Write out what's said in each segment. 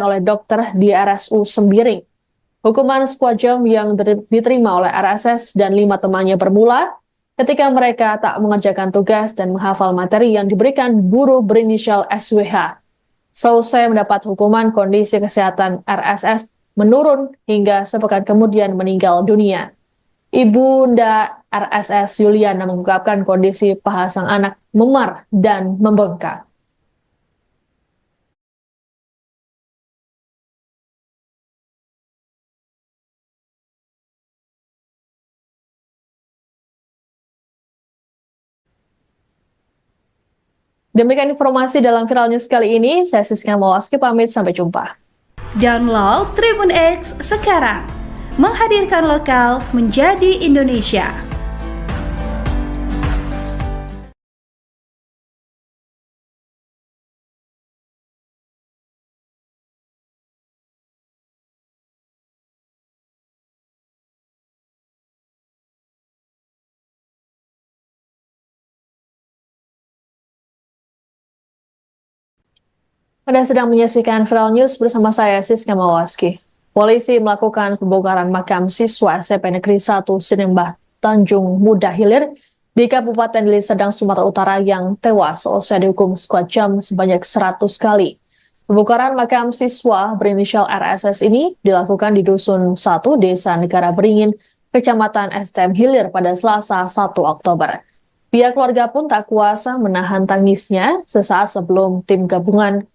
oleh dokter di RSU Sembiring. Hukuman sebuah jam yang diterima oleh RSS dan 5 temannya bermula ketika mereka tak mengerjakan tugas dan menghafal materi yang diberikan guru berinisial SWH. Selesai mendapat hukuman, kondisi kesehatan RSS menurun hingga sepekan kemudian meninggal dunia. Ibunda RSS Yuliana mengungkapkan kondisi paha sang anak memar dan membengkak. Demikian informasi dalam Viral News kali ini. Saya Siska Mawaski pamit, sampai jumpa. Download Tribun X sekarang. Menghadirkan lokal menjadi Indonesia. Anda sedang menyaksikan Viral News bersama saya, Siska Mawaski. Polisi melakukan pembongkaran makam siswa SMP Negeri 1 Sinembah Tanjung Muda Hilir di Kabupaten Deli Serdang, Sumatera Utara yang tewas seusai dihukum sekuat jam sebanyak 100 kali. Pembongkaran makam siswa berinisial RSS ini dilakukan di Dusun 1, Desa Negara Beringin, Kecamatan STM Hilir pada Selasa 1 Oktober. Pihak keluarga pun tak kuasa menahan tangisnya sesaat sebelum tim gabungan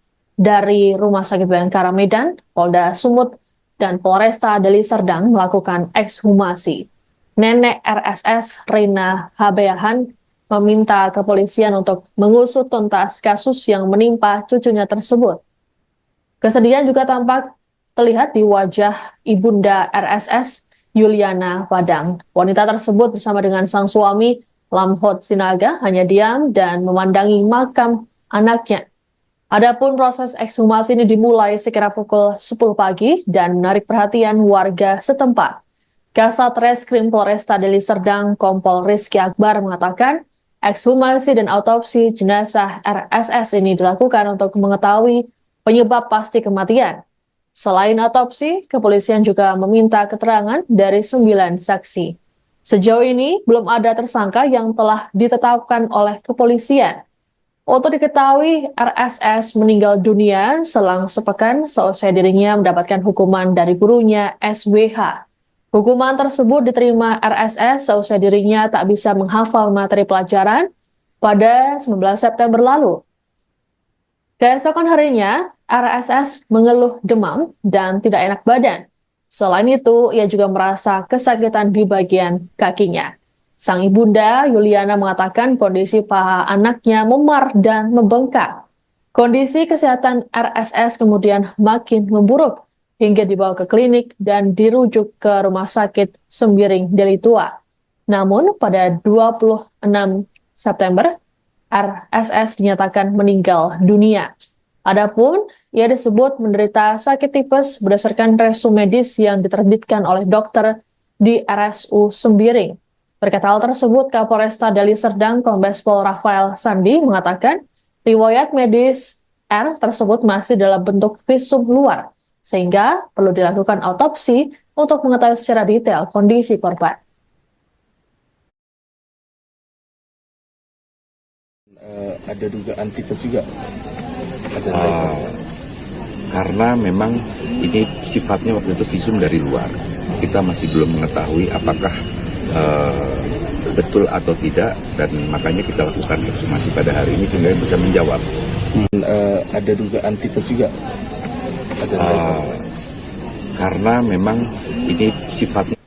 dari Rumah Sakit Bayangkara Medan, Polda Sumut, dan Polresta Deli Serdang melakukan ekshumasi. Nenek RSS, Rina Habeahan, meminta kepolisian untuk mengusut tuntas kasus yang menimpa cucunya tersebut. Kesedihan juga tampak terlihat di wajah ibunda RSS, Yuliana Padang. Wanita tersebut bersama dengan sang suami, Lamhot Sinaga, hanya diam dan memandangi makam anaknya. Adapun proses ekshumasi ini dimulai sekira pukul 10 pagi dan menarik perhatian warga setempat. Kasat Reskrim Polresta Deli Serdang, Kompol Rizky Akbar mengatakan, ekshumasi dan autopsi jenazah RSS ini dilakukan untuk mengetahui penyebab pasti kematian. Selain autopsi, kepolisian juga meminta keterangan dari 9 saksi. Sejauh ini, belum ada tersangka yang telah ditetapkan oleh kepolisian. Untuk diketahui, RSS meninggal dunia selang sepekan seusai dirinya mendapatkan hukuman dari gurunya SWH. Hukuman tersebut diterima RSS seusai dirinya tak bisa menghafal materi pelajaran pada 19 September lalu. Keesokan harinya, RSS mengeluh demam dan tidak enak badan. Selain itu, ia juga merasa kesakitan di bagian kakinya. Sang ibunda, Yuliana, mengatakan kondisi paha anaknya memar dan membengkak. Kondisi kesehatan RSS kemudian makin memburuk hingga dibawa ke klinik dan dirujuk ke Rumah Sakit Sembiring Deli Tua. Namun pada 26 September, RSS dinyatakan meninggal dunia. Adapun ia disebut menderita sakit tipes berdasarkan resume medis yang diterbitkan oleh dokter di RSU Sembiring. Terkait hal tersebut, Kapolresta Deli Serdang Kombes Pol Rafael Sandi mengatakan riwayat medis R tersebut masih dalam bentuk visum luar, sehingga perlu dilakukan autopsi untuk mengetahui secara detail kondisi korban. Ada dugaan tipes juga? Karena memang ini sifatnya waktu itu visum dari luar. Kita masih belum mengetahui apakah betul atau tidak, dan makanya kita lakukan ekshumasi pada hari ini sehingga bisa menjawab. Ada dugaan tipes juga? Karena memang ini sifatnya.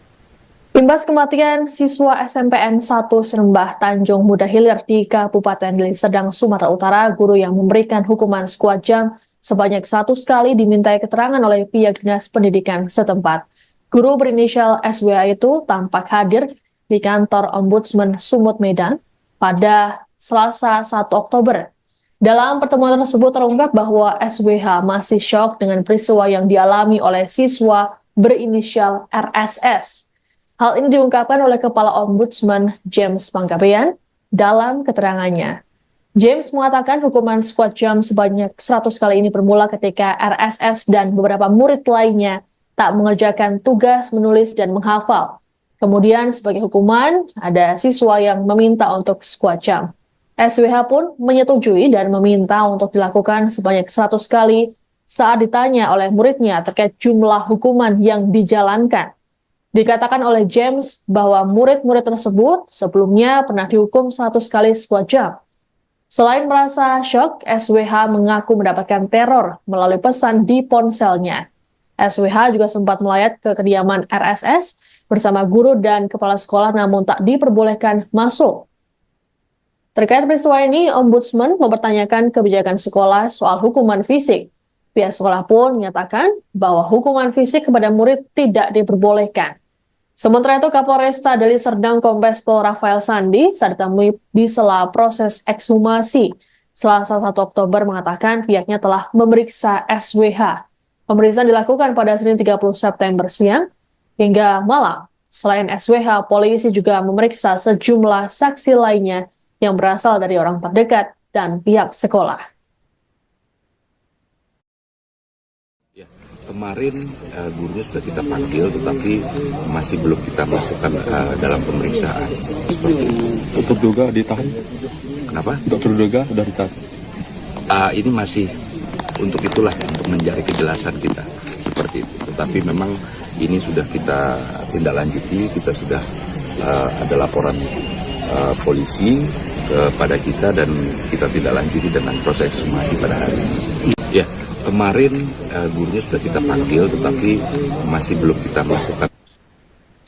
Imbas kematian siswa SMPN 1 Sinembah Tanjung Muda Hilir di Kabupaten Deli Serdang, Sumatera Utara, guru yang memberikan hukuman sekuat jam sebanyak 100 kali dimintai keterangan oleh pihak dinas pendidikan setempat. Guru berinisial SWA itu tampak hadir di kantor Ombudsman Sumut Medan pada Selasa 1 Oktober. Dalam pertemuan tersebut terungkap bahwa SWH masih syok dengan peristiwa yang dialami oleh siswa berinisial RSS. Hal ini diungkapkan oleh Kepala Ombudsman James Panggabean dalam keterangannya. James mengatakan hukuman squad jam sebanyak 100 kali ini bermula ketika RSS dan beberapa murid lainnya tak mengerjakan tugas menulis dan menghafal. Kemudian sebagai hukuman, ada siswa yang meminta untuk squad jam. SWH pun menyetujui dan meminta untuk dilakukan sebanyak 100 kali saat ditanya oleh muridnya terkait jumlah hukuman yang dijalankan. Dikatakan oleh James bahwa murid-murid tersebut sebelumnya pernah dihukum 100 kali squad jam. Selain merasa syok, SWH mengaku mendapatkan teror melalui pesan di ponselnya. SWH juga sempat melayat ke kediaman RSS bersama guru dan kepala sekolah namun tak diperbolehkan masuk. Terkait peristiwa ini, Ombudsman mempertanyakan kebijakan sekolah soal hukuman fisik. Pihak sekolah pun menyatakan bahwa hukuman fisik kepada murid tidak diperbolehkan. Sementara itu, Kapolresta Deli Serdang Kombes Pol Rafael Sandi saat ditemui di sela proses ekshumasi Selasa 1 Oktober mengatakan pihaknya telah memeriksa SWH. Pemeriksaan dilakukan pada Senin 30 September siang hingga malam. Selain SWH, polisi juga memeriksa sejumlah saksi lainnya yang berasal dari orang terdekat dan pihak sekolah. Kemarin gurunya sudah kita panggil, tetapi masih belum kita masukkan dalam pemeriksaan. Seperti itu. Untuk terduga ditahan? Kenapa? Untuk terduga sudah ditahan? Ini masih untuk itulah, untuk mencari kejelasan kita. Seperti itu. Tetapi memang ini sudah kita tindak lanjuti, kita sudah ada laporan polisi kepada kita dan kita tindak lanjuti dengan proses ekshumasi pada hari ini. Ya. Kemarin gurunya sudah kita panggil, tetapi masih belum kita masukkan.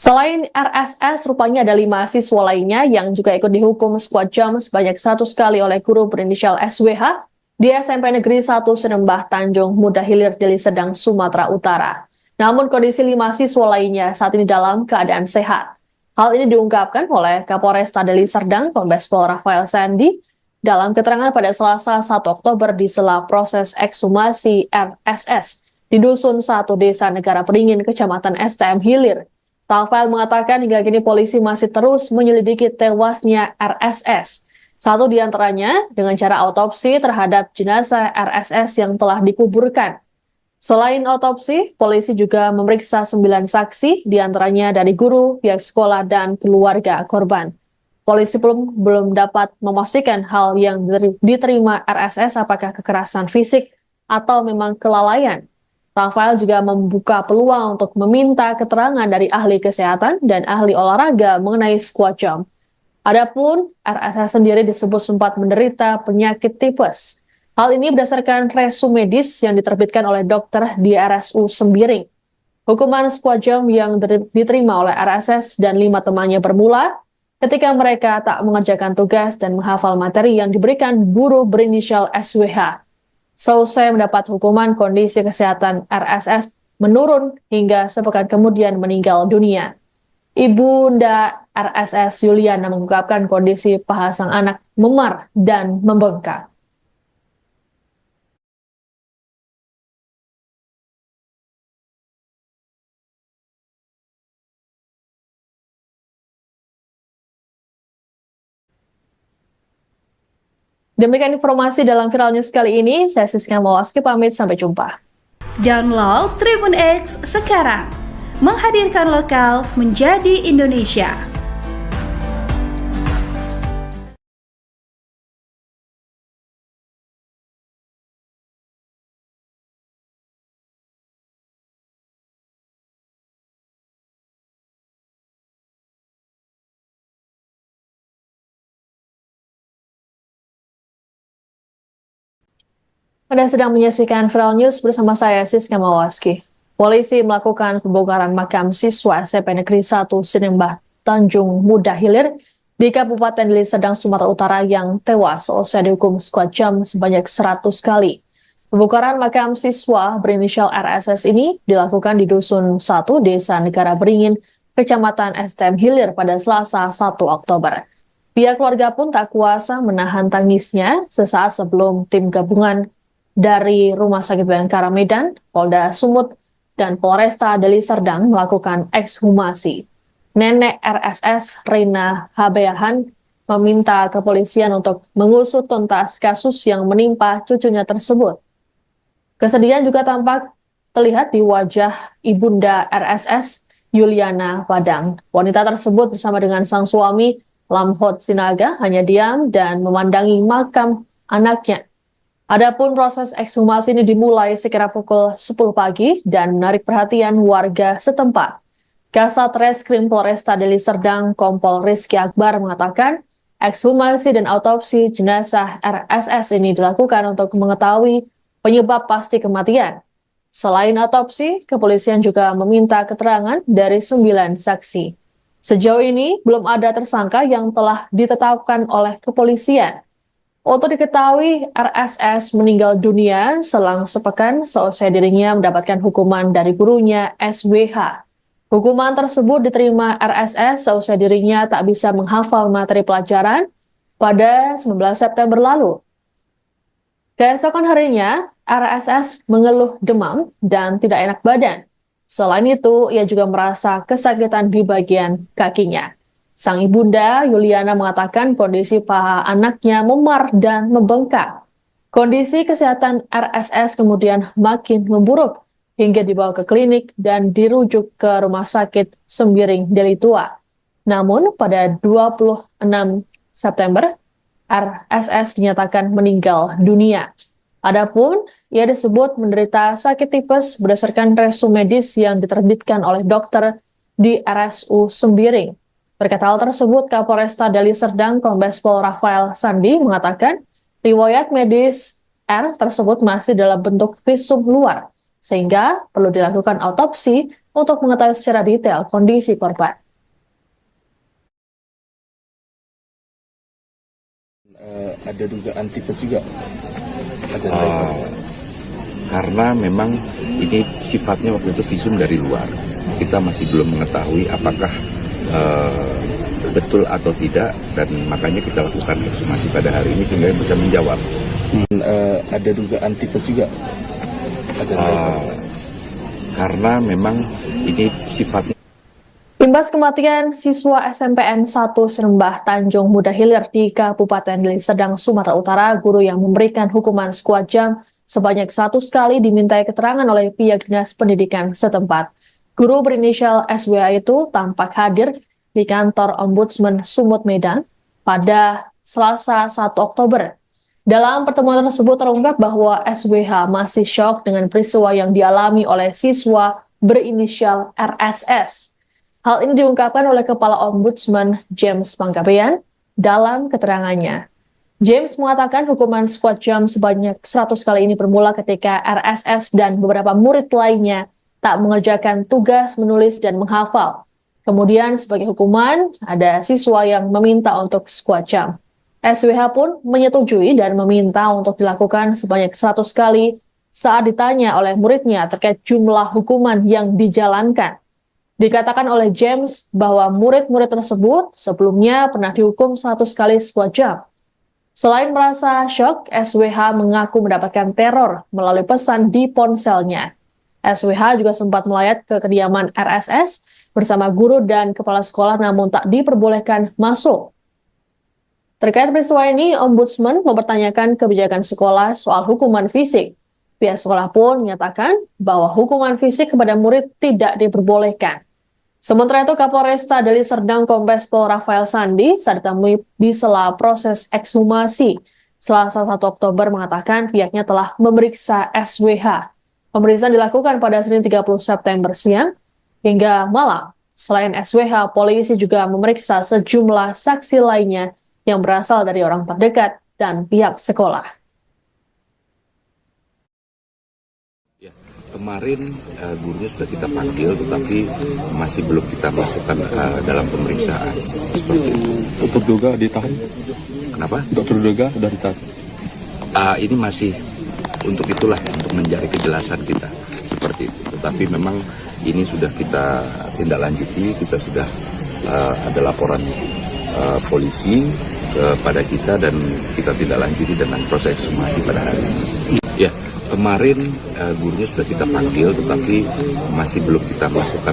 Selain RSS, rupanya ada 5 siswa lainnya yang juga ikut dihukum squad jam sebanyak 100 kali oleh guru berinisial SWH di SMP Negeri 1 Sinembah Tanjung Muda Hilir, Deli Serdang, Sumatera Utara. Namun kondisi 5 siswa lainnya saat ini dalam keadaan sehat. Hal ini diungkapkan oleh Kapolresta Deli Serdang Kombes Pol Rafael Sandi dalam keterangan pada Selasa 1 Oktober di sela proses ekshumasi RSS di Dusun 1 Desa Negara Beringin, Kecamatan STM Hilir. Rafael mengatakan hingga kini polisi masih terus menyelidiki tewasnya RSS. Satu di antaranya dengan cara autopsi terhadap jenazah RSS yang telah dikuburkan. Selain autopsi, polisi juga memeriksa 9 saksi, di antaranya dari guru, pihak sekolah, dan keluarga korban. Polisi belum dapat memastikan hal yang diterima RSS apakah kekerasan fisik atau memang kelalaian. Rafael juga membuka peluang untuk meminta keterangan dari ahli kesehatan dan ahli olahraga mengenai squad jam. Adapun RSS sendiri disebut sempat menderita penyakit tipes. Hal ini berdasarkan resume medis yang diterbitkan oleh dokter di RSU Sembiring. Hukuman squad jam yang diterima oleh RSS dan 5 temannya bermula ketika mereka tak mengerjakan tugas dan menghafal materi yang diberikan guru berinisial SWH. Seusai mendapat hukuman, kondisi kesehatan RSS menurun hingga sepekan kemudian meninggal dunia. Ibunda RSS Yuliana mengungkapkan kondisi paha sang anak memar dan membengkak. Demikian informasi dalam Viral News kali ini. Saya Siska Mawaski pamit, sampai jumpa. Download Tribun X sekarang. Menghadirkan lokal menjadi Indonesia. Anda sedang menyaksikan Viral News bersama saya, Siska Mawaski. Polisi melakukan pembongkaran makam siswa SMP Negeri 1 Sinembah Tanjung Muda Hilir di Kabupaten Deli Serdang, Sumatera Utara yang tewas seusai dihukum squad jam sebanyak 100 kali. Pembongkaran makam siswa berinisial RSS ini dilakukan di Dusun 1 Desa Negara Beringin, Kecamatan STM Hilir pada Selasa 1 Oktober. Pihak keluarga pun tak kuasa menahan tangisnya sesaat sebelum tim gabungan dari Rumah Sakit Bayangkara Medan, Polda Sumut, dan Polresta Deli Serdang melakukan ekshumasi. Nenek RSS Rina Habeahan meminta kepolisian untuk mengusut tuntas kasus yang menimpa cucunya tersebut. Kesedihan juga tampak terlihat di wajah Ibunda RSS, Yuliana Padang. Wanita tersebut bersama dengan sang suami, Lamhot Sinaga, hanya diam dan memandangi makam anaknya. Adapun proses ekshumasi ini dimulai sekira pukul 10 pagi dan menarik perhatian warga setempat. Kasat Reskrim Polresta Deli Serdang Kompol Rizky Akbar mengatakan, ekshumasi dan autopsi jenazah RSS ini dilakukan untuk mengetahui penyebab pasti kematian. Selain autopsi, kepolisian juga meminta keterangan dari 9 saksi. Sejauh ini, belum ada tersangka yang telah ditetapkan oleh kepolisian. Untuk diketahui, RSS meninggal dunia selang sepekan seusai dirinya mendapatkan hukuman dari gurunya SWH. Hukuman tersebut diterima RSS seusai dirinya tak bisa menghafal materi pelajaran pada 19 September lalu. Keesokan harinya, RSS mengeluh demam dan tidak enak badan. Selain itu, ia juga merasa kesakitan di bagian kakinya. Sang ibunda, Yuliana, mengatakan kondisi paha anaknya memar dan membengkak. Kondisi kesehatan RSS kemudian makin memburuk hingga dibawa ke klinik dan dirujuk ke Rumah Sakit Sembiring Deli Tua. Namun, pada 26 September, RSS dinyatakan meninggal dunia. Adapun, ia disebut menderita sakit tipes berdasarkan resume medis yang diterbitkan oleh dokter di RSU Sembiring. Terkait hal tersebut, Kapolresta Deli Serdang Kombes Pol Rafael Sandi mengatakan riwayat medis R tersebut masih dalam bentuk visum luar, sehingga perlu dilakukan autopsi untuk mengetahui secara detail kondisi korban. Ada dugaan tipes juga. Ada Karena memang ini sifatnya waktu itu visum dari luar. Kita masih belum mengetahui apakah betul atau tidak, dan makanya kita lakukan ekshumasi pada hari ini sehingga bisa menjawab. Ada dugaan tipes juga. Karena memang ini sifatnya. Imbas kematian siswa SMPN 1 Serembah Tanjung Muda Hilir di Kabupaten Deli Serdang, Sumatera Utara, guru yang memberikan hukuman sekuat jam sebanyak 1 kali dimintai keterangan oleh pihak dinas pendidikan setempat. Guru berinisial SWH itu tampak hadir di kantor Ombudsman Sumut Medan pada Selasa 1 Oktober. Dalam pertemuan tersebut terungkap bahwa SWH masih syok dengan peristiwa yang dialami oleh siswa berinisial RSS. Hal ini diungkapkan oleh Kepala Ombudsman James Panggabean dalam keterangannya. James mengatakan hukuman sekuat jam sebanyak 100 kali ini bermula ketika RSS dan beberapa murid lainnya tak mengerjakan tugas menulis dan menghafal. Kemudian sebagai hukuman, ada siswa yang meminta untuk sekuat jam. SWH pun menyetujui dan meminta untuk dilakukan sebanyak 100 kali saat ditanya oleh muridnya terkait jumlah hukuman yang dijalankan. Dikatakan oleh James bahwa murid-murid tersebut sebelumnya pernah dihukum 100 kali sekuat jam. Selain merasa syok, SWH mengaku mendapatkan teror melalui pesan di ponselnya. SWH juga sempat melayat ke kediaman RSS bersama guru dan kepala sekolah namun tak diperbolehkan masuk. Terkait peristiwa ini, Ombudsman mempertanyakan kebijakan sekolah soal hukuman fisik. Pihak sekolah pun menyatakan bahwa hukuman fisik kepada murid tidak diperbolehkan. Sementara itu, Kapolresta Deli Serdang Kombes Pol Rafael Sandi saat ditemui di sela proses ekshumasi Selasa 1 Oktober mengatakan pihaknya telah memeriksa SWH. Pemeriksaan dilakukan pada Senin 30 September siang hingga malam. Selain SWH, polisi juga memeriksa sejumlah saksi lainnya yang berasal dari orang terdekat dan pihak sekolah. Ya, kemarin gurunya sudah kita panggil, tetapi masih belum kita masukkan dalam pemeriksaan. Seperti itu. Dokter Duga ditahan. Kenapa? Dokter Duga sudah ditahan. Ini masih untuk itulah, untuk mencari kejelasan kita. Seperti itu. Tetapi memang ini sudah kita tindak lanjuti, kita sudah ada laporan polisi kepada kita dan kita tindak lanjuti dengan proses ekshumasi pada hari ini. Ya, kemarin gurunya sudah kita panggil, tetapi masih belum kita masukkan.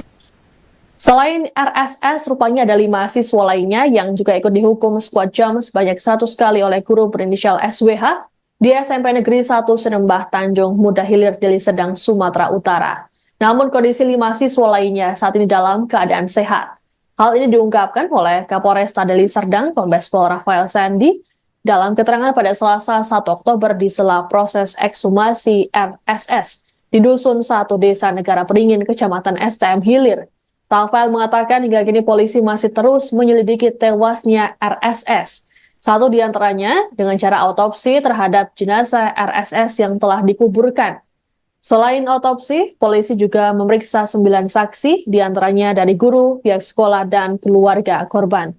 Selain RSS, rupanya ada 5 siswa lainnya yang juga ikut dihukum squad jam sebanyak 100 kali oleh guru berinisial SWH di SMP Negeri 1 Sinembah Tanjung Muda Hilir, Deli Serdang, Sumatera Utara. Namun kondisi 5 siswa lainnya saat ini dalam keadaan sehat. Hal ini diungkapkan oleh Kapolresta Deli Serdang, Kombes Pol Rafael Sandi, dalam keterangan pada Selasa 1 Oktober di sela proses ekshumasi RSS di Dusun 1 Desa Negara Beringin, Kecamatan STM Hilir. Rafael mengatakan hingga kini polisi masih terus menyelidiki tewasnya RSS. Satu di antaranya dengan cara autopsi terhadap jenazah RSS yang telah dikuburkan. Selain autopsi, polisi juga memeriksa 9 saksi, di antaranya dari guru, pihak sekolah, dan keluarga korban.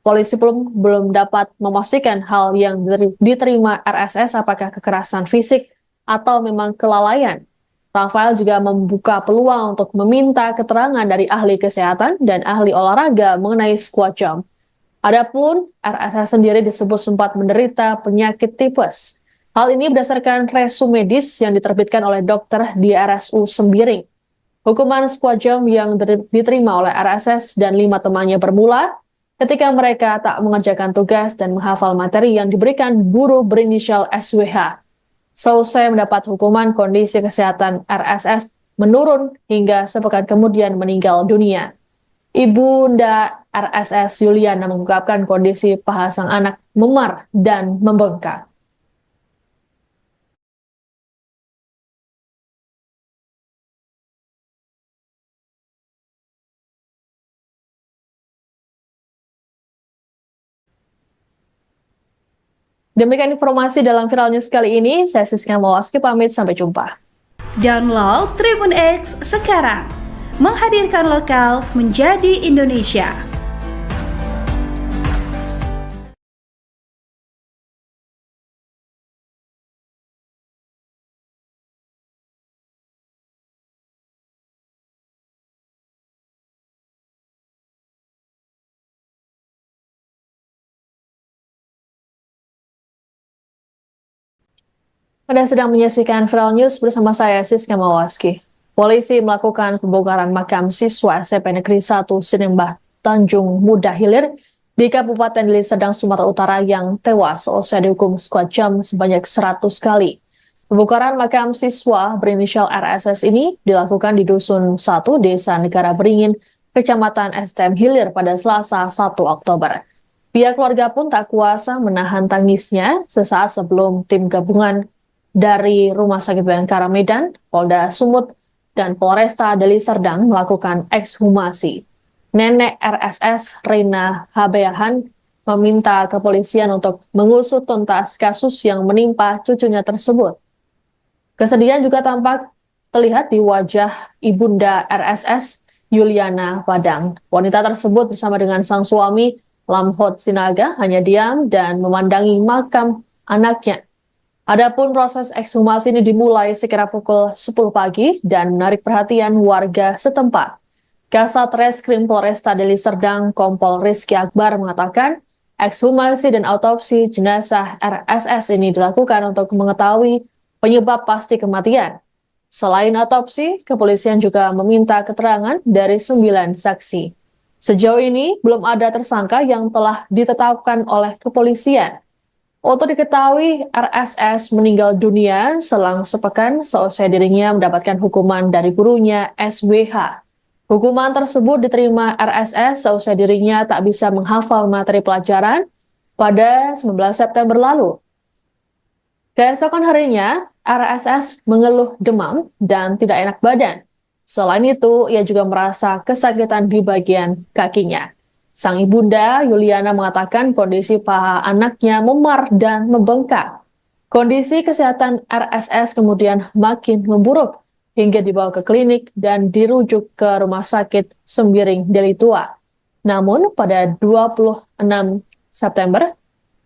Polisi belum dapat memastikan hal yang diterima RSS apakah kekerasan fisik atau memang kelalaian. Rafael juga membuka peluang untuk meminta keterangan dari ahli kesehatan dan ahli olahraga mengenai squat jump. Adapun RSS sendiri disebut sempat menderita penyakit tipes. Hal ini berdasarkan resum medis yang diterbitkan oleh dokter di RSU Sembiring. Hukuman squat jump yang diterima oleh RSS dan 5 temannya bermula ketika mereka tak mengerjakan tugas dan menghafal materi yang diberikan guru berinisial SWH. Selesai mendapat hukuman, kondisi kesehatan RSS menurun hingga sepekan kemudian meninggal dunia. Ibunda RSS Yuliana mengungkapkan kondisi paha sang anak memar dan membengkak. Demikian informasi dalam Viral News kali ini. Saya Siska Mawaski pamit, sampai jumpa. Download Tribun X sekarang. Menghadirkan lokal menjadi Indonesia. Anda sedang menyaksikan Viral News bersama saya Siska Mawaski. Polisi melakukan pembongkaran makam siswa SMP Negeri 1 Sinembah Tanjung Muda Hilir di Kabupaten Deli Serdang, Sumatera Utara yang tewas usai dihukum squad jam sebanyak 100 kali. Pembongkaran makam siswa berinisial RSS ini dilakukan di Dusun 1 Desa Negara Beringin, Kecamatan STM Hilir pada Selasa 1 Oktober. Pihak keluarga pun tak kuasa menahan tangisnya sesaat sebelum tim gabungan dari Rumah Sakit Bayangkara Medan, Polda Sumut, dan Polresta Deli Serdang melakukan ekshumasi. Nenek RSS, Rina Habeahan, meminta kepolisian untuk mengusut tuntas kasus yang menimpa cucunya tersebut. Kesedihan juga tampak terlihat di wajah ibunda RSS, Yuliana Padang. Wanita tersebut bersama dengan sang suami, Lamhot Sinaga, hanya diam dan memandangi makam anaknya. Adapun proses ekshumasi ini dimulai sekira pukul 10 pagi dan menarik perhatian warga setempat. Kasat Reskrim Polresta Deli Serdang, Kompol Rizky Akbar mengatakan, ekshumasi dan autopsi jenazah RSS ini dilakukan untuk mengetahui penyebab pasti kematian. Selain autopsi, kepolisian juga meminta keterangan dari 9 saksi. Sejauh ini belum ada tersangka yang telah ditetapkan oleh kepolisian. Untuk diketahui, RSS meninggal dunia selang sepekan seusai dirinya mendapatkan hukuman dari gurunya SWH. Hukuman tersebut diterima RSS seusai dirinya tak bisa menghafal materi pelajaran pada 19 September lalu. Keesokan harinya, RSS mengeluh demam dan tidak enak badan. Selain itu, ia juga merasa kesakitan di bagian kakinya. Sang ibunda, Yuliana, mengatakan kondisi paha anaknya memar dan membengkak. Kondisi kesehatan RSS kemudian makin memburuk hingga dibawa ke klinik dan dirujuk ke Rumah Sakit Sembiring Deli Tua. Namun pada 26 September,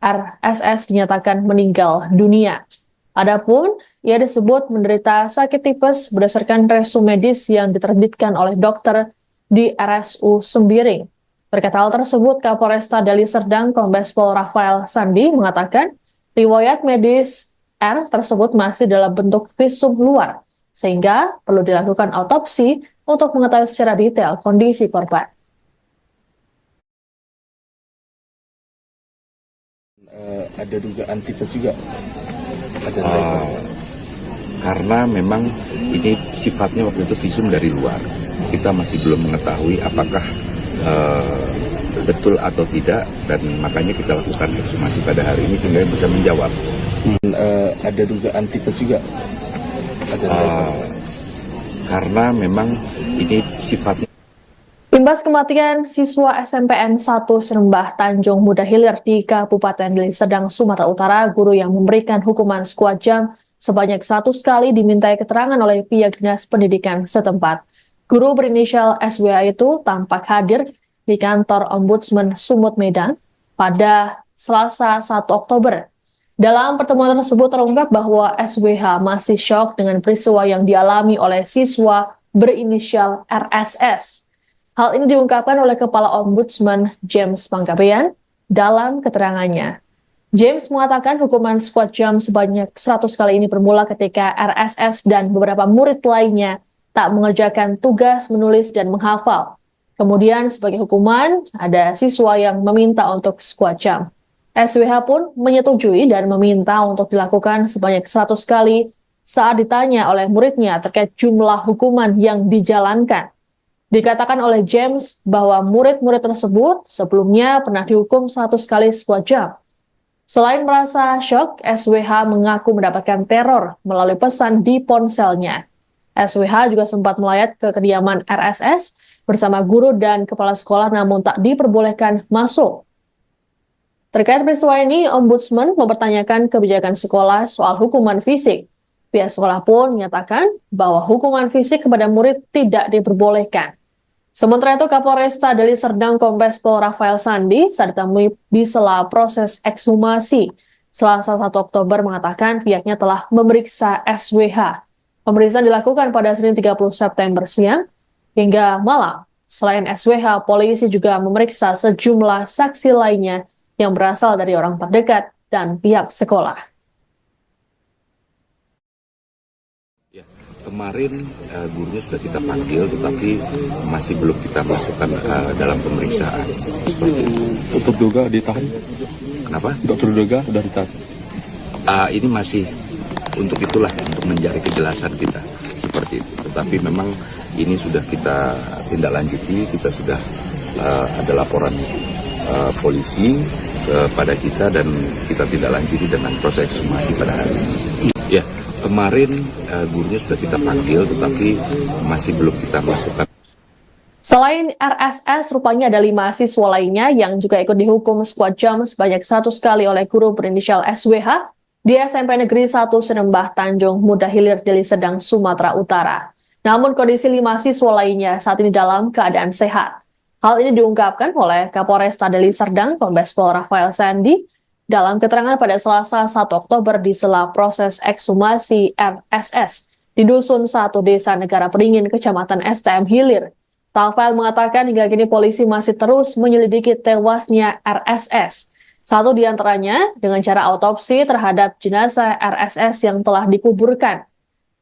RSS dinyatakan meninggal dunia. Adapun ia disebut menderita sakit tipes berdasarkan resum medis yang diterbitkan oleh dokter di RSU Sembiring. Terkait hal tersebut, Kapolresta Deli Serdang, Kombes Pol Rafael Sandi mengatakan riwayat medis R tersebut masih dalam bentuk visum luar, sehingga perlu dilakukan autopsi untuk mengetahui secara detail kondisi korban. Ada dugaan tipes juga. Ada Karena memang ini sifatnya waktu itu visum dari luar. Kita masih belum mengetahui apakah betul atau tidak, dan makanya kita lakukan ekshumasi pada hari ini sehingga bisa menjawab. ada dugaan tipes juga. Ada Karena memang ini sifatnya. Imbas kematian siswa SMPN 1 Serembah Tanjung Muda Hilir di Kabupaten Deli Serdang, Sumatera Utara, guru yang memberikan hukuman sekuat jam sebanyak 100 kali dimintai keterangan oleh pihak dinas pendidikan setempat. Guru berinisial SWH itu tampak hadir di kantor Ombudsman Sumut Medan pada Selasa 1 Oktober. Dalam pertemuan tersebut terungkap bahwa SWH masih syok dengan peristiwa yang dialami oleh siswa berinisial RSS. Hal ini diungkapkan oleh Kepala Ombudsman James Panggabean dalam keterangannya. James mengatakan hukuman sekuat jam sebanyak 100 kali ini bermula ketika RSS dan beberapa murid lainnya tak mengerjakan tugas menulis dan menghafal. Kemudian sebagai hukuman, ada siswa yang meminta untuk sekuat jam. SWH pun menyetujui dan meminta untuk dilakukan sebanyak 100 kali saat ditanya oleh muridnya terkait jumlah hukuman yang dijalankan. Dikatakan oleh James bahwa murid-murid tersebut sebelumnya pernah dihukum 100 kali sekuat jam. Selain merasa syok, SWH mengaku mendapatkan teror melalui pesan di ponselnya. SWH juga sempat melayat ke kediaman RSS bersama guru dan kepala sekolah namun tak diperbolehkan masuk. Terkait peristiwa ini, Ombudsman mempertanyakan kebijakan sekolah soal hukuman fisik. Pihak sekolah pun menyatakan bahwa hukuman fisik kepada murid tidak diperbolehkan. Sementara itu, Kapolresta Deli Serdang Kombes Pol Rafael Sandi saat ditemui di sela proses ekshumasi Selasa 1 Oktober mengatakan pihaknya telah memeriksa SWH. Pemeriksaan dilakukan pada Senin 30 September siang hingga malam. Selain SWH, polisi juga memeriksa sejumlah saksi lainnya yang berasal dari orang terdekat dan pihak sekolah. Kemarin gurunya sudah kita panggil, tetapi masih belum kita masukkan dalam pemeriksaan. Seperti itu. untuk duga ditahan. Kenapa? Untuk terduga sudah ditahan. Ini masih untuk itulah, untuk mencari kejelasan kita. Seperti itu. Tetapi memang ini sudah kita tindak lanjuti, kita sudah ada laporan polisi kepada kita dan kita tindak lanjuti dengan proses ekshumasi pada hari ini. Ya. Kemarin gurunya sudah kita panggil, tetapi masih belum kita masukkan. Selain RSS, rupanya ada 5 siswa lainnya yang juga ikut dihukum sekuat jam sebanyak 100 kali oleh guru berinisial SWH di SMP Negeri 1 Serembah Tanjung Muda Hilir Deli Serdang, Sumatera Utara. Namun kondisi 5 siswa lainnya saat ini dalam keadaan sehat. Hal ini diungkapkan oleh Kapolresta Deli Serdang Kombes Pol Rafael Sandi dalam keterangan pada Selasa 1 Oktober di sela proses ekshumasi RSS di Dusun 1 Desa Negara Peringin, Kecamatan STM Hilir. Rafael mengatakan hingga kini polisi masih terus menyelidiki tewasnya RSS. Satu di antaranya dengan cara autopsi terhadap jenazah RSS yang telah dikuburkan.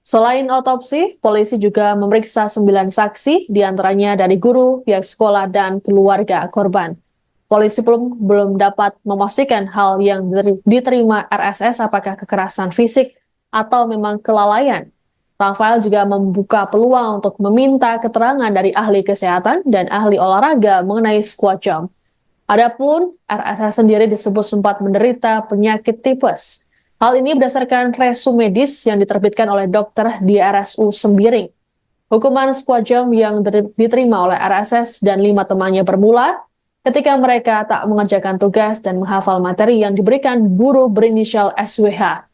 Selain autopsi, polisi juga memeriksa 9 saksi, di antaranya dari guru, pihak sekolah, dan keluarga korban. Polisi belum dapat memastikan hal yang diterima RSS apakah kekerasan fisik atau memang kelalaian. Rafael juga membuka peluang untuk meminta keterangan dari ahli kesehatan dan ahli olahraga mengenai squat jump. Adapun RSS sendiri disebut sempat menderita penyakit tipes. Hal ini berdasarkan resume medis yang diterbitkan oleh dokter di RSU Sembiring. Hukuman squat jump yang diterima oleh RSS dan 5 temannya bermula ketika mereka tak mengerjakan tugas dan menghafal materi yang diberikan guru berinisial SWH.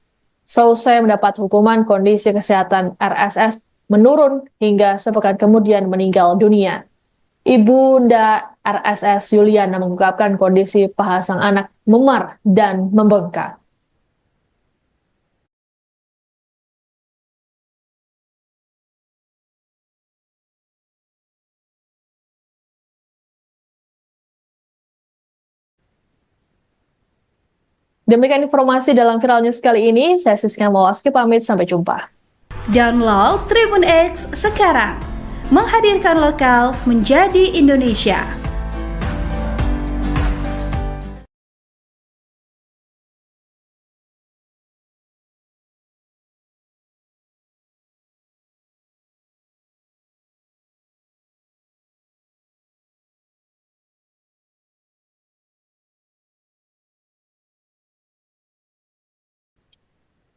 Seusai mendapat hukuman, kondisi kesehatan RSS menurun hingga sepekan kemudian meninggal dunia. Ibunda RSS Yuliana mengungkapkan kondisi paha sang anak memar dan membengkak. Demikian informasi dalam Viral News kali ini. Saya Siska Mawaski pamit, sampai jumpa. Download Tribun X sekarang. Menghadirkan lokal menjadi Indonesia.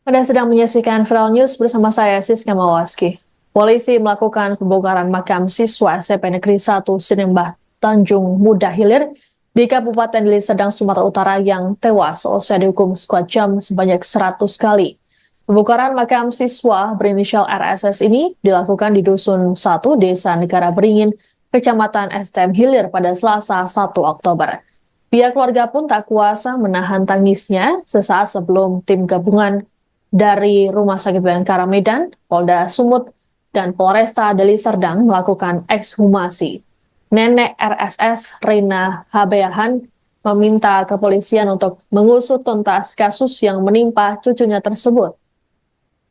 Anda sedang menyaksikan Viral News bersama saya, Siska Mawaski. Polisi melakukan pembongkaran makam siswa SMP Negeri 1 Sinembah Tanjung Muda Hilir di Kabupaten Deli Serdang, Sumatera Utara yang tewas usai dihukum sekuat jam sebanyak 100 kali. Pembongkaran makam siswa berinisial RSS ini dilakukan di Dusun 1, Desa Negara Beringin, Kecamatan STM Hilir pada Selasa 1 Oktober. Pihak keluarga pun tak kuasa menahan tangisnya sesaat sebelum tim gabungan dari Rumah Sakit Bayangkara Medan, Polda Sumut, dan Polresta Deli Serdang melakukan ekshumasi. Nenek RSS, Reina Habeahan, meminta kepolisian untuk mengusut tuntas kasus yang menimpa cucunya tersebut.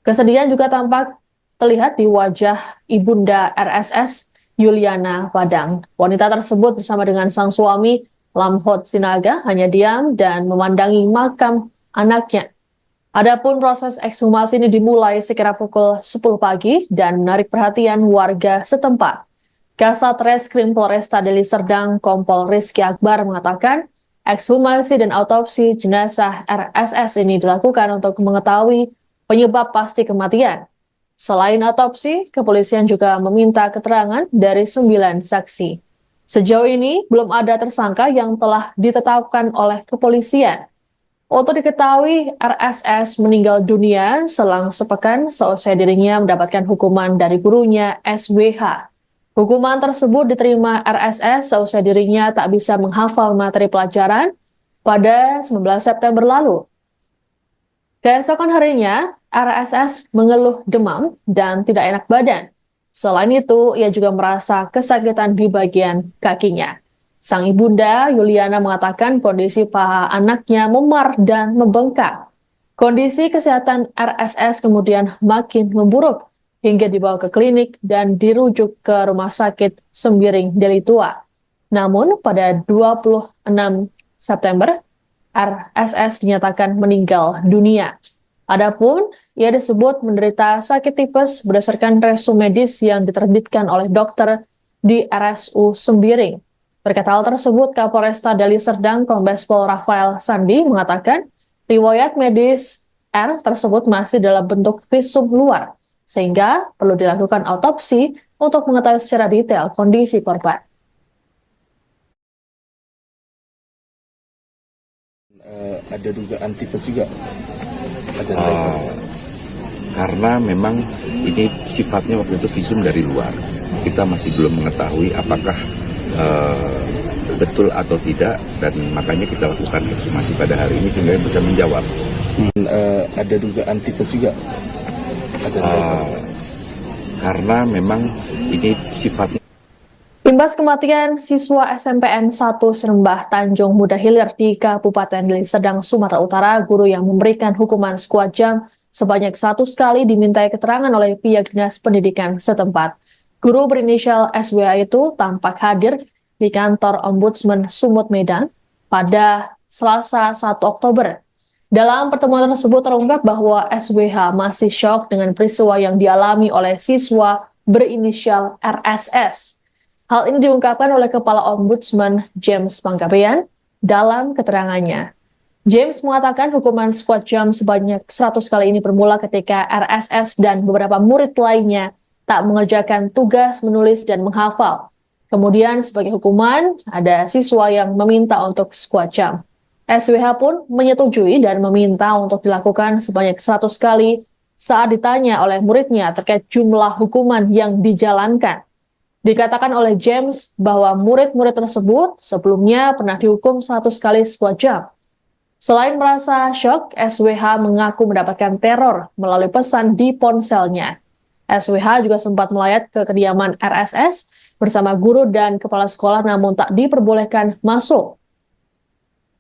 Kesedihan juga tampak terlihat di wajah ibunda RSS, Yuliana Padang. Wanita tersebut bersama dengan sang suami, Lamhot Sinaga, hanya diam dan memandangi makam anaknya. Adapun proses ekshumasi ini dimulai sekira pukul 10 pagi dan menarik perhatian warga setempat. Kasat Reskrim Polresta Deli Serdang Kompol Rizky Akbar mengatakan ekshumasi dan autopsi jenazah RSS ini dilakukan untuk mengetahui penyebab pasti kematian. Selain autopsi, kepolisian juga meminta keterangan dari 9 saksi. Sejauh ini belum ada tersangka yang telah ditetapkan oleh kepolisian. Untuk diketahui, RSS meninggal dunia selang sepekan seusai dirinya mendapatkan hukuman dari gurunya SWH. Hukuman tersebut diterima RSS seusai dirinya tak bisa menghafal materi pelajaran pada 19 September lalu. Keesokan harinya, RSS mengeluh demam dan tidak enak badan. Selain itu, ia juga merasa kesakitan di bagian kakinya. Sang ibunda, Yuliana, mengatakan kondisi paha anaknya memar dan membengkak. Kondisi kesehatan RSS kemudian makin memburuk hingga dibawa ke klinik dan dirujuk ke Rumah Sakit Sembiring Deli Tua. Namun pada 26 September, RSS dinyatakan meninggal dunia. Adapun ia disebut menderita sakit tipes berdasarkan resume medis yang diterbitkan oleh dokter di RSU Sembiring. Terkait hal tersebut, Kapolresta Deli Serdang Kombes Pol Rafael Sandi mengatakan riwayat medis R tersebut masih dalam bentuk visum luar, sehingga perlu dilakukan autopsi untuk mengetahui secara detail kondisi korban. Ada dugaan tipes juga. Ada Karena memang ini sifatnya waktu itu visum dari luar. Kita masih belum mengetahui apakah betul atau tidak, dan makanya kita lakukan ekshumasi pada hari ini sehingga bisa menjawab. Ada dugaan tipes juga. Ada Karena memang ini sifatnya. Imbas kematian siswa SMPN 1 Sinembah Tanjung Muda Hilir di Kabupaten Deli Serdang, Sumatera Utara, guru yang memberikan hukuman sekuat jam sebanyak 100 kali dimintai keterangan oleh pihak dinas pendidikan setempat. Guru berinisial SWH itu tampak hadir di kantor Ombudsman Sumut Medan pada Selasa 1 Oktober. Dalam pertemuan tersebut terungkap bahwa SWH masih syok dengan peristiwa yang dialami oleh siswa berinisial RSS. Hal ini diungkapkan oleh Kepala Ombudsman James Panggabean dalam keterangannya. James mengatakan hukuman sekuat jam sebanyak 100 kali ini bermula ketika RSS dan beberapa murid lainnya tak mengerjakan tugas menulis dan menghafal. Kemudian sebagai hukuman, ada siswa yang meminta untuk sekuat jam. SWH pun menyetujui dan meminta untuk dilakukan sebanyak 100 kali saat ditanya oleh muridnya terkait jumlah hukuman yang dijalankan. Dikatakan oleh James bahwa murid-murid tersebut sebelumnya pernah dihukum 100 kali sekuat jam. Selain merasa syok, SWH mengaku mendapatkan teror melalui pesan di ponselnya. SWH juga sempat melayat ke kediaman RSS bersama guru dan kepala sekolah namun tak diperbolehkan masuk.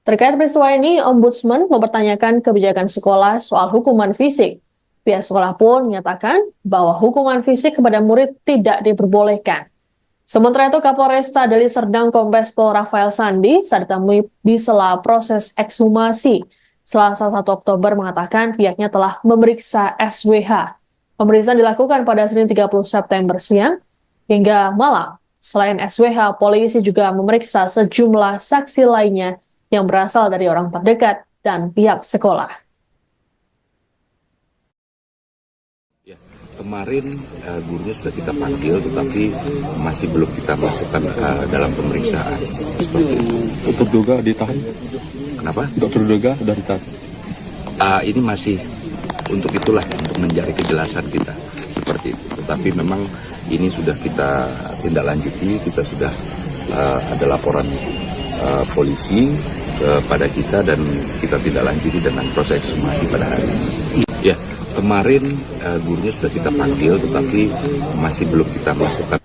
Terkait peristiwa ini, Ombudsman mempertanyakan kebijakan sekolah soal hukuman fisik. pihak sekolah pun menyatakan bahwa hukuman fisik kepada murid tidak diperbolehkan. Sementara itu, Kapolresta Deli Serdang Kombes Pol Rafael Sandi saat ditemui di sela proses ekshumasi Selasa 1 Oktober mengatakan pihaknya telah memeriksa SWH. Pemeriksaan dilakukan pada Senin 30 September siang hingga malam. Selain SWH, polisi juga memeriksa sejumlah saksi lainnya yang berasal dari orang terdekat dan pihak sekolah. Ya, kemarin gurunya sudah kita panggil, tetapi masih belum kita masukkan dalam pemeriksaan. Seperti itu. Dokter Doga ditahan. Kenapa? Dokter Doga sudah ditahan. Ini masih untuk itulah, untuk mencari kejelasan kita. Seperti itu. Tetapi memang ini sudah kita tindak lanjuti, kita sudah ada laporan polisi kepada kita dan kita tindak lanjuti dengan proses ekshumasi pada hari ini. Ya, kemarin gurunya sudah kita panggil, tetapi masih belum kita masukkan.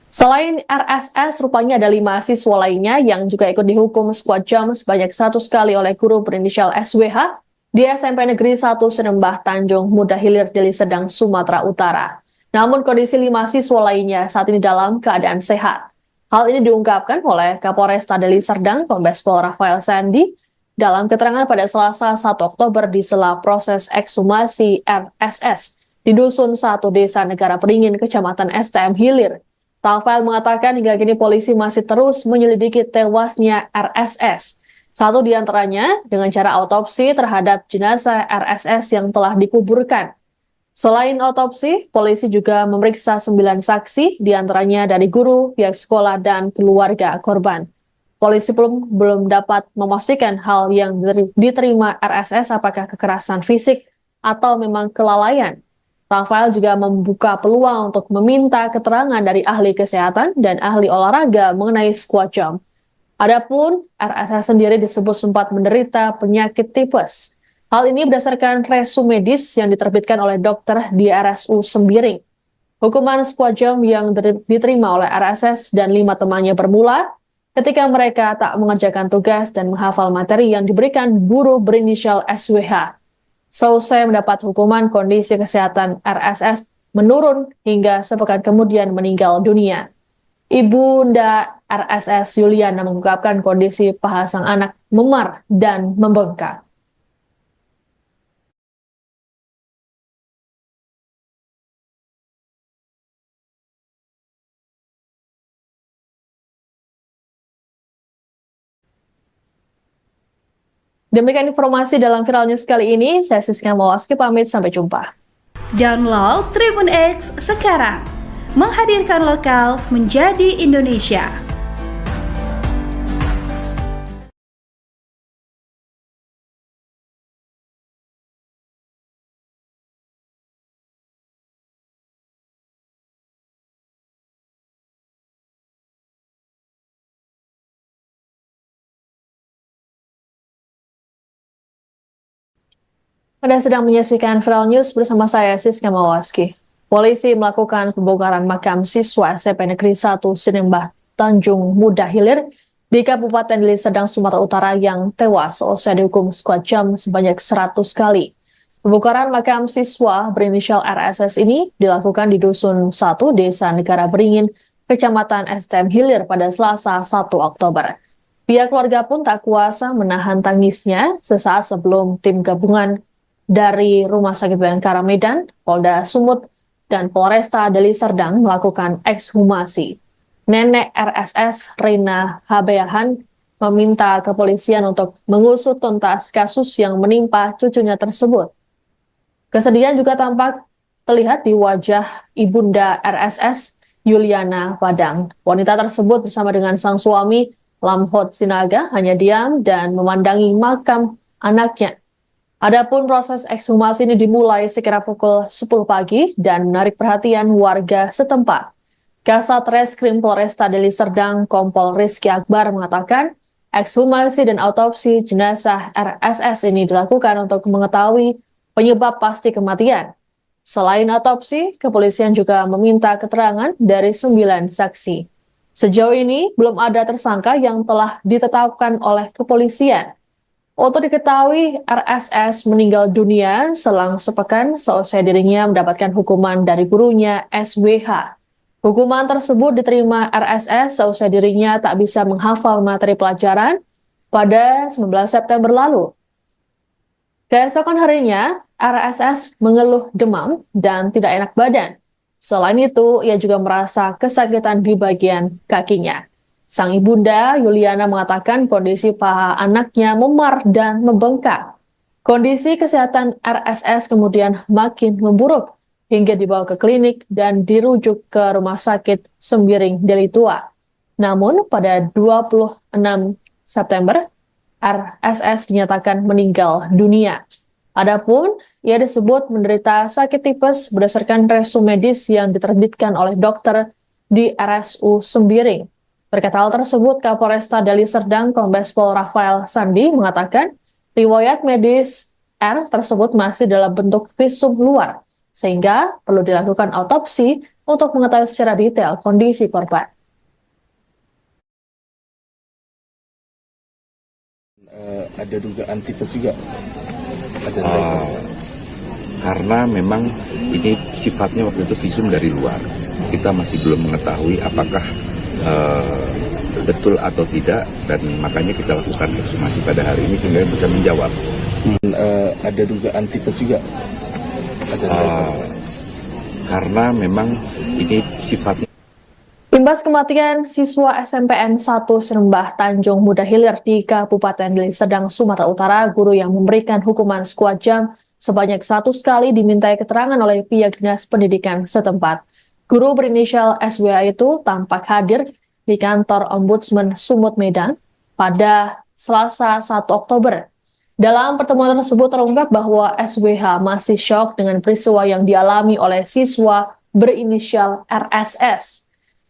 Selain RSS, rupanya ada 5 siswa lainnya yang juga ikut dihukum squad jam sebanyak 100 kali oleh guru berinisial SWH di SMP Negeri 1 Sinembah Tanjung Muda Hilir, Deli Serdang, Sumatera Utara. Namun kondisi 5 siswa lainnya saat ini dalam keadaan sehat. Hal ini diungkapkan oleh Kapolresta Deli Serdang Kombes Pol Rafael Sandi dalam keterangan pada Selasa 1 Oktober di sela proses ekshumasi RSS di Dusun 1 Desa Negara Beringin, Kecamatan STM Hilir. Rafael mengatakan hingga kini polisi masih terus menyelidiki tewasnya RSS. Satu di antaranya dengan cara autopsi terhadap jenazah RSS yang telah dikuburkan. Selain otopsi, polisi juga memeriksa 9 saksi, diantaranya dari guru, pihak sekolah, dan keluarga korban. Polisi belum dapat memastikan hal yang diterima RSS apakah kekerasan fisik atau memang kelalaian. Rafael juga membuka peluang untuk meminta keterangan dari ahli kesehatan dan ahli olahraga mengenai squat jump. Adapun RSS sendiri disebut sempat menderita penyakit tipes. Hal ini berdasarkan resum medis yang diterbitkan oleh dokter di RSU Sembiring. Hukuman squat jump yang diterima oleh RSS dan 5 temannya bermula ketika mereka tak mengerjakan tugas dan menghafal materi yang diberikan guru berinisial SWH. Seusai mendapat hukuman, kondisi kesehatan RSS menurun hingga sepekan kemudian meninggal dunia. Ibunda RSS Yuliana mengungkapkan kondisi paha sang anak memar dan membengkak. Demikian informasi dalam Viral News kali ini. Saya Siska Mawaski pamit, sampai jumpa. Download Tribun X sekarang. Menghadirkan lokal menjadi Indonesia. Anda sedang menyaksikan Viral News bersama saya Siska Mawaski. Polisi melakukan pembongkaran makam siswa SMP Negeri 1 Sinembah Tanjung Muda Hilir di Kabupaten Deli Serdang, Sumatera Utara yang tewas usai dihukum squad jam sebanyak 100 kali. Pembongkaran makam siswa berinisial RSS ini dilakukan di Dusun 1 Desa Negara Beringin, Kecamatan STM Hilir pada Selasa 1 Oktober. Pihak keluarga pun tak kuasa menahan tangisnya sesaat sebelum tim gabungan dari Rumah Sakit Bayangkara Medan, Polda Sumut, dan Polresta Deli Serdang melakukan ekshumasi. Nenek RSS, Rina Habeahan, meminta kepolisian untuk mengusut tuntas kasus yang menimpa cucunya tersebut. Kesedihan juga tampak terlihat di wajah ibunda RSS, Yuliana Padang. Wanita tersebut bersama dengan sang suami, Lamhot Sinaga, hanya diam dan memandangi makam anaknya. Adapun proses ekshumasi ini dimulai sekira pukul 10 pagi dan menarik perhatian warga setempat. Kasat Reskrim Polresta Deli Serdang Kompol Rizky Akbar mengatakan ekshumasi dan autopsi jenazah RSS ini dilakukan untuk mengetahui penyebab pasti kematian. Selain autopsi, kepolisian juga meminta keterangan dari 9 saksi. Sejauh ini belum ada tersangka yang telah ditetapkan oleh kepolisian. Untuk diketahui, RSS meninggal dunia selang sepekan seusai dirinya mendapatkan hukuman dari gurunya SWH. Hukuman tersebut diterima RSS seusai dirinya tak bisa menghafal materi pelajaran pada 19 September lalu. Keesokan harinya, RSS mengeluh demam dan tidak enak badan. Selain itu, ia juga merasa kesakitan di bagian kakinya. Sang ibunda, Yuliana, mengatakan kondisi paha anaknya memar dan membengkak. Kondisi kesehatan RSS kemudian makin memburuk hingga dibawa ke klinik dan dirujuk ke Rumah Sakit Sembiring Deli Tua. Namun, pada 26 September, RSS dinyatakan meninggal dunia. Adapun, ia disebut menderita sakit tipes berdasarkan resume medis yang diterbitkan oleh dokter di RSU Sembiring. Terkait hal tersebut, Kapolresta Deli Serdang Kombes Pol Rafael Sandi mengatakan riwayat medis R tersebut masih dalam bentuk visum luar, sehingga perlu dilakukan autopsi untuk mengetahui secara detail kondisi korban. Ada dugaan tipes juga. Karena memang ini sifatnya waktu itu visum dari luar. Kita masih belum mengetahui apakah betul atau tidak, dan makanya kita lakukan ekshumasi pada hari ini sehingga bisa menjawab. Ada dugaan tipes juga. Karena memang ini sifatnya. Imbas kematian siswa SMPN 1 Serembah Tanjung Muda Hilir di Kabupaten Deli Serdang, Sumatera Utara, guru yang memberikan hukuman skuad jam sebanyak 100 kali dimintai keterangan oleh pihak Dinas Pendidikan setempat. Guru berinisial SWH itu tampak hadir di kantor Ombudsman Sumut Medan pada Selasa 1 Oktober. Dalam pertemuan tersebut terungkap bahwa SWH masih syok dengan peristiwa yang dialami oleh siswa berinisial RSS.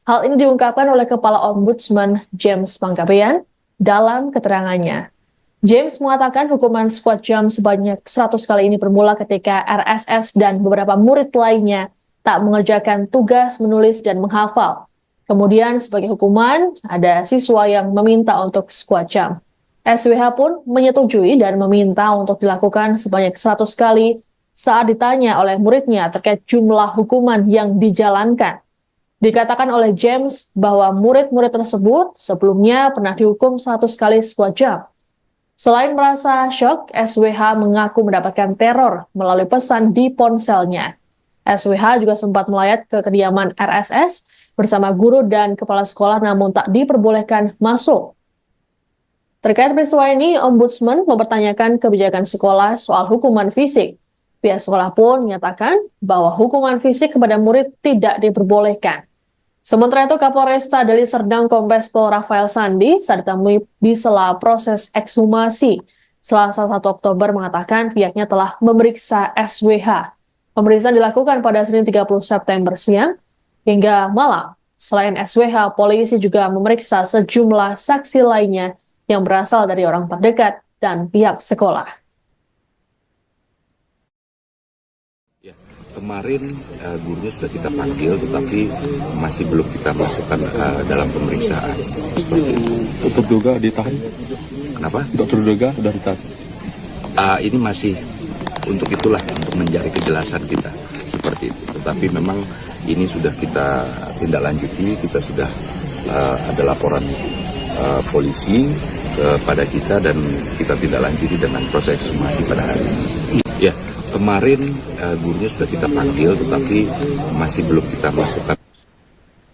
Hal ini diungkapkan oleh Kepala Ombudsman James Panggabean dalam keterangannya. James mengatakan hukuman skuad jam sebanyak 100 kali ini bermula ketika RSS dan beberapa murid lainnya tak mengerjakan tugas menulis dan menghafal. Kemudian sebagai hukuman, ada siswa yang meminta untuk skuad jam. SWH pun menyetujui dan meminta untuk dilakukan sebanyak 100 kali saat ditanya oleh muridnya terkait jumlah hukuman yang dijalankan. Dikatakan oleh James bahwa murid-murid tersebut sebelumnya pernah dihukum 100 kali skuad jam. Selain merasa syok, SWH mengaku mendapatkan teror melalui pesan di ponselnya. SWH juga sempat melayat ke kediaman RSS bersama guru dan kepala sekolah namun tak diperbolehkan masuk. Terkait peristiwa ini, Ombudsman mempertanyakan kebijakan sekolah soal hukuman fisik. Pihak sekolah pun menyatakan bahwa hukuman fisik kepada murid tidak diperbolehkan. Sementara itu, Kapolresta Deli Serdang Kombes Pol Rafael Sandi saat ditemui di sela proses ekshumasi Selasa 1 Oktober mengatakan pihaknya telah memeriksa SWH. Pemeriksaan dilakukan pada Senin 30 September siang hingga malam. Selain SWH, polisi juga memeriksa sejumlah saksi lainnya yang berasal dari orang terdekat dan pihak sekolah. Kemarin gurunya sudah kita panggil, tetapi masih belum kita masukkan dalam pemeriksaan. Seperti itu. Untuk duga ditahan. Kenapa? Dokter duga sudah ditahan. Ini masih untuk itulah, untuk mencari kejelasan kita seperti itu. Tetapi memang ini sudah kita tindak lanjuti, kita sudah ada laporan polisi kepada kita dan kita tindak lanjuti dengan proses ekshumasi pada hari ini. Ya, kemarin gurunya sudah kita panggil, tetapi masih belum kita masukkan.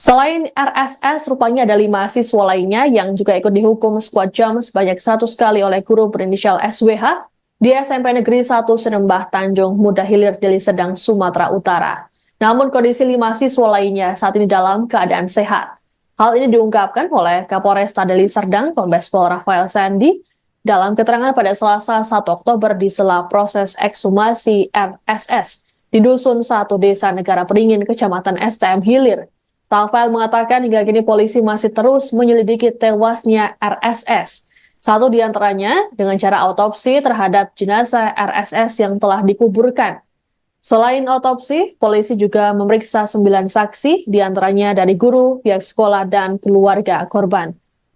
Selain RSS, rupanya ada 5 siswa lainnya yang juga ikut dihukum skuad jam sebanyak 100 kali oleh guru berinisial SWH di SMP Negeri 1 Serembah Tanjung Muda Hilir Deli Serdang, Sumatera Utara. Namun kondisi 5 siswa lainnya saat ini dalam keadaan sehat. Hal ini diungkapkan oleh Kapolresta Deli Serdang Kombes Pol Rafael Sandi dalam keterangan pada Selasa 1 Oktober di sela proses ekshumasi RSS di Dusun 1 Desa Negara Peringin, Kecamatan STM Hilir. Rafael mengatakan hingga kini polisi masih terus menyelidiki tewasnya RSS. Satu di antaranya dengan cara autopsi terhadap jenazah RSS yang telah dikuburkan. Selain autopsi, polisi juga memeriksa 9 saksi, di antaranya dari guru, pihak sekolah, dan keluarga korban.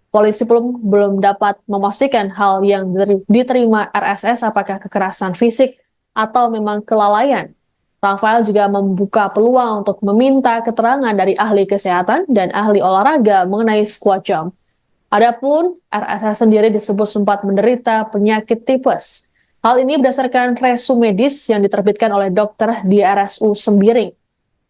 Polisi belum dapat memastikan hal yang diterima RSS apakah kekerasan fisik atau memang kelalaian. Rafael juga membuka peluang untuk meminta keterangan dari ahli kesehatan dan ahli olahraga mengenai squat jump. Adapun RSS sendiri disebut sempat menderita penyakit tipes. Hal ini berdasarkan resume medis yang diterbitkan oleh dokter di RSU Sembiring.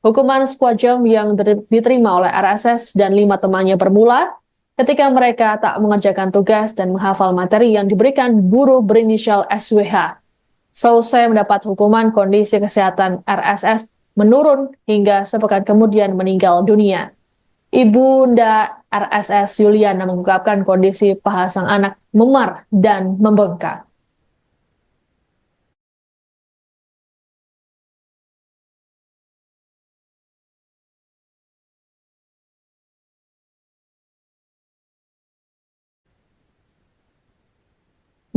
Hukuman squat jump yang diterima oleh RSS dan 5 temannya bermula ketika mereka tak mengerjakan tugas dan menghafal materi yang diberikan guru berinisial SWH. Selesai mendapat hukuman, kondisi kesehatan RSS menurun hingga sepekan kemudian meninggal dunia. Ibunda RSS Yuliana mengungkapkan kondisi paha sang anak memar dan membengkak.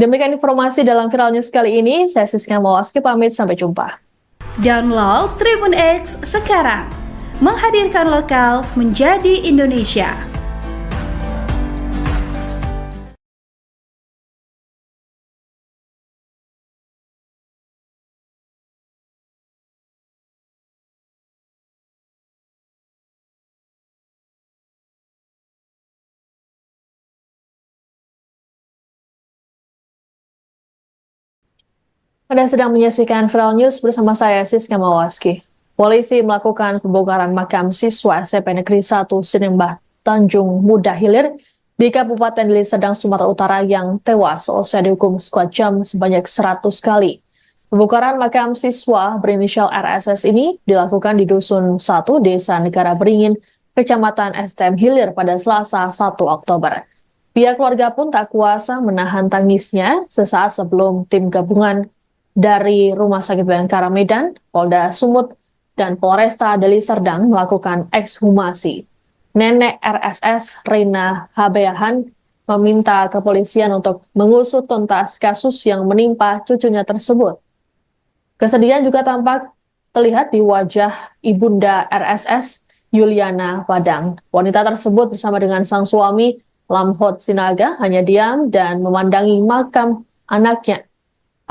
Demikian informasi dalam Viral News kali ini. Saya Siska Mawaski pamit, sampai jumpa. Download Tribun X sekarang. Menghadirkan lokal menjadi Indonesia. Anda sedang menyaksikan Viral News bersama saya Siska Mawaski. Polisi melakukan pembongkaran makam siswa SMP Negeri 1 Sinembah Tanjung Muda Hilir di Kabupaten Deli Serdang, Sumatera Utara yang tewas seusai dihukum squat jump sebanyak 100 kali. Pembongkaran makam siswa berinisial RSS ini dilakukan di Dusun 1, Desa Negara Beringin, Kecamatan STM Hilir pada Selasa 1 Oktober. Pihak keluarga pun tak kuasa menahan tangisnya sesaat sebelum tim gabungan dari Rumah Sakit Bayangkara Medan, Polda Sumut, dan Polresta Deli Serdang melakukan ekshumasi. Nenek RSS, Rina Habeahan, meminta kepolisian untuk mengusut tuntas kasus yang menimpa cucunya tersebut. Kesedihan juga tampak terlihat di wajah ibunda RSS, Yuliana Padang. Wanita tersebut bersama dengan sang suami, Lamhot Sinaga, hanya diam dan memandangi makam anaknya.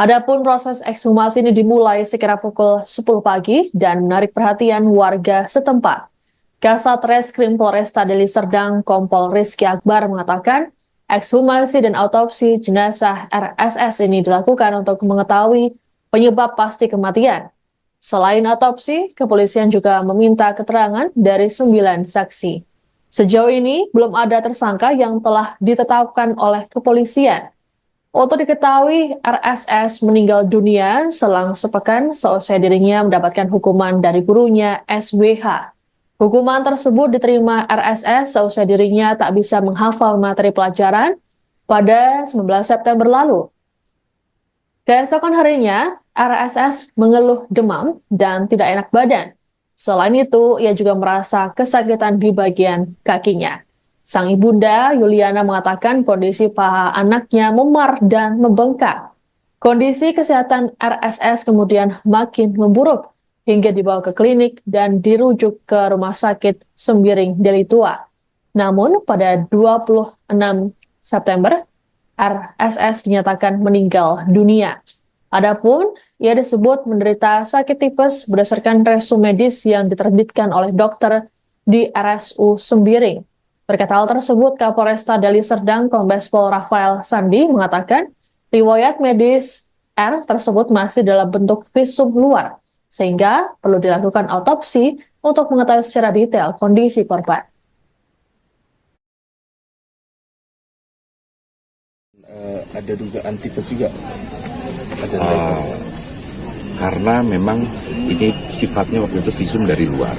Adapun proses ekshumasi ini dimulai sekira pukul 10 pagi dan menarik perhatian warga setempat. Kasat Reskrim Polresta Deli Serdang Kompol Rizky Akbar mengatakan ekshumasi dan autopsi jenazah RSS ini dilakukan untuk mengetahui penyebab pasti kematian. Selain autopsi, kepolisian juga meminta keterangan dari 9 saksi. Sejauh ini belum ada tersangka yang telah ditetapkan oleh kepolisian. Untuk diketahui, RSS meninggal dunia selang sepekan seusai dirinya mendapatkan hukuman dari gurunya SWH. Hukuman tersebut diterima RSS seusai dirinya tak bisa menghafal materi pelajaran pada 19 September lalu. Keesokan harinya, RSS mengeluh demam dan tidak enak badan. Selain itu, ia juga merasa kesakitan di bagian kakinya. Sang ibunda, Yuliana, mengatakan kondisi paha anaknya memar dan membengkak. Kondisi kesehatan RSS kemudian makin memburuk hingga dibawa ke klinik dan dirujuk ke Rumah Sakit Sembiring Deli Tua. Namun, pada 26 September, RSS dinyatakan meninggal dunia. Adapun, ia disebut menderita sakit tipes berdasarkan resume medis yang diterbitkan oleh dokter di RSU Sembiring. Terkait hal tersebut, Kapolresta Deli Serdang Kombes Pol Rafael Sandi mengatakan riwayat medis R tersebut masih dalam bentuk visum luar, sehingga perlu dilakukan autopsi untuk mengetahui secara detail kondisi korban. Ada dugaan tipes juga. Karena memang ini sifatnya waktu itu visum dari luar.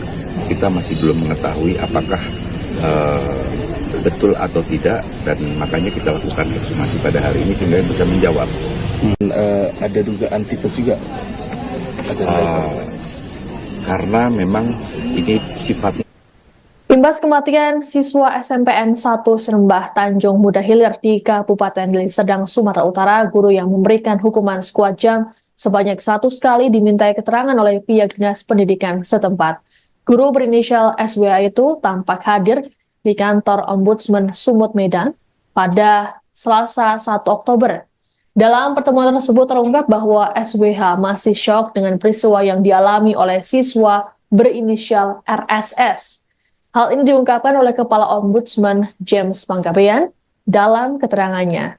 Kita masih belum mengetahui apakah betul atau tidak, dan makanya kita lakukan ekshumasi pada hari ini sehingga bisa menjawab. Ada dugaan tipes juga. Karena memang ini sifatnya. Imbas kematian siswa SMPN 1 Sinembah Tanjung Muda Hilir di Kabupaten Deli Serdang, Sumatera Utara, guru yang memberikan hukuman squat jump sebanyak 100 kali dimintai keterangan oleh pihak dinas pendidikan setempat. Guru berinisial SWA itu tampak hadir di kantor Ombudsman Sumut Medan pada Selasa 1 Oktober. Dalam pertemuan tersebut terungkap bahwa SWH masih syok dengan peristiwa yang dialami oleh siswa berinisial RSS. Hal ini diungkapkan oleh Kepala Ombudsman James Panggabean dalam keterangannya.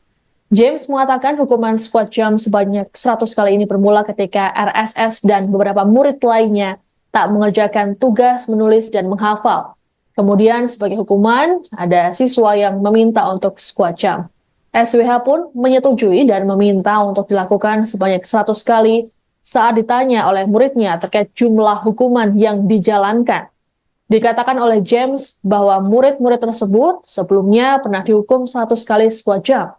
James mengatakan hukuman squad jam sebanyak 100 kali ini bermula ketika RSS dan beberapa murid lainnya tak mengerjakan tugas menulis dan menghafal. Kemudian sebagai hukuman, ada siswa yang meminta untuk squad jam. SWH pun menyetujui dan meminta untuk dilakukan sebanyak 100 kali saat ditanya oleh muridnya terkait jumlah hukuman yang dijalankan. Dikatakan oleh James bahwa murid-murid tersebut sebelumnya pernah dihukum 100 kali squad jam.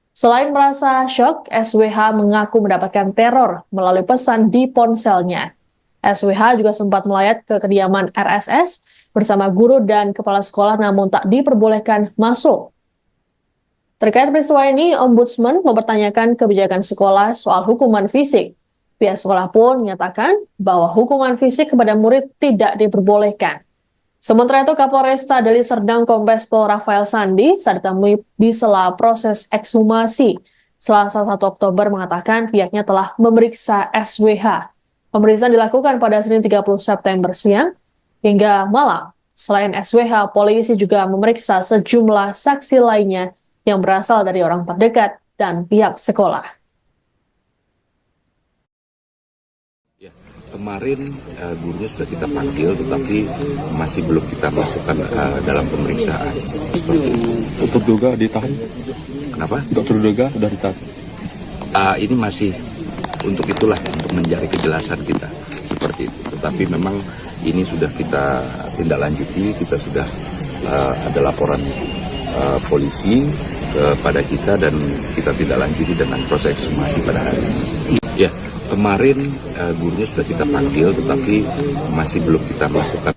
Selain merasa syok, SWH mengaku mendapatkan teror melalui pesan di ponselnya. SWH juga sempat melayat ke kediaman RSS bersama guru dan kepala sekolah namun tak diperbolehkan masuk. Terkait peristiwa ini, Ombudsman mempertanyakan kebijakan sekolah soal hukuman fisik. Pihak sekolah pun menyatakan bahwa hukuman fisik kepada murid tidak diperbolehkan. Sementara itu, Kapolresta Deli Serdang Kombes Pol Rafael Sandi saat ditemui di sela proses ekshumasi Selasa 1 Oktober mengatakan pihaknya telah memeriksa SWH. Pemeriksaan dilakukan pada Senin 30 September siang hingga malam. Selain SWH, polisi juga memeriksa sejumlah saksi lainnya yang berasal dari orang terdekat dan pihak sekolah. Ya, kemarin gurunya sudah kita panggil, tetapi masih belum kita masukkan dalam pemeriksaan. Seperti itu. Terduga ditahan. Kenapa? Untuk terduga sudah ditahan. Ini masih untuk itulah, untuk mencari kejelasan kita. Seperti itu. Tetapi memang ini sudah kita tindak lanjuti, kita sudah ada laporan polisi kepada kita dan kita tidak lanjuti dengan proses ekshumasi pada hari ini. Ya, kemarin gurunya sudah kita panggil, tetapi masih belum kita masukkan.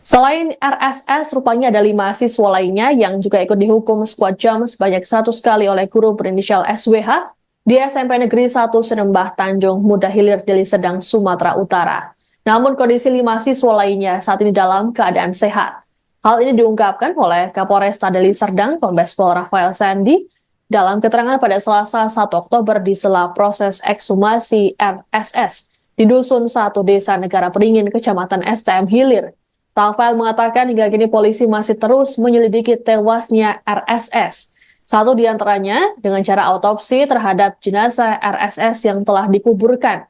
Selain RSS, rupanya ada 5 siswa lainnya yang juga ikut dihukum squad jam sebanyak 100 kali oleh guru berinisial SWH di SMP Negeri 1 Sinembah Tanjung Muda Hilir, Deli Serdang, Sumatera Utara. Namun kondisi 5 siswa lainnya saat ini dalam keadaan sehat. Hal ini diungkapkan oleh Kapolresta Deli Serdang Kombes Pol Rafael Sandi dalam keterangan pada Selasa 1 Oktober di sela proses ekshumasi RSS di Dusun 1 Desa Negara Beringin, Kecamatan STM Hilir. Rafael mengatakan hingga kini polisi masih terus menyelidiki tewasnya RSS. Satu di antaranya dengan cara autopsi terhadap jenazah RSS yang telah dikuburkan.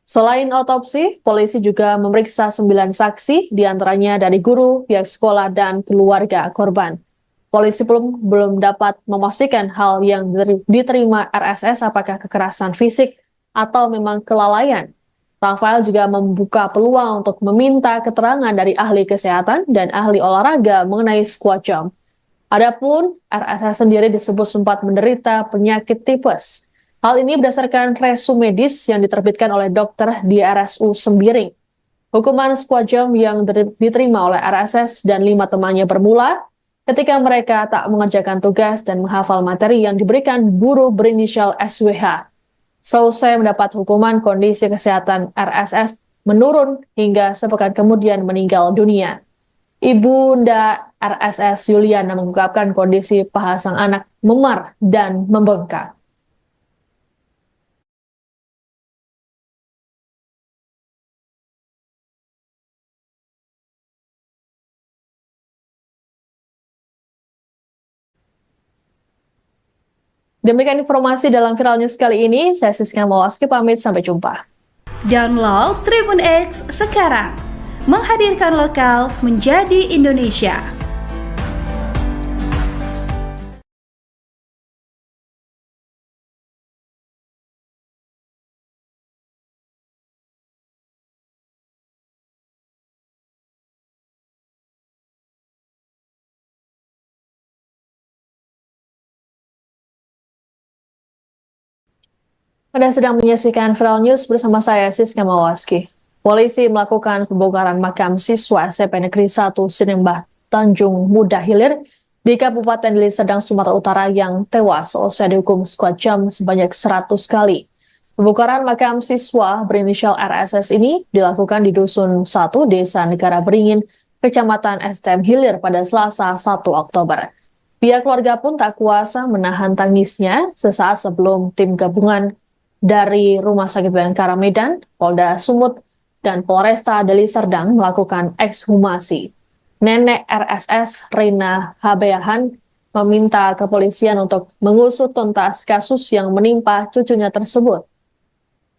Selain otopsi, polisi juga memeriksa 9 saksi, diantaranya dari guru, pihak sekolah, dan keluarga korban. Polisi belum dapat memastikan hal yang diterima RSS apakah kekerasan fisik atau memang kelalaian. Rafael juga membuka peluang untuk meminta keterangan dari ahli kesehatan dan ahli olahraga mengenai squad jam. Adapun RSS sendiri disebut sempat menderita penyakit tipes. Hal ini berdasarkan resume medis yang diterbitkan oleh dokter di RSU Sembiring. Hukuman squad jam yang diterima oleh RSS dan 5 temannya bermula ketika mereka tak mengerjakan tugas dan menghafal materi yang diberikan guru berinisial SWH. Seusai mendapat hukuman, kondisi kesehatan RSS menurun hingga sepekan kemudian meninggal dunia. Ibunda RSS Yuliana mengungkapkan kondisi paha sang anak memar dan membengkak. Demikian informasi dalam Viral News kali ini. Saya Siska Mawaski pamit, sampai jumpa. Download Tribun X sekarang. Menghadirkan lokal menjadi Indonesia. Anda sedang menyaksikan Viral News bersama saya, Siska Mawaski. Polisi melakukan pembongkaran makam siswa SMP Negeri 1 Sinembah Tanjung Muda Hilir di Kabupaten Deli Serdang, Sumatera Utara yang tewas seusai dihukum squad jam sebanyak 100 kali. Pembongkaran makam siswa berinisial RSS ini dilakukan di Dusun 1 Desa Negara Beringin, Kecamatan STM Hilir pada Selasa 1 Oktober. Pihak keluarga pun tak kuasa menahan tangisnya sesaat sebelum tim gabungan dari Rumah Sakit Bayangkara Medan, Polda Sumut, dan Polresta Deli Serdang melakukan ekshumasi. Nenek RSS Rina Habeahan meminta kepolisian untuk mengusut tuntas kasus yang menimpa cucunya tersebut.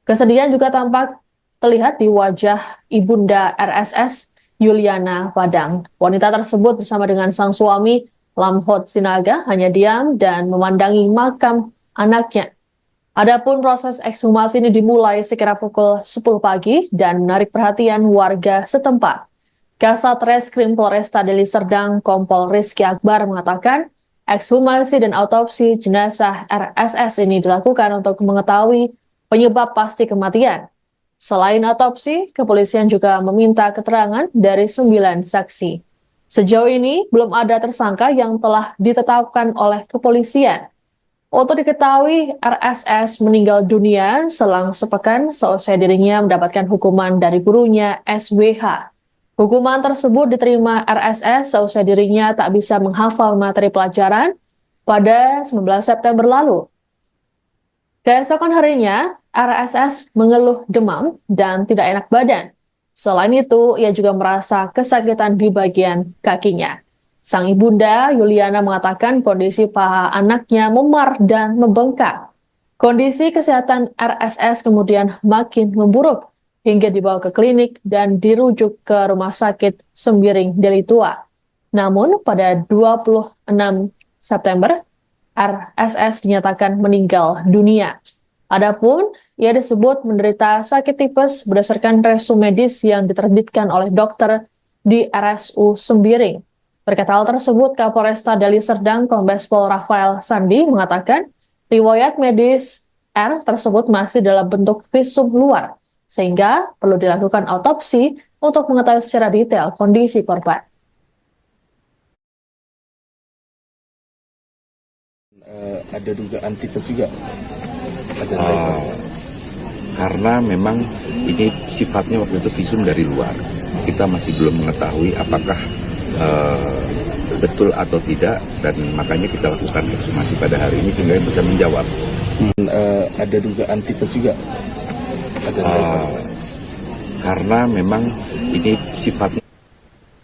Kesedihan juga tampak terlihat di wajah Ibunda RSS Yuliana Padang. Wanita tersebut bersama dengan sang suami Lamhot Sinaga hanya diam dan memandangi makam anaknya. Adapun proses ekshumasi ini dimulai sekira pukul 10 pagi dan menarik perhatian warga setempat. Kasat Reskrim Polresta Deli Serdang Kompol Rizky Akbar mengatakan ekshumasi dan autopsi jenazah RSS ini dilakukan untuk mengetahui penyebab pasti kematian. Selain autopsi, kepolisian juga meminta keterangan dari 9 saksi. Sejauh ini, belum ada tersangka yang telah ditetapkan oleh kepolisian. Untuk diketahui, RSS meninggal dunia selang sepekan seusai dirinya mendapatkan hukuman dari gurunya SWH. Hukuman tersebut diterima RSS seusai dirinya tak bisa menghafal materi pelajaran pada 19 September lalu. Keesokan harinya, RSS mengeluh demam dan tidak enak badan. Selain itu, ia juga merasa kesakitan di bagian kakinya. Sang ibunda, Yuliana, mengatakan kondisi paha anaknya memar dan membengkak. Kondisi kesehatan RSS kemudian makin memburuk hingga dibawa ke klinik dan dirujuk ke Rumah Sakit Sembiring Deli Tua. Namun, pada 26 September, RSS dinyatakan meninggal dunia. Adapun, ia disebut menderita sakit tipes berdasarkan resume medis yang diterbitkan oleh dokter di RSU Sembiring. Terkait hal tersebut, Kapolresta Deli Serdang Kombes Pol Rafael Sandi mengatakan riwayat medis R tersebut masih dalam bentuk visum luar, sehingga perlu dilakukan autopsi untuk mengetahui secara detail kondisi korban. Ada dugaan tipes juga. Ada karena memang ini sifatnya waktu itu visum dari luar. Kita masih belum mengetahui apakah betul atau tidak, dan makanya kita lakukan ekshumasi pada hari ini sehingga bisa menjawab. Ada dugaan tipes juga. Ada karena memang ini sifatnya.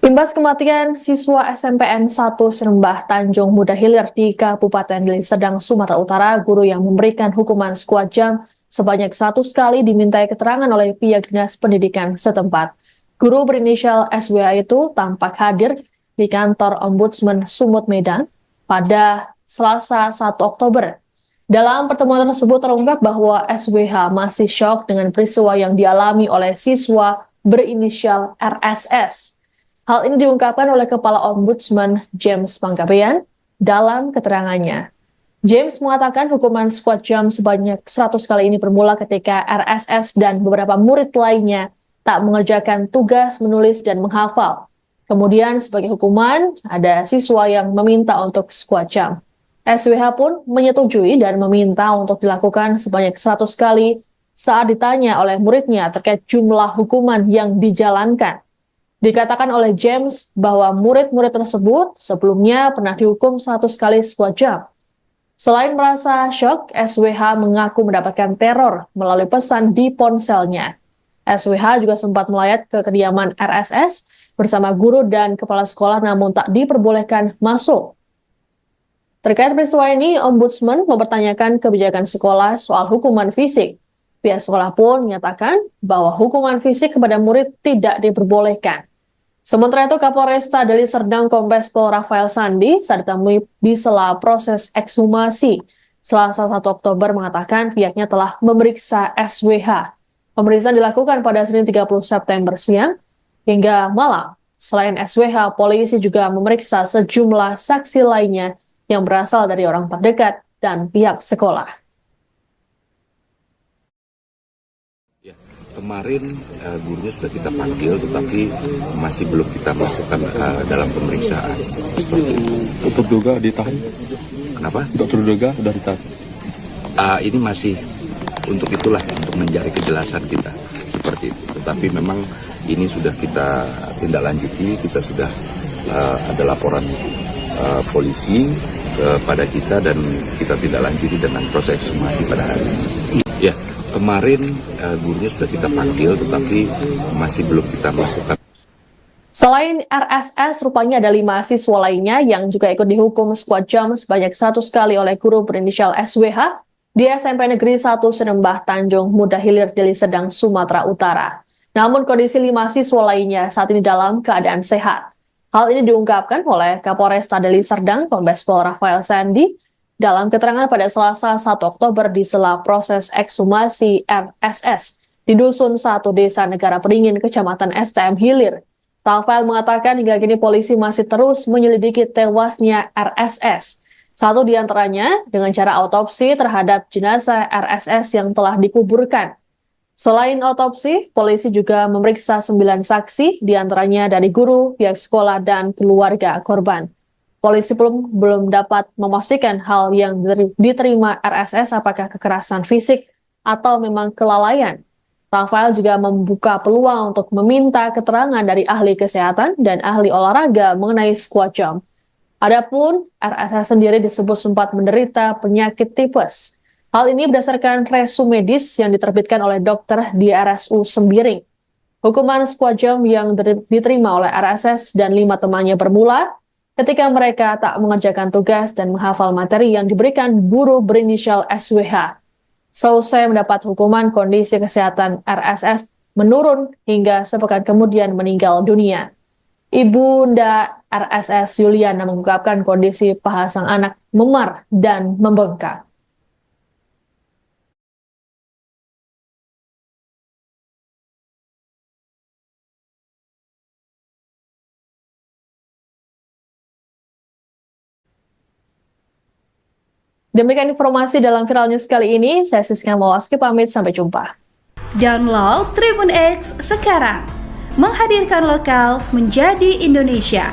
Imbas kematian siswa SMPN 1 Serembah Tanjung Muda Hilir di Kabupaten Deli Serdang, Sumatera Utara, guru yang memberikan hukuman sekuat jam sebanyak 1 kali dimintai keterangan oleh pihak dinas pendidikan setempat. Guru berinisial SWA itu tampak hadir di kantor Ombudsman Sumut Medan pada Selasa 1 Oktober. Dalam pertemuan tersebut terungkap bahwa SWH masih syok dengan peristiwa yang dialami oleh siswa berinisial RSS. Hal ini diungkapkan oleh Kepala Ombudsman James Panggabean dalam keterangannya. James mengatakan hukuman sekuat jam sebanyak 100 kali ini bermula ketika RSS dan beberapa murid lainnya tak mengerjakan tugas menulis dan menghafal. Kemudian sebagai hukuman, ada siswa yang meminta untuk sekuat jam. SWH pun menyetujui dan meminta untuk dilakukan sebanyak 100 kali saat ditanya oleh muridnya terkait jumlah hukuman yang dijalankan. Dikatakan oleh James bahwa murid-murid tersebut sebelumnya pernah dihukum 100 kali sekuat jam. Selain merasa syok, SWH mengaku mendapatkan teror melalui pesan di ponselnya. SWH juga sempat melayat ke kediaman RSS bersama guru dan kepala sekolah namun tak diperbolehkan masuk. Terkait peristiwa ini, Ombudsman mempertanyakan kebijakan sekolah soal hukuman fisik. Pihak sekolah pun menyatakan bahwa hukuman fisik kepada murid tidak diperbolehkan. Sementara itu, Kapolresta Deli Serdang Kombes Pol Rafael Sandi saat ditemui di sela proses ekshumasi Selasa 1 Oktober mengatakan pihaknya telah memeriksa SWH. Pemeriksaan dilakukan pada Senin 30 September siang hingga malam. Selain SWH, polisi juga memeriksa sejumlah saksi lainnya yang berasal dari orang terdekat dan pihak sekolah. Kemarin gurunya sudah kita panggil, tetapi masih belum kita masukkan dalam pemeriksaan. Untuk terduga ditahan. Kenapa? Untuk terduga sudah ditahan. Ini masih untuk itulah, untuk mencari kejelasan kita seperti itu. Tetapi memang ini sudah kita tindak lanjuti, kita sudah ada laporan polisi kepada kita dan kita tidak lanjuti dengan proses ekshumasi pada hari ini. Ya, kemarin gurunya sudah kita panggil tetapi masih belum kita masukkan. Selain RSS, rupanya ada 5 siswa lainnya yang juga ikut dihukum squad jam sebanyak 100 kali oleh guru berinisial SWH di SMP Negeri 1 Sinembah Tanjung Muda Hilir, Deli Serdang, Sumatera Utara. Namun kondisi 5 siswa lainnya saat ini dalam keadaan sehat. Hal ini diungkapkan oleh Kapolresta Deli Serdang, Kombes Pol Rafael Sandi, dalam keterangan pada Selasa 1 Oktober di sela proses ekshumasi RSS di Dusun 1 Desa Negara Peringin, Kecamatan STM Hilir. Rafael mengatakan hingga kini polisi masih terus menyelidiki tewasnya RSS. Satu di antaranya dengan cara autopsi terhadap jenazah RSS yang telah dikuburkan. Selain autopsi, polisi juga memeriksa 9 saksi, di antaranya dari guru, pihak sekolah, dan keluarga korban. Polisi belum dapat memastikan hal yang diterima RSS apakah kekerasan fisik atau memang kelalaian. Rafael juga membuka peluang untuk meminta keterangan dari ahli kesehatan dan ahli olahraga mengenai squat jump. Adapun RSS sendiri disebut sempat menderita penyakit tipes. Hal ini berdasarkan resume medis yang diterbitkan oleh dokter di RSU Sembiring. Hukuman squat jump yang diterima oleh RSS dan 5 temannya bermula ketika mereka tak mengerjakan tugas dan menghafal materi yang diberikan guru berinisial SWH. Selesai mendapat hukuman, kondisi kesehatan RSS menurun hingga sepekan kemudian meninggal dunia. Ibunda RSS Yuliana mengungkapkan kondisi paha sang anak memar dan membengkak. Demikian informasi dalam Viral News kali ini. Saya Siska Mawaski pamit, sampai jumpa. Download Tribun X sekarang. Menghadirkan lokal menjadi Indonesia.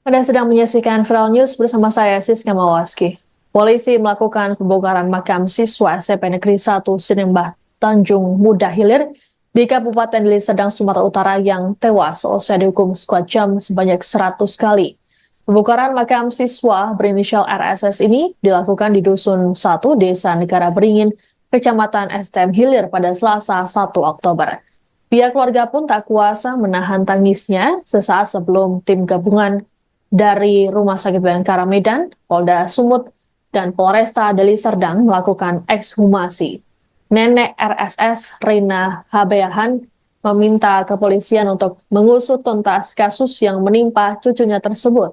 Anda sedang menyaksikan Viral News bersama saya, Siska Mawaski. Polisi melakukan pembongkaran makam siswa SMP Negeri 1 Sinembah Tanjung Muda Hilir di Kabupaten Deli Serdang, Sumatera Utara yang tewas seusai dihukum squad jam sebanyak 100 kali. Pembongkaran makam siswa berinisial RSS ini dilakukan di Dusun 1 Desa Negara Beringin, Kecamatan STM Hilir pada Selasa 1 Oktober. Pihak keluarga pun tak kuasa menahan tangisnya sesaat sebelum tim gabungan dari Rumah Sakit Bayangkara Medan, Polda Sumut, dan Polresta Deli Serdang melakukan ekshumasi. Nenek RSS, Rina Habeahan, meminta kepolisian untuk mengusut tuntas kasus yang menimpa cucunya tersebut.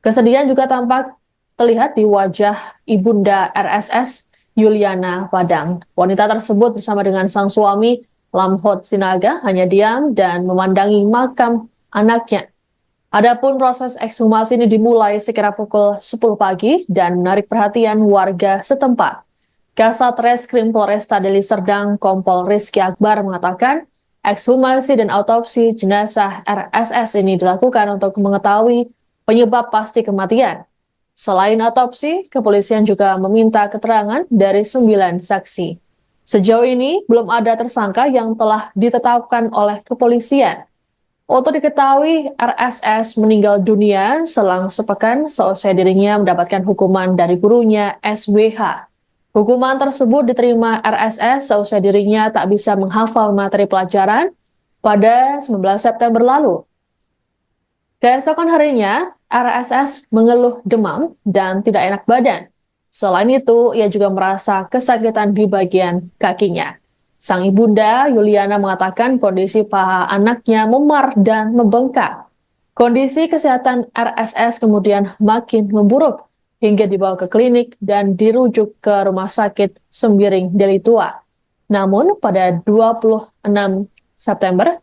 Kesedihan juga tampak terlihat di wajah ibunda RSS, Yuliana Padang. Wanita tersebut bersama dengan sang suami, Lamhot Sinaga, hanya diam dan memandangi makam anaknya. Adapun proses ekshumasi ini dimulai sekira pukul 10 pagi dan menarik perhatian warga setempat. Kasat Reskrim Polresta Deli Serdang, Kompol Rizky Akbar, mengatakan ekshumasi dan autopsi jenazah RSS ini dilakukan untuk mengetahui penyebab pasti kematian. Selain autopsi, kepolisian juga meminta keterangan dari 9 saksi. Sejauh ini belum ada tersangka yang telah ditetapkan oleh kepolisian. Untuk diketahui, RSS meninggal dunia selang sepekan seusai dirinya mendapatkan hukuman dari gurunya SWH. Hukuman tersebut diterima RSS seusai dirinya tak bisa menghafal materi pelajaran pada 19 September lalu. Keesokan harinya, RSS mengeluh demam dan tidak enak badan. Selain itu, ia juga merasa kesakitan di bagian kakinya. Sang ibunda, Yuliana, mengatakan kondisi paha anaknya memar dan membengkak. Kondisi kesehatan RSS kemudian makin memburuk hingga dibawa ke klinik dan dirujuk ke Rumah Sakit Sembiring Deli Tua. Namun pada 26 September,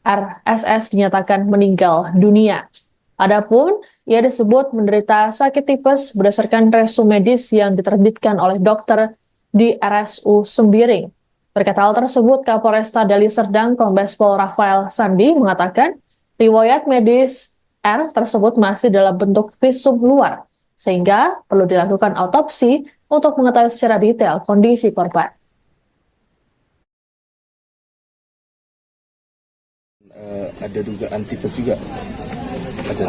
RSS dinyatakan meninggal dunia. Adapun ia disebut menderita sakit tipes berdasarkan resume medis yang diterbitkan oleh dokter di RSU Sembiring. Terkait hal tersebut, Kapolresta Deli Serdang Kombes Pol Rafael Sandi mengatakan riwayat medis R tersebut masih dalam bentuk visum luar, sehingga perlu dilakukan autopsi untuk mengetahui secara detail kondisi korban. Ada dugaan tipes juga. Ada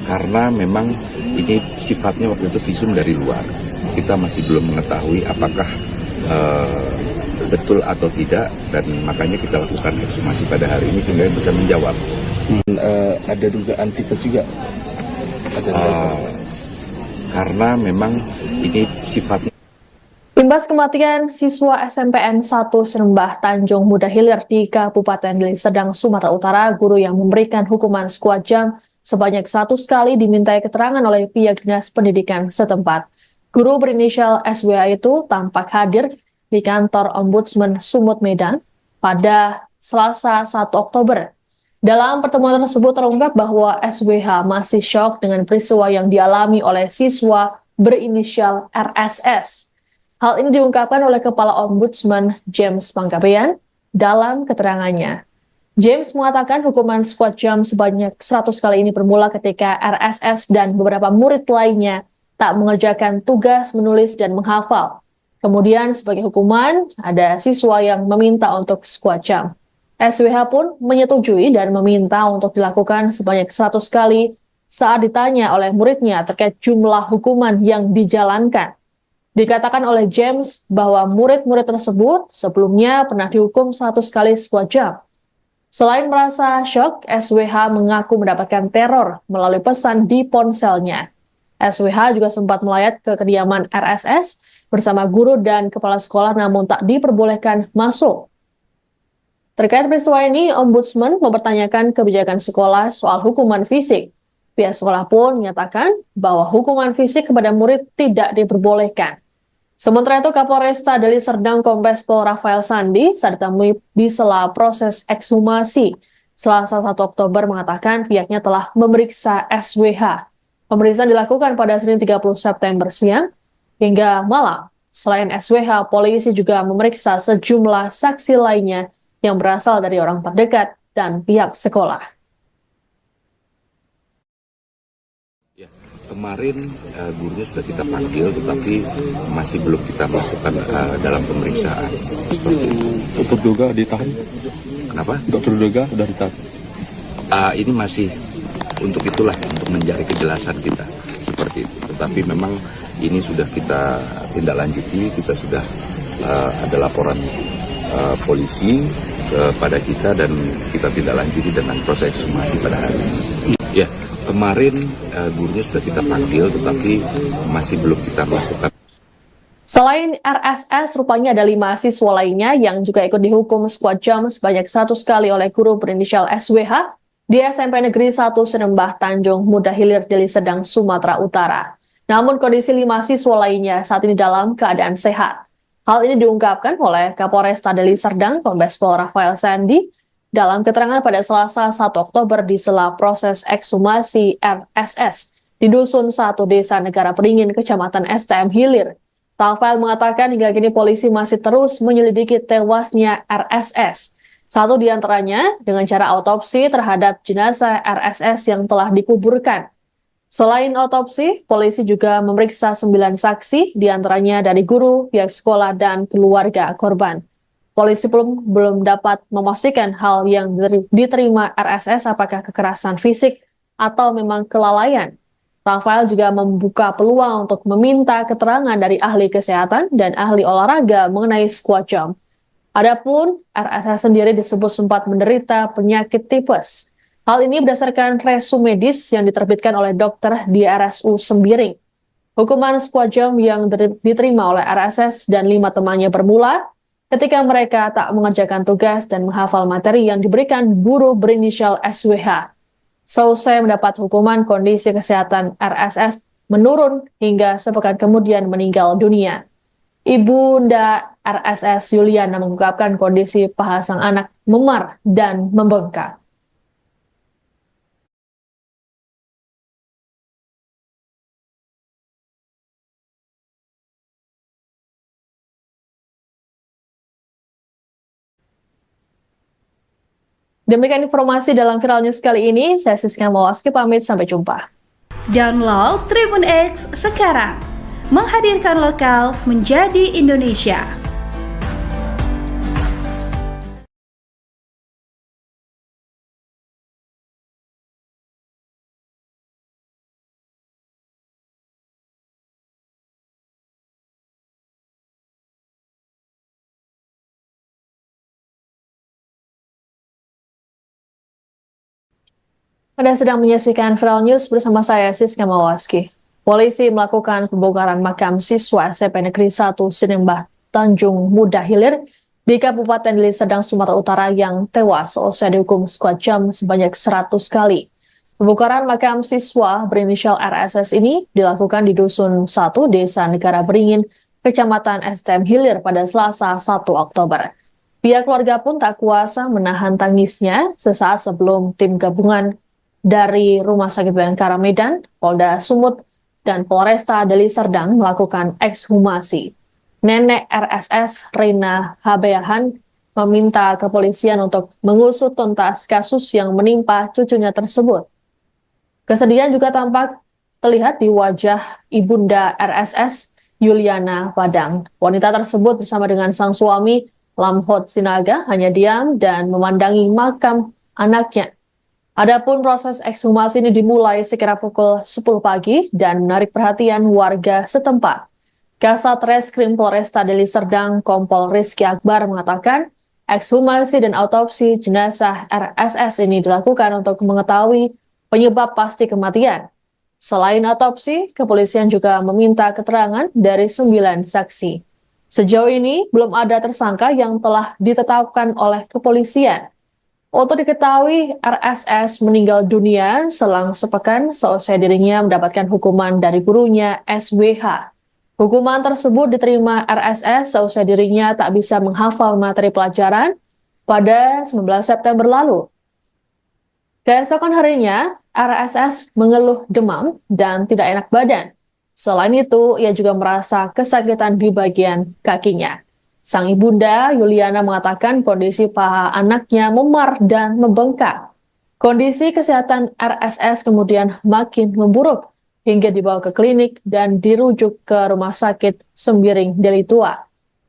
Karena memang ini sifatnya waktu itu visum dari luar. Kita masih belum mengetahui apakah betul atau tidak, dan makanya kita lakukan ekshumasi pada hari ini sehingga bisa menjawab. ada dugaan tipes juga. Ada Karena memang ini sifatnya. Imbas kematian siswa SMPN 1 Serembah Tanjung Muda Hilir di Kabupaten Deli Serdang, Sumatera Utara, guru yang memberikan hukuman skuad jam sebanyak 100 kali dimintai keterangan oleh pihak dinas pendidikan setempat. Guru berinisial SWA itu tampak hadir di kantor Ombudsman Sumut Medan pada Selasa 1 Oktober. Dalam pertemuan tersebut terungkap bahwa SWH masih syok dengan peristiwa yang dialami oleh siswa berinisial RSS. Hal ini diungkapkan oleh Kepala Ombudsman James Panggabean dalam keterangannya. James mengatakan hukuman skuad jam sebanyak 100 kali ini bermula ketika RSS dan beberapa murid lainnya tak mengerjakan tugas menulis dan menghafal. Kemudian sebagai hukuman, ada siswa yang meminta untuk skuad jam. SWH pun menyetujui dan meminta untuk dilakukan sebanyak 100 kali saat ditanya oleh muridnya terkait jumlah hukuman yang dijalankan. Dikatakan oleh James bahwa murid-murid tersebut sebelumnya pernah dihukum 100 kali skuad jam. Selain merasa syok, SWH mengaku mendapatkan teror melalui pesan di ponselnya. SWH juga sempat melayat ke kediaman RSS bersama guru dan kepala sekolah namun tak diperbolehkan masuk. Terkait peristiwa ini, Ombudsman mempertanyakan kebijakan sekolah soal hukuman fisik. Pihak sekolah pun menyatakan bahwa hukuman fisik kepada murid tidak diperbolehkan. Sementara itu, Kapolresta Deli Serdang Kombes Pol Rafael Sandi saat ditemui di sela proses ekshumasi Selasa 1 Oktober mengatakan pihaknya telah memeriksa SWH. Pemeriksaan dilakukan pada Senin 30 September siang hingga malam. Selain SWH, polisi juga memeriksa sejumlah saksi lainnya yang berasal dari orang terdekat dan pihak sekolah. Kemarin gurunya sudah kita panggil, tetapi masih belum kita masukkan dalam pemeriksaan. Seperti itu. Untuk terduga ditahan. Kenapa? Untuk terduga sudah ditahan. Ini masih untuk itulah, untuk mencari kejelasan kita. Seperti itu. Tetapi memang ini sudah kita tindak lanjuti, kita sudah ada laporan polisi kepada kita dan kita tindak lanjuti dengan proses ekshumasi pada hari ini. Ya. Kemarin gurunya sudah kita panggil, tetapi masih belum kita masukkan. Selain RSS, rupanya ada 5 siswa lainnya yang juga ikut dihukum skuad jam sebanyak 100 kali oleh guru berinisial SWH di SMP Negeri 1 Serembah Tanjung Muda Hilir Deli Serdang, Sumatera Utara. Namun kondisi 5 siswa lainnya saat ini dalam keadaan sehat. Hal ini diungkapkan oleh Kapolresta Deli Serdang Kombes Pol Rafael Sandi dalam keterangan pada Selasa 1 Oktober di sela proses ekshumasi RSS di Dusun 1 Desa Negara Peringin, Kecamatan STM Hilir. Rafael mengatakan hingga kini polisi masih terus menyelidiki tewasnya RSS. Satu di antaranya dengan cara autopsi terhadap jenazah RSS yang telah dikuburkan. Selain autopsi, polisi juga memeriksa 9 saksi, di antaranya dari guru, pihak sekolah, dan keluarga korban. Polisi belum dapat memastikan hal yang diterima RSS apakah kekerasan fisik atau memang kelalaian. Rafael juga membuka peluang untuk meminta keterangan dari ahli kesehatan dan ahli olahraga mengenai skuad jam. Adapun RSS sendiri disebut sempat menderita penyakit tipes. Hal ini berdasarkan resume medis yang diterbitkan oleh dokter di RSU Sembiring. Hukuman skuad jam yang diterima oleh RSS dan 5 temannya bermula ketika mereka tak mengerjakan tugas dan menghafal materi yang diberikan guru berinisial SWH. Seusai mendapat hukuman, kondisi kesehatan RSS menurun hingga sepekan kemudian meninggal dunia. Ibunda RSS Yuliana mengungkapkan kondisi paha sang anak memar dan membengkak. Demikian informasi dalam Viral News kali ini. Saya Siska Mawaski pamit, sampai jumpa. Download Tribun X sekarang. Menghadirkan lokal menjadi Indonesia. Anda sedang menyaksikan Viral News bersama saya, Siska Mawaski. Polisi melakukan pembongkaran makam siswa SMP Negeri 1 Sinembah Tanjung Muda Hilir di Kabupaten Deli Serdang, Sumatera Utara yang tewas seusai dihukum skuad jam sebanyak 100 kali. Pembongkaran makam siswa berinisial RSS ini dilakukan di Dusun 1, Desa Negara Beringin, Kecamatan STM Hilir pada Selasa 1 Oktober. Pihak keluarga pun tak kuasa menahan tangisnya sesaat sebelum tim gabungan dari Rumah Sakit Bayangkara Medan, Polda Sumut, dan Polresta Deli Serdang melakukan ekshumasi. Nenek RSS, Rina Habeahan, meminta kepolisian untuk mengusut tuntas kasus yang menimpa cucunya tersebut. Kesedihan juga tampak terlihat di wajah ibunda RSS, Yuliana Padang. Wanita tersebut bersama dengan sang suami, Lamhot Sinaga, hanya diam dan memandangi makam anaknya. Adapun proses ekshumasi ini dimulai sekira pukul 10 pagi dan menarik perhatian warga setempat. Kasat Reskrim Polresta Deli Serdang, Kompol Rizky Akbar mengatakan, ekshumasi dan autopsi jenazah RSS ini dilakukan untuk mengetahui penyebab pasti kematian. Selain autopsi, kepolisian juga meminta keterangan dari 9 saksi. Sejauh ini, belum ada tersangka yang telah ditetapkan oleh kepolisian. Untuk diketahui, RSS meninggal dunia selang sepekan seusai dirinya mendapatkan hukuman dari gurunya SWH. Hukuman tersebut diterima RSS seusai dirinya tak bisa menghafal materi pelajaran pada 19 September lalu. Keesokan harinya, RSS mengeluh demam dan tidak enak badan. Selain itu, ia juga merasa kesakitan di bagian kakinya. Sang ibunda, Yuliana, mengatakan kondisi paha anaknya memar dan membengkak. Kondisi kesehatan RSS kemudian makin memburuk hingga dibawa ke klinik dan dirujuk ke Rumah Sakit Sembiring Deli Tua.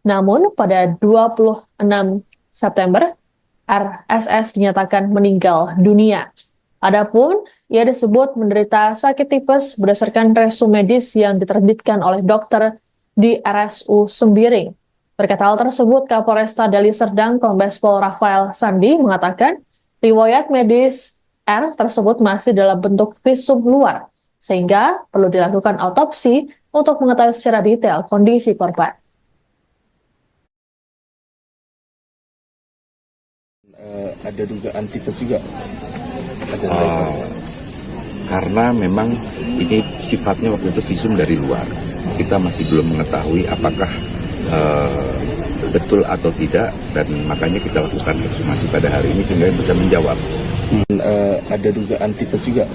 Namun, pada 26 September, RSS dinyatakan meninggal dunia. Adapun, ia disebut menderita sakit tipes berdasarkan resume medis yang diterbitkan oleh dokter di RSU Sembiring. Terkait hal tersebut, Kapolresta Deli Serdang Kombes Pol Rafael Sandi mengatakan riwayat medis R tersebut masih dalam bentuk visum luar, sehingga perlu dilakukan autopsi untuk mengetahui secara detail kondisi korban. Ada dugaan tipes juga. Karena memang ini sifatnya waktu itu visum dari luar. Kita masih belum mengetahui apakah betul atau tidak, dan makanya kita lakukan ekshumasi pada hari ini sehingga bisa menjawab. Ada dugaan tipes juga.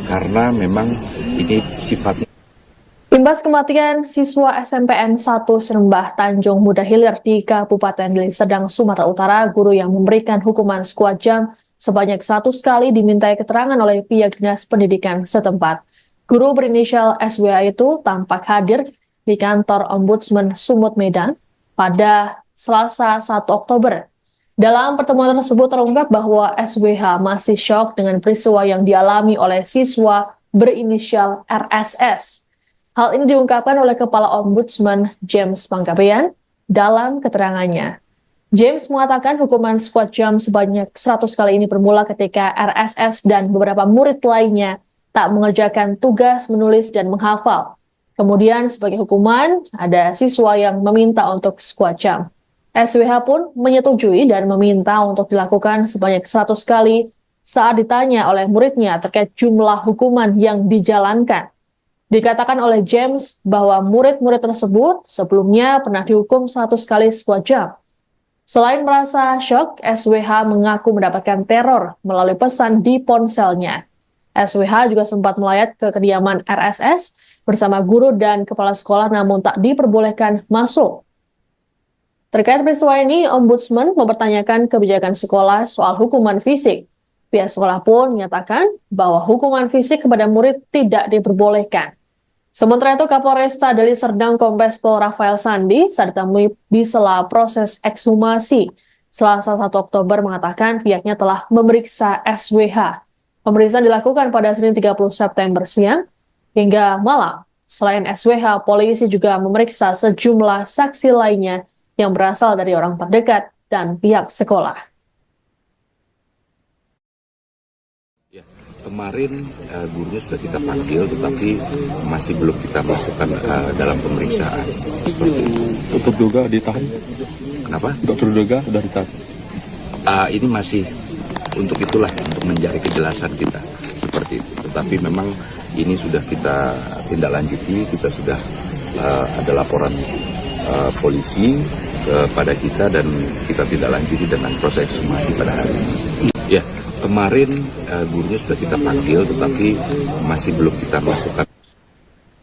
Karena memang ini sifatnya. Imbas kematian siswa SMPN 1 Sinembah Tanjung Muda Hilir di Kabupaten Deli Serdang, Sumatera Utara, guru yang memberikan hukuman skuad jam sebanyak 100 kali dimintai keterangan oleh pihak dinas pendidikan setempat. Guru berinisial SWA itu tampak hadir di kantor Ombudsman Sumut Medan pada Selasa 1 Oktober. Dalam pertemuan tersebut terungkap bahwa SWH masih syok dengan peristiwa yang dialami oleh siswa berinisial RSS. Hal ini diungkapkan oleh Kepala Ombudsman James Panggabean dalam keterangannya. James mengatakan hukuman skuad jam sebanyak 100 kali ini bermula ketika RSS dan beberapa murid lainnya tak mengerjakan tugas menulis dan menghafal. Kemudian sebagai hukuman, ada siswa yang meminta untuk skuad jam. SWH pun menyetujui dan meminta untuk dilakukan sebanyak 100 kali saat ditanya oleh muridnya terkait jumlah hukuman yang dijalankan. Dikatakan oleh James bahwa murid-murid tersebut sebelumnya pernah dihukum 100 kali skuad jam. Selain merasa syok, SWH mengaku mendapatkan teror melalui pesan di ponselnya. SWH juga sempat melayat ke kediaman RSS bersama guru dan kepala sekolah namun tak diperbolehkan masuk. Terkait peristiwa ini, Ombudsman mempertanyakan kebijakan sekolah soal hukuman fisik. Pihak sekolah pun menyatakan bahwa hukuman fisik kepada murid tidak diperbolehkan. Sementara itu, Kapolresta Deli Serdang Kombes Pol Rafael Sandi saat ditemui di sela proses ekshumasi Selasa 1 Oktober mengatakan pihaknya telah memeriksa SWH. Pemeriksaan dilakukan pada Senin 30 September siang hingga malam. Selain SWH, polisi juga memeriksa sejumlah saksi lainnya yang berasal dari orang terdekat dan pihak sekolah. Ya, kemarin gurunya sudah kita panggil, tetapi masih belum kita masukkan dalam pemeriksaan. Seperti itu. Untuk juga ditahan. Kenapa? Untuk terduga sudah ditahan. Ini masih untuk itulah, untuk mencari kejelasan kita. Seperti itu. Tetapi memang ini sudah kita tindak lanjuti, kita sudah ada laporan polisi kepada kita dan kita tindak lanjuti dengan proses ekshumasi pada hari ini. Ya, kemarin gurunya sudah kita panggil, tetapi masih belum kita masukkan.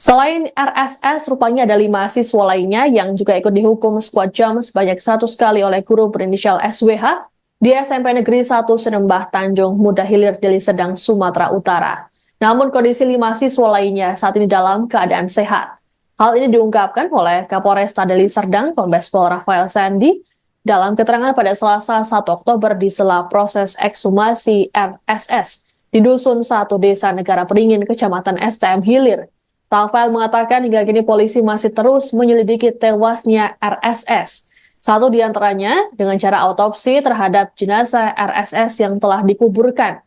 Selain RSS, rupanya ada 5 siswa lainnya yang juga ikut dihukum squad jam sebanyak 100 kali oleh guru berinisial SWH di SMP Negeri 1 Sinembah Tanjung Muda Hilir, Deli Serdang, Sumatera Utara. Namun kondisi 5 siswa lainnya saat ini dalam keadaan sehat. Hal ini diungkapkan oleh Kapolresta Deli Serdang Kombes Pol Rafael Sandi dalam keterangan pada Selasa 1 Oktober di sela proses ekshumasi RSS di Dusun 1 Desa Negara Beringin, Kecamatan STM Hilir. Rafael mengatakan hingga kini polisi masih terus menyelidiki tewasnya RSS. Satu di antaranya dengan cara autopsi terhadap jenazah RSS yang telah dikuburkan.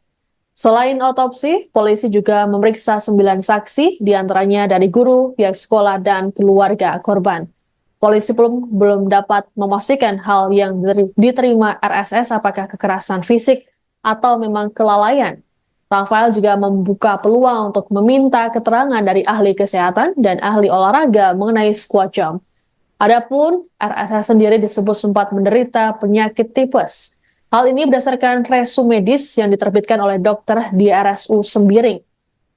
Selain otopsi, polisi juga memeriksa 9 saksi, di antaranya dari guru, pihak sekolah, dan keluarga korban. Polisi belum dapat memastikan hal yang diterima RSS apakah kekerasan fisik atau memang kelalaian. Rafael juga membuka peluang untuk meminta keterangan dari ahli kesehatan dan ahli olahraga mengenai squat jump. Adapun RSS sendiri disebut sempat menderita penyakit tipes. Hal ini berdasarkan resume medis yang diterbitkan oleh dokter di RSU Sembiring.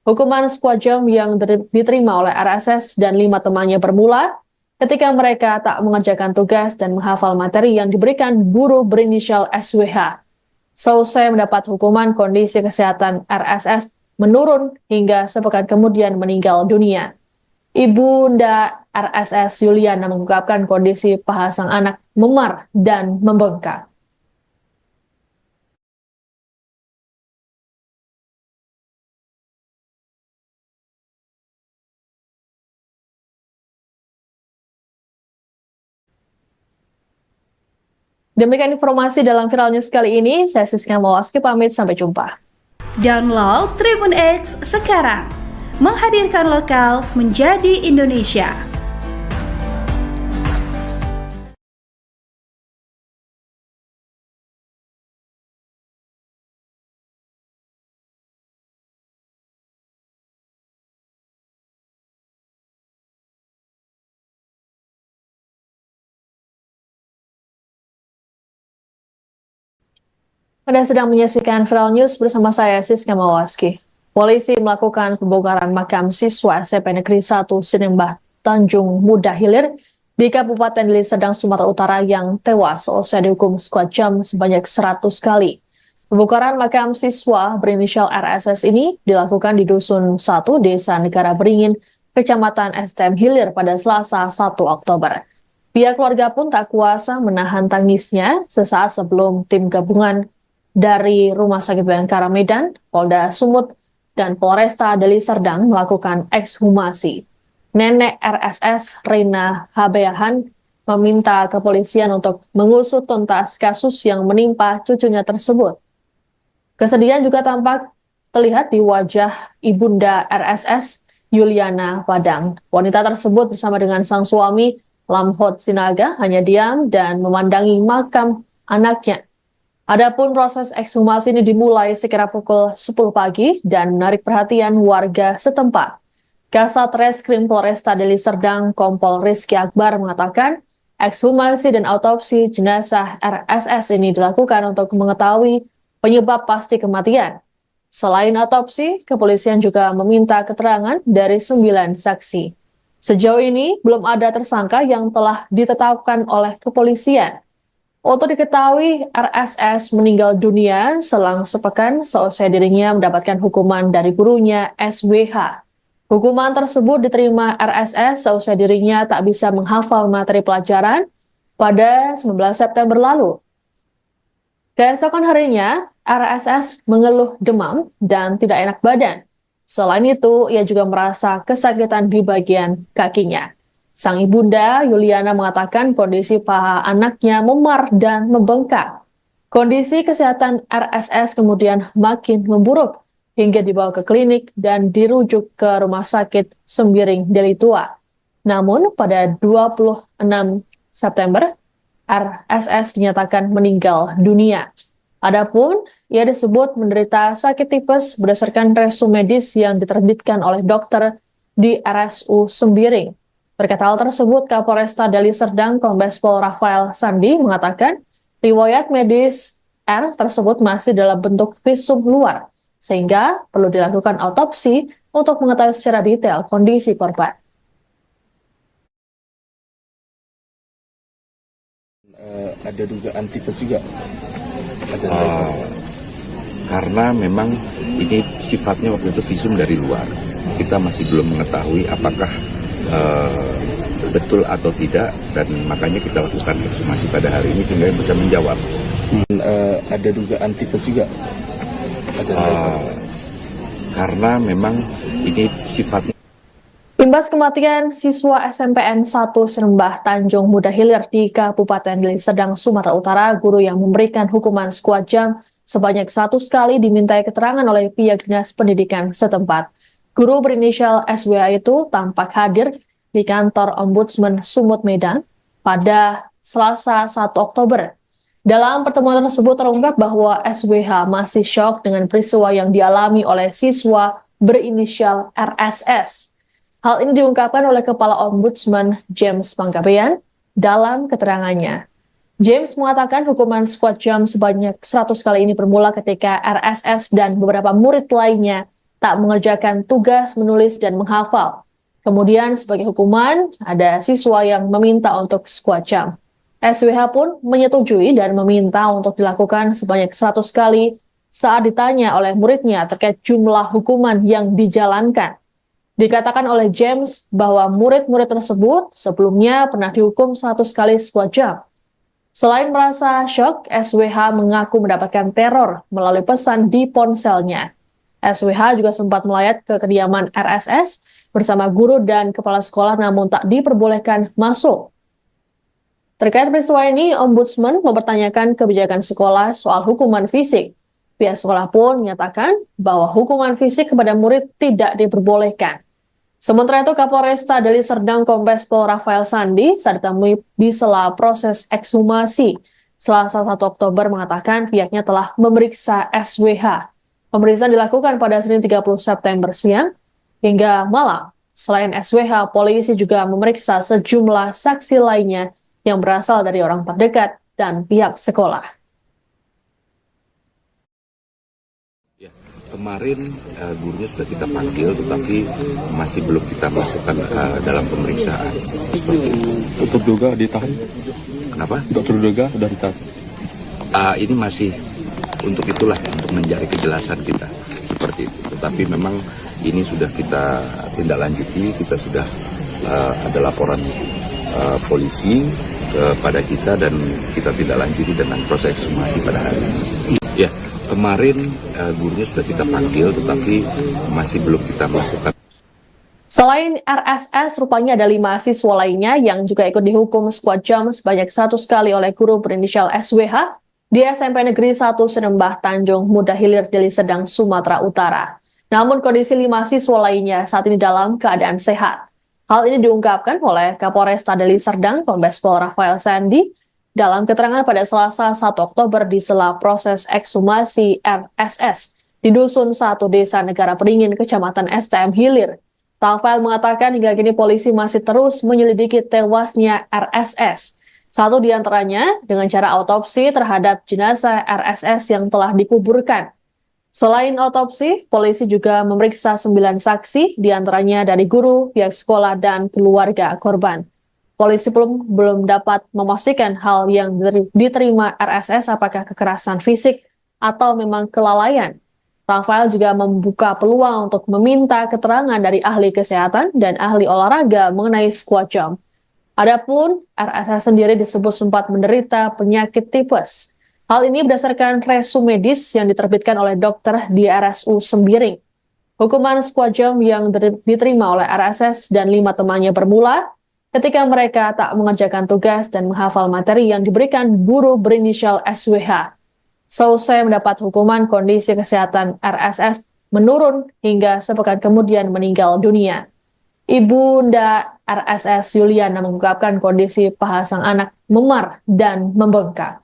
Hukuman squat jump yang diterima oleh RSS dan 5 temannya bermula ketika mereka tak mengerjakan tugas dan menghafal materi yang diberikan guru berinisial SWH. Seusai mendapat hukuman, kondisi kesehatan RSS menurun hingga sepekan kemudian meninggal dunia. Ibunda RSS Yuliana mengungkapkan kondisi paha sang anak memar dan membengkak. Demikian informasi dalam Viral News kali ini. Saya Siska Mawaski pamit, sampai jumpa. Download Tribun X sekarang. Menghadirkan lokal menjadi Indonesia. Anda sedang menyaksikan Viral News bersama saya Siska Mawaski. Polisi melakukan pembongkaran makam siswa SMP Negeri 1 Sinembah Tanjung Muda Hilir di Kabupaten Deli Serdang, Sumatera Utara yang tewas seusai dihukum squad jam sebanyak 100 kali. Pembongkaran makam siswa berinisial RSS ini dilakukan di Dusun 1 Desa Negara Beringin, Kecamatan STM Hilir pada Selasa 1 Oktober. Pihak keluarga pun tak kuasa menahan tangisnya sesaat sebelum tim gabungan dari Rumah Sakit Bayangkara Medan, Polda Sumut, dan Polresta Deli Serdang melakukan ekshumasi. Nenek RSS, Rina Habeahan, meminta kepolisian untuk mengusut tuntas kasus yang menimpa cucunya tersebut. Kesedihan juga tampak terlihat di wajah ibunda RSS, Yuliana Padang. Wanita tersebut bersama dengan sang suami, Lamhot Sinaga, hanya diam dan memandangi makam anaknya. Adapun proses ekshumasi ini dimulai sekira pukul 10 pagi dan menarik perhatian warga setempat. Kasat Reskrim Polresta Deli Serdang Kompol Rizky Akbar mengatakan ekshumasi dan autopsi jenazah RSS ini dilakukan untuk mengetahui penyebab pasti kematian. Selain autopsi, kepolisian juga meminta keterangan dari 9 saksi. Sejauh ini belum ada tersangka yang telah ditetapkan oleh kepolisian. Untuk diketahui, RSS meninggal dunia selang sepekan seusai dirinya mendapatkan hukuman dari gurunya SWH. Hukuman tersebut diterima RSS seusai dirinya tak bisa menghafal materi pelajaran pada 19 September lalu. Keesokan harinya, RSS mengeluh demam dan tidak enak badan. Selain itu, ia juga merasa kesakitan di bagian kakinya. Sang ibunda, Yuliana, mengatakan kondisi paha anaknya memar dan membengkak. Kondisi kesehatan RSS kemudian makin memburuk hingga dibawa ke klinik dan dirujuk ke Rumah Sakit Sembiring Deli Tua. Namun, pada 26 September, RSS dinyatakan meninggal dunia. Adapun ia disebut menderita sakit tipes berdasarkan resume medis yang diterbitkan oleh dokter di RSU Sembiring. Terkait hal tersebut, Kapolresta Deli Serdang Kombes Pol Rafael Sandi mengatakan riwayat medis R tersebut masih dalam bentuk visum luar, sehingga perlu dilakukan autopsi untuk mengetahui secara detail kondisi korban. Ada dugaan tipes juga. Ada Karena memang ini sifatnya waktu itu visum dari luar. Kita masih belum mengetahui apakah betul atau tidak, dan makanya kita lakukan ekshumasi pada hari ini sehingga bisa menjawab. Ada dugaan tipes juga. Ada Karena memang ini sifatnya. Imbas kematian siswa SMPN 1 Serembah Tanjung Muda Hilir di Kabupaten Deli Serdang, Sumatera Utara, guru yang memberikan hukuman sekuat jam sebanyak 1 kali dimintai keterangan oleh pihak dinas pendidikan setempat. Guru berinisial SWA itu tampak hadir di kantor Ombudsman Sumut Medan pada Selasa 1 Oktober. Dalam pertemuan tersebut terungkap bahwa SWH masih syok dengan peristiwa yang dialami oleh siswa berinisial RSS. Hal ini diungkapkan oleh Kepala Ombudsman James Panggabean dalam keterangannya. James mengatakan hukuman sekuat jam sebanyak 100 kali ini bermula ketika RSS dan beberapa murid lainnya tak mengerjakan tugas menulis dan menghafal. Kemudian sebagai hukuman, ada siswa yang meminta untuk sekuat jam. SWH pun menyetujui dan meminta untuk dilakukan sebanyak 100 kali saat ditanya oleh muridnya terkait jumlah hukuman yang dijalankan. Dikatakan oleh James bahwa murid-murid tersebut sebelumnya pernah dihukum 100 kali sekuat jam. Selain merasa syok, SWH mengaku mendapatkan teror melalui pesan di ponselnya. SWH juga sempat melayat ke kediaman RSS bersama guru dan kepala sekolah namun tak diperbolehkan masuk. Terkait peristiwa ini, Ombudsman mempertanyakan kebijakan sekolah soal hukuman fisik. Pihak sekolah pun menyatakan bahwa hukuman fisik kepada murid tidak diperbolehkan. Sementara itu, Kapolresta Deli Serdang Kombes Pol Rafael Sandi saat ditemui di sela proses ekshumasi Selasa 1 Oktober mengatakan pihaknya telah memeriksa SWH. Pemeriksaan dilakukan pada Senin 30 September siang hingga malam. Selain SWH, polisi juga memeriksa sejumlah saksi lainnya yang berasal dari orang terdekat dan pihak sekolah. Kemarin gurunya sudah kita panggil, tetapi masih belum kita masukkan dalam pemeriksaan. Seperti itu. Untuk duga ditahan. Kenapa? Untuk terduga sudah ditahan. Ini masih untuk itulah, untuk mencari kejelasan kita. Seperti itu. Tetapi memang ini sudah kita tindak lanjuti, kita sudah ada laporan polisi kepada kita dan kita tindak lanjuti dengan proses ekshumasi pada hari ini. Ya. Kemarin gurunya sudah kita panggil, tetapi masih belum kita masukkan. Selain RSS, rupanya ada 5 siswa lainnya yang juga ikut dihukum sekuat jam sebanyak 100 kali oleh guru berinisial SWH di SMP Negeri 1 Serembah Tanjung Muda Hilir Deli Serdang, Sumatera Utara. Namun kondisi 5 siswa lainnya saat ini dalam keadaan sehat. Hal ini diungkapkan oleh Kapolresta Deli Serdang Kombes Pol Rafael Sandi dalam keterangan pada Selasa 1 Oktober di sela proses ekshumasi RSS di Dusun 1 Desa Negara Peringin, Kecamatan STM Hilir. Rafael mengatakan hingga kini polisi masih terus menyelidiki tewasnya RSS. Satu di antaranya dengan cara autopsi terhadap jenazah RSS yang telah dikuburkan. Selain otopsi, polisi juga memeriksa 9 saksi, diantaranya dari guru, pihak sekolah, dan keluarga korban. Polisi belum dapat memastikan hal yang diterima RSS apakah kekerasan fisik atau memang kelalaian. Rafael juga membuka peluang untuk meminta keterangan dari ahli kesehatan dan ahli olahraga mengenai squat jump. Adapun RSS sendiri disebut sempat menderita penyakit tipes. Hal ini berdasarkan resume medis yang diterbitkan oleh dokter di RSU Sembiring. Hukuman squat jump yang diterima oleh RSS dan 5 temannya bermula ketika mereka tak mengerjakan tugas dan menghafal materi yang diberikan guru berinisial SWH. Seusai mendapat hukuman, kondisi kesehatan RSS menurun hingga sepekan kemudian meninggal dunia. Ibunda RSS Yuliana mengungkapkan kondisi paha sang anak memar dan membengkak.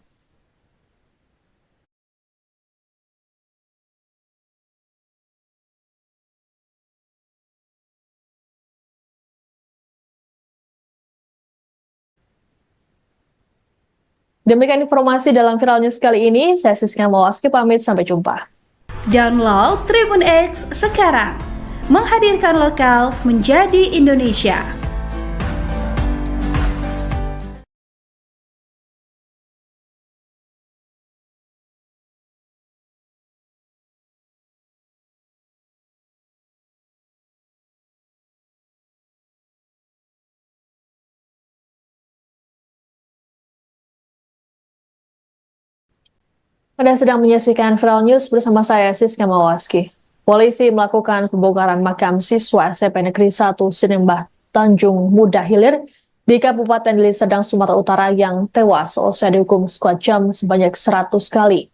Demikian informasi dalam Viral News kali ini. Saya Siska Mawaski pamit, sampai jumpa. Download Tribun X sekarang. Menghadirkan lokal menjadi Indonesia. Anda sedang menyaksikan Viral News bersama saya Siska Mawaski. Polisi melakukan pembongkaran makam siswa SMP Negeri 1 Sinembah Tanjung Muda Hilir di Kabupaten Deli Serdang, Sumatera Utara yang tewas usai dihukum squat jump sebanyak 100 kali.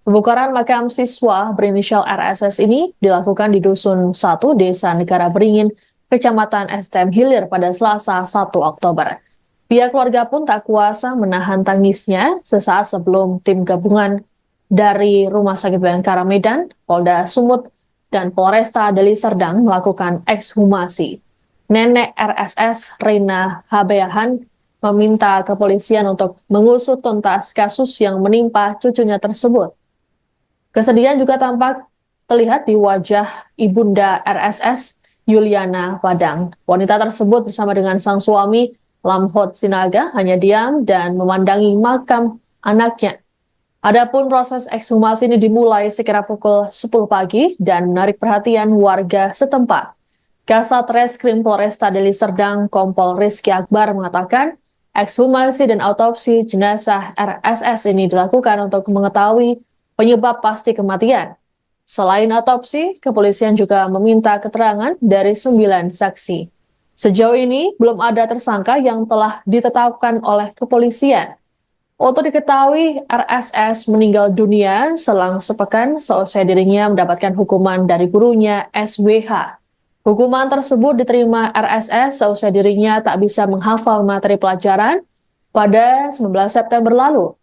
Pembongkaran makam siswa berinisial RSS ini dilakukan di Dusun 1, Desa Negara Beringin, Kecamatan STM Hilir pada Selasa 1 Oktober. Pihak keluarga pun tak kuasa menahan tangisnya sesaat sebelum tim gabungan dari Rumah Sakit Bayangkara Medan, Polda Sumut, dan Polresta Deli Serdang melakukan ekshumasi. Nenek RSS, Rina Habeahan, meminta kepolisian untuk mengusut tuntas kasus yang menimpa cucunya tersebut. Kesedihan juga tampak terlihat di wajah ibunda RSS, Yuliana Padang. Wanita tersebut bersama dengan sang suami, Lamhot Sinaga, hanya diam dan memandangi makam anaknya. Adapun proses ekshumasi ini dimulai sekira pukul 10 pagi dan menarik perhatian warga setempat. Kasat Reskrim Polresta Deli Serdang, Kompol Rizky Akbar mengatakan, ekshumasi dan autopsi jenazah RSS ini dilakukan untuk mengetahui penyebab pasti kematian. Selain autopsi, kepolisian juga meminta keterangan dari 9 saksi. Sejauh ini belum ada tersangka yang telah ditetapkan oleh kepolisian. Untuk diketahui, RSS meninggal dunia selang sepekan seusai dirinya mendapatkan hukuman dari gurunya SWH. Hukuman tersebut diterima RSS seusai dirinya tak bisa menghafal materi pelajaran pada 19 September lalu.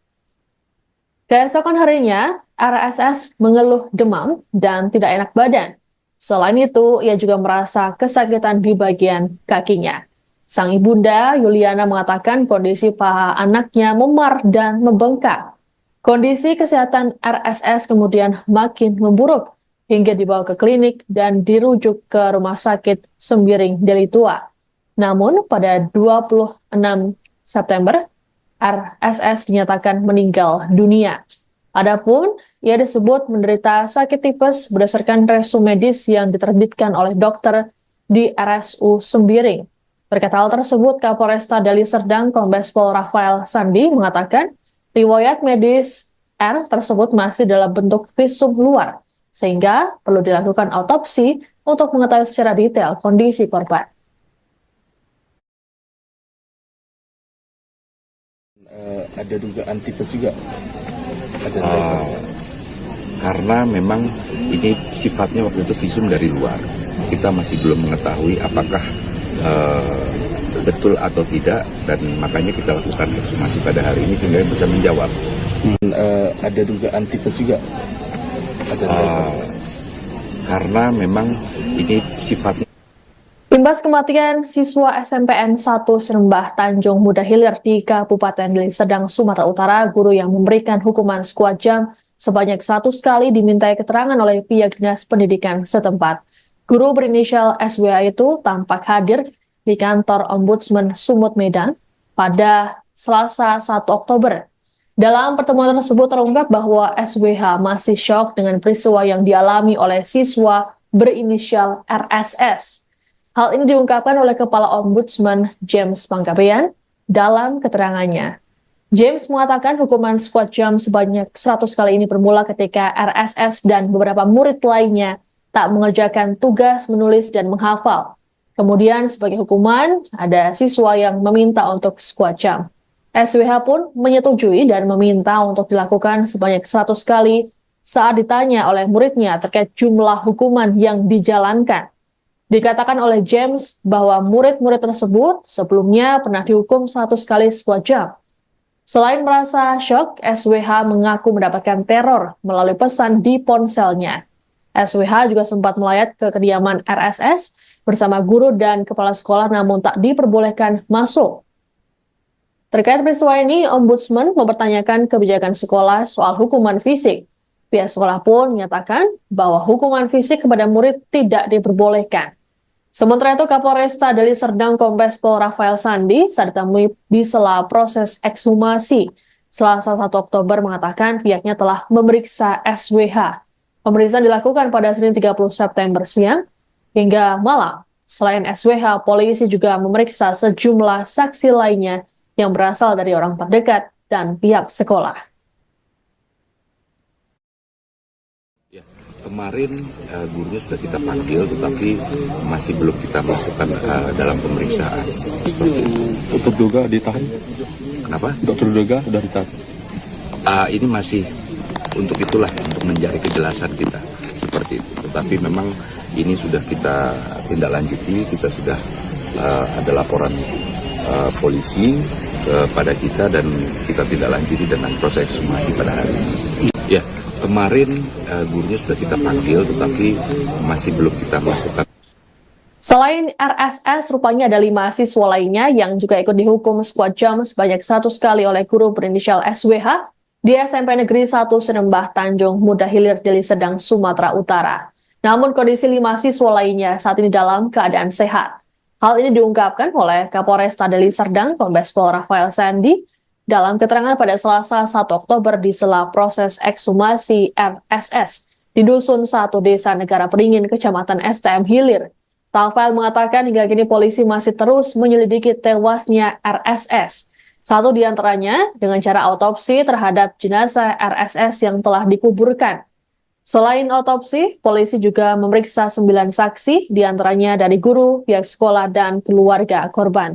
Keesokan harinya, RSS mengeluh demam dan tidak enak badan. Selain itu, ia juga merasa kesakitan di bagian kakinya. Sang ibunda, Yuliana, mengatakan kondisi paha anaknya memar dan membengkak. Kondisi kesehatan RSS kemudian makin memburuk hingga dibawa ke klinik dan dirujuk ke Rumah Sakit Sembiring Deli Tua. Namun, pada 26 September, RSS dinyatakan meninggal dunia. Adapun, ia disebut menderita sakit tipes berdasarkan resume medis yang diterbitkan oleh dokter di RSU Sembiring. Terkait hal tersebut, Kapolresta Deli Serdang Kombes Pol Rafael Sandi mengatakan riwayat medis R tersebut masih dalam bentuk visum luar, sehingga perlu dilakukan autopsi untuk mengetahui secara detail kondisi korban. Ada dugaan tipes juga. Ada Karena memang ini sifatnya waktu itu visum dari luar. Kita masih belum mengetahui apakah betul atau tidak, dan makanya kita lakukan ekshumasi pada hari ini sehingga bisa menjawab. Ada dugaan tipes juga. Ada Karena memang ini sifatnya. Imbas kematian siswa SMPN 1 Sinembah Tanjung Muda Hilir di Kabupaten Deli Serdang, Sumatera Utara, guru yang memberikan hukuman squat jump sebanyak 100 kali dimintai keterangan oleh pihak dinas pendidikan setempat. Guru berinisial SWH itu tampak hadir di kantor Ombudsman Sumut Medan pada Selasa 1 Oktober. Dalam pertemuan tersebut terungkap bahwa SWH masih syok dengan peristiwa yang dialami oleh siswa berinisial RSS. Hal ini diungkapkan oleh Kepala Ombudsman James Panggabean dalam keterangannya. James mengatakan hukuman squad jam sebanyak 100 kali ini bermula ketika RSS dan beberapa murid lainnya tak mengerjakan tugas menulis dan menghafal. Kemudian sebagai hukuman, ada siswa yang meminta untuk squad jam. SWH pun menyetujui dan meminta untuk dilakukan sebanyak 100 kali saat ditanya oleh muridnya terkait jumlah hukuman yang dijalankan. Dikatakan oleh James bahwa murid-murid tersebut sebelumnya pernah dihukum 100 kali squad jam. Selain merasa syok, SWH mengaku mendapatkan teror melalui pesan di ponselnya. SWH juga sempat melayat ke kediaman RSS bersama guru dan kepala sekolah namun tak diperbolehkan masuk. Terkait peristiwa ini, Ombudsman mempertanyakan kebijakan sekolah soal hukuman fisik. Pihak sekolah pun menyatakan bahwa hukuman fisik kepada murid tidak diperbolehkan. Sementara itu, Kapolresta Deli Serdang Kombes Pol Rafael Sandi saat ditemui di sela proses ekshumasi Selasa 1 Oktober mengatakan pihaknya telah memeriksa SWH. Pemeriksaan dilakukan pada Senin 30 September siang hingga malam. Selain SWH, polisi juga memeriksa sejumlah saksi lainnya yang berasal dari orang terdekat dan pihak sekolah. Ya, kemarin gurunya sudah kita panggil, tetapi masih belum kita masukkan dalam pemeriksaan. Seperti itu. Untuk duga ditahan. Kenapa? Dokter duga sudah ditahan. Ini masih untuk itulah, untuk mencari kejelasan kita. Seperti itu. Tetapi memang ini sudah kita tindak lanjuti, kita sudah ada laporan polisi kepada kita dan kita tidak lanjuti dengan proses ekshumasi pada hari ini. Ya, kemarin gurunya sudah kita panggil, tetapi masih belum kita masukkan. Selain RSS, rupanya ada 5 siswa lainnya yang juga ikut dihukum squad jam sebanyak 100 kali oleh guru berinisial SWH di SMP Negeri 1 Sinembah Tanjung Muda Hilir, Deli Serdang, Sumatera Utara. Namun kondisi 5 siswa lainnya saat ini dalam keadaan sehat. Hal ini diungkapkan oleh Kapolresta Deli Serdang Kombes Pol Rafael Sandi dalam keterangan pada Selasa 1 Oktober di sela proses ekshumasi RSS di Dusun 1 Desa Negara Peringin, Kecamatan STM Hilir. Rafael mengatakan hingga kini polisi masih terus menyelidiki tewasnya RSS. Satu di antaranya dengan cara autopsi terhadap jenazah RSS yang telah dikuburkan. Selain otopsi, polisi juga memeriksa 9 saksi, diantaranya dari guru, pihak sekolah, dan keluarga korban.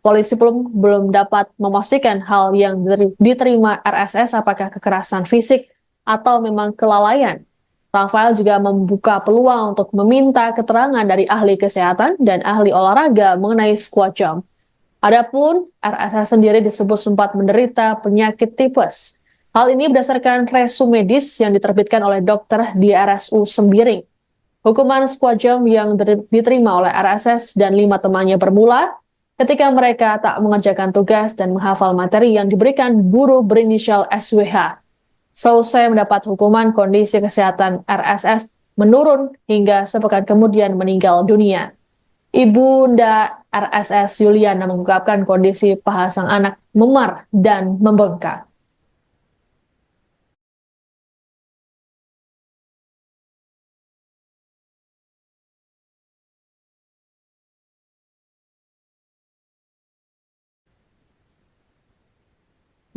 Polisi belum dapat memastikan hal yang diterima RSS apakah kekerasan fisik atau memang kelalaian. Rafael juga membuka peluang untuk meminta keterangan dari ahli kesehatan dan ahli olahraga mengenai squad jam. Adapun RSS sendiri disebut sempat menderita penyakit tipes. Hal ini berdasarkan resum medis yang diterbitkan oleh dokter di RSU Sembiring. Hukuman squad jam yang diterima oleh RSS dan 5 temannya bermula ketika mereka tak mengerjakan tugas dan menghafal materi yang diberikan guru berinisial SWH. Selesai mendapat hukuman, kondisi kesehatan RSS menurun hingga sepekan kemudian meninggal dunia. Ibunda RSS Yuliana mengungkapkan kondisi paha sang anak memar dan membengkak.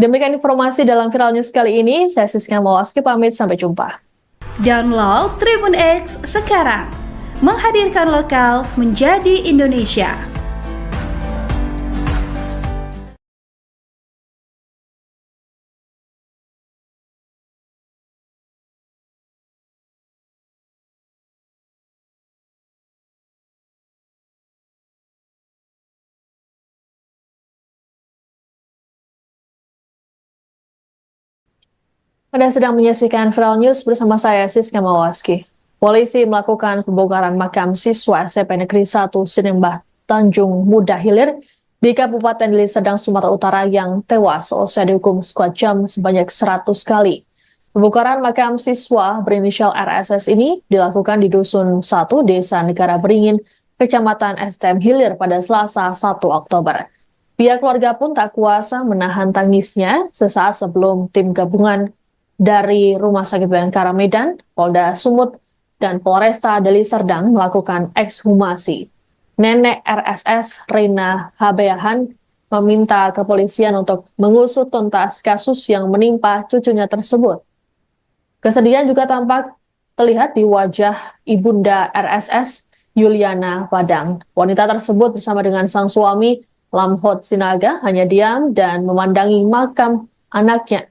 Demikian informasi dalam Viral News kali ini. Saya Siska Mawaski pamit, sampai jumpa. Download Tribun X sekarang. Menghadirkan lokal menjadi Indonesia. Anda sedang menyaksikan Viral News bersama saya, Siska Mawaski. Polisi melakukan pembongkaran makam siswa SMP Negeri 1 Sinembah Tanjung Muda Hilir di Kabupaten Deli Serdang, Sumatera Utara yang tewas seusai dihukum squad jam sebanyak 100 kali. Pembongkaran makam siswa berinisial RSS ini dilakukan di Dusun 1, Desa Negara Beringin, Kecamatan STM Hilir pada Selasa 1 Oktober. Pihak keluarga pun tak kuasa menahan tangisnya sesaat sebelum tim gabungan dari Rumah Sakit Bayangkara Medan, Polda Sumut, dan Polresta Deli Serdang melakukan ekshumasi. Nenek RSS, Rina Habeahan, meminta kepolisian untuk mengusut tuntas kasus yang menimpa cucunya tersebut. Kesedihan juga tampak terlihat di wajah ibunda RSS, Yuliana Padang. Wanita tersebut bersama dengan sang suami, Lamhot Sinaga, hanya diam dan memandangi makam anaknya.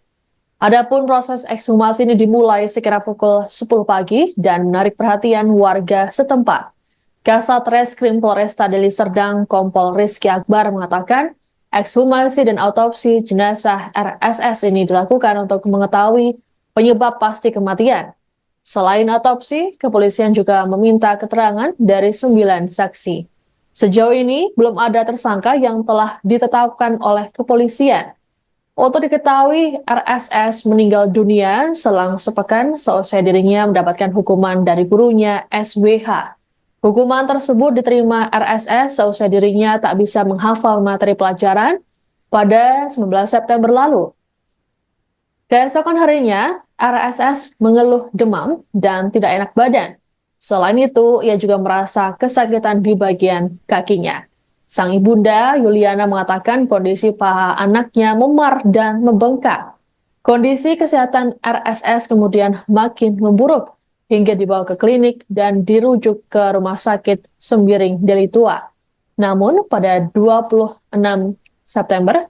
Adapun proses ekshumasi ini dimulai sekira pukul 10 pagi dan menarik perhatian warga setempat. Kasat Reskrim Polresta Deli Serdang, Kompol Rizky Akbar mengatakan, ekshumasi dan autopsi jenazah RSS ini dilakukan untuk mengetahui penyebab pasti kematian. Selain autopsi, kepolisian juga meminta keterangan dari 9 saksi. Sejauh ini, belum ada tersangka yang telah ditetapkan oleh kepolisian. Untuk diketahui, RSS meninggal dunia selang sepekan seusai dirinya mendapatkan hukuman dari gurunya SWH. Hukuman tersebut diterima RSS seusai dirinya tak bisa menghafal materi pelajaran pada 19 September lalu. Keesokan harinya, RSS mengeluh demam dan tidak enak badan. Selain itu, ia juga merasa kesakitan di bagian kakinya. Sang ibunda, Yuliana, mengatakan kondisi paha anaknya memar dan membengkak. Kondisi kesehatan RSS kemudian makin memburuk hingga dibawa ke klinik dan dirujuk ke Rumah Sakit Sembiring Deli Tua. Namun, pada 26 September,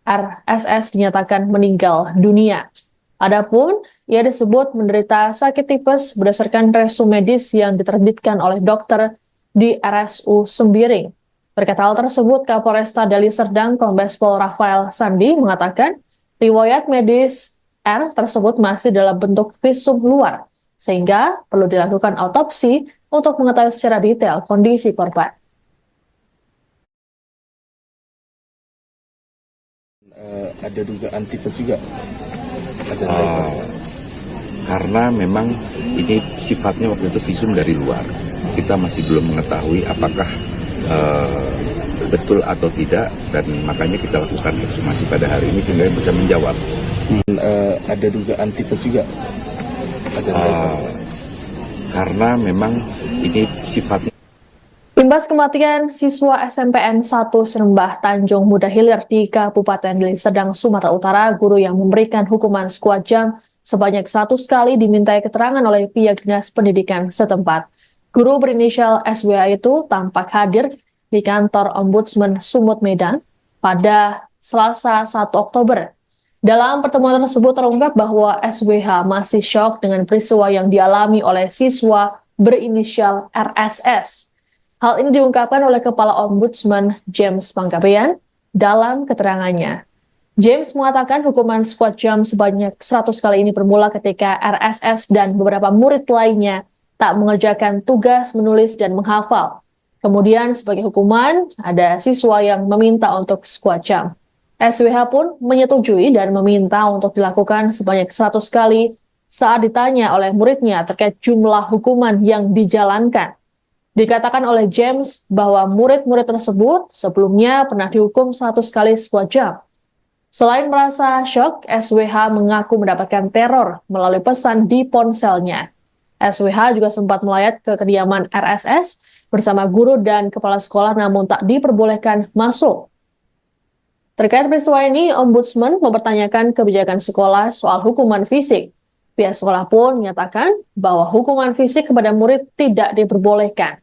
RSS dinyatakan meninggal dunia. Adapun, ia disebut menderita sakit tipes berdasarkan resume medis yang diterbitkan oleh dokter di RSU Sembiring. Terkait hal tersebut, Kapolresta Deli Serdang Kombes Pol Rafael Sandi mengatakan riwayat medis R tersebut masih dalam bentuk visum luar, sehingga perlu dilakukan autopsi untuk mengetahui secara detail kondisi korban. Ada dugaan tipes juga. Ada Karena memang ini sifatnya waktu itu visum dari luar. Kita masih belum mengetahui apakah betul atau tidak, dan makanya kita lakukan ekshumasi pada hari ini sehingga bisa menjawab. Ada dugaan tipes juga. Ada Karena memang ini sifatnya. Imbas kematian siswa SMPN 1 Serembah Tanjung Muda Hilir di Kabupaten Deli Serdang, Sumatera Utara, guru yang memberikan hukuman sekuat jam sebanyak 1 kali dimintai keterangan oleh pihak dinas pendidikan setempat. Guru berinisial SWA itu tampak hadir di kantor Ombudsman Sumut Medan pada Selasa 1 Oktober. Dalam pertemuan tersebut terungkap bahwa SWH masih syok dengan peristiwa yang dialami oleh siswa berinisial RSS. Hal ini diungkapkan oleh Kepala Ombudsman James Panggabean dalam keterangannya. James mengatakan hukuman sekuat jam sebanyak 100 kali ini bermula ketika RSS dan beberapa murid lainnya tak mengerjakan tugas menulis dan menghafal. Kemudian sebagai hukuman, ada siswa yang meminta untuk sekuat jam. SWH pun menyetujui dan meminta untuk dilakukan sebanyak 100 kali saat ditanya oleh muridnya terkait jumlah hukuman yang dijalankan. Dikatakan oleh James bahwa murid-murid tersebut sebelumnya pernah dihukum 100 kali sekuat jam. Selain merasa syok, SWH mengaku mendapatkan teror melalui pesan di ponselnya. SWH juga sempat melayat ke kediaman RSS bersama guru dan kepala sekolah namun tak diperbolehkan masuk. Terkait peristiwa ini, Ombudsman mempertanyakan kebijakan sekolah soal hukuman fisik. Pihak sekolah pun menyatakan bahwa hukuman fisik kepada murid tidak diperbolehkan.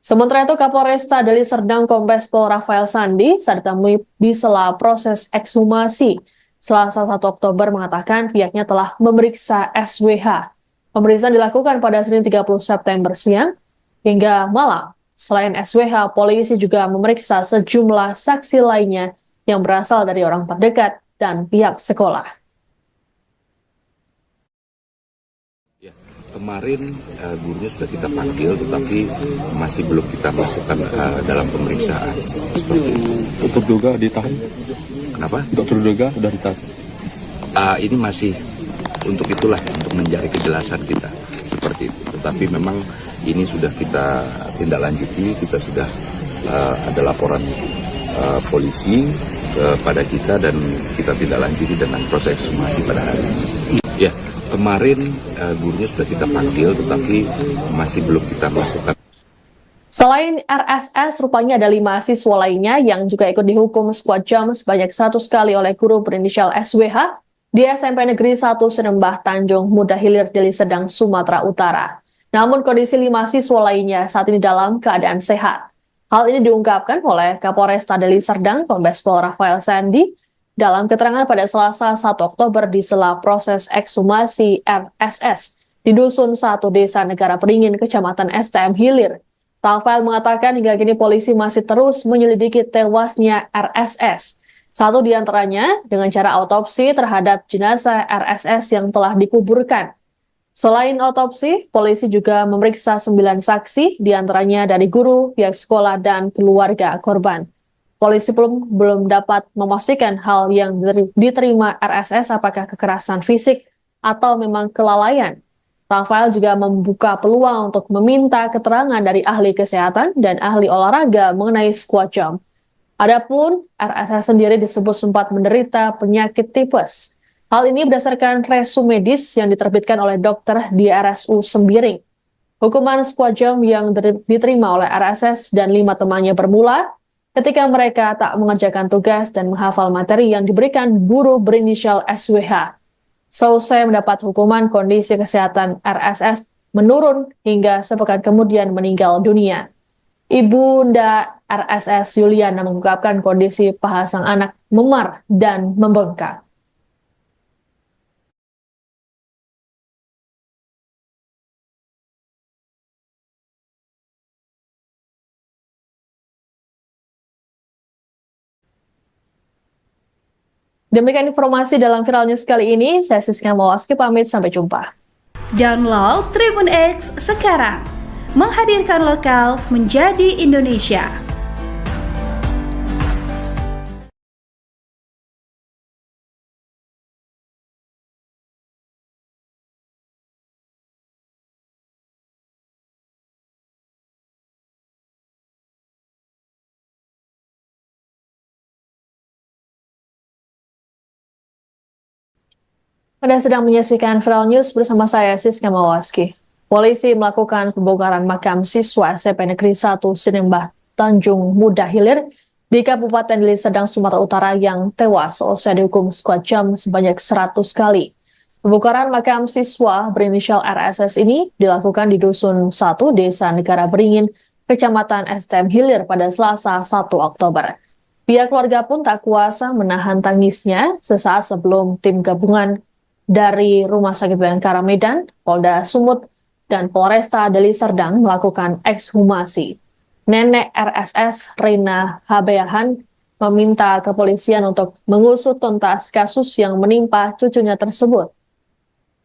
Sementara itu, Kapolresta Deli Serdang Kombes Pol Rafael Sandi saat ditemui di sela proses ekshumasi Selasa 1 Oktober mengatakan pihaknya telah memeriksa SWH. Pemeriksaan dilakukan pada Senin 30 September siang hingga malam. Selain SWH, polisi juga memeriksa sejumlah saksi lainnya yang berasal dari orang terdekat dan pihak sekolah. Kemarin gurunya sudah kita panggil, tetapi masih belum kita masukkan dalam pemeriksaan. Seperti itu. Terduga ditahan. Kenapa? Untuk terduga sudah ditahan. Ini masih untuk itulah, untuk mencari kejelasan kita seperti itu. Tetapi memang ini sudah kita tindak lanjuti, kita sudah ada laporan polisi kepada kita dan kita tindak lanjuti dengan proses ekshumasi pada hari ini. Ya, kemarin gurunya sudah kita panggil, tetapi masih belum kita masukkan. Selain RSS, rupanya ada 5 siswa lainnya yang juga ikut dihukum squad jam sebanyak 100 kali oleh guru berinisial SWH di SMP Negeri 1 Sinembah Tanjung Muda Hilir, Deli Serdang, Sumatera Utara. Namun kondisi 5 siswa lainnya saat ini dalam keadaan sehat. Hal ini diungkapkan oleh Kapolresta Deli Serdang, Kombes Pol Rafael Sandi, dalam keterangan pada Selasa 1 Oktober di sela proses ekshumasi RSS di Dusun 1 Desa Negara Beringin, Kecamatan STM Hilir. Rafael mengatakan hingga kini polisi masih terus menyelidiki tewasnya RSS. Satu di antaranya dengan cara autopsi terhadap jenazah RSS yang telah dikuburkan. Selain autopsi, polisi juga memeriksa 9 saksi, di antaranya dari guru, pihak sekolah, dan keluarga korban. Polisi belum dapat memastikan hal yang diterima RSS apakah kekerasan fisik atau memang kelalaian. Rafael juga membuka peluang untuk meminta keterangan dari ahli kesehatan dan ahli olahraga mengenai squat jump. Adapun RSS sendiri disebut sempat menderita penyakit tipes. Hal ini berdasarkan resume medis yang diterbitkan oleh dokter di RSU Sembiring. Hukuman squat jump yang diterima oleh RSS dan 5 temannya bermula ketika mereka tak mengerjakan tugas dan menghafal materi yang diberikan guru berinisial SWH. Selesai mendapat hukuman, kondisi kesehatan RSS menurun hingga sepekan kemudian meninggal dunia. Ibunda RSS Yuliana mengungkapkan kondisi paha sang anak memar dan membengkak. Demikian informasi dalam Viral News kali ini. Saya Siska Mawaski pamit, sampai jumpa. Download Tribun X sekarang. Menghadirkan lokal menjadi Indonesia. Anda sedang menyaksikan Viral News bersama saya Siska Mawaski. Polisi melakukan pembongkaran makam siswa SMP Negeri 1 Sinembah Tanjung Muda Hilir di Kabupaten Deli Serdang, Sumatera Utara yang tewas seusai dihukum squad jam sebanyak 100 kali. Pembongkaran makam siswa berinisial RSS ini dilakukan di Dusun 1 Desa Negara Beringin, Kecamatan STM Hilir pada Selasa 1 Oktober. Pihak keluarga pun tak kuasa menahan tangisnya sesaat sebelum tim gabungan dari Rumah Sakit Bayangkara Medan, Polda Sumut, dan Polresta Deli Serdang melakukan ekshumasi. Nenek RSS, Rina Habeahan, meminta kepolisian untuk mengusut tuntas kasus yang menimpa cucunya tersebut.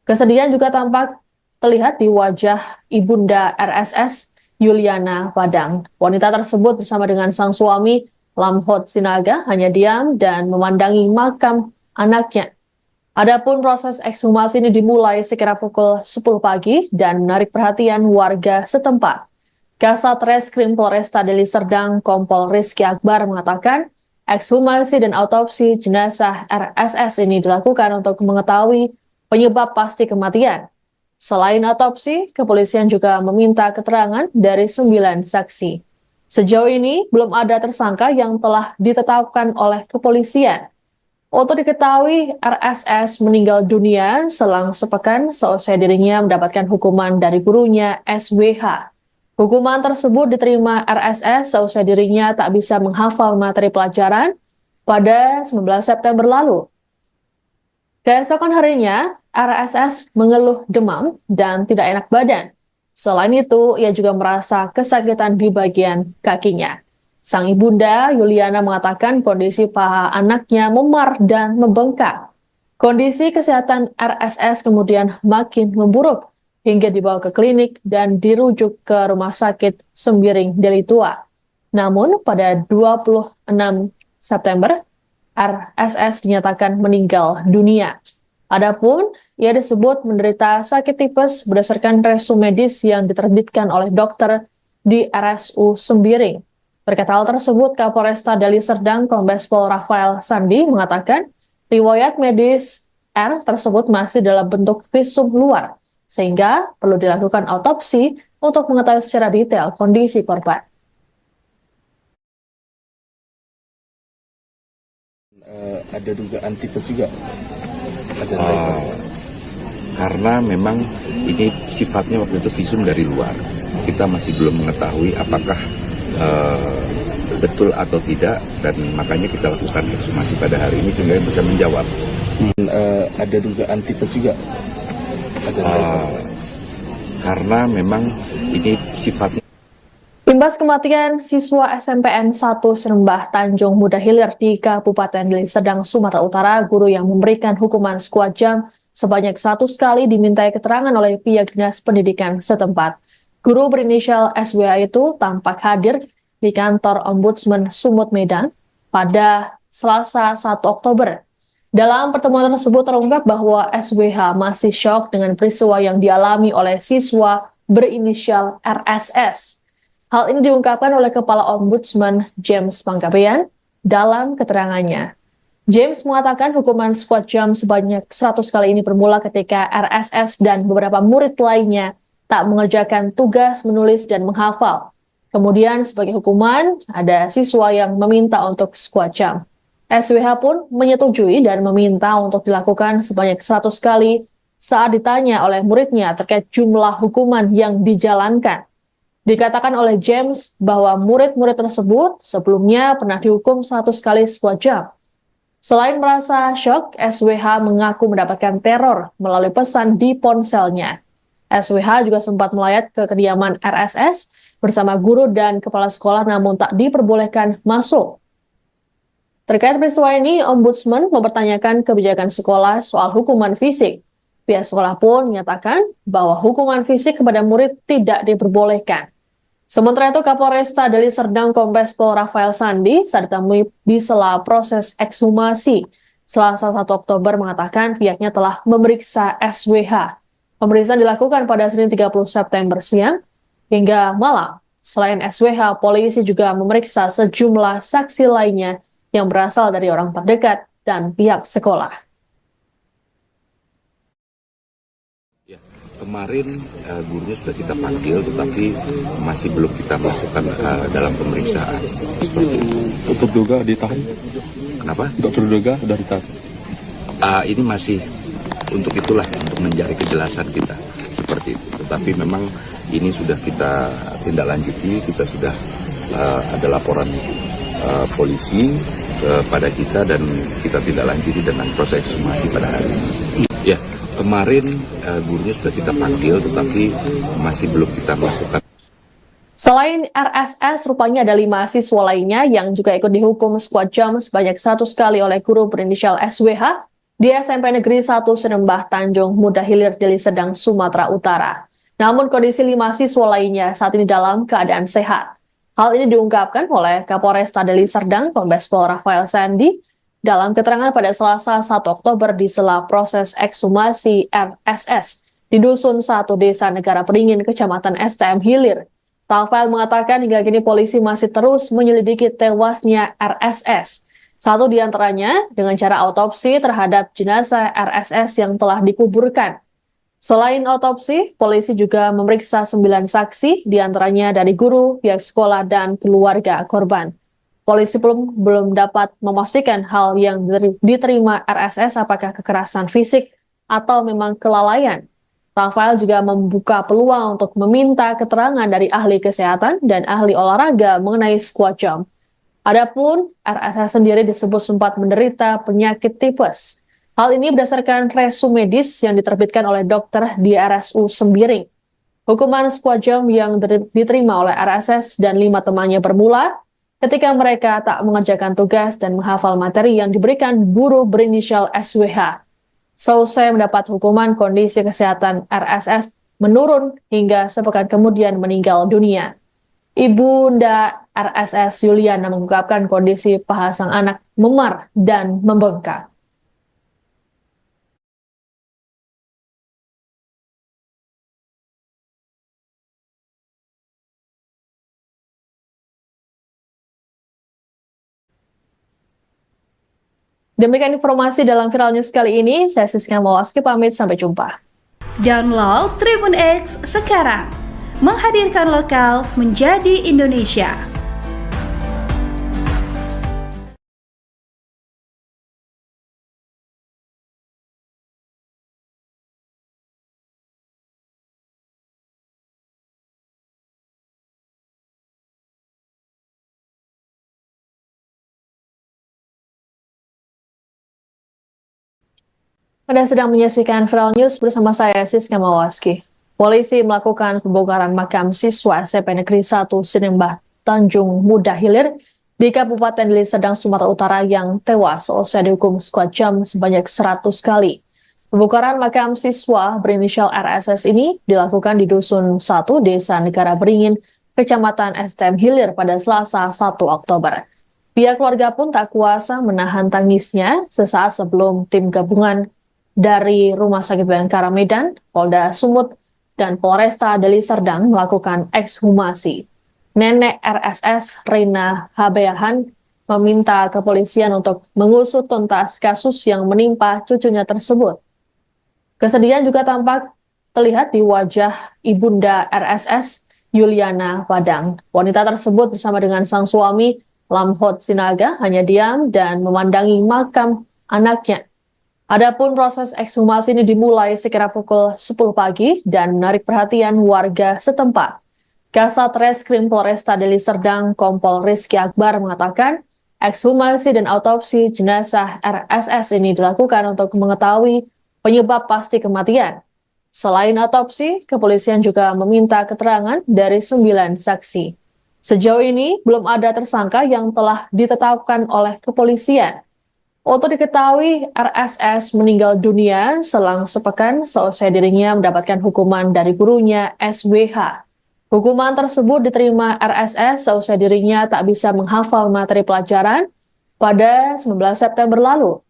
Kesedihan juga tampak terlihat di wajah ibunda RSS, Yuliana Padang. Wanita tersebut bersama dengan sang suami, Lamhot Sinaga, hanya diam dan memandangi makam anaknya. Adapun proses ekshumasi ini dimulai sekira pukul 10 pagi dan menarik perhatian warga setempat. Kasat Reskrim Polresta Deli Serdang, Kompol Rizky Akbar mengatakan, ekshumasi dan autopsi jenazah RSS ini dilakukan untuk mengetahui penyebab pasti kematian. Selain autopsi, kepolisian juga meminta keterangan dari 9 saksi. Sejauh ini, belum ada tersangka yang telah ditetapkan oleh kepolisian. Untuk diketahui, RSS meninggal dunia selang sepekan seusai dirinya mendapatkan hukuman dari gurunya SWH. Hukuman tersebut diterima RSS seusai dirinya tak bisa menghafal materi pelajaran pada 19 September lalu. Keesokan harinya, RSS mengeluh demam dan tidak enak badan. Selain itu, ia juga merasa kesakitan di bagian kakinya. Sang ibunda, Yuliana, mengatakan kondisi paha anaknya memar dan membengkak. Kondisi kesehatan RSS kemudian makin memburuk hingga dibawa ke klinik dan dirujuk ke Rumah Sakit Sembiring Deli Tua. Namun pada 26 September, RSS dinyatakan meninggal dunia. Adapun, ia disebut menderita sakit tipes berdasarkan resume medis yang diterbitkan oleh dokter di RSU Sembiring. Terkait hal tersebut, Kapolresta Deli Serdang Kombes Pol Rafael Sandi mengatakan riwayat medis R tersebut masih dalam bentuk visum luar, sehingga perlu dilakukan autopsi untuk mengetahui secara detail kondisi korban. Ada dugaan tipes juga. Ada Karena memang ini sifatnya waktu itu visum dari luar. Kita masih belum mengetahui apakah betul atau tidak, dan makanya kita lakukan ekshumasi pada hari ini sehingga bisa menjawab. Ada dugaan tipes juga. Ada Karena memang ini sifatnya. Imbas kematian siswa SMPN 1 Serembah Tanjung Muda Hilir di Kabupaten Deli Serdang, Sumatera Utara, guru yang memberikan hukuman squad jam sebanyak 1 kali dimintai keterangan oleh pihak dinas pendidikan setempat. Guru berinisial SWH itu tampak hadir di kantor Ombudsman Sumut Medan pada Selasa 1 Oktober. Dalam pertemuan tersebut terungkap bahwa SWH masih syok dengan peristiwa yang dialami oleh siswa berinisial RSS. Hal ini diungkapkan oleh Kepala Ombudsman James Panggabean dalam keterangannya. James mengatakan hukuman squad jam sebanyak 100 kali ini bermula ketika RSS dan beberapa murid lainnya tak mengerjakan tugas menulis dan menghafal. Kemudian sebagai hukuman, ada siswa yang meminta untuk squad jam. SWH pun menyetujui dan meminta untuk dilakukan sebanyak 100 kali saat ditanya oleh muridnya terkait jumlah hukuman yang dijalankan. Dikatakan oleh James bahwa murid-murid tersebut sebelumnya pernah dihukum 100 kali squad jam. Selain merasa syok, SWH mengaku mendapatkan teror melalui pesan di ponselnya. SWH juga sempat melayat ke kediaman RSS bersama guru dan kepala sekolah namun tak diperbolehkan masuk. Terkait peristiwa ini, Ombudsman mempertanyakan kebijakan sekolah soal hukuman fisik. Pihak sekolah pun menyatakan bahwa hukuman fisik kepada murid tidak diperbolehkan. Sementara itu, Kapolresta Deli Serdang Kombes Pol Rafael Sandi saat ditemui di sela proses ekshumasi Selasa 1 Oktober mengatakan pihaknya telah memeriksa SWH. Pemeriksaan dilakukan pada Senin 30 September siang hingga malam. Selain SWH, polisi juga memeriksa sejumlah saksi lainnya yang berasal dari orang terdekat dan pihak sekolah. Kemarin gurunya sudah kita panggil, tetapi masih belum kita masukkan dalam pemeriksaan. Seperti itu. Untuk terduga ditahan. Kenapa? Untuk terduga sudah ditahan. Ini masih untuk itulah, untuk mencari kejelasan kita. Seperti itu. Tetapi memang ini sudah kita tindak lanjuti, kita sudah ada laporan polisi kepada kita dan kita tindak lanjuti dengan proses ekshumasi pada hari ini. Ya. Kemarin gurunya sudah kita panggil, tetapi masih belum kita masukkan. Selain RSS, rupanya ada 5 siswa lainnya yang juga ikut dihukum squad jam sebanyak 100 kali oleh guru berinisial SWH di SMP Negeri 1 Serembah Tanjung Muda Hilir Deli Serdang, Sumatera Utara. Namun kondisi 5 siswa lainnya saat ini dalam keadaan sehat. Hal ini diungkapkan oleh Kapolresta Deli Serdang Kombes Pol Rafael Sandi dalam keterangan pada Selasa 1 Oktober di sela proses ekshumasi RSS di Dusun 1 Desa Negara Peringin, Kecamatan STM Hilir. Rafael mengatakan hingga kini polisi masih terus menyelidiki tewasnya RSS. Satu di antaranya dengan cara autopsi terhadap jenazah RSS yang telah dikuburkan. Selain autopsi, polisi juga memeriksa 9 saksi, di antaranya dari guru, pihak sekolah, dan keluarga korban. Polisi belum dapat memastikan hal yang diterima RSS apakah kekerasan fisik atau memang kelalaian. Rafael juga membuka peluang untuk meminta keterangan dari ahli kesehatan dan ahli olahraga mengenai squad jam. Adapun RSS sendiri disebut sempat menderita penyakit tipes. Hal ini berdasarkan resume medis yang diterbitkan oleh dokter di RSU Sembiring. Hukuman squad jam yang diterima oleh RSS dan 5 temannya bermula ketika mereka tak mengerjakan tugas dan menghafal materi yang diberikan guru berinisial SWH. Seusai mendapat hukuman, kondisi kesehatan RSS menurun hingga sepekan kemudian meninggal dunia. Ibunda RSS Yuliana mengungkapkan kondisi paha sang anak memar dan membengkak. Demikian informasi dalam Viral News kali ini. Saya Siska Mawaski pamit, sampai jumpa. Download Tribun X sekarang. Menghadirkan lokal menjadi Indonesia. Anda sedang menyaksikan Viral News bersama saya, Siska Mawaski. Polisi melakukan pembongkaran makam siswa SMP Negeri 1 Sinembah Tanjung Muda Hilir di Kabupaten Deli Serdang, Sumatera Utara yang tewas usai dihukum skuad jam sebanyak 100 kali. Pembongkaran makam siswa berinisial RSS ini dilakukan di Dusun 1, Desa Negara Beringin, Kecamatan STM Hilir pada Selasa 1 Oktober. Pihak keluarga pun tak kuasa menahan tangisnya sesaat sebelum tim gabungan dari Rumah Sakit Bayangkara Medan, Polda Sumut, dan Polresta Deli Serdang melakukan ekshumasi. Nenek RSS, Reina Habeahan, meminta kepolisian untuk mengusut tuntas kasus yang menimpa cucunya tersebut. Kesedihan juga tampak terlihat di wajah ibunda RSS, Yuliana Padang. Wanita tersebut bersama dengan sang suami, Lamhot Sinaga, hanya diam dan memandangi makam anaknya. Adapun proses ekshumasi ini dimulai sekira pukul 10 pagi dan menarik perhatian warga setempat. Kasat Reskrim Polresta Deli Serdang, Kompol Rizky Akbar, mengatakan ekshumasi dan autopsi jenazah RSS ini dilakukan untuk mengetahui penyebab pasti kematian. Selain autopsi, kepolisian juga meminta keterangan dari 9 saksi. Sejauh ini belum ada tersangka yang telah ditetapkan oleh kepolisian. Untuk diketahui, RSS meninggal dunia selang sepekan seusai dirinya mendapatkan hukuman dari gurunya SWH. Hukuman tersebut diterima RSS seusai dirinya tak bisa menghafal materi pelajaran pada 19 September lalu.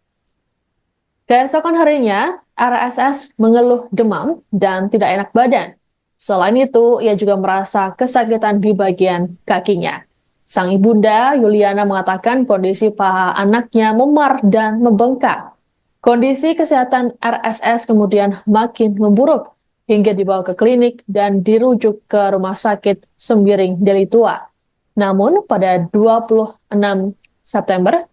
Keesokan harinya, RSS mengeluh demam dan tidak enak badan. Selain itu, ia juga merasa kesakitan di bagian kakinya. Sang ibunda, Yuliana, mengatakan kondisi paha anaknya memar dan membengkak. Kondisi kesehatan RSS kemudian makin memburuk hingga dibawa ke klinik dan dirujuk ke Rumah Sakit Sembiring Deli Tua. Namun, pada 26 September,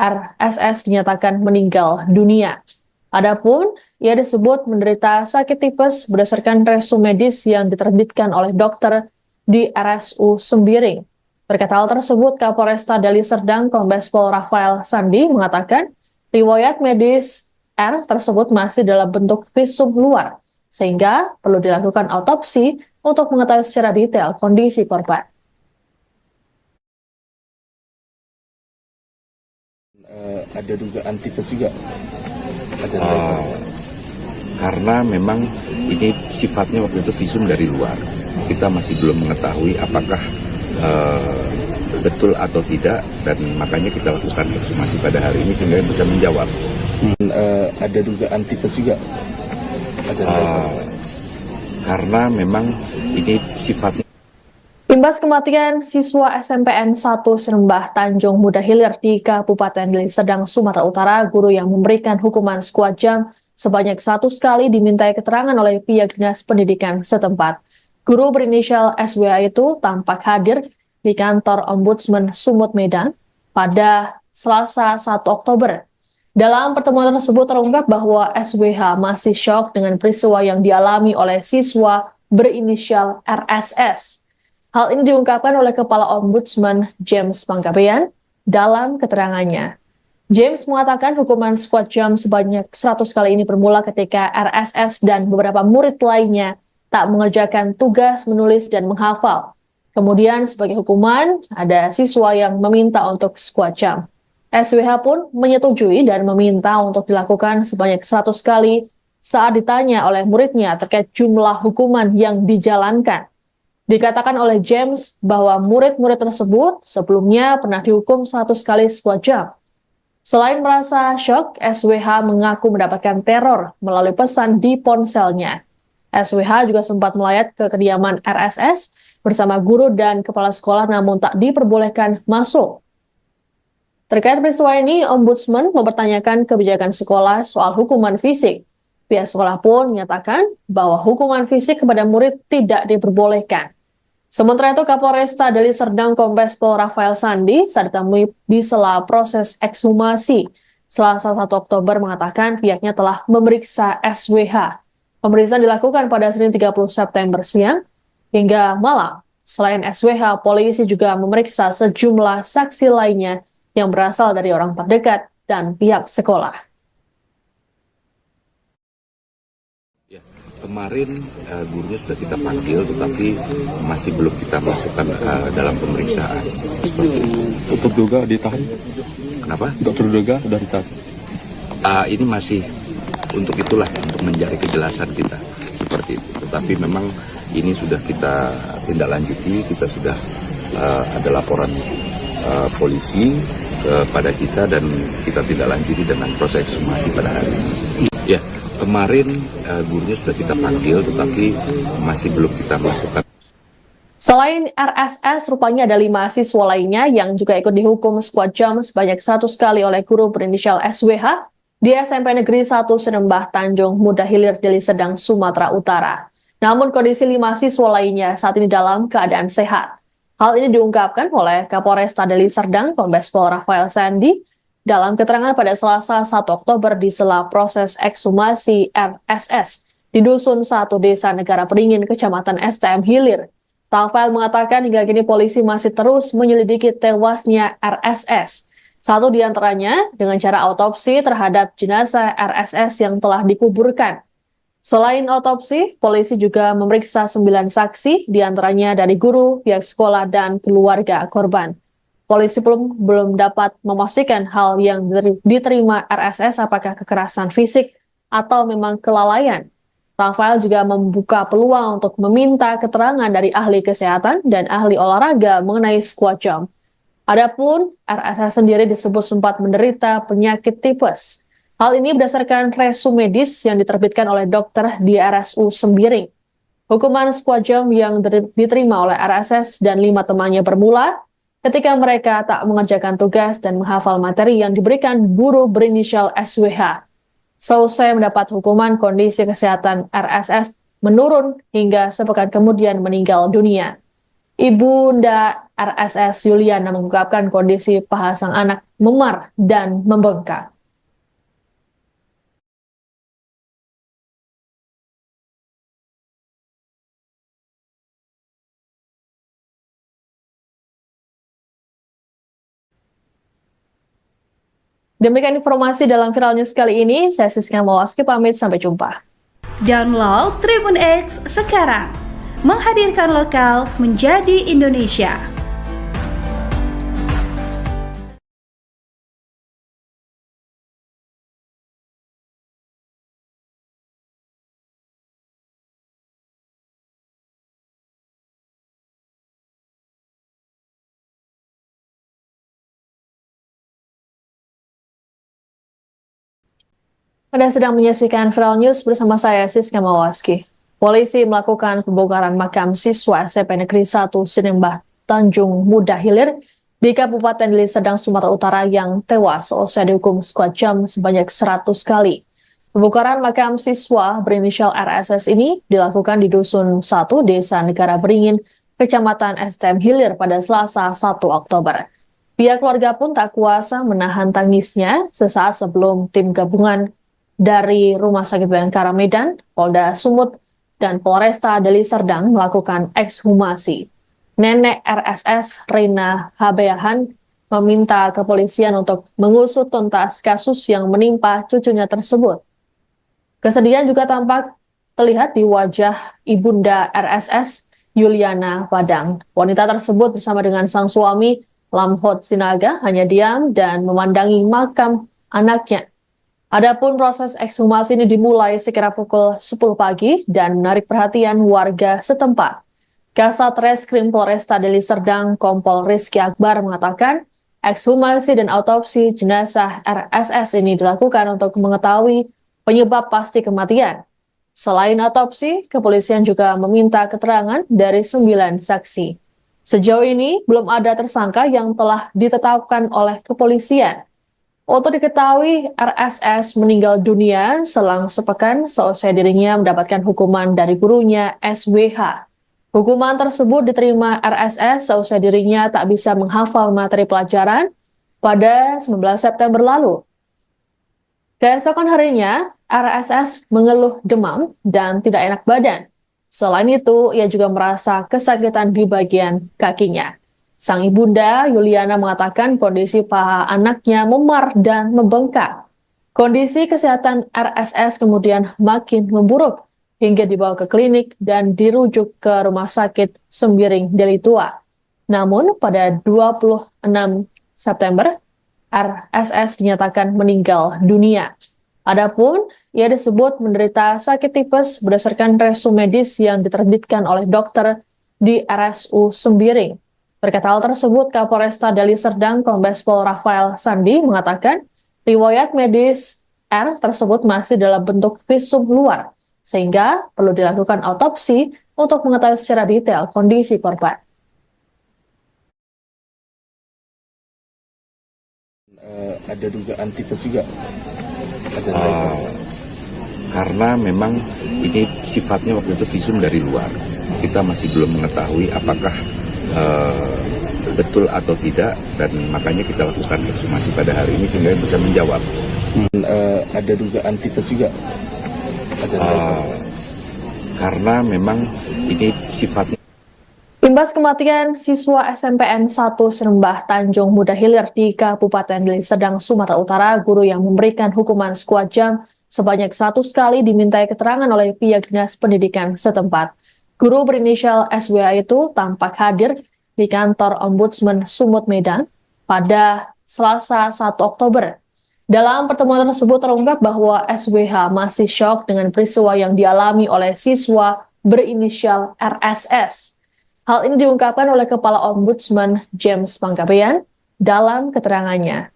RSS dinyatakan meninggal dunia. Adapun, ia disebut menderita sakit tipes berdasarkan resume medis yang diterbitkan oleh dokter di RSU Sembiring. Terkait hal tersebut, Kapolresta Deli Serdang Kombes Pol Rafael Sandi mengatakan riwayat medis R tersebut masih dalam bentuk visum luar, sehingga perlu dilakukan autopsi untuk mengetahui secara detail kondisi korban. Ada dugaan tipes juga. Ada Karena memang ini sifatnya waktu itu visum dari luar. Kita masih belum mengetahui apakah betul atau tidak, dan makanya kita lakukan ekshumasi pada hari ini sehingga bisa menjawab. Ada dugaan tipes juga. Ada Karena memang ini sifatnya. Imbas kematian siswa SMPN 1 Sinembah Tanjung Muda Hilir di Kabupaten Deli Serdang, Sumatera Utara, guru yang memberikan hukuman skuad jam sebanyak 100 kali dimintai keterangan oleh pihak dinas pendidikan setempat. Guru berinisial SWH itu tampak hadir di kantor Ombudsman Sumut Medan pada Selasa 1 Oktober. Dalam pertemuan tersebut terungkap bahwa SWH masih syok dengan peristiwa yang dialami oleh siswa berinisial RSS. Hal ini diungkapkan oleh Kepala Ombudsman James Panggabean dalam keterangannya. James mengatakan hukuman skuad jam sebanyak 100 kali ini bermula ketika RSS dan beberapa murid lainnya tak mengerjakan tugas menulis dan menghafal. Kemudian sebagai hukuman, ada siswa yang meminta untuk skuad jam. SWH pun menyetujui dan meminta untuk dilakukan sebanyak 100 kali saat ditanya oleh muridnya terkait jumlah hukuman yang dijalankan. Dikatakan oleh James bahwa murid-murid tersebut sebelumnya pernah dihukum 100 kali skuad jam. Selain merasa syok, SWH mengaku mendapatkan teror melalui pesan di ponselnya. SWH juga sempat melayat ke kediaman RSS bersama guru dan kepala sekolah namun tak diperbolehkan masuk. Terkait peristiwa ini, Ombudsman mempertanyakan kebijakan sekolah soal hukuman fisik. Pihak sekolah pun menyatakan bahwa hukuman fisik kepada murid tidak diperbolehkan. Sementara itu, Kapolresta Deli Serdang Kombes Pol Rafael Sandi saat ditemui di sela proses ekshumasi Selasa 1 Oktober mengatakan pihaknya telah memeriksa SWH. Pemeriksaan dilakukan pada Senin 30 September siang hingga malam. Selain SWH, polisi juga memeriksa sejumlah saksi lainnya yang berasal dari orang terdekat dan pihak sekolah. Ya, kemarin gurunya sudah kita panggil, tetapi masih belum kita masukkan dalam pemeriksaan. Seperti itu. Untuk juga ditahan. Kenapa? Dokter juga sudah ditahan. Ini masih untuk itulah, untuk mencari kejelasan kita. Seperti itu. Tetapi memang ini sudah kita tindak lanjuti, kita sudah ada laporan polisi kepada kita dan kita tindak lanjuti dengan proses ekshumasi pada hari ini. Ya, kemarin gurunya sudah kita panggil, tetapi masih belum kita masukkan. Selain RSS, rupanya ada 5 siswa lainnya yang juga ikut dihukum squad jam sebanyak 100 kali oleh guru berinisial SWH di SMP Negeri 1 Sinembah Tanjung Muda Hilir, Deli Serdang, Sumatera Utara. Namun kondisi 5 siswa lainnya saat ini dalam keadaan sehat. Hal ini diungkapkan oleh Kapolresta Deli Serdang Kombes Pol Rafael Sandi dalam keterangan pada Selasa 1 Oktober di sela proses ekshumasi RSS di Dusun 1 Desa Negara Beringin, Kecamatan STM Hilir. Rafael mengatakan hingga kini polisi masih terus menyelidiki tewasnya RSS. Satu di antaranya dengan cara autopsi terhadap jenazah RSS yang telah dikuburkan. Selain autopsi, polisi juga memeriksa 9 saksi, di antaranya dari guru, pihak sekolah, dan keluarga korban. Polisi belum dapat memastikan hal yang diterima RSS apakah kekerasan fisik atau memang kelalaian. Rafael juga membuka peluang untuk meminta keterangan dari ahli kesehatan dan ahli olahraga mengenai squat jump. Adapun RSS sendiri disebut sempat menderita penyakit tipes. Hal ini berdasarkan resume medis yang diterbitkan oleh dokter di RSU Sembiring. Hukuman squat jump yang diterima oleh RSS dan 5 temannya bermula ketika mereka tak mengerjakan tugas dan menghafal materi yang diberikan guru berinisial SWH. Selesai mendapat hukuman, kondisi kesehatan RSS menurun hingga sepekan kemudian meninggal dunia. Ibunda RSS Yuliana mengungkapkan kondisi paha sang anak memar dan membengkak. Demikian informasi dalam Viral News kali ini. Saya Siska Mawaski pamit, sampai jumpa. Download Tribun X sekarang. Menghadirkan lokal menjadi Indonesia. Anda sedang menyaksikan Viral News bersama saya Siska Mawaski. Polisi melakukan pembongkaran makam siswa SMP Negeri 1 Sinembah Tanjung Muda Hilir di Kabupaten Deli Serdang, Sumatera Utara yang tewas seusai dihukum squad jam sebanyak 100 kali. Pembongkaran makam siswa berinisial RSS ini dilakukan di Dusun 1 Desa Negara Beringin, Kecamatan STM Hilir pada Selasa 1 Oktober. Pihak keluarga pun tak kuasa menahan tangisnya sesaat sebelum tim gabungan dari Rumah Sakit Bayangkara Medan, Polda Sumut, dan Polresta Deli Serdang melakukan ekshumasi. Nenek RSS, Rina Habeahan, meminta kepolisian untuk mengusut tuntas kasus yang menimpa cucunya tersebut. Kesedihan juga tampak terlihat di wajah ibunda RSS, Yuliana Padang. Wanita tersebut bersama dengan sang suami, Lamhot Sinaga, hanya diam dan memandangi makam anaknya. Adapun proses ekshumasi ini dimulai sekira pukul 10 pagi dan menarik perhatian warga setempat. Kasat Reskrim Polresta Deli Serdang Kompol Rizky Akbar mengatakan ekshumasi dan autopsi jenazah RSS ini dilakukan untuk mengetahui penyebab pasti kematian. Selain autopsi, kepolisian juga meminta keterangan dari 9 saksi. Sejauh ini, belum ada tersangka yang telah ditetapkan oleh kepolisian. Untuk diketahui, RSS meninggal dunia selang sepekan seusai dirinya mendapatkan hukuman dari gurunya SWH. Hukuman tersebut diterima RSS seusai dirinya tak bisa menghafal materi pelajaran pada 19 September lalu. Keesokan harinya, RSS mengeluh demam dan tidak enak badan. Selain itu, ia juga merasa kesakitan di bagian kakinya. Sang ibunda, Yuliana, mengatakan kondisi paha anaknya memar dan membengkak. Kondisi kesehatan RSS kemudian makin memburuk hingga dibawa ke klinik dan dirujuk ke Rumah Sakit Sembiring Deli Tua. Namun, pada 26 September, RSS dinyatakan meninggal dunia. Adapun, ia disebut menderita sakit tipes berdasarkan resum medis yang diterbitkan oleh dokter di RSU Sembiring. Terkait hal tersebut, Kapolresta Deli Serdang Kombes Pol Rafael Sandi mengatakan riwayat medis R tersebut masih dalam bentuk visum luar, sehingga perlu dilakukan autopsi untuk mengetahui secara detail kondisi korban. Ada dugaan tipes juga. Ada Karena memang ini sifatnya waktu itu visum dari luar. Kita masih belum mengetahui apakah betul atau tidak, dan makanya kita lakukan ekshumasi pada hari ini sehingga bisa menjawab. Ada dugaan tipes juga. Ada Karena memang ini sifatnya. Imbas kematian siswa SMPN 1 Serembah Tanjung Muda Hilir di Kabupaten Deli Serdang, Sumatera Utara, guru yang memberikan hukuman sekuat jam sebanyak 100 kali dimintai keterangan oleh pihak dinas pendidikan setempat. Guru berinisial SWA itu tampak hadir di kantor Ombudsman Sumut Medan pada Selasa 1 Oktober. Dalam pertemuan tersebut terungkap bahwa SWH masih syok dengan peristiwa yang dialami oleh siswa berinisial RSS. Hal ini diungkapkan oleh Kepala Ombudsman James Panggabean dalam keterangannya.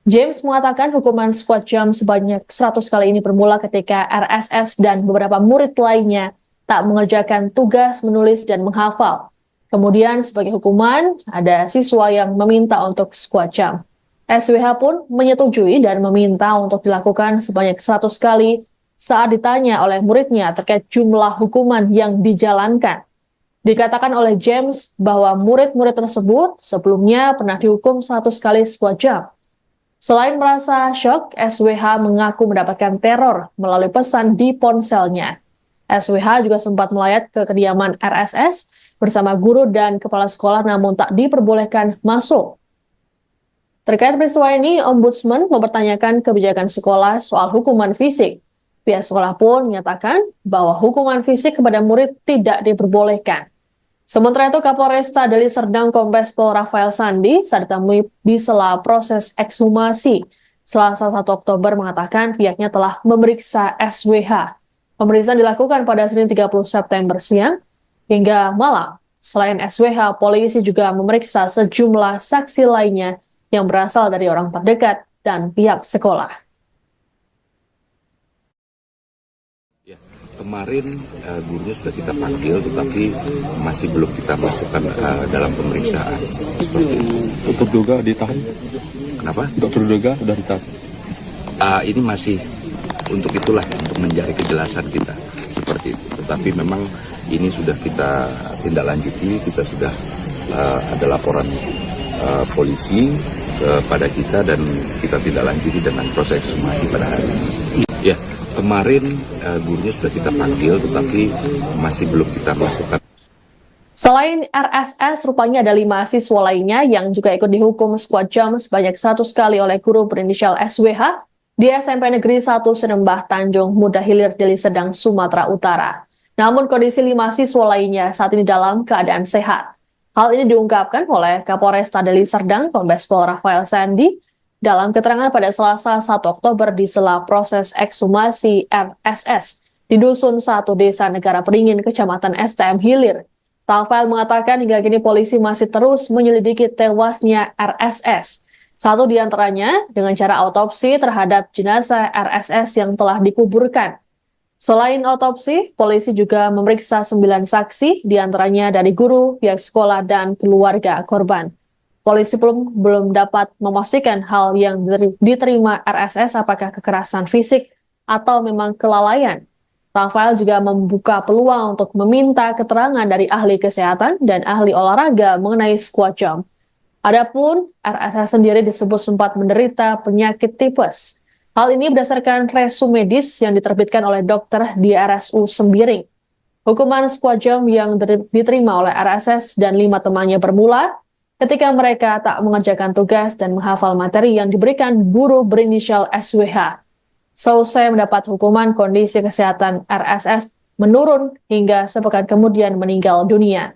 James mengatakan hukuman sekuat jam sebanyak 100 kali ini bermula ketika RSS dan beberapa murid lainnya tak mengerjakan tugas menulis dan menghafal. Kemudian sebagai hukuman, ada siswa yang meminta untuk sekuat jam. SWH pun menyetujui dan meminta untuk dilakukan sebanyak 100 kali saat ditanya oleh muridnya terkait jumlah hukuman yang dijalankan. Dikatakan oleh James bahwa murid-murid tersebut sebelumnya pernah dihukum 100 kali sekuat jam. Selain merasa syok, SWH mengaku mendapatkan teror melalui pesan di ponselnya. SWH juga sempat melayat ke kediaman RSS bersama guru dan kepala sekolah namun tak diperbolehkan masuk. Terkait peristiwa ini, Ombudsman mempertanyakan kebijakan sekolah soal hukuman fisik. Pihak sekolah pun menyatakan bahwa hukuman fisik kepada murid tidak diperbolehkan. Sementara itu, Kapolresta Deli Serdang Kombes Pol Rafael Sandi saat ditemui di sela proses ekshumasi Selasa 1 Oktober mengatakan pihaknya telah memeriksa SWH. Pemeriksaan dilakukan pada Senin 30 September siang hingga malam. Selain SWH, polisi juga memeriksa sejumlah saksi lainnya yang berasal dari orang terdekat dan pihak sekolah. Kemarin gurunya sudah kita panggil, tetapi masih belum kita masukkan dalam pemeriksaan. Seperti itu. Terduga ditahan. Kenapa? Untuk terduga sudah ditahan. Ini masih untuk itulah, untuk mencari kejelasan kita. Seperti itu. Tetapi memang ini sudah kita tindak lanjuti, kita sudah ada laporan polisi kepada kita dan kita tindak lanjuti dengan proses ekshumasi pada hari ini. Ya. Kemarin gurunya sudah kita panggil, tetapi masih belum kita masukkan. Selain RSS, rupanya ada 5 siswa lainnya yang juga ikut dihukum sekuat jam sebanyak 100 kali oleh guru berinisial SWH di SMP Negeri 1 Serembah Tanjung Muda Hilir Deli Serdang, Sumatera Utara. Namun kondisi 5 siswa lainnya saat ini dalam keadaan sehat. Hal ini diungkapkan oleh Kapolresta Deli Serdang Kombes Pol Rafael Sandi dalam keterangan pada Selasa 1 Oktober di sela proses ekshumasi RSS di Dusun 1 Desa Negara Peringin, Kecamatan STM Hilir. Rafael mengatakan hingga kini polisi masih terus menyelidiki tewasnya RSS. Satu di antaranya dengan cara autopsi terhadap jenazah RSS yang telah dikuburkan. Selain otopsi, polisi juga memeriksa 9 saksi, diantaranya dari guru, pihak sekolah, dan keluarga korban. Polisi belum dapat memastikan hal yang diterima RSS apakah kekerasan fisik atau memang kelalaian. Rafael juga membuka peluang untuk meminta keterangan dari ahli kesehatan dan ahli olahraga mengenai squat jump. Adapun RSS sendiri disebut sempat menderita penyakit tipes. Hal ini berdasarkan resume medis yang diterbitkan oleh dokter di RSU Sembiring. Hukuman squat jump yang diterima oleh RSS dan 5 temannya bermula ketika mereka tak mengerjakan tugas dan menghafal materi yang diberikan guru berinisial SWH. Seusai mendapat hukuman, kondisi kesehatan RSS menurun hingga sepekan kemudian meninggal dunia.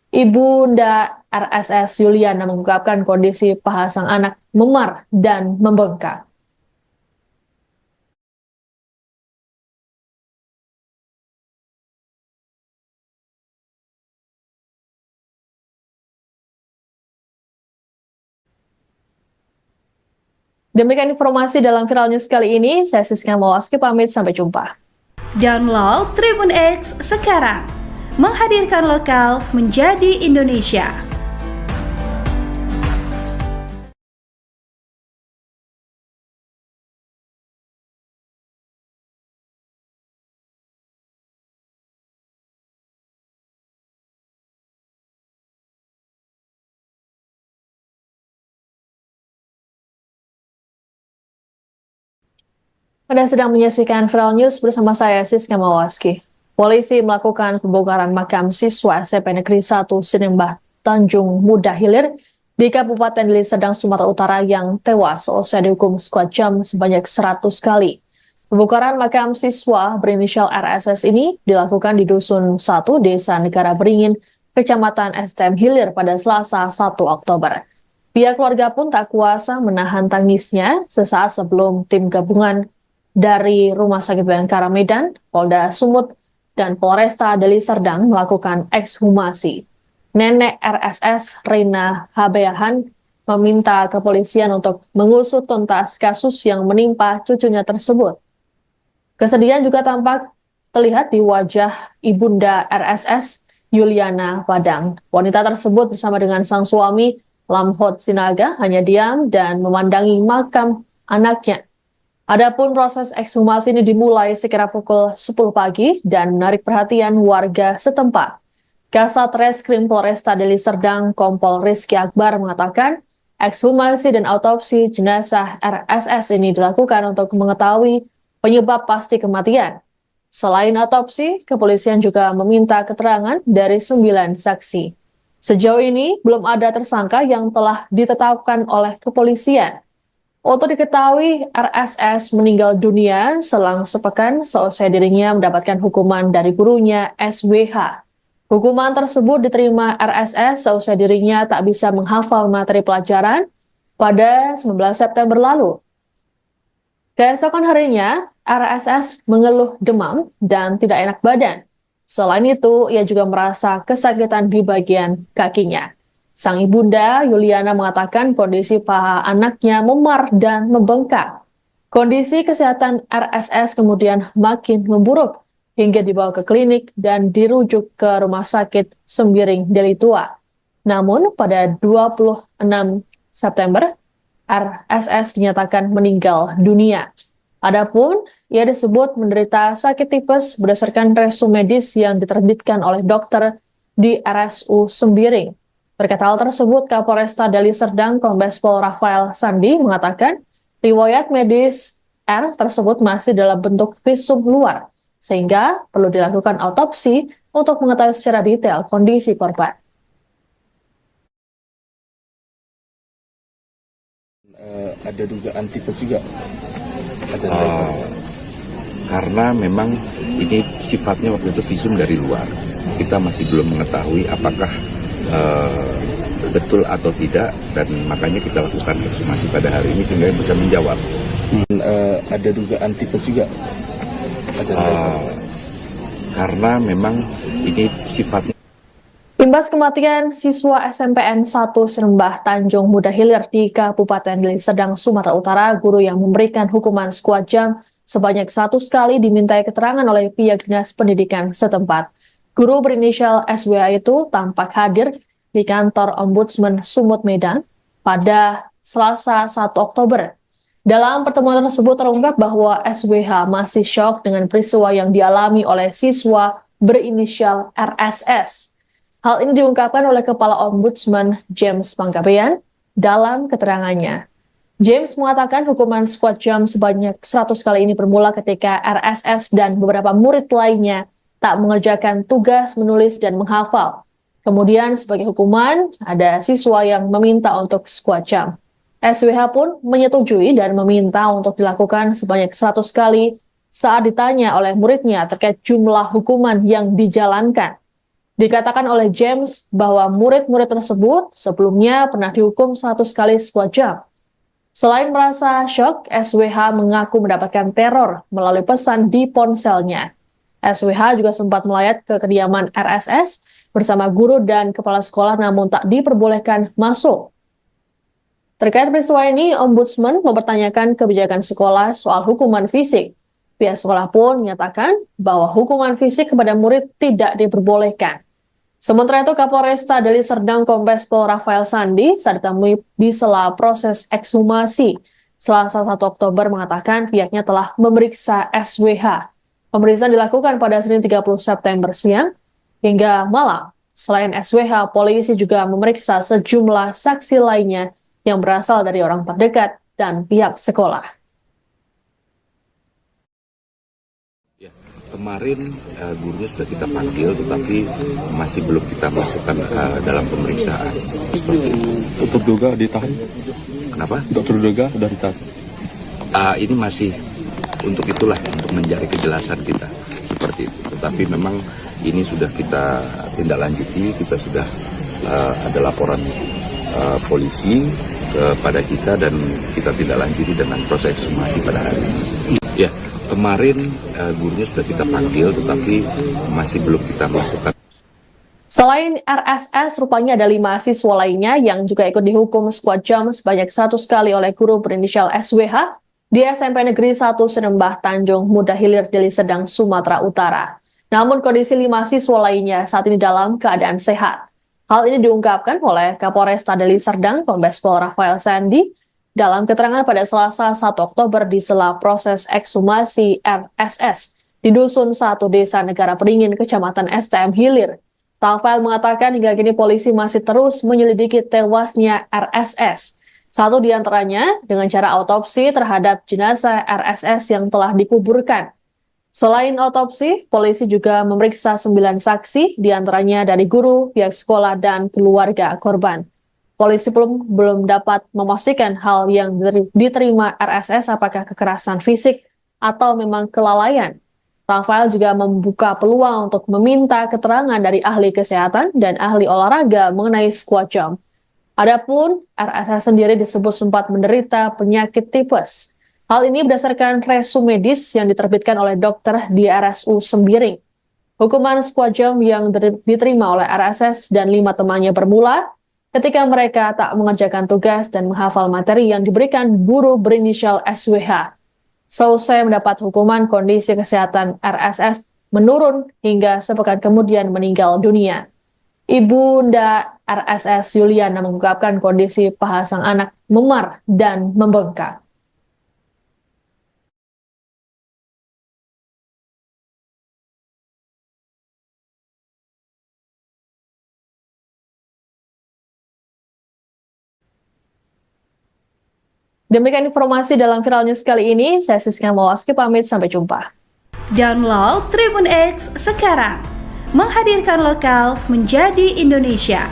Ibunda RSS Yuliana mengungkapkan kondisi paha sang anak memar dan membengkak. Demikian informasi dalam Viral News kali ini. Saya Siska Mawaski pamit, sampai jumpa. Download Tribun X sekarang. Menghadirkan lokal menjadi Indonesia. Anda sedang menyaksikan Viral News bersama saya, Siska Mawaski. Polisi melakukan pembongkaran makam siswa SMP Negeri 1 Sinembah Tanjung Muda Hilir di Kabupaten Deli Serdang, Sumatera Utara yang tewas seusai dihukum squat jump sebanyak 100 kali. Pembongkaran makam siswa berinisial RSS ini dilakukan di Dusun 1, Desa Negara Beringin, Kecamatan STM Hilir pada Selasa 1 Oktober. Pihak keluarga pun tak kuasa menahan tangisnya sesaat sebelum tim gabungan dari Rumah Sakit Bayangkara Medan, Polda Sumut, dan Polresta Deli Serdang melakukan ekshumasi. Nenek RSS, Reina Habeahan, meminta kepolisian untuk mengusut tuntas kasus yang menimpa cucunya tersebut. Kesedihan juga tampak terlihat di wajah ibunda RSS, Yuliana Padang. Wanita tersebut bersama dengan sang suami, Lamhot Sinaga, hanya diam dan memandangi makam anaknya. Adapun proses ekshumasi ini dimulai sekira pukul 10 pagi dan menarik perhatian warga setempat. Kasat Reskrim Polresta Deli Serdang, Kompol Rizky Akbar mengatakan, ekshumasi dan autopsi jenazah RSS ini dilakukan untuk mengetahui penyebab pasti kematian. Selain autopsi, kepolisian juga meminta keterangan dari 9 saksi. Sejauh ini, belum ada tersangka yang telah ditetapkan oleh kepolisian. Untuk diketahui, RSS meninggal dunia selang sepekan seusai dirinya mendapatkan hukuman dari gurunya SWH. Hukuman tersebut diterima RSS seusai dirinya tak bisa menghafal materi pelajaran pada 19 September lalu. Keesokan harinya, RSS mengeluh demam dan tidak enak badan. Selain itu, ia juga merasa kesakitan di bagian kakinya. Sang ibunda, Yuliana, mengatakan kondisi paha anaknya memar dan membengkak. Kondisi kesehatan RSS kemudian makin memburuk hingga dibawa ke klinik dan dirujuk ke Rumah Sakit Sembiring Deli Tua. Namun pada 26 September, RSS dinyatakan meninggal dunia. Adapun ia disebut menderita sakit tipes berdasarkan resume medis yang diterbitkan oleh dokter di RSU Sembiring. Terkait hal tersebut, Kapolresta Deli Serdang Kombes Pol Rafael Sandi mengatakan riwayat medis R tersebut masih dalam bentuk visum luar, sehingga perlu dilakukan autopsi untuk mengetahui secara detail kondisi korban. Ada dugaan tipes juga. Ada Karena memang ini sifatnya waktu itu visum dari luar. Kita masih belum mengetahui apakah betul atau tidak, dan makanya kita lakukan ekshumasi pada hari ini sehingga bisa menjawab. Ada dugaan tipes juga. Ada Karena memang ini sifatnya. Imbas kematian siswa SMPN 1 Sinembah Tanjung Muda Hilir di Kabupaten Deli Serdang, Sumatera Utara, guru yang memberikan hukuman squat jump sebanyak 100 kali dimintai keterangan oleh pihak dinas pendidikan setempat. Guru berinisial SWH itu tampak hadir di kantor Ombudsman Sumut Medan pada Selasa 1 Oktober. Dalam pertemuan tersebut terungkap bahwa SWH masih syok dengan peristiwa yang dialami oleh siswa berinisial RSS. Hal ini diungkapkan oleh Kepala Ombudsman James Panggabean dalam keterangannya. James mengatakan hukuman squad jam sebanyak 100 kali ini bermula ketika RSS dan beberapa murid lainnya tak mengerjakan tugas menulis dan menghafal. Kemudian sebagai hukuman, ada siswa yang meminta untuk squad jam. SWH pun menyetujui dan meminta untuk dilakukan sebanyak 100 kali saat ditanya oleh muridnya terkait jumlah hukuman yang dijalankan. Dikatakan oleh James bahwa murid-murid tersebut sebelumnya pernah dihukum 100 kali squad jam. Selain merasa syok, SWH mengaku mendapatkan teror melalui pesan di ponselnya. SWH juga sempat melayat ke kediaman RSS bersama guru dan kepala sekolah namun tak diperbolehkan masuk. Terkait peristiwa ini, Ombudsman mempertanyakan kebijakan sekolah soal hukuman fisik. Pihak sekolah pun menyatakan bahwa hukuman fisik kepada murid tidak diperbolehkan. Sementara itu, Kapolresta Deli Serdang Kombes Pol Rafael Sandi saat ditemui di sela proses ekshumasi Selasa 1 Oktober mengatakan pihaknya telah memeriksa SWH. Pemeriksaan dilakukan pada Senin 30 September siang hingga malam. Selain SWH, polisi juga memeriksa sejumlah saksi lainnya yang berasal dari orang terdekat dan pihak sekolah. Kemarin gurunya sudah kita panggil, tetapi masih belum kita masukkan dalam pemeriksaan. Seperti itu. Untuk duga ditahan. Kenapa? Dokter duga sudah ditahan. Ini masih untuk itulah, untuk mencari kejelasan kita. Seperti itu. Tetapi memang ini sudah kita tindak lanjuti, kita sudah ada laporan polisi kepada kita dan kita tindak lanjuti dengan proses ekshumasi pada hari ini. Ya. Kemarin gurunya sudah kita panggil, tetapi masih belum kita masukkan. Selain RSS, rupanya ada 5 siswa lainnya yang juga ikut dihukum squad jam sebanyak 100 kali oleh guru berinisial SWH di SMP Negeri 1 Sinembah Tanjung Muda Hilir, Deli Serdang, Sumatera Utara. Namun kondisi 5 siswa lainnya saat ini dalam keadaan sehat. Hal ini diungkapkan oleh Kapolresta Deli Serdang Kombes Pol Rafael Sandi dalam keterangan pada Selasa 1 Oktober di sela proses ekshumasi RSS di Dusun 1 Desa Negara Peringin, Kecamatan STM Hilir. Rafael mengatakan hingga kini polisi masih terus menyelidiki tewasnya RSS. Satu di antaranya dengan cara autopsi terhadap jenazah RSS yang telah dikuburkan. Selain autopsi, polisi juga memeriksa 9 saksi, di antaranya dari guru, pihak sekolah, dan keluarga korban. Polisi belum dapat memastikan hal yang diterima RSS apakah kekerasan fisik atau memang kelalaian. Rafael juga membuka peluang untuk meminta keterangan dari ahli kesehatan dan ahli olahraga mengenai squad jam. Adapun RSS sendiri disebut sempat menderita penyakit tipes. Hal ini berdasarkan resume medis yang diterbitkan oleh dokter di RSU Sembiring. Hukuman squad jam yang diterima oleh RSS dan 5 temannya bermula ketika mereka tak mengerjakan tugas dan menghafal materi yang diberikan guru berinisial SWH. Seusai mendapat hukuman, kondisi kesehatan RSS menurun hingga sepekan kemudian meninggal dunia. Ibunda RSS Yuliana mengungkapkan kondisi paha sang anak memar dan membengkak. Demikian informasi dalam Viral News kali ini. Saya Siska Mawaski pamit, sampai jumpa. Download Tribun X sekarang. Menghadirkan lokal menjadi Indonesia.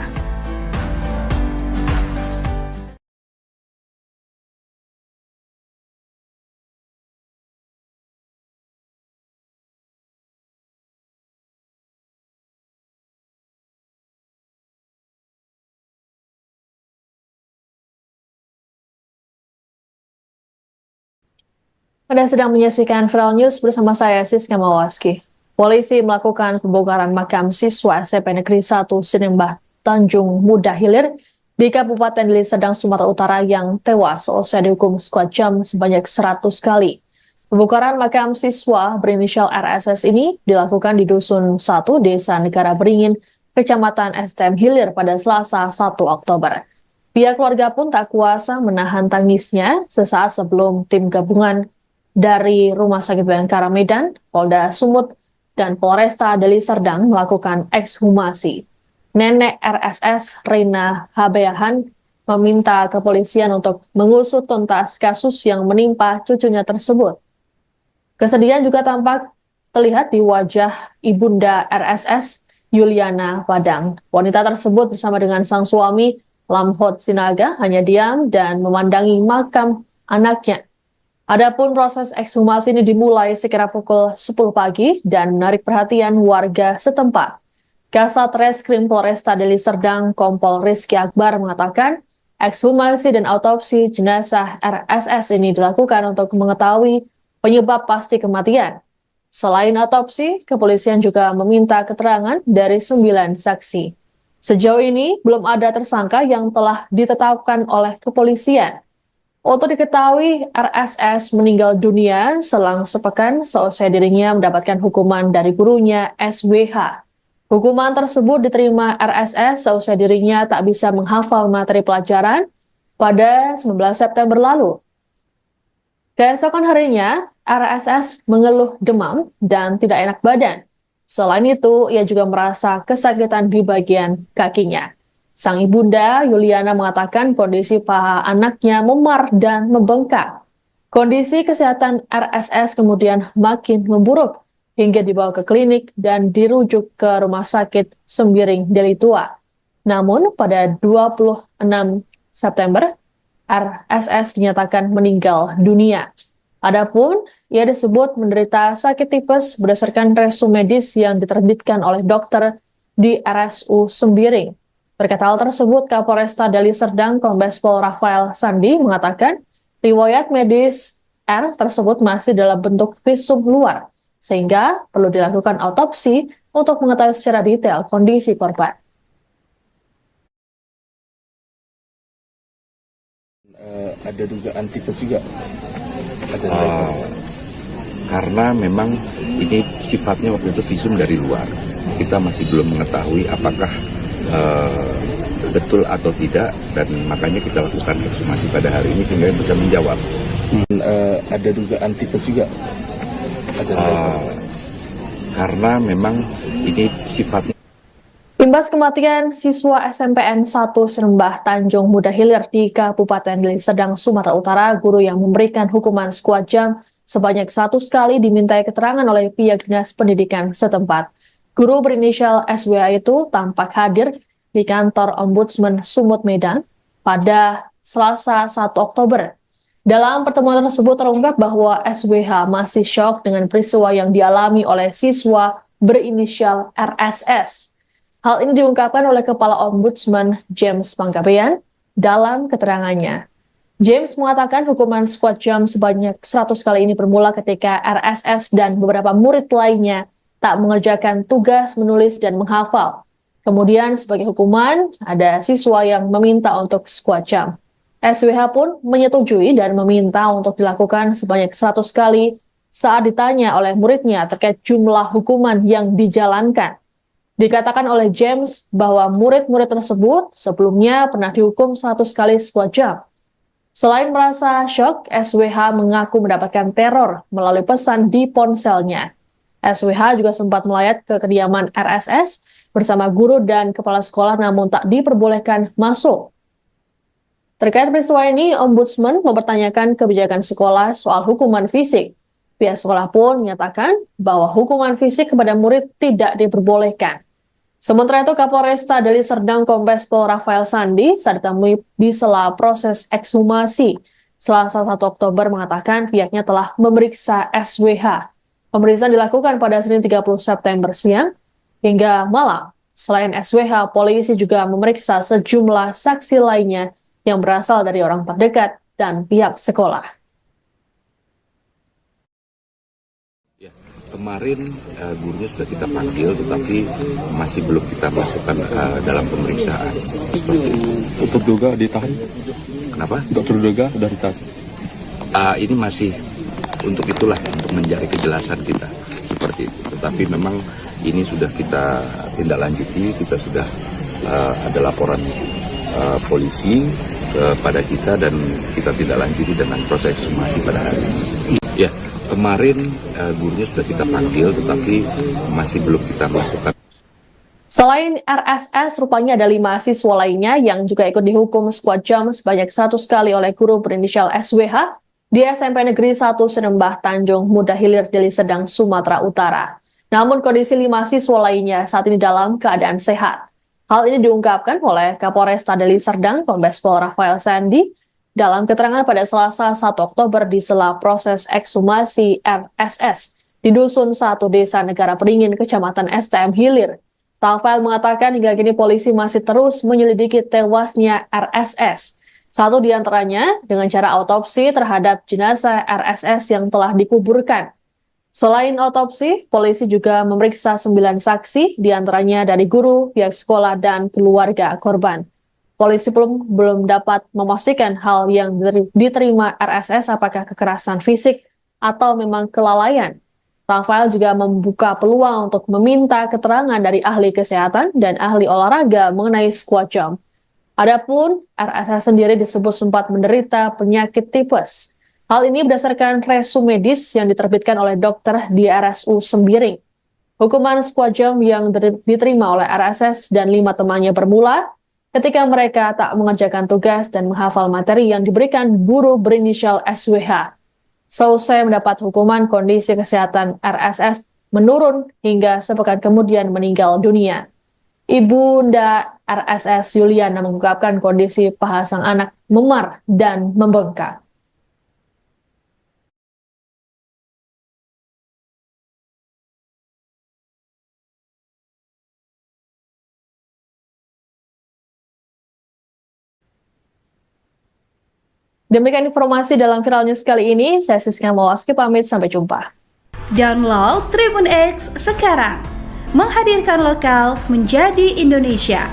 Anda sedang menyaksikan Viral News bersama saya Siska Mawaski. Polisi melakukan pembongkaran makam siswa SMP Negeri 1 Sinembah Tanjung Muda Hilir di Kabupaten Deli Serdang, Sumatera Utara yang tewas seusai dihukum squad jam sebanyak 100 kali. Pembongkaran makam siswa berinisial RSS ini dilakukan di Dusun 1, Desa Negara Beringin, Kecamatan STM Hilir pada Selasa 1 Oktober. Pihak keluarga pun tak kuasa menahan tangisnya sesaat sebelum tim gabungan dari Rumah Sakit Bayangkara Medan, Polda Sumut, dan Polresta Deli Serdang melakukan ekshumasi. Nenek RSS, Rina Habeahan, meminta kepolisian untuk mengusut tuntas kasus yang menimpa cucunya tersebut. Kesedihan juga tampak terlihat di wajah ibunda RSS, Yuliana Padang. Wanita tersebut bersama dengan sang suami, Lamhot Sinaga, hanya diam dan memandangi makam anaknya. Adapun proses ekshumasi ini dimulai sekira pukul 10 pagi dan menarik perhatian warga setempat. Kasat Reskrim Polresta Deli Serdang, Kompol Rizky Akbar mengatakan, ekshumasi dan autopsi jenazah RSS ini dilakukan untuk mengetahui penyebab pasti kematian. Selain autopsi, kepolisian juga meminta keterangan dari 9 saksi. Sejauh ini, belum ada tersangka yang telah ditetapkan oleh kepolisian. Untuk diketahui, RSS meninggal dunia selang sepekan seusai dirinya mendapatkan hukuman dari gurunya SWH. Hukuman tersebut diterima RSS seusai dirinya tak bisa menghafal materi pelajaran pada 19 September lalu. Keesokan harinya, RSS mengeluh demam dan tidak enak badan. Selain itu, ia juga merasa kesakitan di bagian kakinya. Sang ibunda, Yuliana, mengatakan kondisi paha anaknya memar dan membengkak. Kondisi kesehatan RSS kemudian makin memburuk hingga dibawa ke klinik dan dirujuk ke Rumah Sakit Sembiring Deli Tua. Namun, pada 26 September, RSS dinyatakan meninggal dunia. Adapun, ia disebut menderita sakit tipes berdasarkan resume medis yang diterbitkan oleh dokter di RSU Sembiring. Terkait hal tersebut, Kapolresta Deli Serdang Kombes Pol Rafael Sandi mengatakan riwayat medis R tersebut masih dalam bentuk visum luar, sehingga perlu dilakukan autopsi untuk mengetahui secara detail kondisi korban. Ada dugaan tipes juga. Ada Karena memang ini sifatnya waktu itu visum dari luar. Kita masih belum mengetahui apakah betul atau tidak, dan makanya kita lakukan ekshumasi pada hari ini sehingga bisa menjawab. Ada dugaan tipes juga. Ada Karena memang ini sifatnya. Imbas kematian siswa SMPN 1 Serembah Tanjung Muda Hilir di Kabupaten Deli Serdang, Sumatera Utara, guru yang memberikan hukuman skuad jam sebanyak 100 kali dimintai keterangan oleh pihak dinas pendidikan setempat. Guru berinisial SWH itu tampak hadir di kantor Ombudsman Sumut Medan pada Selasa 1 Oktober. Dalam pertemuan tersebut terungkap bahwa SWH masih syok dengan peristiwa yang dialami oleh siswa berinisial RSS. Hal ini diungkapkan oleh Kepala Ombudsman James Panggabean dalam keterangannya. James mengatakan hukuman skuad jam sebanyak 100 kali ini bermula ketika RSS dan beberapa murid lainnya tak mengerjakan tugas menulis dan menghafal. Kemudian sebagai hukuman, ada siswa yang meminta untuk skuad jam. SWH pun menyetujui dan meminta untuk dilakukan sebanyak 100 kali saat ditanya oleh muridnya terkait jumlah hukuman yang dijalankan. Dikatakan oleh James bahwa murid-murid tersebut sebelumnya pernah dihukum 100 kali skuad jam. Selain merasa syok, SWH mengaku mendapatkan teror melalui pesan di ponselnya. SWH juga sempat melayat ke kediaman RSS bersama guru dan kepala sekolah namun tak diperbolehkan masuk. Terkait peristiwa ini, Ombudsman mempertanyakan kebijakan sekolah soal hukuman fisik. Pihak sekolah pun menyatakan bahwa hukuman fisik kepada murid tidak diperbolehkan. Sementara itu, Kapolresta Deli Serdang Kombes Pol Rafael Sandi saat ditemui di sela proses ekshumasi Selasa 1 Oktober mengatakan pihaknya telah memeriksa SWH. Pemeriksaan dilakukan pada Senin 30 September siang hingga malam. Selain SWH, polisi juga memeriksa sejumlah saksi lainnya yang berasal dari orang terdekat dan pihak sekolah. Ya, kemarin gurunya sudah kita panggil, tetapi masih belum kita masukkan dalam pemeriksaan. Seperti itu. Untuk duga ditahan. Kenapa? Untuk terduga sudah ditahan. Ini masih untuk itulah, untuk mencari kejelasan kita seperti itu. Tetapi memang ini sudah kita tindak lanjuti, kita sudah ada laporan polisi kepada kita dan kita tindak lanjuti dengan proses ekshumasi pada hari ini. Ya, kemarin gurunya sudah kita panggil, tetapi masih belum kita masukkan. Selain RSS, rupanya ada 5 siswa lainnya yang juga ikut dihukum squad jam sebanyak 100 kali oleh guru berinisial SWH di SMP Negeri 1 Sinembah Tanjung Muda Hilir, Deli Serdang, Sumatera Utara. Namun kondisi 5 siswa lainnya saat ini dalam keadaan sehat. Hal ini diungkapkan oleh Kapolresta Deli Serdang, Kombes Pol Rafael Sandi, dalam keterangan pada Selasa 1 Oktober di sela proses ekshumasi RSS di Dusun 1 Desa Negara Beringin, Kecamatan STM Hilir. Rafael mengatakan hingga kini polisi masih terus menyelidiki tewasnya RSS. Satu di antaranya dengan cara autopsi terhadap jenazah RSS yang telah dikuburkan. Selain autopsi, polisi juga memeriksa 9 saksi, di antaranya dari guru, pihak sekolah, dan keluarga korban. Polisi belum dapat memastikan hal yang diterima RSS apakah kekerasan fisik atau memang kelalaian. Rafael juga membuka peluang untuk meminta keterangan dari ahli kesehatan dan ahli olahraga mengenai squat jump. Adapun RSS sendiri disebut sempat menderita penyakit tipes. Hal ini berdasarkan resum medis yang diterbitkan oleh dokter di RSU Sembiring. Hukuman squat jump yang diterima oleh RSS dan 5 temannya bermula ketika mereka tak mengerjakan tugas dan menghafal materi yang diberikan guru berinisial SWH. Selesai mendapat hukuman, kondisi kesehatan RSS menurun hingga sepekan kemudian meninggal dunia. Ibunda RSS Yuliana mengungkapkan kondisi paha sang anak memar dan membengkak. Demikian informasi dalam Viral News kali ini. Saya Siska Mawaski pamit, sampai jumpa. Download Tribun X sekarang. Menghadirkan lokal menjadi Indonesia.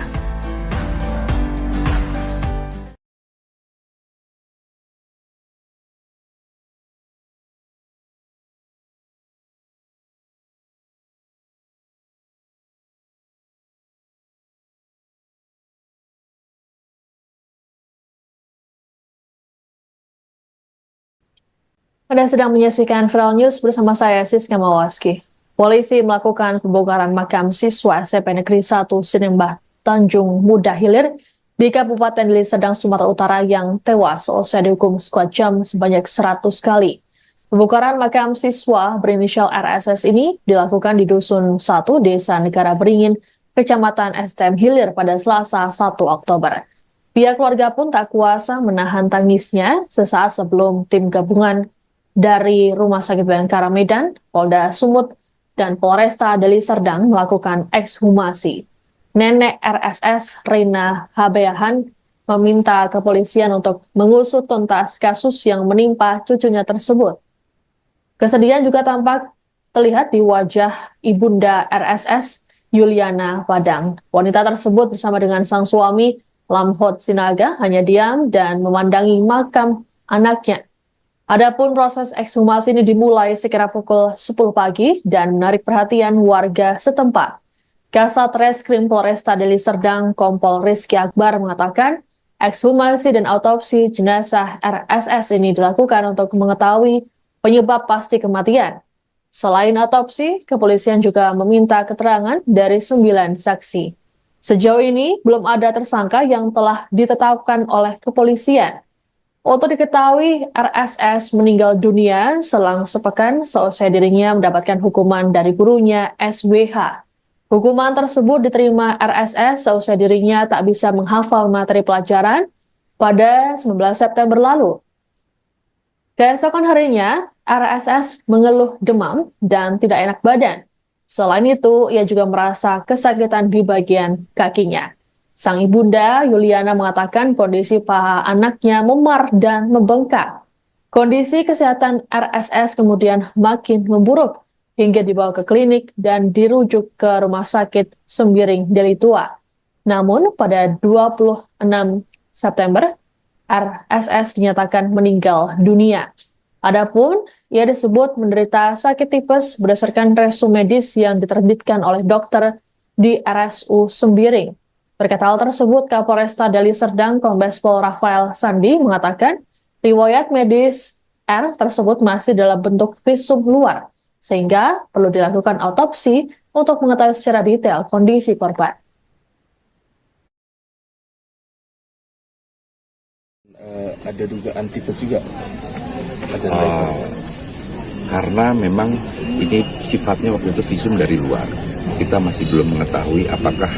Anda sedang menyaksikan Viral News bersama saya Siska Mawaski. Polisi melakukan pembongkaran makam siswa SMP Negeri 1 Sinembah Tanjung Muda Hilir di Kabupaten Deli Serdang, Sumatera Utara yang tewas seusai dihukum squad jam sebanyak 100 kali. Pembongkaran makam siswa berinisial RSS ini dilakukan di Dusun 1 Desa Negara Beringin, Kecamatan STM Hilir pada Selasa 1 Oktober. Pihak keluarga pun tak kuasa menahan tangisnya sesaat sebelum tim gabungan dari Rumah Sakit Bayangkara Medan, Polda Sumut, dan Polresta Deli Serdang melakukan ekshumasi. Nenek RSS, Rina Habeahan, meminta kepolisian untuk mengusut tuntas kasus yang menimpa cucunya tersebut. Kesedihan juga tampak terlihat di wajah ibunda RSS, Yuliana Padang. Wanita tersebut bersama dengan sang suami, Lamhot Sinaga, hanya diam dan memandangi makam anaknya. Adapun proses ekshumasi ini dimulai sekira pukul 10 pagi dan menarik perhatian warga setempat. Kasat Reskrim Polresta Deli Serdang, Kompol Rizky Akbar mengatakan, ekshumasi dan autopsi jenazah RSS ini dilakukan untuk mengetahui penyebab pasti kematian. Selain autopsi, kepolisian juga meminta keterangan dari 9 saksi. Sejauh ini, belum ada tersangka yang telah ditetapkan oleh kepolisian. Untuk diketahui, RSS meninggal dunia selang sepekan seusai dirinya mendapatkan hukuman dari gurunya SWH. Hukuman tersebut diterima RSS seusai dirinya tak bisa menghafal materi pelajaran pada 19 September lalu. Keesokan harinya, RSS mengeluh demam dan tidak enak badan. Selain itu, ia juga merasa kesakitan di bagian kakinya. Sang ibunda, Yuliana, mengatakan kondisi paha anaknya memar dan membengkak. Kondisi kesehatan RSS kemudian makin memburuk hingga dibawa ke klinik dan dirujuk ke Rumah Sakit Sembiring Deli Tua. Namun pada 26 September, RSS dinyatakan meninggal dunia. Adapun ia disebut menderita sakit tipes berdasarkan resume medis yang diterbitkan oleh dokter di RSU Sembiring. Terkait hal tersebut, Kapolresta Deli Serdang Kombes Pol Rafael Sandi mengatakan riwayat medis R tersebut masih dalam bentuk visum luar, sehingga perlu dilakukan autopsi untuk mengetahui secara detail kondisi korban. Ada dugaan tipes juga. Ada Karena memang ini sifatnya waktu itu visum dari luar. Kita masih belum mengetahui apakah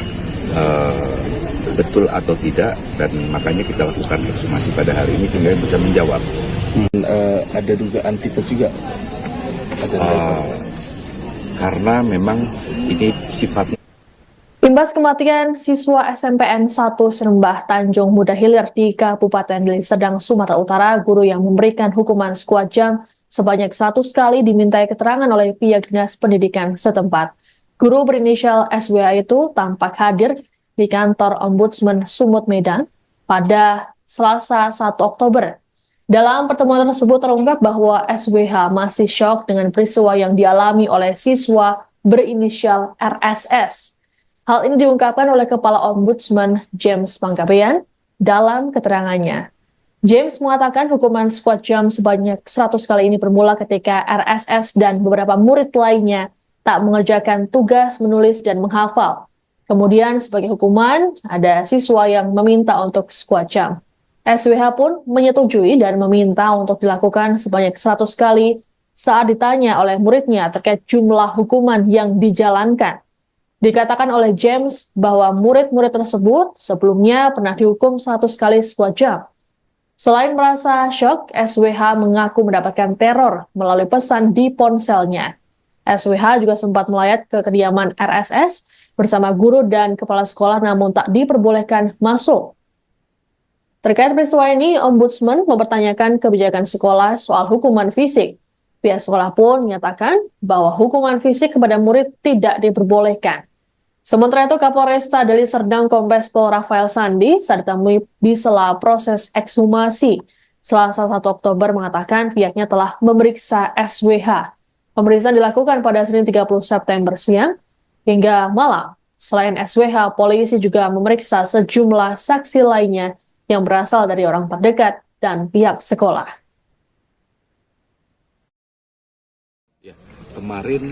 betul atau tidak, dan makanya kita lakukan ekshumasi pada hari ini sehingga bisa menjawab. Ada dugaan tipes juga. Ada Karena memang ini sifatnya. Imbas kematian siswa SMPN 1 Serembah Tanjung Muda Hilir di Kabupaten Deli Serdang, Sumatera Utara, guru yang memberikan hukuman sekuat jam sebanyak 100 kali dimintai keterangan oleh pihak dinas pendidikan setempat. Guru berinisial SWA itu tampak hadir di kantor Ombudsman Sumut Medan pada Selasa 1 Oktober. Dalam pertemuan tersebut terungkap bahwa SWH masih syok dengan peristiwa yang dialami oleh siswa berinisial RSS. Hal ini diungkapkan oleh Kepala Ombudsman James Panggabean dalam keterangannya. James mengatakan hukuman sekuat jam sebanyak 100 kali ini bermula ketika RSS dan beberapa murid lainnya tak mengerjakan tugas menulis dan menghafal. Kemudian sebagai hukuman, ada siswa yang meminta untuk sekuat jam. SWH pun menyetujui dan meminta untuk dilakukan sebanyak 100 kali saat ditanya oleh muridnya terkait jumlah hukuman yang dijalankan. Dikatakan oleh James bahwa murid-murid tersebut sebelumnya pernah dihukum 100 kali sekuat jam. Selain merasa syok, SWH mengaku mendapatkan teror melalui pesan di ponselnya. SWH juga sempat melayat ke kediaman RSS bersama guru dan kepala sekolah namun tak diperbolehkan masuk. Terkait peristiwa ini, Ombudsman mempertanyakan kebijakan sekolah soal hukuman fisik. Pihak sekolah pun menyatakan bahwa hukuman fisik kepada murid tidak diperbolehkan. Sementara itu, Kapolresta Deli Serdang Kombes Pol Rafael Sandi saat ditemui di sela proses ekshumasi Selasa 1 Oktober mengatakan pihaknya telah memeriksa SWH. Pemeriksaan dilakukan pada Senin 30 September siang hingga malam. Selain SWH, polisi juga memeriksa sejumlah saksi lainnya yang berasal dari orang terdekat dan pihak sekolah. Kemarin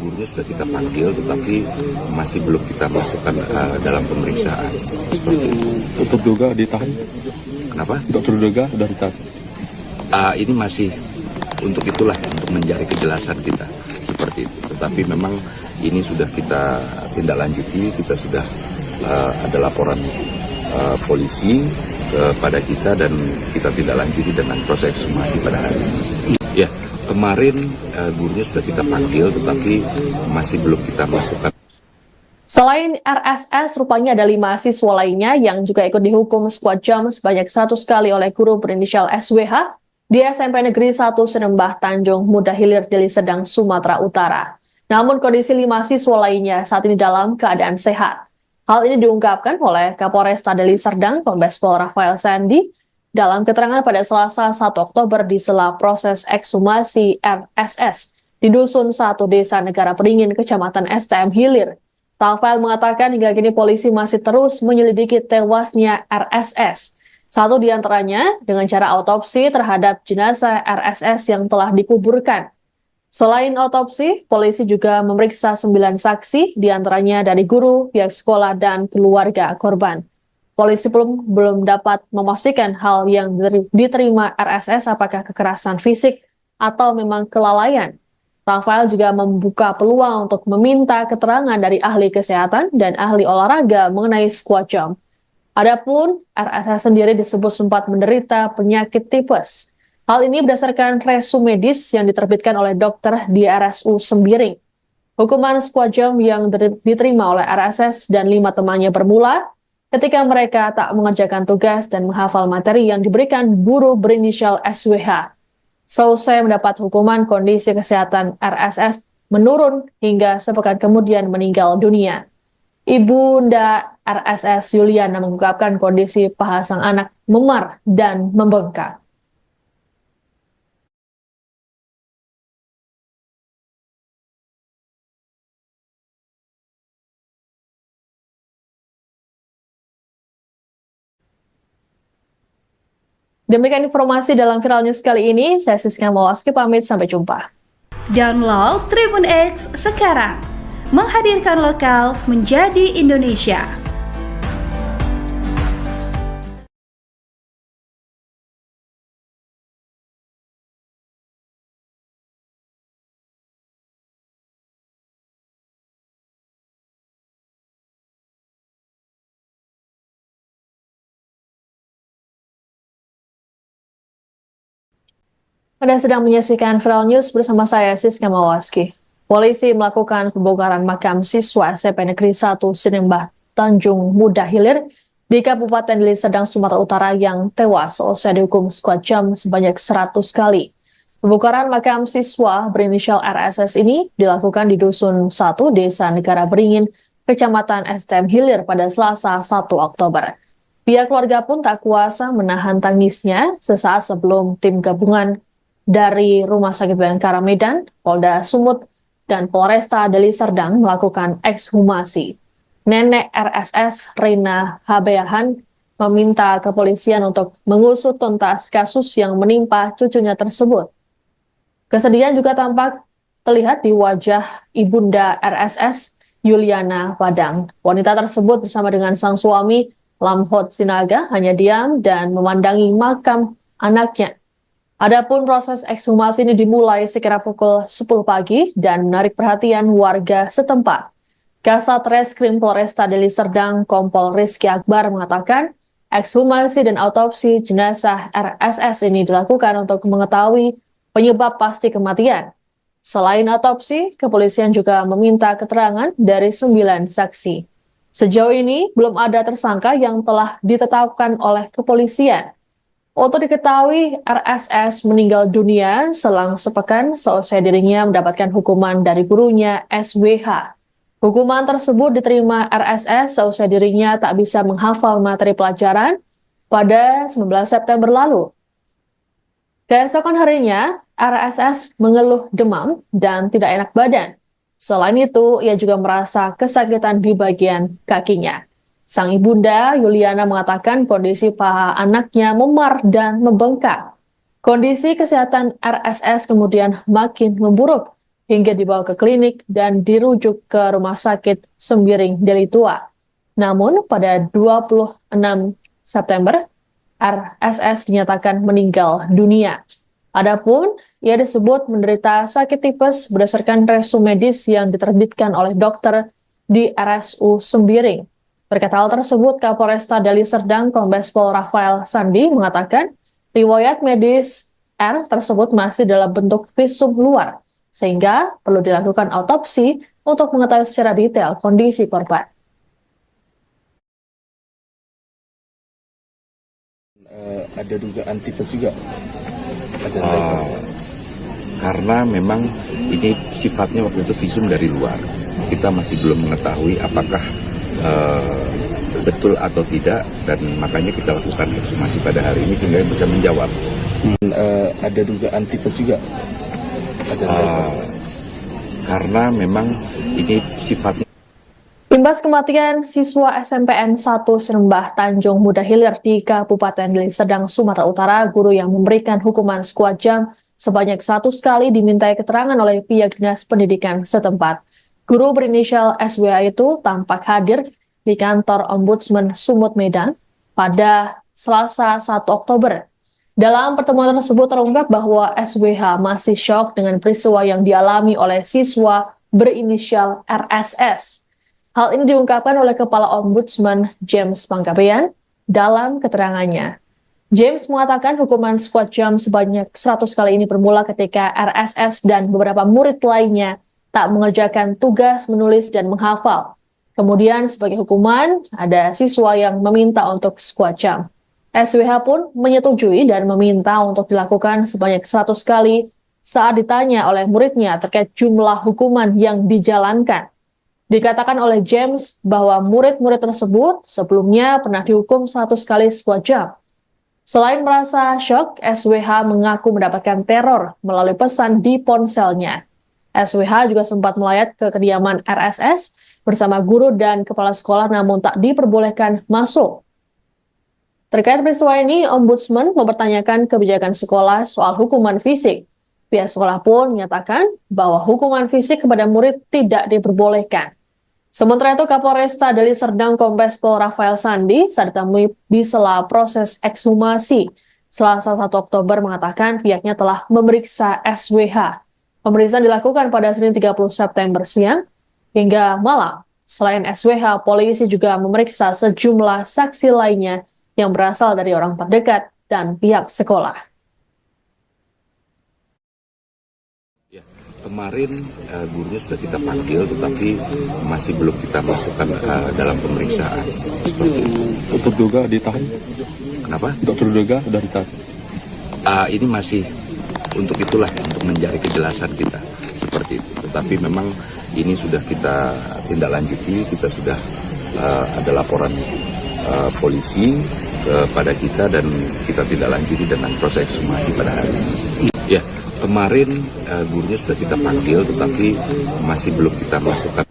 gurunya sudah kita panggil, tetapi masih belum kita masukkan dalam pemeriksaan. Seperti itu. Terduga ditahan. Kenapa? Untuk terduga sudah ditahan. Ini masih untuk itulah, untuk mencari kejelasan kita. Seperti itu. Tetapi memang ini sudah kita tindak lanjuti, kita sudah ada laporan polisi kepada kita dan kita tindak lanjuti dengan proses ekshumasi pada hari ini. Ya. Kemarin gurunya sudah kita panggil, tetapi masih belum kita masukkan. Selain RSS, rupanya ada 5 siswa lainnya yang juga ikut dihukum sekuat jam sebanyak 100 kali oleh guru berinisial SWH di SMP Negeri 1 Serembah Tanjung Muda Hilir Deli Serdang, Sumatera Utara. Namun kondisi 5 siswa lainnya saat ini dalam keadaan sehat. Hal ini diungkapkan oleh Kapolresta Deli Serdang Kombes Pol Rafael Sandi dalam keterangan pada Selasa 1 Oktober di sela proses ekshumasi RSS di Dusun 1 Desa Negara Peringin, Kecamatan STM Hilir. Rafael mengatakan hingga kini polisi masih terus menyelidiki tewasnya RSS. Satu di antaranya dengan cara autopsi terhadap jenazah RSS yang telah dikuburkan. Selain autopsi, polisi juga memeriksa 9 saksi, di antaranya dari guru, pihak sekolah, dan keluarga korban. Polisi belum dapat memastikan hal yang diterima RSS apakah kekerasan fisik atau memang kelalaian. Rafael juga membuka peluang untuk meminta keterangan dari ahli kesehatan dan ahli olahraga mengenai squat jump. Adapun RSS sendiri disebut sempat menderita penyakit tipes. Hal ini berdasarkan resume medis yang diterbitkan oleh dokter di RSU Sembiring. Hukuman squat jump yang diterima oleh RSS dan 5 temannya bermula ketika mereka tak mengerjakan tugas dan menghafal materi yang diberikan guru berinisial SWH. Seusai mendapat hukuman, kondisi kesehatan RSS menurun hingga sepekan kemudian meninggal dunia. Ibunda RSS Yuliana mengungkapkan kondisi paha sang anak memar dan membengkak. Demikian informasi dalam Viral News kali ini. Saya Siska Mawaski pamit, sampai jumpa. Download Tribun X sekarang. Menghadirkan lokal menjadi Indonesia. Anda sedang menyaksikan Viral News bersama saya, Siska Mawaski. Polisi melakukan pembongkaran makam siswa SMP Negeri 1 Sinembah Tanjung Muda Hilir di Kabupaten Deli Serdang, Sumatera Utara yang tewas seusai dihukum skuad jam sebanyak 100 kali. Pembongkaran makam siswa berinisial RSS ini dilakukan di Dusun 1, Desa Negara Beringin, Kecamatan STM Hilir pada Selasa 1 Oktober. Pihak keluarga pun tak kuasa menahan tangisnya sesaat sebelum tim gabungan dari Rumah Sakit Bayangkara Medan, Polda Sumut, dan Polresta Deli Serdang melakukan ekshumasi. Nenek RSS, Rina Habeahan, meminta kepolisian untuk mengusut tuntas kasus yang menimpa cucunya tersebut. Kesedihan juga tampak terlihat di wajah Ibunda RSS, Yuliana Padang. Wanita tersebut bersama dengan sang suami, Lamhot Sinaga, hanya diam dan memandangi makam anaknya. Adapun proses ekshumasi ini dimulai sekira pukul 10 pagi dan menarik perhatian warga setempat. Kasat Reskrim Polresta Deli Serdang, Kompol Rizky Akbar mengatakan, ekshumasi dan autopsi jenazah RSS ini dilakukan untuk mengetahui penyebab pasti kematian. Selain autopsi, kepolisian juga meminta keterangan dari 9 saksi. Sejauh ini, belum ada tersangka yang telah ditetapkan oleh kepolisian. Untuk diketahui, RSS meninggal dunia selang sepekan seusai dirinya mendapatkan hukuman dari gurunya SWH. Hukuman tersebut diterima RSS seusai dirinya tak bisa menghafal materi pelajaran pada 19 September lalu. Keesokan harinya, RSS mengeluh demam dan tidak enak badan. Selain itu, ia juga merasa kesakitan di bagian kakinya. Sang ibunda, Yuliana, mengatakan kondisi paha anaknya memar dan membengkak. Kondisi kesehatan RSS kemudian makin memburuk hingga dibawa ke klinik dan dirujuk ke Rumah Sakit Sembiring Deli Tua. Namun pada 26 September, RSS dinyatakan meninggal dunia. Adapun ia disebut menderita sakit tipes berdasarkan resume medis yang diterbitkan oleh dokter di RSU Sembiring. Terkait hal tersebut, Kapolresta Deli Serdang Kombes Pol Rafael Sandi mengatakan riwayat medis R tersebut masih dalam bentuk visum luar, sehingga perlu dilakukan autopsi untuk mengetahui secara detail kondisi korban. Ada dugaan tipes juga. Ada Karena memang ini sifatnya waktu itu visum dari luar. Kita masih belum mengetahui apakah betul atau tidak, dan makanya kita lakukan ekshumasi pada hari ini sehingga bisa menjawab. Ada dugaan tipes juga. Ada karena memang ini sifatnya. Imbas kematian siswa SMPN 1 Sinembah Tanjung Muda Hilir di Kabupaten Deli Serdang, Sumatera Utara, guru yang memberikan hukuman skuad jam sebanyak 100 kali dimintai keterangan oleh pihak dinas pendidikan setempat. Guru berinisial SWA itu tampak hadir di kantor Ombudsman Sumut Medan pada Selasa 1 Oktober. Dalam pertemuan tersebut terungkap bahwa SWH masih syok dengan peristiwa yang dialami oleh siswa berinisial RSS. Hal ini diungkapkan oleh Kepala Ombudsman James Panggabean dalam keterangannya. James mengatakan hukuman skuad jam sebanyak 100 kali ini bermula ketika RSS dan beberapa murid lainnya tak mengerjakan tugas menulis dan menghafal. Kemudian sebagai hukuman, ada siswa yang meminta untuk skuad jam. SWH pun menyetujui dan meminta untuk dilakukan sebanyak 100 kali saat ditanya oleh muridnya terkait jumlah hukuman yang dijalankan. Dikatakan oleh James bahwa murid-murid tersebut sebelumnya pernah dihukum 100 kali skuad jam. Selain merasa syok, SWH mengaku mendapatkan teror melalui pesan di ponselnya. SWH juga sempat melayat ke kediaman RSS bersama guru dan kepala sekolah namun tak diperbolehkan masuk. Terkait peristiwa ini, Ombudsman mempertanyakan kebijakan sekolah soal hukuman fisik. Pihak sekolah pun menyatakan bahwa hukuman fisik kepada murid tidak diperbolehkan. Sementara itu, Kapolresta Deli Serdang Kombes Pol Rafael Sandi saat ditemui di sela proses ekshumasi Selasa 1 Oktober mengatakan pihaknya telah memeriksa SWH. Pemeriksaan dilakukan pada Senin 30 September siang hingga malam. Selain SWH, polisi juga memeriksa sejumlah saksi lainnya yang berasal dari orang terdekat dan pihak sekolah. Ya, kemarin gurunya sudah kita panggil, tetapi masih belum kita masukkan dalam pemeriksaan. Seperti itu. Terduga ditahan. Kenapa? Untuk terduga sudah ditahan. Ini masih untuk itulah, untuk mencari kejelasan kita. Seperti itu. Tetapi memang ini sudah kita tindak lanjuti, kita sudah ada laporan polisi kepada kita dan kita tindak lanjuti dengan proses ekshumasi pada hari ini. Ya, kemarin gurunya sudah kita panggil, tetapi masih belum kita masukkan.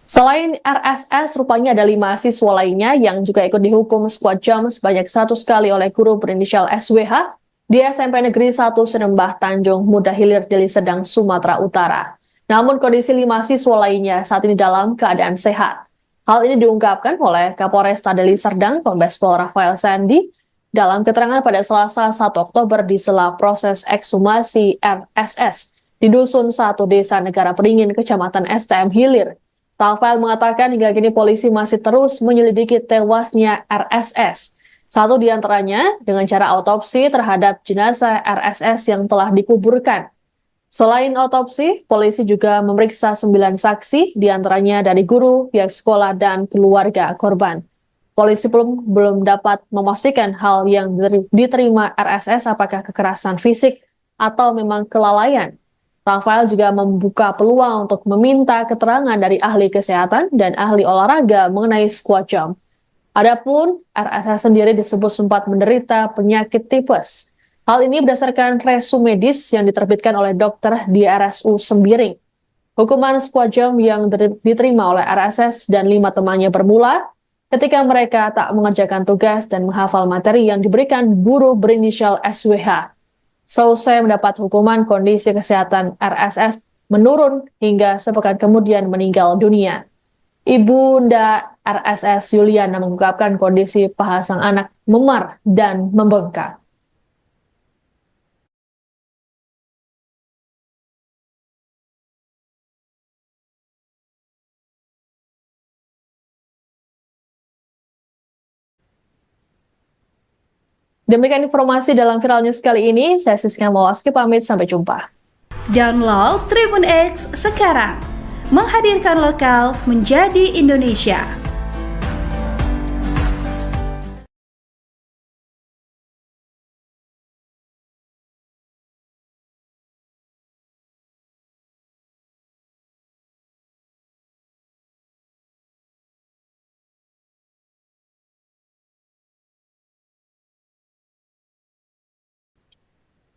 Selain RSS, rupanya ada 5 siswa lainnya yang juga ikut dihukum squad jam sebanyak 100 kali oleh guru berinisial SWH di SMP Negeri 1 Sinembah Tanjung Muda Hilir, Deli Serdang, Sumatera Utara. Namun kondisi 5 siswa lainnya saat ini dalam keadaan sehat. Hal ini diungkapkan oleh Kapolresta Deli Serdang Kombes Pol Rafael Sandi dalam keterangan pada Selasa 1 Oktober di sela proses ekshumasi RSS di Dusun 1 Desa Negara Peringin, Kecamatan STM Hilir. Rafael mengatakan hingga kini polisi masih terus menyelidiki tewasnya RSS. Satu di antaranya dengan cara autopsi terhadap jenazah RSS yang telah dikuburkan. Selain otopsi, polisi juga memeriksa 9 saksi, diantaranya dari guru, pihak sekolah, dan keluarga korban. Polisi belum dapat memastikan hal yang diterima RSS apakah kekerasan fisik atau memang kelalaian. Rafael juga membuka peluang untuk meminta keterangan dari ahli kesehatan dan ahli olahraga mengenai squat jump. Adapun RSS sendiri disebut sempat menderita penyakit tipes. Hal ini berdasarkan resume medis yang diterbitkan oleh dokter di RSU Sembiring. Hukuman squat jump yang diterima oleh RSS dan 5 temannya bermula ketika mereka tak mengerjakan tugas dan menghafal materi yang diberikan guru berinisial SWH. Seusai mendapat hukuman, kondisi kesehatan RSS menurun hingga sepekan kemudian meninggal dunia. Ibunda RSS Yuliana mengungkapkan kondisi paha sang anak memar dan membengkak. Demikian informasi dalam Viral News kali ini. Saya Siska Mawaski pamit, sampai jumpa. Download Tribun X sekarang. Menghadirkan lokal menjadi Indonesia.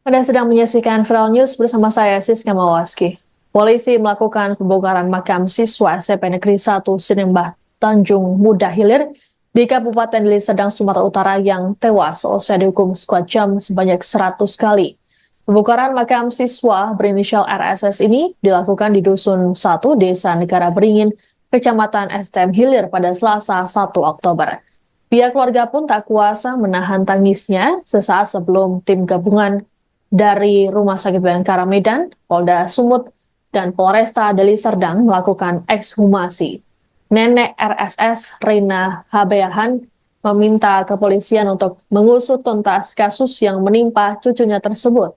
Anda sedang menyaksikan Viral News bersama saya, Siska Mawaski. Polisi melakukan pembongkaran makam siswa SMP Negeri 1 Sinembah Tanjung Muda Hilir di Kabupaten Deli Serdang, Sumatera Utara yang tewas seusai dihukum squad jam sebanyak 100 kali. Pembongkaran makam siswa berinisial RSS ini dilakukan di Dusun 1 Desa Negara Beringin, Kecamatan STM Hilir pada Selasa 1 Oktober. Pihak keluarga pun tak kuasa menahan tangisnya sesaat sebelum tim gabungan dari Rumah Sakit Bayangkara Medan, Polda Sumut, dan Polresta Deli Serdang melakukan ekshumasi. Nenek RSS, Rina Habeahan, meminta kepolisian untuk mengusut tuntas kasus yang menimpa cucunya tersebut.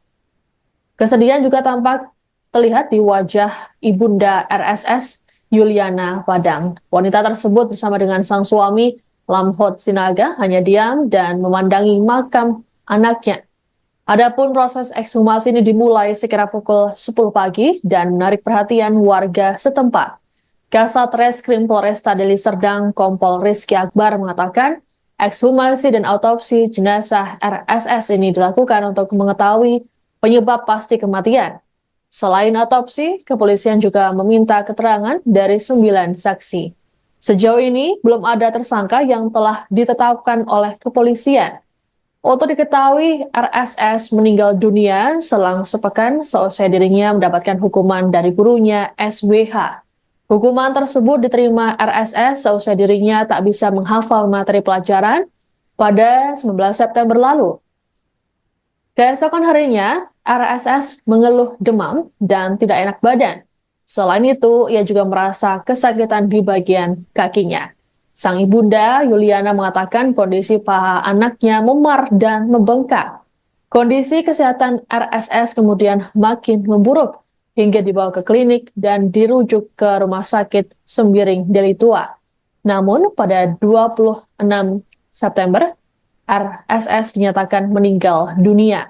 Kesedihan juga tampak terlihat di wajah ibunda RSS, Yuliana Padang. Wanita tersebut bersama dengan sang suami, Lamhot Sinaga, hanya diam dan memandangi makam anaknya. Adapun proses ekshumasi ini dimulai sekira pukul 10 pagi dan menarik perhatian warga setempat. Kasat Reskrim Polresta Deli Serdang Kompol Rizky Akbar mengatakan ekshumasi dan autopsi jenazah RSS ini dilakukan untuk mengetahui penyebab pasti kematian. Selain autopsi, kepolisian juga meminta keterangan dari 9 saksi. Sejauh ini belum ada tersangka yang telah ditetapkan oleh kepolisian. Untuk diketahui, RSS meninggal dunia selang sepekan seusai dirinya mendapatkan hukuman dari gurunya SWH. Hukuman tersebut diterima RSS seusai dirinya tak bisa menghafal materi pelajaran pada 19 September lalu. Keesokan harinya, RSS mengeluh demam dan tidak enak badan. Selain itu, ia juga merasa kesakitan di bagian kakinya. Sang ibunda, Yuliana, mengatakan kondisi paha anaknya memar dan membengkak. Kondisi kesehatan RSS kemudian makin memburuk hingga dibawa ke klinik dan dirujuk ke Rumah Sakit Sembiring Deli Tua. Namun, pada 26 September, RSS dinyatakan meninggal dunia.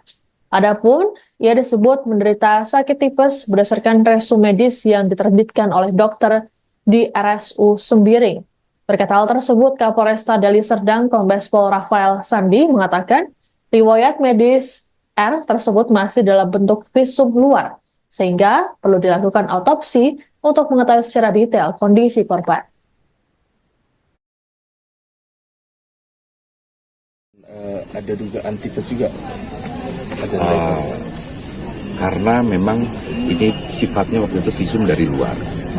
Adapun, ia disebut menderita sakit tipes berdasarkan resum medis yang diterbitkan oleh dokter di RSU Sembiring. Terkait hal tersebut, Kapolresta Deli Serdang Kombes Pol Rafael Sandi mengatakan riwayat medis R tersebut masih dalam bentuk visum luar, sehingga perlu dilakukan autopsi untuk mengetahui secara detail kondisi korban. Ada dugaan tipes juga. Ada Karena memang ini sifatnya waktu itu visum dari luar.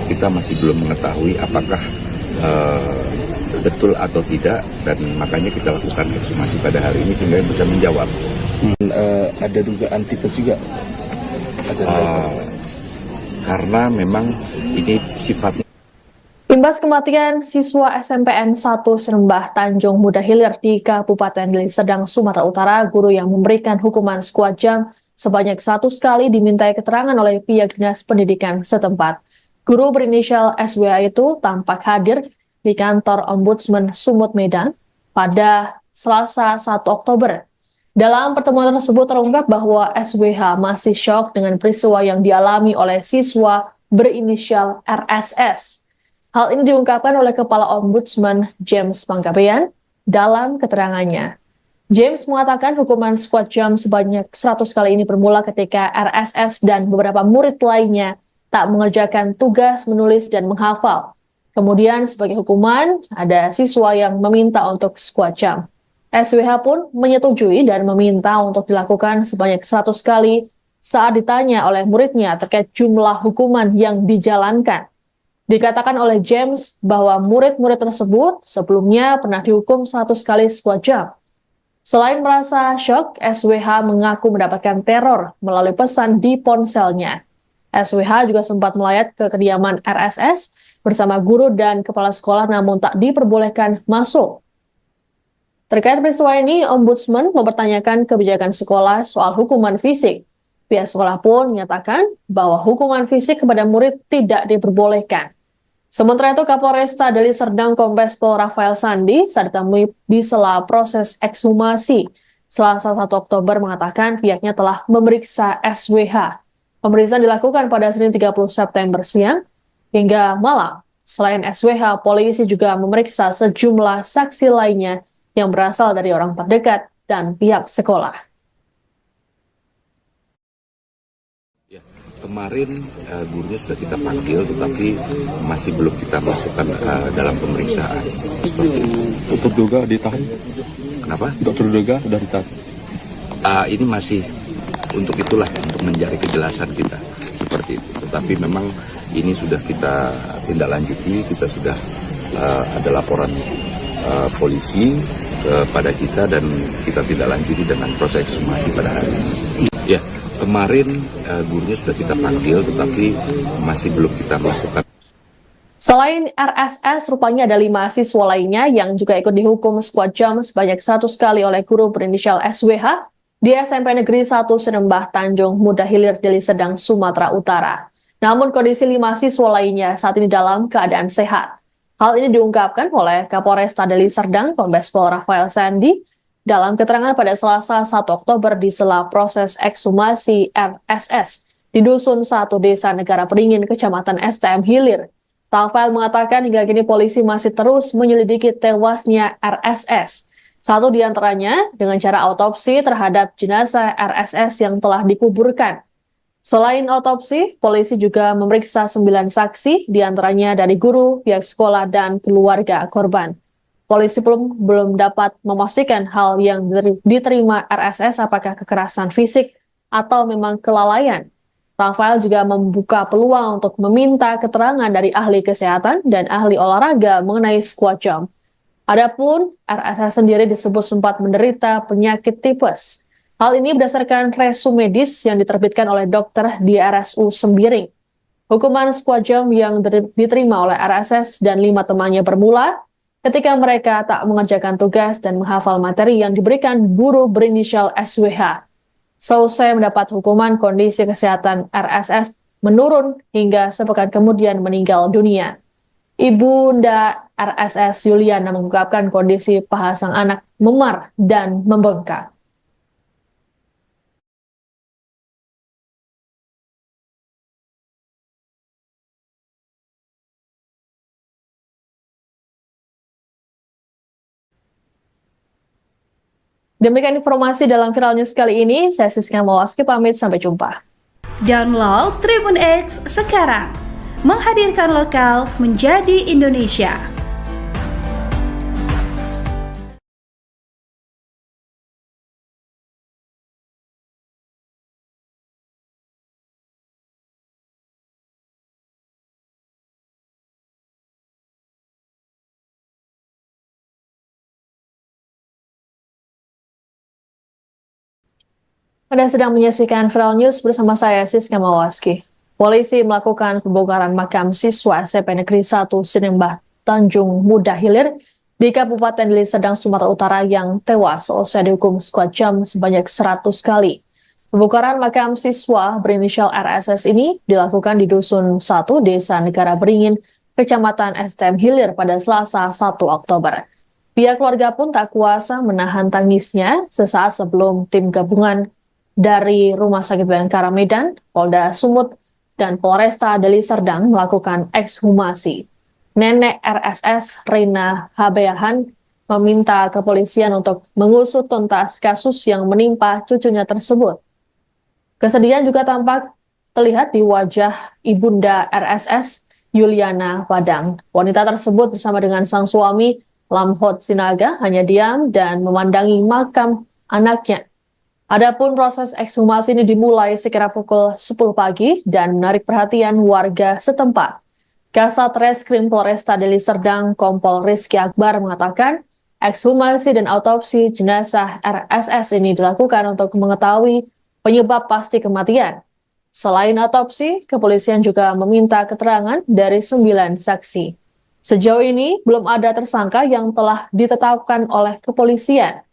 Kita masih belum mengetahui apakah betul atau tidak, dan makanya kita lakukan ekshumasi pada hari ini sehingga bisa menjawab. Ada dugaan tipes juga. Ada Karena memang ini sifatnya. Imbas kematian siswa SMPN 1 Serembah Tanjung Muda Hilir di Kabupaten Deli Serdang, Sumatera Utara, guru yang memberikan hukuman sekuat jam sebanyak 100 kali dimintai keterangan oleh pihak dinas pendidikan setempat. Guru berinisial SWA itu tampak hadir di kantor Ombudsman Sumut Medan pada Selasa 1 Oktober. Dalam pertemuan tersebut terungkap bahwa SWH masih syok dengan peristiwa yang dialami oleh siswa berinisial RSS. Hal ini diungkapkan oleh Kepala Ombudsman James Panggabean dalam keterangannya. James mengatakan hukuman sekuat jam sebanyak 100 kali ini bermula ketika RSS dan beberapa murid lainnya tak mengerjakan tugas menulis dan menghafal. Kemudian sebagai hukuman, ada siswa yang meminta untuk sekuat jam. SWH pun menyetujui dan meminta untuk dilakukan sebanyak 100 kali saat ditanya oleh muridnya terkait jumlah hukuman yang dijalankan. Dikatakan oleh James bahwa murid-murid tersebut sebelumnya pernah dihukum 100 kali sekuat jam. Selain merasa syok, SWH mengaku mendapatkan teror melalui pesan di ponselnya. SWH juga sempat melayat ke kediaman RSS bersama guru dan kepala sekolah namun tak diperbolehkan masuk. Terkait peristiwa ini, Ombudsman mempertanyakan kebijakan sekolah soal hukuman fisik. Pihak sekolah pun menyatakan bahwa hukuman fisik kepada murid tidak diperbolehkan. Sementara itu, Kapolresta Deli Serdang Kombes Pol Rafael Sandi saat ditemui di sela proses ekshumasi Selasa 1 Oktober mengatakan pihaknya telah memeriksa SWH. Pemeriksaan dilakukan pada Senin 30 September siang hingga malam. Selain SWH, polisi juga memeriksa sejumlah saksi lainnya yang berasal dari orang terdekat dan pihak sekolah. Kemarin gurunya sudah kita panggil, tetapi masih belum kita masukkan dalam pemeriksaan. Seperti itu. Terduga ditahan. Kenapa? Terduga sudah ditahan. Ini masih untuk itulah, untuk mencari kejelasan kita. Seperti itu. Tetapi memang ini sudah kita tindak lanjuti, kita sudah ada laporan polisi kepada kita dan kita tindak lanjuti dengan proses ekshumasi pada hari ini. Ya. Kemarin gurunya sudah kita panggil, tetapi masih belum kita masukkan. Selain RSS, rupanya ada 5 siswa lainnya yang juga ikut dihukum sekuat jam sebanyak 100 kali oleh guru berinisial SWH di SMP Negeri 1 Serembah Tanjung Muda Hilir Deli Serdang, Sumatera Utara. Namun kondisi 5 siswa lainnya saat ini dalam keadaan sehat. Hal ini diungkapkan oleh Kapolresta Deli Serdang Kombes Pol Rafael Sandi dalam keterangan pada Selasa 1 Oktober di sela proses ekshumasi RSS di Dusun 1 Desa Negara Peringin, Kecamatan STM Hilir. Rafael mengatakan hingga kini polisi masih terus menyelidiki tewasnya RSS. Satu di antaranya dengan cara autopsi terhadap jenazah RSS yang telah dikuburkan. Selain otopsi, polisi juga memeriksa 9 saksi, diantaranya dari guru, pihak sekolah, dan keluarga korban. Polisi belum dapat memastikan hal yang diterima RSS apakah kekerasan fisik atau memang kelalaian. Rafael juga membuka peluang untuk meminta keterangan dari ahli kesehatan dan ahli olahraga mengenai squat jump. Adapun RSS sendiri disebut sempat menderita penyakit tipes. Hal ini berdasarkan resume medis yang diterbitkan oleh dokter di RSU Sembiring. Hukuman squat jump yang diterima oleh RSS dan 5 temannya bermula ketika mereka tak mengerjakan tugas dan menghafal materi yang diberikan guru berinisial SWH. Selesai mendapat hukuman, kondisi kesehatan RSS menurun hingga sepekan kemudian meninggal dunia. Ibunda RSS Yuliana mengungkapkan kondisi paha sang anak memar dan membengkak. Demikian informasi dalam Viral News kali ini. Saya Siska Mawaski pamit, sampai jumpa. Download Tribun X sekarang. Menghadirkan lokal menjadi Indonesia. Anda sedang menyaksikan Viral News bersama saya Siska Mawaski. Polisi melakukan pembongkaran makam siswa SMP Negeri 1 Sinembah Tanjung Muda Hilir di Kabupaten Deli Serdang, Sumatera Utara yang tewas seusai dihukum squat jump sebanyak 100 kali. Pembongkaran makam siswa berinisial RSS ini dilakukan di Dusun 1, Desa Negara Beringin, Kecamatan STM Hilir pada Selasa 1 Oktober. Pihak keluarga pun tak kuasa menahan tangisnya sesaat sebelum tim gabungan dari Rumah Sakit Bayangkara Medan, Polda Sumut, dan Polresta Deli Serdang melakukan ekshumasi. Nenek RSS, Rina Habeahan, meminta kepolisian untuk mengusut tuntas kasus yang menimpa cucunya tersebut. Kesedihan juga tampak terlihat di wajah ibunda RSS, Yuliana Padang. Wanita tersebut bersama dengan sang suami, Lamhot Sinaga, hanya diam dan memandangi makam anaknya. Adapun proses ekshumasi ini dimulai sekira pukul 10 pagi dan menarik perhatian warga setempat. Kasat Reskrim Polresta Deli Serdang, Kompol Rizky Akbar mengatakan, ekshumasi dan autopsi jenazah RSS ini dilakukan untuk mengetahui penyebab pasti kematian. Selain autopsi, kepolisian juga meminta keterangan dari 9 saksi. Sejauh ini, belum ada tersangka yang telah ditetapkan oleh kepolisian.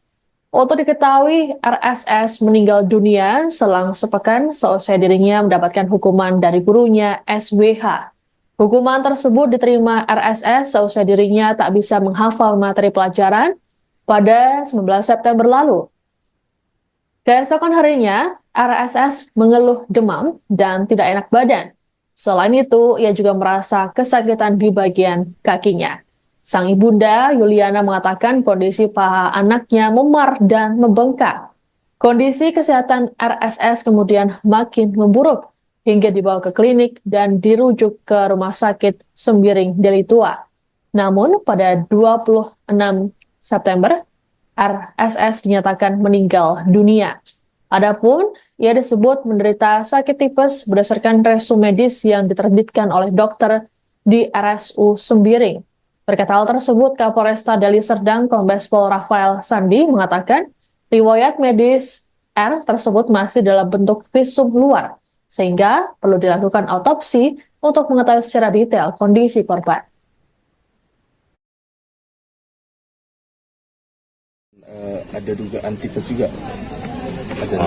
Untuk diketahui, RSS meninggal dunia selang sepekan seusai dirinya mendapatkan hukuman dari gurunya SWH. Hukuman tersebut diterima RSS seusai dirinya tak bisa menghafal materi pelajaran pada 19 September lalu. Keesokan harinya, RSS mengeluh demam dan tidak enak badan. Selain itu, ia juga merasa kesakitan di bagian kakinya. Sang ibunda, Yuliana, mengatakan kondisi paha anaknya memar dan membengkak. Kondisi kesehatan RSS kemudian makin memburuk hingga dibawa ke klinik dan dirujuk ke Rumah Sakit Sembiring Deli Tua. Namun, pada 26 September, RSS dinyatakan meninggal dunia. Adapun, ia disebut menderita sakit tipes berdasarkan resume medis yang diterbitkan oleh dokter di RSU Sembiring. Terkait hal tersebut, Kapolresta Deli Serdang Kombes Pol Rafael Sandi mengatakan riwayat medis R tersebut masih dalam bentuk visum luar, sehingga perlu dilakukan autopsi untuk mengetahui secara detail kondisi korban. Ada dugaan tipes juga. Ada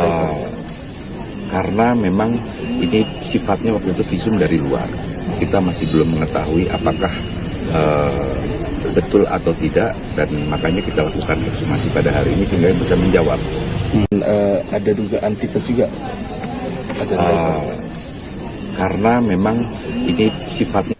Karena memang ini sifatnya waktu itu visum dari luar. Kita masih belum mengetahui apakah betul atau tidak, dan makanya kita lakukan ekshumasi pada hari ini sehingga bisa menjawab. Ada dugaan tipes juga. Ada karena memang ini sifatnya.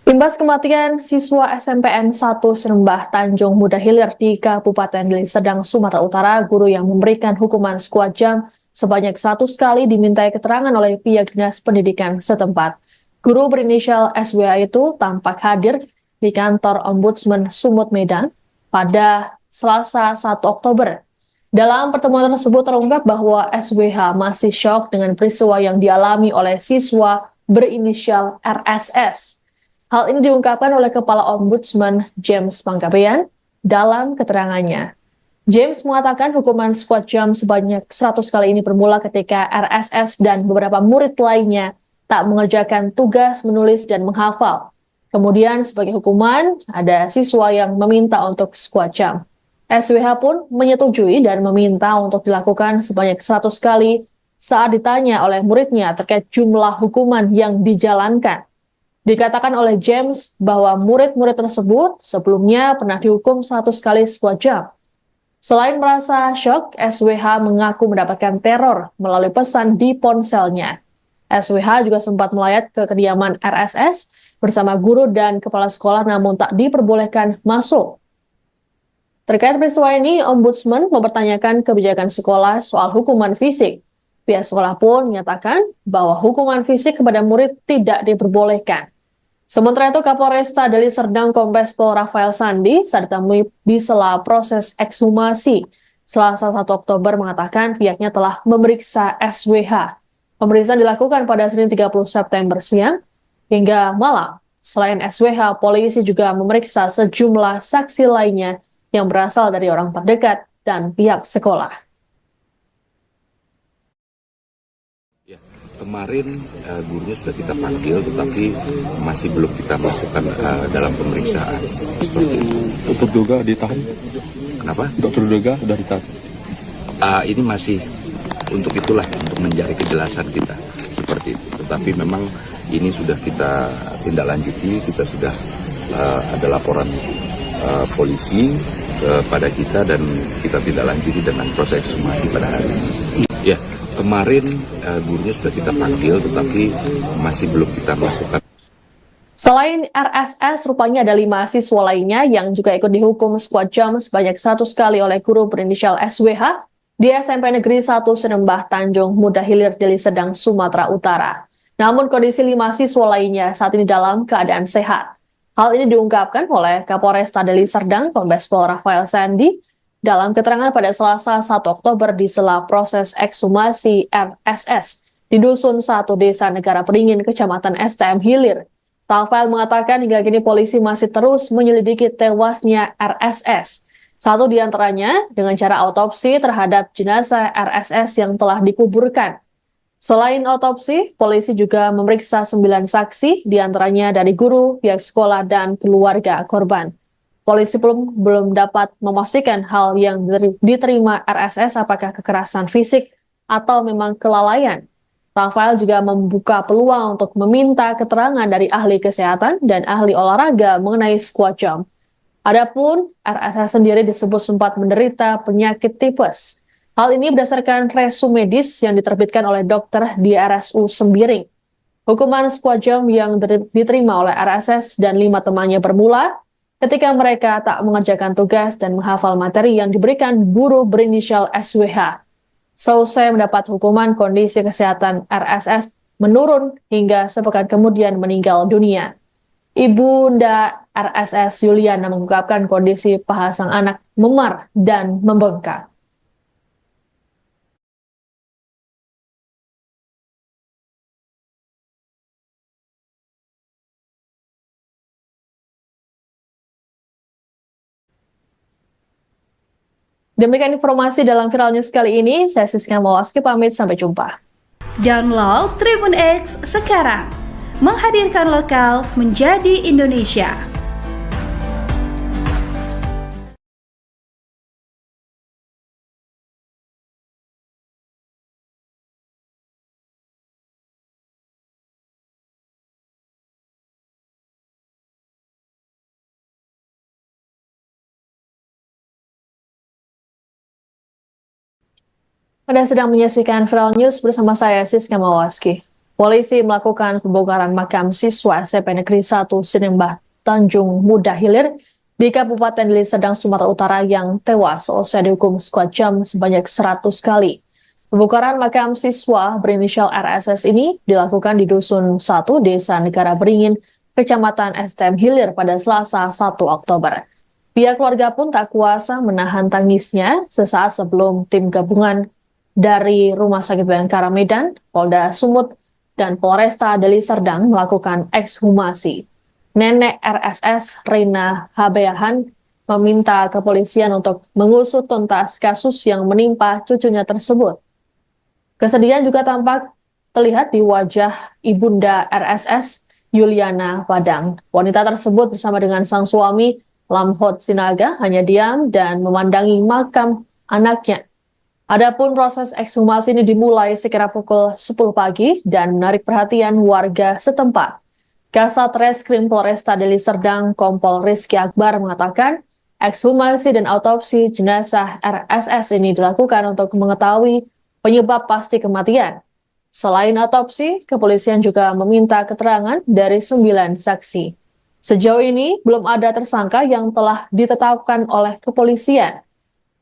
Imbas kematian siswa SMPN 1 Sinembah Tanjung Muda Hilir di Kabupaten Deli Serdang, Sumatera Utara, guru yang memberikan hukuman squat jump sebanyak 100 kali dimintai keterangan oleh pihak dinas pendidikan setempat. Guru berinisial SWH itu tampak hadir di kantor Ombudsman Sumut Medan pada Selasa 1 Oktober. Dalam pertemuan tersebut terungkap bahwa SWH masih syok dengan peristiwa yang dialami oleh siswa berinisial RSS. Hal ini diungkapkan oleh Kepala Ombudsman James Panggabean dalam keterangannya. James mengatakan hukuman squad jam sebanyak 100 kali ini bermula ketika RSS dan beberapa murid lainnya tak mengerjakan tugas menulis dan menghafal. Kemudian sebagai hukuman, ada siswa yang meminta untuk squad jam. SWH pun menyetujui dan meminta untuk dilakukan sebanyak 100 kali saat ditanya oleh muridnya terkait jumlah hukuman yang dijalankan. Dikatakan oleh James bahwa murid-murid tersebut sebelumnya pernah dihukum 100 kali squad jam. Selain merasa syok, SWH mengaku mendapatkan teror melalui pesan di ponselnya. SWH juga sempat melayat ke kediaman RSS bersama guru dan kepala sekolah namun tak diperbolehkan masuk. Terkait peristiwa ini, Ombudsman mempertanyakan kebijakan sekolah soal hukuman fisik. Pihak sekolah pun menyatakan bahwa hukuman fisik kepada murid tidak diperbolehkan. Sementara itu, Kapolresta Deli Serdang Kombes Pol Rafael Sandi saat ditemui di sela proses ekshumasi Selasa 1 Oktober mengatakan pihaknya telah memeriksa SWH. Pemeriksaan dilakukan pada Senin 30 September siang hingga malam. Selain SWH, polisi juga memeriksa sejumlah saksi lainnya yang berasal dari orang terdekat dan pihak sekolah. Ya, kemarin gurunya sudah kita panggil, tetapi masih belum kita masukkan dalam pemeriksaan. Seperti itu. Terduga ditahan. Kenapa? Untuk terduga sudah ditahan. Ini masih untuk itulah, untuk mencari kejelasan kita. Seperti itu. Tetapi memang ini sudah kita tindak lanjuti, kita sudah ada laporan polisi kepada kita dan kita tidak lanjuti dengan proses ekshumasi pada hari ini. Ya, kemarin gurunya sudah kita panggil, tetapi masih belum kita masukkan. Selain RSS, rupanya ada 5 siswa lainnya yang juga ikut dihukum squad jam sebanyak 100 kali oleh guru berinisial SWH di SMP Negeri 1 Sinembah Tanjung Muda Hilir, Deli Serdang, Sumatera Utara. Namun kondisi 5 siswa lainnya saat ini dalam keadaan sehat. Hal ini diungkapkan oleh Kapolresta Deli Serdang Kombes Pol Rafael Sandi dalam keterangan pada Selasa 1 Oktober di sela proses ekshumasi RSS di Dusun 1 Desa Negara Peringin, Kecamatan STM Hilir. Rafael mengatakan hingga kini polisi masih terus menyelidiki tewasnya RSS. Satu di antaranya dengan cara autopsi terhadap jenazah RSS yang telah dikuburkan. Selain otopsi, polisi juga memeriksa 9 saksi, diantaranya dari guru, pihak sekolah, dan keluarga korban. Polisi belum dapat memastikan hal yang diterima RSS apakah kekerasan fisik atau memang kelalaian. Rafael juga membuka peluang untuk meminta keterangan dari ahli kesehatan dan ahli olahraga mengenai squad jam. Adapun RSS sendiri disebut sempat menderita penyakit tipes. Hal ini berdasarkan resume medis yang diterbitkan oleh dokter di RSU Sembiring. Hukuman squad jam yang diterima oleh RSS dan 5 temannya bermula ketika mereka tak mengerjakan tugas dan menghafal materi yang diberikan guru berinisial SWH. Seusai mendapat hukuman, kondisi kesehatan RSS menurun hingga sepekan kemudian meninggal dunia. Ibunda RSS Yuliana mengungkapkan kondisi paha sang anak memar dan membengkak. Demikian informasi dalam Viral News kali ini. Saya Siska Mawaski pamit, sampai jumpa. Download Tribun X sekarang. Menghadirkan lokal menjadi Indonesia. Anda sedang menyaksikan Viral News bersama saya, Siska Mawaski. Polisi melakukan pembongkaran makam siswa SMP Negeri 1 Sinembah Tanjung Muda Hilir di Kabupaten Deli Serdang, Sumatera Utara yang tewas seusai dihukum squad jam sebanyak 100 kali. Pembongkaran makam siswa berinisial RSS ini dilakukan di Dusun 1, Desa Negara Beringin, Kecamatan STM Hilir pada Selasa 1 Oktober. Pihak keluarga pun tak kuasa menahan tangisnya sesaat sebelum tim gabungan dari Rumah Sakit Bayangkara Medan, Polda Sumut, dan Polresta Deli Serdang melakukan ekshumasi. Nenek RSS, Rina Habeahan, meminta kepolisian untuk mengusut tuntas kasus yang menimpa cucunya tersebut. Kesedihan juga tampak terlihat di wajah ibunda RSS, Yuliana Padang. Wanita tersebut bersama dengan sang suami, Lamhot Sinaga, hanya diam dan memandangi makam anaknya. Adapun proses ekshumasi ini dimulai sekira pukul 10 pagi dan menarik perhatian warga setempat. Kasat Reskrim Polresta Deli Serdang, Kompol Rizky Akbar mengatakan, ekshumasi dan autopsi jenazah RSS ini dilakukan untuk mengetahui penyebab pasti kematian. Selain autopsi, kepolisian juga meminta keterangan dari 9 saksi. Sejauh ini, belum ada tersangka yang telah ditetapkan oleh kepolisian.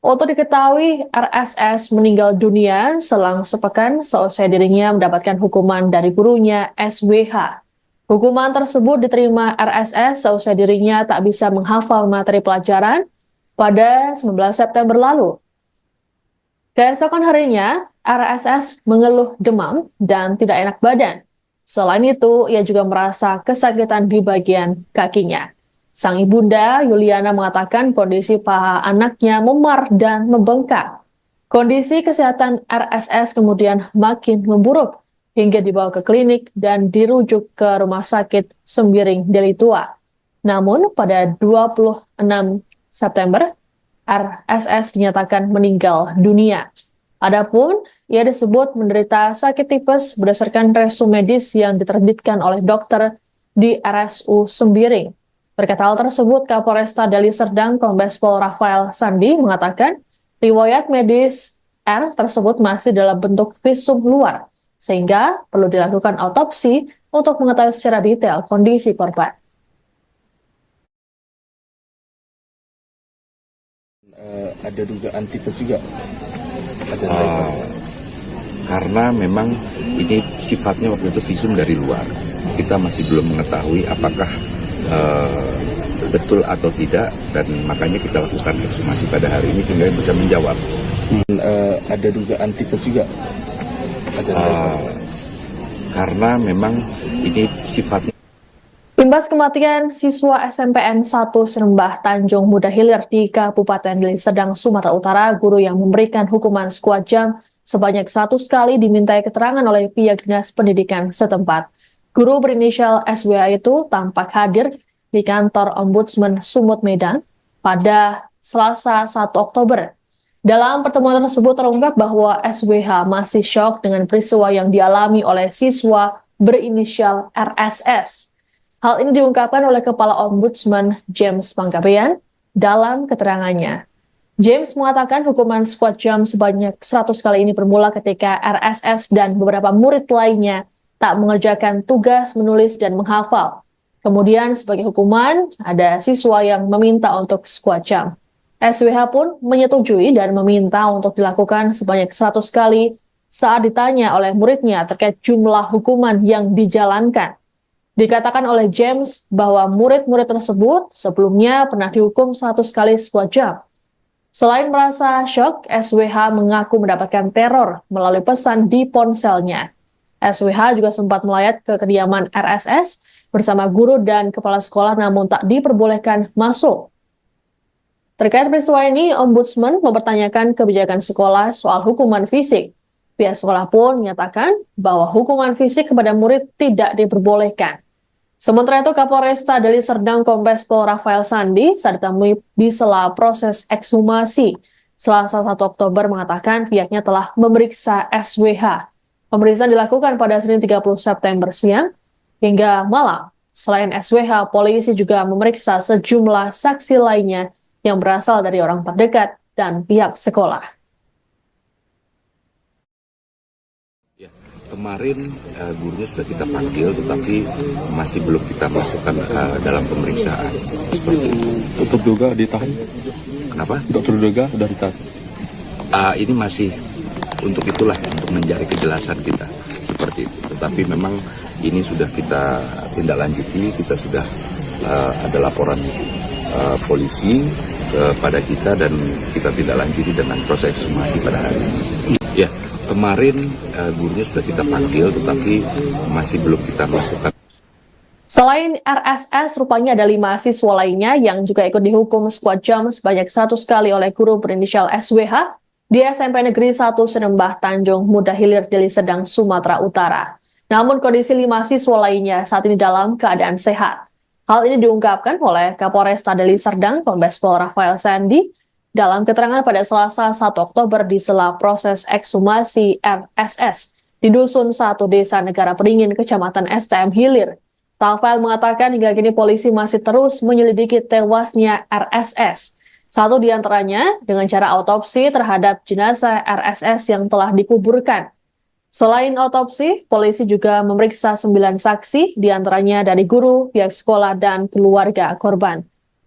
Untuk diketahui, RSS meninggal dunia selang sepekan seusai dirinya mendapatkan hukuman dari gurunya SWH. Hukuman tersebut diterima RSS seusai dirinya tak bisa menghafal materi pelajaran pada 19 September lalu. Keesokan harinya, RSS mengeluh demam dan tidak enak badan. Selain itu, ia juga merasa kesakitan di bagian kakinya. Sang ibunda, Yuliana, mengatakan kondisi paha anaknya memar dan membengkak. Kondisi kesehatan RSS kemudian makin memburuk hingga dibawa ke klinik dan dirujuk ke Rumah Sakit Sembiring Deli Tua. Namun, pada 26 September, RSS dinyatakan meninggal dunia. Adapun, ia disebut menderita sakit tipes berdasarkan resume medis yang diterbitkan oleh dokter di RSU Sembiring. Terkait hal tersebut, Kapolresta Deli Serdang Kombes Pol Rafael Sandi mengatakan riwayat medis R tersebut masih dalam bentuk visum luar, sehingga perlu dilakukan autopsi untuk mengetahui secara detail kondisi korban. Ada dugaan tipes juga. Ada karena memang ini sifatnya waktu itu visum dari luar. Kita masih belum mengetahui apakah betul atau tidak, dan makanya kita lakukan ekshumasi pada hari ini sehingga bisa menjawab. Ada dugaan tipes juga. Ada karena memang ini sifatnya. Imbas kematian siswa SMPN 1 Serembah Tanjung Muda Hilir di Kabupaten Deli Serdang, Sumatera Utara, guru yang memberikan hukuman sekuat jam sebanyak 1 kali dimintai keterangan oleh pihak dinas pendidikan setempat. Guru berinisial SWA itu tampak hadir di kantor Ombudsman Sumut Medan pada Selasa 1 Oktober. Dalam pertemuan tersebut terungkap bahwa SWH masih syok dengan peristiwa yang dialami oleh siswa berinisial RSS. Hal ini diungkapkan oleh Kepala Ombudsman James Panggabean dalam keterangannya. James mengatakan hukuman sekuat jam sebanyak 100 kali ini bermula ketika RSS dan beberapa murid lainnya tak mengerjakan tugas menulis dan menghafal. Kemudian sebagai hukuman, ada siswa yang meminta untuk sekuat jam. SWH pun menyetujui dan meminta untuk dilakukan sebanyak 100 kali saat ditanya oleh muridnya terkait jumlah hukuman yang dijalankan. Dikatakan oleh James bahwa murid-murid tersebut sebelumnya pernah dihukum 100 kali sekuat jam. Selain merasa syok, SWH mengaku mendapatkan teror melalui pesan di ponselnya. SWH juga sempat melayat ke kediaman RSS bersama guru dan kepala sekolah namun tak diperbolehkan masuk. Terkait peristiwa ini, Ombudsman mempertanyakan kebijakan sekolah soal hukuman fisik. Pihak sekolah pun menyatakan bahwa hukuman fisik kepada murid tidak diperbolehkan. Sementara itu, Kapolresta Deli Serdang Kombes Pol Rafael Sandi saat ditemui di sela proses ekshumasi Selasa 1 Oktober mengatakan pihaknya telah memeriksa SWH. Pemeriksaan dilakukan pada Senin 30 September siang hingga malam. Selain SWH, polisi juga memeriksa sejumlah saksi lainnya yang berasal dari orang terdekat dan pihak sekolah. Kemarin gurunya sudah kita panggil, tetapi masih belum kita masukkan dalam pemeriksaan. Seperti itu. Untuk duga ditahan. Kenapa? Untuk terduga sudah ditahan. Ini masih untuk itulah, untuk mencari kejelasan kita seperti itu. Tetapi memang ini sudah kita tindak lanjuti, kita sudah ada laporan polisi kepada kita dan kita tindak lanjuti dengan proses ekshumasi pada hari ini. Ya, kemarin gurunya sudah kita panggil, tetapi masih belum kita masukkan. Selain RSS, rupanya ada 5 siswa lainnya yang juga ikut dihukum squad jam sebanyak 100 kali oleh guru berinisial SWH di SMP Negeri 1 Sinembah Tanjung Muda Hilir, Deli Serdang, Sumatera Utara. Namun kondisi 5 siswa lainnya saat ini dalam keadaan sehat. Hal ini diungkapkan oleh Kapolresta Deli Serdang, Kombes Pol Rafael Sandi, dalam keterangan pada Selasa 1 Oktober di sela proses ekshumasi RSS di Dusun 1 Desa Negara Beringin, Kecamatan STM Hilir. Rafael mengatakan hingga kini polisi masih terus menyelidiki tewasnya RSS. Satu di antaranya dengan cara autopsi terhadap jenazah RSS yang telah dikuburkan. Selain autopsi, polisi juga memeriksa 9 saksi, di antaranya dari guru, pihak sekolah, dan keluarga korban.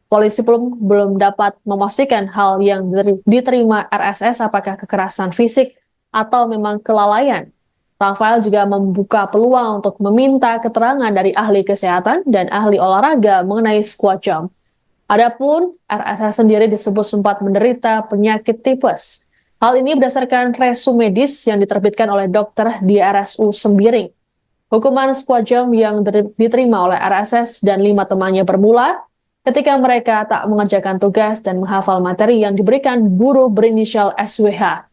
Polisi belum dapat memastikan hal yang diterima RSS apakah kekerasan fisik atau memang kelalaian. Rafael juga membuka peluang untuk meminta keterangan dari ahli kesehatan dan ahli olahraga mengenai squat jump. Adapun RSS sendiri disebut sempat menderita penyakit tipes. Hal ini berdasarkan resume medis yang diterbitkan oleh dokter di RSU Sembiring. Hukuman squat jump yang diterima oleh RSS dan 5 temannya bermula ketika mereka tak mengerjakan tugas dan menghafal materi yang diberikan guru berinisial SWH.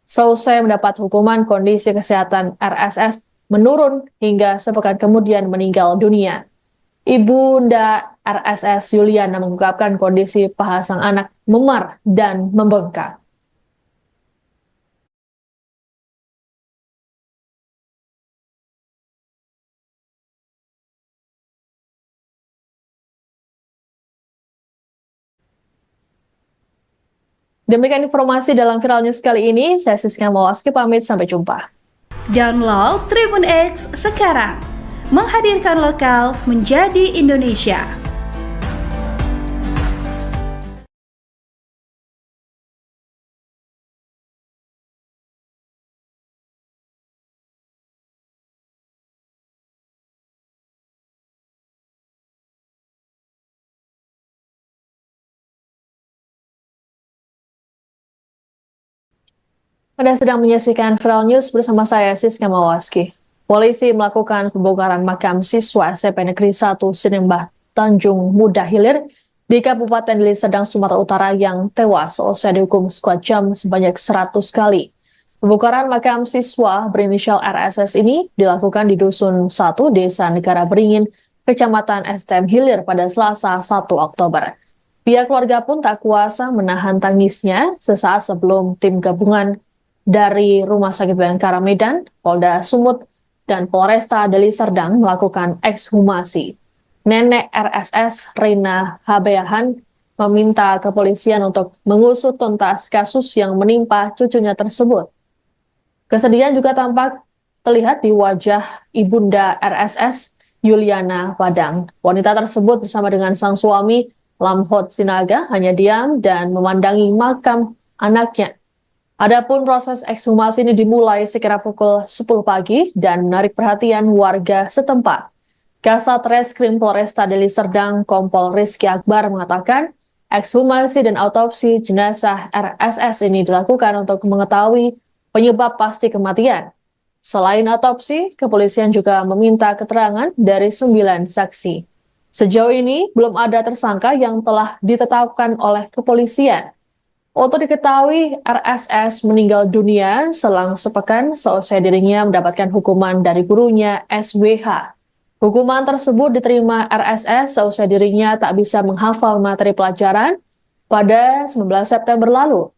Selesai mendapat hukuman, kondisi kesehatan RSS menurun hingga sepekan kemudian meninggal dunia. Ibunda RSS Yuliana mengungkapkan kondisi paha sang anak memar dan membengkak. Demikian informasi dalam Viral News kali ini. Saya Siska Mawaski pamit, sampai jumpa. Download Tribun X sekarang. Menghadirkan lokal menjadi Indonesia. Anda sedang menyaksikan Viral News bersama saya, Siska Mawaski. Polisi melakukan pembongkaran makam siswa SMP Negeri 1 Sinembah Tanjung Muda Hilir di Kabupaten Deli Serdang, Sumatera Utara yang tewas selesai dihukum squad jam sebanyak 100 kali. Pembongkaran makam siswa berinisial RSS ini dilakukan di Dusun 1 Desa Negara Beringin, Kecamatan STM Hilir pada Selasa 1 Oktober. Pihak keluarga pun tak kuasa menahan tangisnya sesaat sebelum tim gabungan dari Rumah Sakit Bayangkara Medan, Polda Sumut, dan Polresta Deli Serdang melakukan ekshumasi. Nenek RSS, Rina Habeahan, meminta kepolisian untuk mengusut tuntas kasus yang menimpa cucunya tersebut. Kesedihan juga tampak terlihat di wajah ibunda RSS, Yuliana Padang. Wanita tersebut bersama dengan sang suami, Lamhot Sinaga, hanya diam dan memandangi makam anaknya. Adapun proses ekshumasi ini dimulai sekira pukul 10 pagi dan menarik perhatian warga setempat. Kasat Reskrim Polresta Deli Serdang, Kompol Rizky Akbar mengatakan, ekshumasi dan autopsi jenazah RSS ini dilakukan untuk mengetahui penyebab pasti kematian. Selain autopsi, kepolisian juga meminta keterangan dari 9 saksi. Sejauh ini belum ada tersangka yang telah ditetapkan oleh kepolisian. Untuk diketahui, RSS meninggal dunia selang sepekan seusai dirinya mendapatkan hukuman dari gurunya SWH. Hukuman tersebut diterima RSS seusai dirinya tak bisa menghafal materi pelajaran pada 19 September lalu.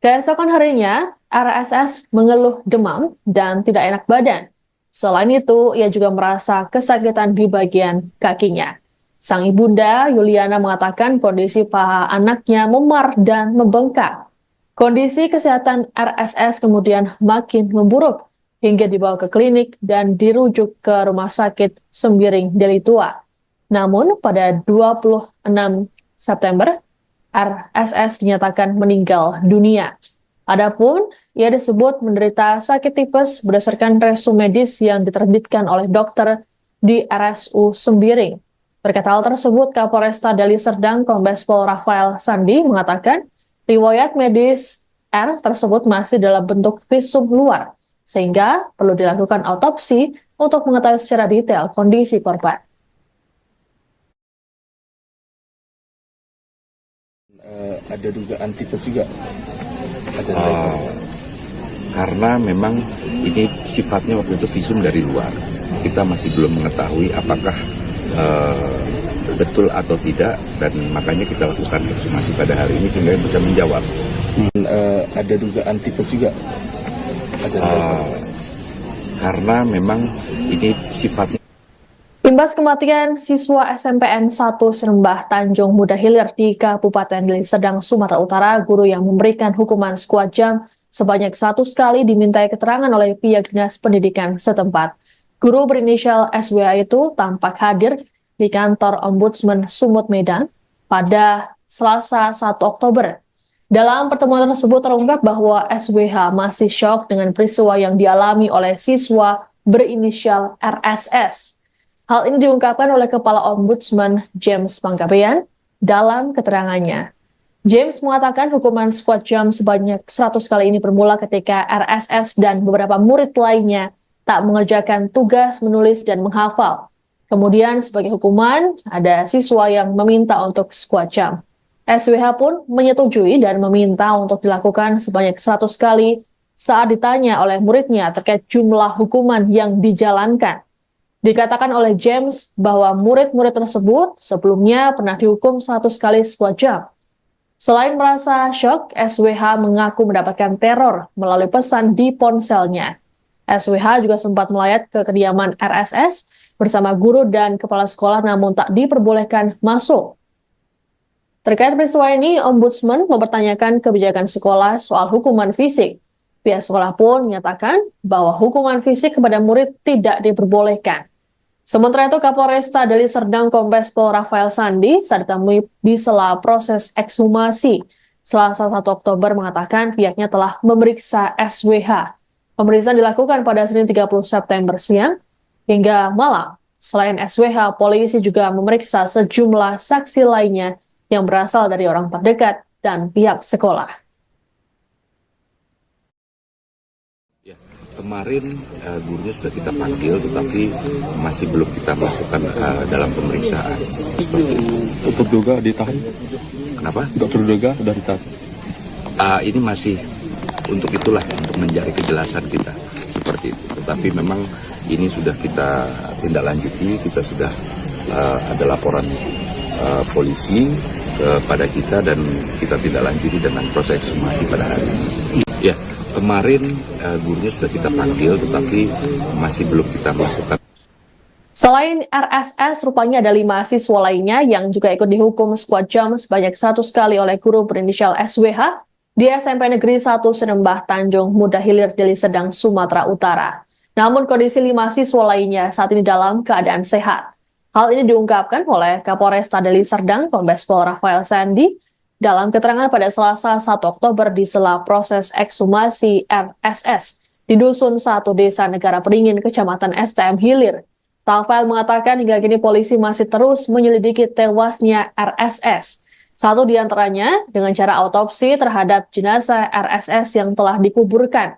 Keesokan harinya, RSS mengeluh demam dan tidak enak badan. Selain itu, ia juga merasa kesakitan di bagian kakinya. Sang ibunda, Yuliana, mengatakan kondisi paha anaknya memar dan membengkak. Kondisi kesehatan RSS kemudian makin memburuk hingga dibawa ke klinik dan dirujuk ke Rumah Sakit Sembiring Deli Tua. Namun pada 26 September, RSS dinyatakan meninggal dunia. Adapun, ia disebut menderita sakit tipes berdasarkan resume medis yang diterbitkan oleh dokter di RSU Sembiring. Terkait hal tersebut, Kapolresta Deli Serdang Kombes Pol Rafael Sandi mengatakan riwayat medis R tersebut masih dalam bentuk visum luar, sehingga perlu dilakukan autopsi untuk mengetahui secara detail kondisi korban. Ada dugaan tipes juga. Ada Karena memang ini sifatnya waktu itu visum dari luar. Kita masih belum mengetahui apakah betul atau tidak, dan makanya kita lakukan ekshumasi pada hari ini sehingga bisa menjawab. Ada dugaan tipes juga. Ada Karena memang ini sifatnya. Imbas kematian siswa SMPN 1 Serembah Tanjung Muda Hilir di Kabupaten Deli Serdang, Sumatera Utara, guru yang memberikan hukuman skuad jam sebanyak 100 kali dimintai keterangan oleh pihak dinas pendidikan setempat. Guru berinisial SWH itu tampak hadir di kantor Ombudsman Sumut Medan pada Selasa 1 Oktober. Dalam pertemuan tersebut terungkap bahwa SWH masih syok dengan peristiwa yang dialami oleh siswa berinisial RSS. Hal ini diungkapkan oleh Kepala Ombudsman James Panggabean dalam keterangannya. James mengatakan hukuman skuad jam sebanyak 100 kali ini bermula ketika RSS dan beberapa murid lainnya tak mengerjakan tugas menulis dan menghafal. Kemudian sebagai hukuman, ada siswa yang meminta untuk skuad jam. SWH pun menyetujui dan meminta untuk dilakukan sebanyak 100 kali saat ditanya oleh muridnya terkait jumlah hukuman yang dijalankan. Dikatakan oleh James bahwa murid-murid tersebut sebelumnya pernah dihukum 100 kali skuad jam. Selain merasa syok, SWH mengaku mendapatkan teror melalui pesan di ponselnya. SWH juga sempat melayat ke kediaman RSS bersama guru dan kepala sekolah namun tak diperbolehkan masuk. Terkait peristiwa ini, Ombudsman mempertanyakan kebijakan sekolah soal hukuman fisik. Pihak sekolah pun menyatakan bahwa hukuman fisik kepada murid tidak diperbolehkan. Sementara itu, Kapolresta Deli Serdang Kombes Pol Rafael Sandi saat ditemui di sela proses ekshumasi Selasa 1 Oktober mengatakan pihaknya telah memeriksa SWH. Pemeriksaan dilakukan pada Senin 30 September siang hingga malam. Selain SWH, polisi juga memeriksa sejumlah saksi lainnya yang berasal dari orang terdekat dan pihak sekolah. Kemarin gurunya sudah kita panggil, tetapi masih belum kita masukkan dalam pemeriksaan. Seperti itu. Untuk juga ditahan. Kenapa? Dokter juga sudah ditahan. Ini masih untuk itulah, untuk mencari kejelasan kita. Seperti itu. Tetapi memang ini sudah kita tindak lanjuti, kita sudah ada laporan polisi kepada kita dan kita tindak lanjuti dengan proses ekshumasi pada hari ini. Ya. Kemarin gurunya sudah kita panggil, tetapi masih belum kita masukkan. Selain RSS, rupanya ada 5 siswa lainnya yang juga ikut dihukum skuad jam sebanyak 100 kali oleh guru berinisial SWH di SMP Negeri 1 Serembah Tanjung Muda Hilir Deli Serdang, Sumatera Utara. Namun kondisi 5 siswa lainnya saat ini dalam keadaan sehat. Hal ini diungkapkan oleh Kapolresta Deli Serdang Kombes Pol Rafael Sandi dalam keterangan pada Selasa 1 Oktober di sela proses ekshumasi RSS di Dusun 1 Desa Negara Peringin, Kecamatan STM Hilir. Rafael mengatakan hingga kini polisi masih terus menyelidiki tewasnya RSS. Satu di antaranya dengan cara autopsi terhadap jenazah RSS yang telah dikuburkan.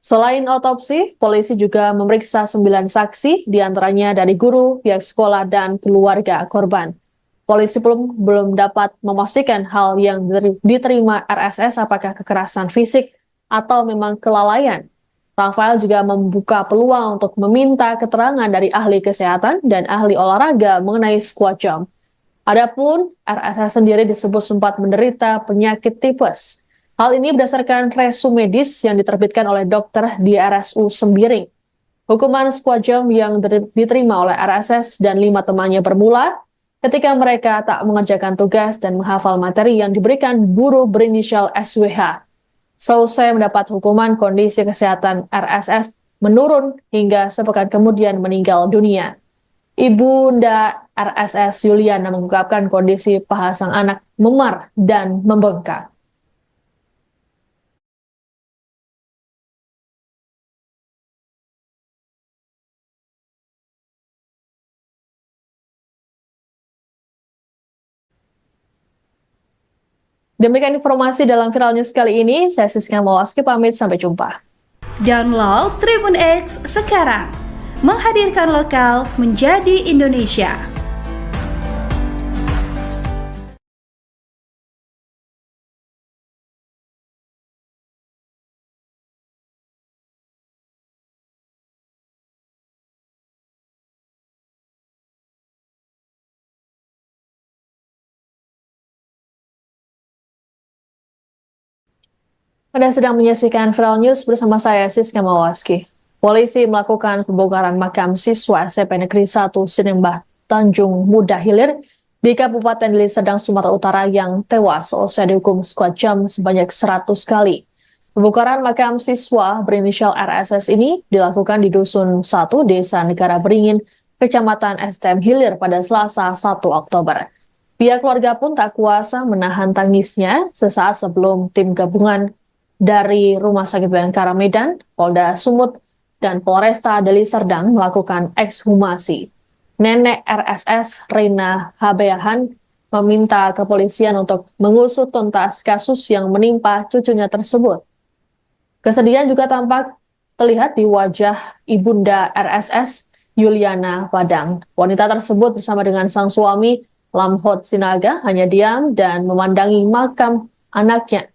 Selain autopsi, polisi juga memeriksa 9 saksi, di antaranya dari guru, pihak sekolah, dan keluarga korban. Polisi belum dapat memastikan hal yang diterima RSS apakah kekerasan fisik atau memang kelalaian. Rafael juga membuka peluang untuk meminta keterangan dari ahli kesehatan dan ahli olahraga mengenai skuad jam. Adapun RSS sendiri disebut sempat menderita penyakit tipes. Hal ini berdasarkan resume medis yang diterbitkan oleh dokter di RSU Sembiring. Hukuman skuad jam yang diterima oleh RSS dan 5 temannya bermula ketika mereka tak mengerjakan tugas dan menghafal materi yang diberikan guru berinisial SWH. Selesai mendapat hukuman, kondisi kesehatan RSS menurun hingga sepekan kemudian meninggal dunia. Ibunda RSS Yuliana mengungkapkan kondisi paha sang anak memar dan membengkak. Demikian informasi dalam Viral News kali ini. Saya Siska Mawaski pamit, sampai jumpa. Download Tribun X sekarang. Menghadirkan lokal menjadi Indonesia. Anda sedang menyaksikan Viral News bersama saya, Siska Mawaski. Polisi melakukan pembongkaran makam siswa SMP Negeri 1 Sinembah Tanjung Muda Hilir di Kabupaten Deli Serdang, Sumatera Utara yang tewas usai dihukum skuad jam sebanyak 100 kali. Pembongkaran makam siswa berinisial RSS ini dilakukan di Dusun 1, Desa Negara Beringin, Kecamatan STM Hilir pada Selasa 1 Oktober. Pihak keluarga pun tak kuasa menahan tangisnya sesaat sebelum tim gabungan dari Rumah Sakit Bayangkara Medan, Polda Sumut, dan Polresta Deli Serdang melakukan ekshumasi. Nenek RSS, Rina Habeahan, meminta kepolisian untuk mengusut tuntas kasus yang menimpa cucunya tersebut. Kesedihan juga tampak terlihat di wajah ibunda RSS, Yuliana Padang. Wanita tersebut bersama dengan sang suami, Lamhot Sinaga, hanya diam dan memandangi makam anaknya.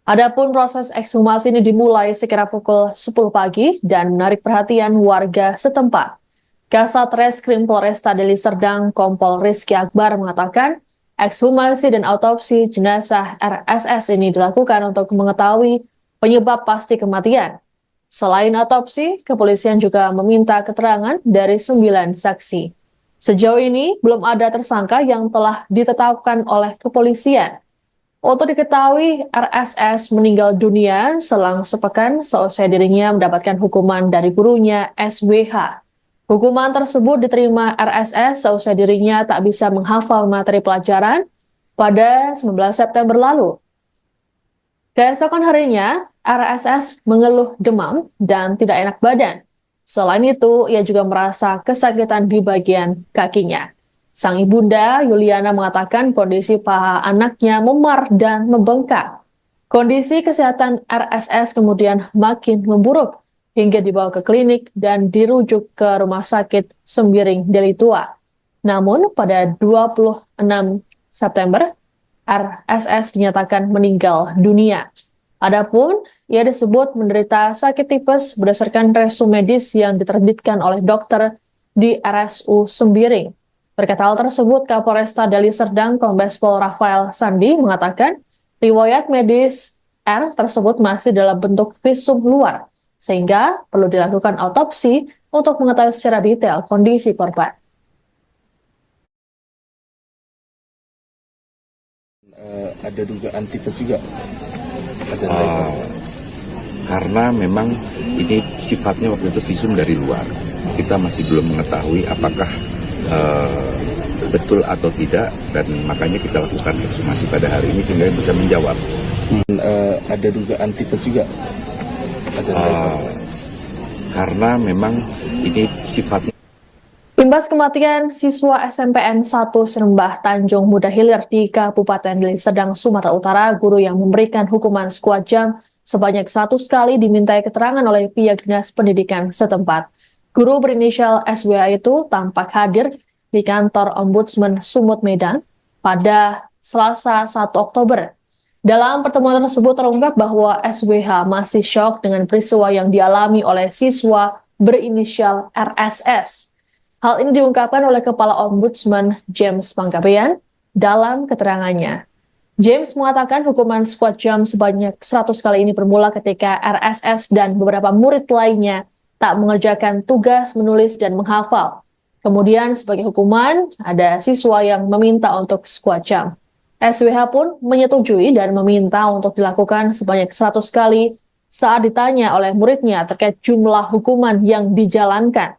Adapun proses ekshumasi ini dimulai sekira pukul 10 pagi dan menarik perhatian warga setempat. Kasat Reskrim Polresta Deli Serdang, Kompol Rizky Akbar mengatakan, ekshumasi dan autopsi jenazah RSS ini dilakukan untuk mengetahui penyebab pasti kematian. Selain autopsi, kepolisian juga meminta keterangan dari 9 saksi. Sejauh ini, belum ada tersangka yang telah ditetapkan oleh kepolisian. Untuk diketahui, RSS meninggal dunia selang sepekan seusai dirinya mendapatkan hukuman dari gurunya SWH. Hukuman tersebut diterima RSS seusai dirinya tak bisa menghafal materi pelajaran pada 19 September lalu. Keesokan harinya, RSS mengeluh demam dan tidak enak badan. Selain itu, ia juga merasa kesakitan di bagian kakinya. Sang ibunda, Yuliana, mengatakan kondisi paha anaknya memar dan membengkak. Kondisi kesehatan RSS kemudian makin memburuk hingga dibawa ke klinik dan dirujuk ke Rumah Sakit Sembiring Deli Tua. Namun pada 26 September, RSS dinyatakan meninggal dunia. Adapun ia disebut menderita sakit tipes berdasarkan resume medis yang diterbitkan oleh dokter di RSU Sembiring. Terkait hal tersebut, Kapolresta Deli Serdang Kombes Pol Rafael Sandi mengatakan riwayat medis R tersebut masih dalam bentuk visum luar, sehingga perlu dilakukan autopsi untuk mengetahui secara detail kondisi korban. Ada dugaan tipes juga. Karena memang ini sifatnya waktu itu visum dari luar. Kita masih belum mengetahui apakah betul atau tidak, dan makanya kita lakukan ekshumasi pada hari ini sehingga bisa menjawab. Ada dugaan tipes juga. Karena memang ini sifatnya. Imbas kematian siswa SMPN 1 Sinembah Tanjung Muda Hilir di Kabupaten Deli Serdang, Sumatera Utara, guru yang memberikan hukuman skuad jam sebanyak 100 kali dimintai keterangan oleh pihak dinas pendidikan setempat. Guru berinisial SWA itu tampak hadir di kantor Ombudsman Sumut Medan pada Selasa 1 Oktober. Dalam pertemuan tersebut terungkap bahwa SWH masih syok dengan peristiwa yang dialami oleh siswa berinisial RSS. Hal ini diungkapkan oleh Kepala Ombudsman James Panggabean dalam keterangannya. James mengatakan hukuman skuad jam sebanyak 100 kali ini bermula ketika RSS dan beberapa murid lainnya tak mengerjakan tugas menulis dan menghafal. Kemudian sebagai hukuman, ada siswa yang meminta untuk skuad jam. SWH pun menyetujui dan meminta untuk dilakukan sebanyak 100 kali saat ditanya oleh muridnya terkait jumlah hukuman yang dijalankan.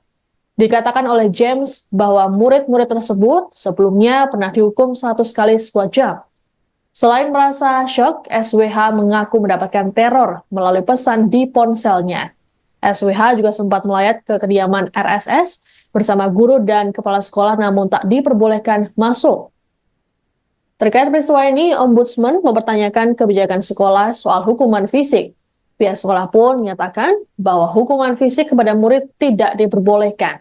Dikatakan oleh James bahwa murid-murid tersebut sebelumnya pernah dihukum 100 kali skuad jam. Selain merasa syok, SWH mengaku mendapatkan teror melalui pesan di ponselnya. SWH juga sempat melayat ke kediaman RSS bersama guru dan kepala sekolah namun tak diperbolehkan masuk. Terkait peristiwa ini, Ombudsman mempertanyakan kebijakan sekolah soal hukuman fisik. Pihak sekolah pun menyatakan bahwa hukuman fisik kepada murid tidak diperbolehkan.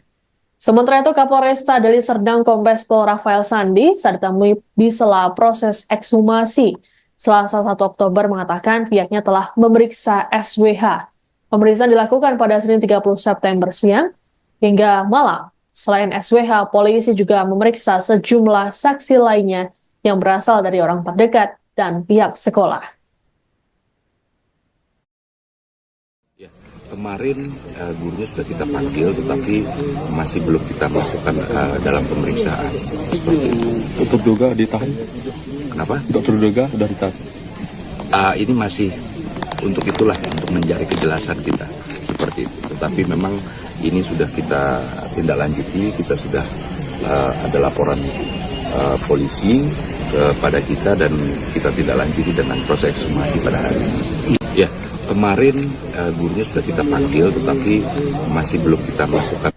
Sementara itu, Kapolresta Deli Serdang Kombes Pol Rafael Sandi saat ditemui di sela proses ekshumasi Selasa 1 Oktober mengatakan pihaknya telah memeriksa SWH. Pemeriksaan dilakukan pada Senin 30 September siang hingga malam. Selain SWH, polisi juga memeriksa sejumlah saksi lainnya yang berasal dari orang terdekat dan pihak sekolah. Ya, kemarin gurunya sudah kita panggil, tetapi masih belum kita masukkan dalam pemeriksaan. Seperti itu. Untuk terduga ditahan. Kenapa? Untuk terduga sudah ditahan. Ini masih untuk itulah, untuk mencari kejelasan kita. Seperti itu. Tetapi memang ini sudah kita tindak lanjuti, kita sudah ada laporan polisi kepada kita dan kita tidak lanjuti dengan proses ekshumasi pada hari ini. Ya, kemarin gurunya sudah kita panggil, tetapi masih belum kita masukkan.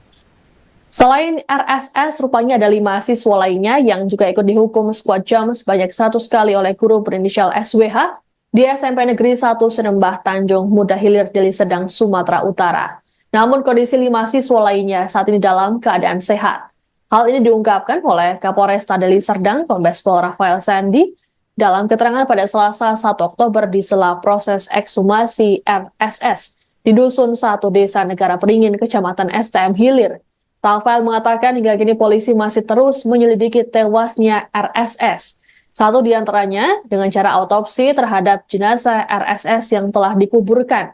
Selain RSS, rupanya ada 5 siswa lainnya yang juga ikut dihukum squad jam sebanyak 100 kali oleh guru berinisial SWH di SMP Negeri 1 Sinembah Tanjung Muda Hilir, Deli Serdang, Sumatera Utara. Namun kondisi 5 siswa lainnya saat ini dalam keadaan sehat. Hal ini diungkapkan oleh Kapolresta Deli Serdang Kombes Pol Rafael Sandi dalam keterangan pada Selasa 1 Oktober di sela proses ekshumasi RSS di Dusun 1 Desa Negara Beringin, Kecamatan STM Hilir. Rafael mengatakan hingga kini polisi masih terus menyelidiki tewasnya RSS. Satu di antaranya dengan cara autopsi terhadap jenazah RSS yang telah dikuburkan.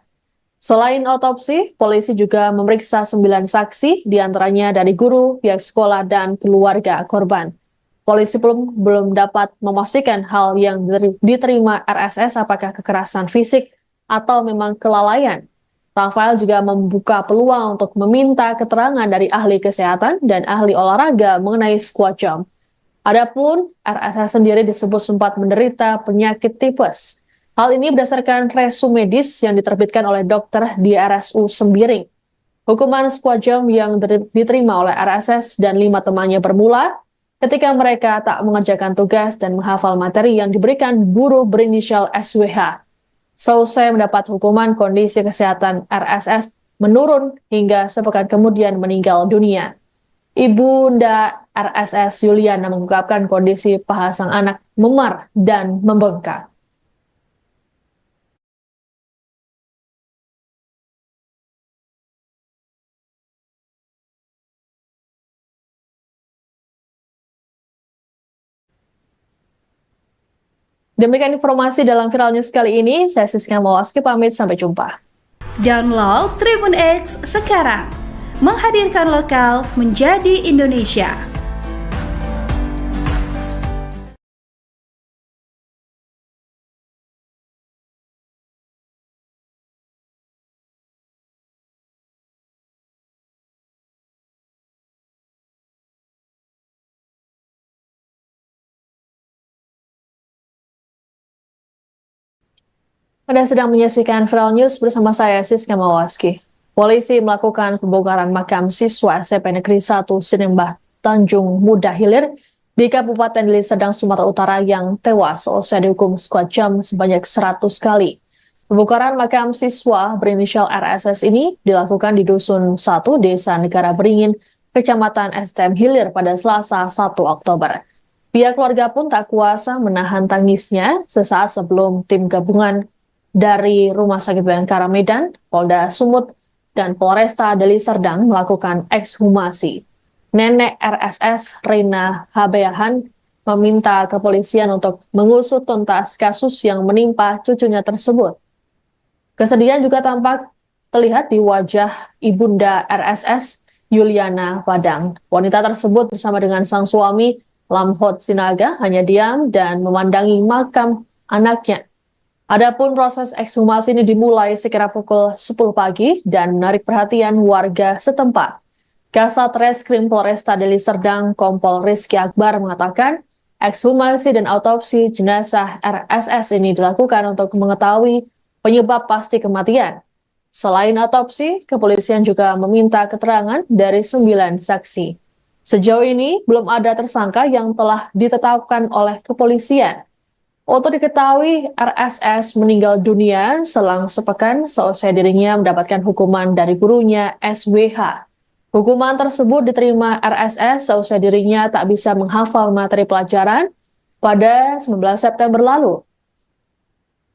Selain otopsi, polisi juga memeriksa 9 saksi, diantaranya dari guru, pihak sekolah, dan keluarga korban. Polisi belum dapat memastikan hal yang diterima RSS apakah kekerasan fisik atau memang kelalaian. Rafael juga membuka peluang untuk meminta keterangan dari ahli kesehatan dan ahli olahraga mengenai squat jump. Adapun RSS sendiri disebut sempat menderita penyakit tipes. Hal ini berdasarkan resume medis yang diterbitkan oleh dokter di RSU Sembiring. Hukuman squat jump yang diterima oleh RSS dan 5 temannya bermula ketika mereka tak mengerjakan tugas dan menghafal materi yang diberikan guru berinisial SWH. Selesai mendapat hukuman, kondisi kesehatan RSS menurun hingga sepekan kemudian meninggal dunia. Ibunda RSS Yuliana mengungkapkan kondisi paha sang anak memar dan membengkak. Demikian informasi dalam Viral News kali ini. Saya Siska Mawaski pamit, sampai jumpa. Download Tribun X sekarang. Menghadirkan lokal menjadi Indonesia. Anda sedang menyaksikan Viral News bersama saya Siska Mawaski. Polisi melakukan pembongkaran makam siswa SMP Negeri 1 Sinembah Tanjung Muda Hilir di Kabupaten Deli Serdang, Sumatera Utara yang tewas usai dihukum squad jam sebanyak 100 kali. Pembongkaran makam siswa berinisial RSS ini dilakukan di Dusun 1 Desa Negara Beringin, Kecamatan STM Hilir pada Selasa 1 Oktober. Pihak keluarga pun tak kuasa menahan tangisnya sesaat sebelum tim gabungan dari Rumah Sakit Bayangkara Medan, Polda Sumut, dan Polresta Deli Serdang melakukan ekshumasi. Nenek RSS, Rina Habeahan, meminta kepolisian untuk mengusut tuntas kasus yang menimpa cucunya tersebut. Kesedihan juga tampak terlihat di wajah ibunda RSS, Yuliana Padang. Wanita tersebut bersama dengan sang suami, Lamhot Sinaga, hanya diam dan memandangi makam anaknya. Adapun proses ekshumasi ini dimulai sekira pukul 10 pagi dan menarik perhatian warga setempat. Kasat Reskrim Polresta Deli Serdang Kompol Rizky Akbar mengatakan ekshumasi dan autopsi jenazah RSS ini dilakukan untuk mengetahui penyebab pasti kematian. Selain autopsi, kepolisian juga meminta keterangan dari 9 saksi. Sejauh ini belum ada tersangka yang telah ditetapkan oleh kepolisian. Untuk diketahui, RSS meninggal dunia selang sepekan seusai dirinya mendapatkan hukuman dari gurunya SWH. Hukuman tersebut diterima RSS seusai dirinya tak bisa menghafal materi pelajaran pada 19 September lalu.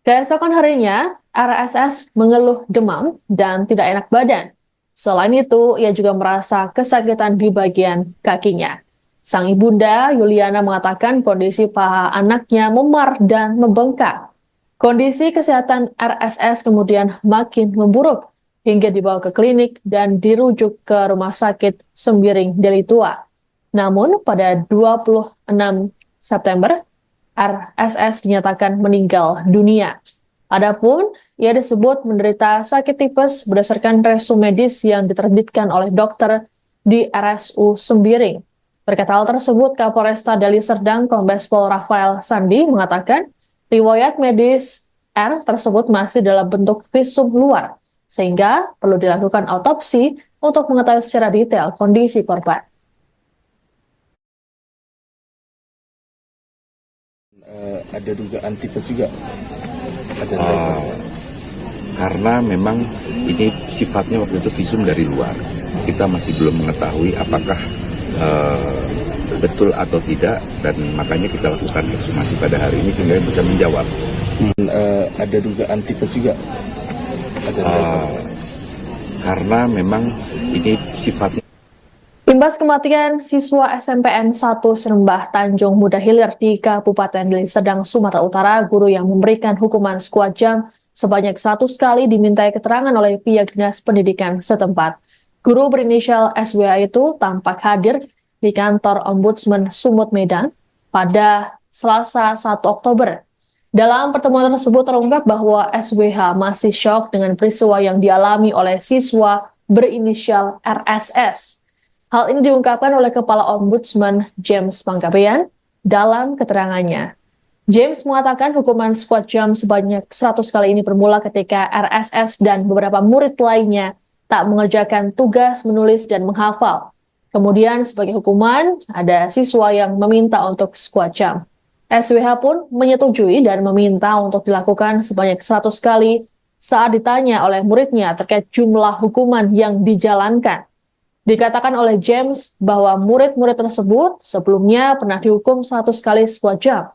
Keesokan harinya, RSS mengeluh demam dan tidak enak badan. Selain itu, ia juga merasa kesakitan di bagian kakinya. Sang ibunda, Yuliana, mengatakan kondisi paha anaknya memar dan membengkak. Kondisi kesehatan RSS kemudian makin memburuk hingga dibawa ke klinik dan dirujuk ke Rumah Sakit Sembiring Deli Tua. Namun, pada 26 September, RSS dinyatakan meninggal dunia. Adapun, ia disebut menderita sakit tipes berdasarkan resume medis yang diterbitkan oleh dokter di RSU Sembiring. Terkait hal tersebut, Kapolresta Deli Serdang Kombes Pol Rafael Sandi mengatakan riwayat medis R tersebut masih dalam bentuk visum luar, sehingga perlu dilakukan autopsi untuk mengetahui secara detail kondisi korban. Ada dugaan tipes juga. Ada Karena memang ini sifatnya waktu itu visum dari luar. Kita masih belum mengetahui apakah betul atau tidak, dan makanya kita lakukan ekshumasi pada hari ini sehingga bisa menjawab. Ada dugaan tipes juga. Ada Karena memang ini sifatnya. Imbas kematian siswa SMPN 1 Serembah Tanjung Muda Hilir di Kabupaten Deli Serdang, Sumatera Utara, guru yang memberikan hukuman sekuat jam sebanyak 100 kali dimintai keterangan oleh pihak Dinas Pendidikan setempat. Guru berinisial SWH itu tampak hadir di kantor Ombudsman Sumut Medan pada Selasa 1 Oktober. Dalam pertemuan tersebut terungkap bahwa SWH masih syok dengan peristiwa yang dialami oleh siswa berinisial RSS. Hal ini diungkapkan oleh Kepala Ombudsman James Panggabean dalam keterangannya. James mengatakan hukuman sekuat jam sebanyak 100 kali ini bermula ketika RSS dan beberapa murid lainnya tak mengerjakan tugas menulis dan menghafal. Kemudian sebagai hukuman, ada siswa yang meminta untuk sekuat jam. SWH pun menyetujui dan meminta untuk dilakukan sebanyak 100 kali saat ditanya oleh muridnya terkait jumlah hukuman yang dijalankan. Dikatakan oleh James bahwa murid-murid tersebut sebelumnya pernah dihukum 100 kali sekuat jam.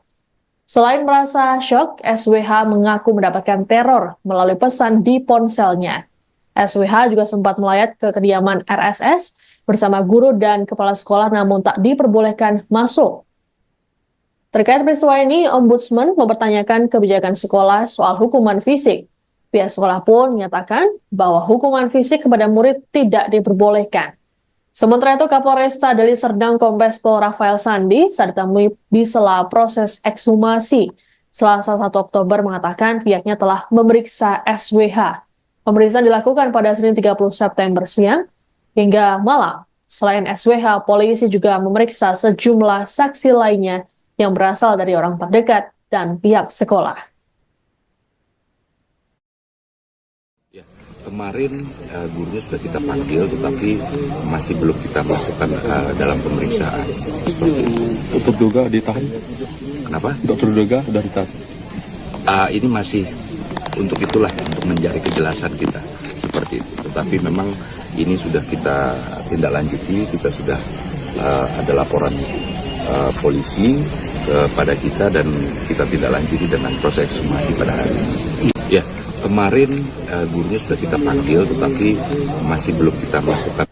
Selain merasa syok, SWH mengaku mendapatkan teror melalui pesan di ponselnya. SWH juga sempat melayat ke kediaman RSS bersama guru dan kepala sekolah namun tak diperbolehkan masuk. Terkait peristiwa ini, Ombudsman mempertanyakan kebijakan sekolah soal hukuman fisik. Pihak sekolah pun menyatakan bahwa hukuman fisik kepada murid tidak diperbolehkan. Sementara itu, Kapolresta Deli Serdang Kombes Pol Rafael Sandi saat ditemui di sela proses ekshumasi Selasa 1 Oktober mengatakan pihaknya telah memeriksa SWH. Pemeriksaan dilakukan pada Senin 30 September siang hingga malam. Selain SWH, polisi juga memeriksa sejumlah saksi lainnya yang berasal dari orang terdekat dan pihak sekolah. Kemarin gurunya sudah kita panggil, tetapi masih belum kita masukkan dalam pemeriksaan. Seperti itu. Untuk duga ditahan. Kenapa? Dokter duga sudah ditahan. Ini masih untuk itulah, untuk mencari kejelasan kita seperti itu. Tetapi memang ini sudah kita tindak lanjuti, kita sudah ada laporan polisi kepada kita dan kita tindak lanjuti dengan proses ekshumasi pada hari ini. Ya. Kemarin gurunya sudah kita panggil, tetapi masih belum kita masukkan.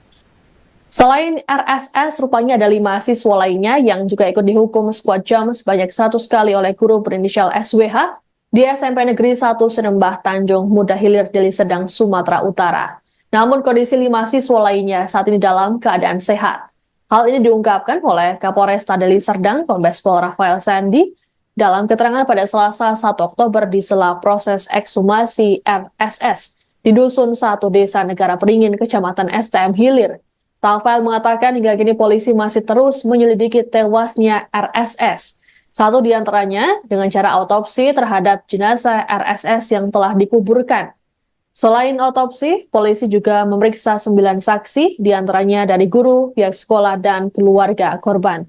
Selain RSS, rupanya ada 5 siswa lainnya yang juga ikut dihukum sekuat jam sebanyak 100 kali oleh guru berinisial SWH di SMP Negeri 1 Serembah Tanjung Muda Hilir Deli Serdang, Sumatera Utara. Namun kondisi 5 siswa lainnya saat ini dalam keadaan sehat. Hal ini diungkapkan oleh Kapolresta Deli Serdang Kombes Pol Rafael Sandi dalam keterangan pada Selasa 1 Oktober di sela proses ekshumasi RSS di Dusun 1 Desa Negara Peringin, Kecamatan STM Hilir. Rafael mengatakan hingga kini polisi masih terus menyelidiki tewasnya RSS. Satu di antaranya dengan cara autopsi terhadap jenazah RSS yang telah dikuburkan. Selain otopsi, polisi juga memeriksa 9 saksi, diantaranya dari guru, pihak sekolah, dan keluarga korban.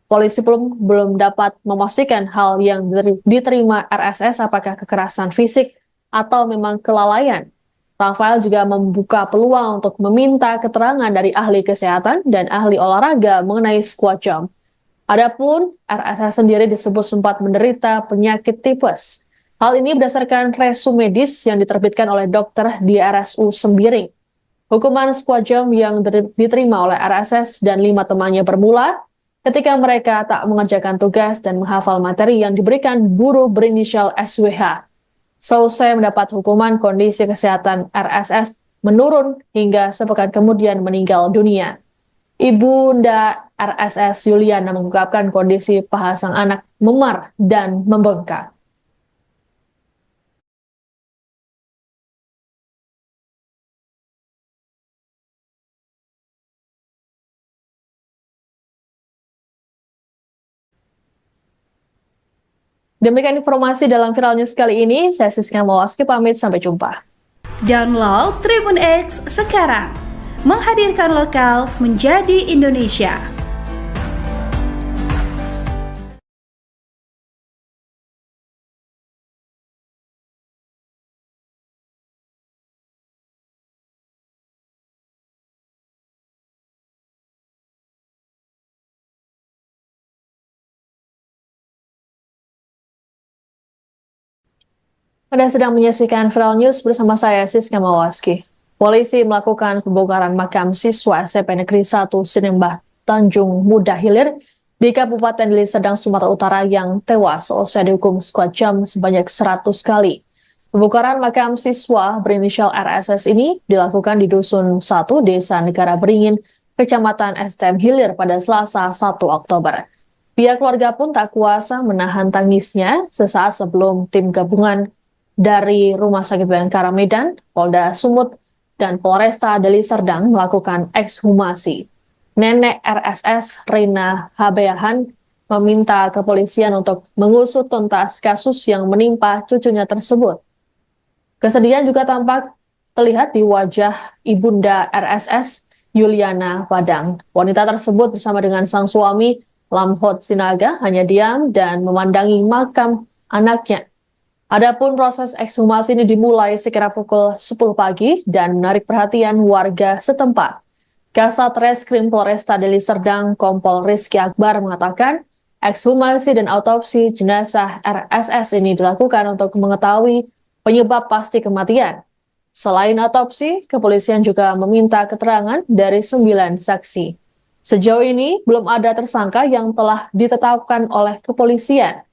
Polisi belum dapat memastikan hal yang diterima RSS apakah kekerasan fisik atau memang kelalaian. Rafael juga membuka peluang untuk meminta keterangan dari ahli kesehatan dan ahli olahraga mengenai squat jump. Adapun RSS sendiri disebut sempat menderita penyakit tipes. Hal ini berdasarkan resume medis yang diterbitkan oleh dokter di RSU Sembiring. Hukuman squat jump yang diterima oleh RSS dan 5 temannya bermula ketika mereka tak mengerjakan tugas dan menghafal materi yang diberikan guru berinisial SWH. Selesai mendapat hukuman, kondisi kesehatan RSS menurun hingga sepekan kemudian meninggal dunia. Ibunda RSS Yuliana mengungkapkan kondisi paha sang anak memar dan membengkak. Demikian informasi dalam Viral News kali ini. Saya Siska Mawaski pamit, sampai jumpa. Download Tribun X sekarang. Menghadirkan lokal menjadi Indonesia. Anda sedang menyaksikan Viral News bersama saya Siska Mawaski. Polisi melakukan pembongkaran makam siswa SMP Negeri 1 Sinembah Tanjung Muda Hilir di Kabupaten Deli Serdang, Sumatera Utara yang tewas usai dihukum squat jump sebanyak 100 kali. Pembongkaran makam siswa berinisial RSS ini dilakukan di Dusun 1, Desa Negara Beringin, Kecamatan STM Hilir pada Selasa 1 Oktober. Pihak keluarga pun tak kuasa menahan tangisnya sesaat sebelum tim gabungan dari Rumah Sakit Bayangkara Medan, Polda Sumut, dan Polresta Deli Serdang melakukan ekshumasi. Nenek RSS, Rina Habeahan, meminta kepolisian untuk mengusut tuntas kasus yang menimpa cucunya tersebut. Kesedihan juga tampak terlihat di wajah ibunda RSS, Yuliana Padang. Wanita tersebut bersama dengan sang suami, Lamhot Sinaga, hanya diam dan memandangi makam anaknya. Adapun proses ekshumasi ini dimulai sekira pukul 10 pagi dan menarik perhatian warga setempat. Kasat Reskrim Polresta Deli Serdang, Kompol Rizky Akbar mengatakan, ekshumasi dan autopsi jenazah RSS ini dilakukan untuk mengetahui penyebab pasti kematian. Selain autopsi, kepolisian juga meminta keterangan dari 9 saksi. Sejauh ini belum ada tersangka yang telah ditetapkan oleh kepolisian.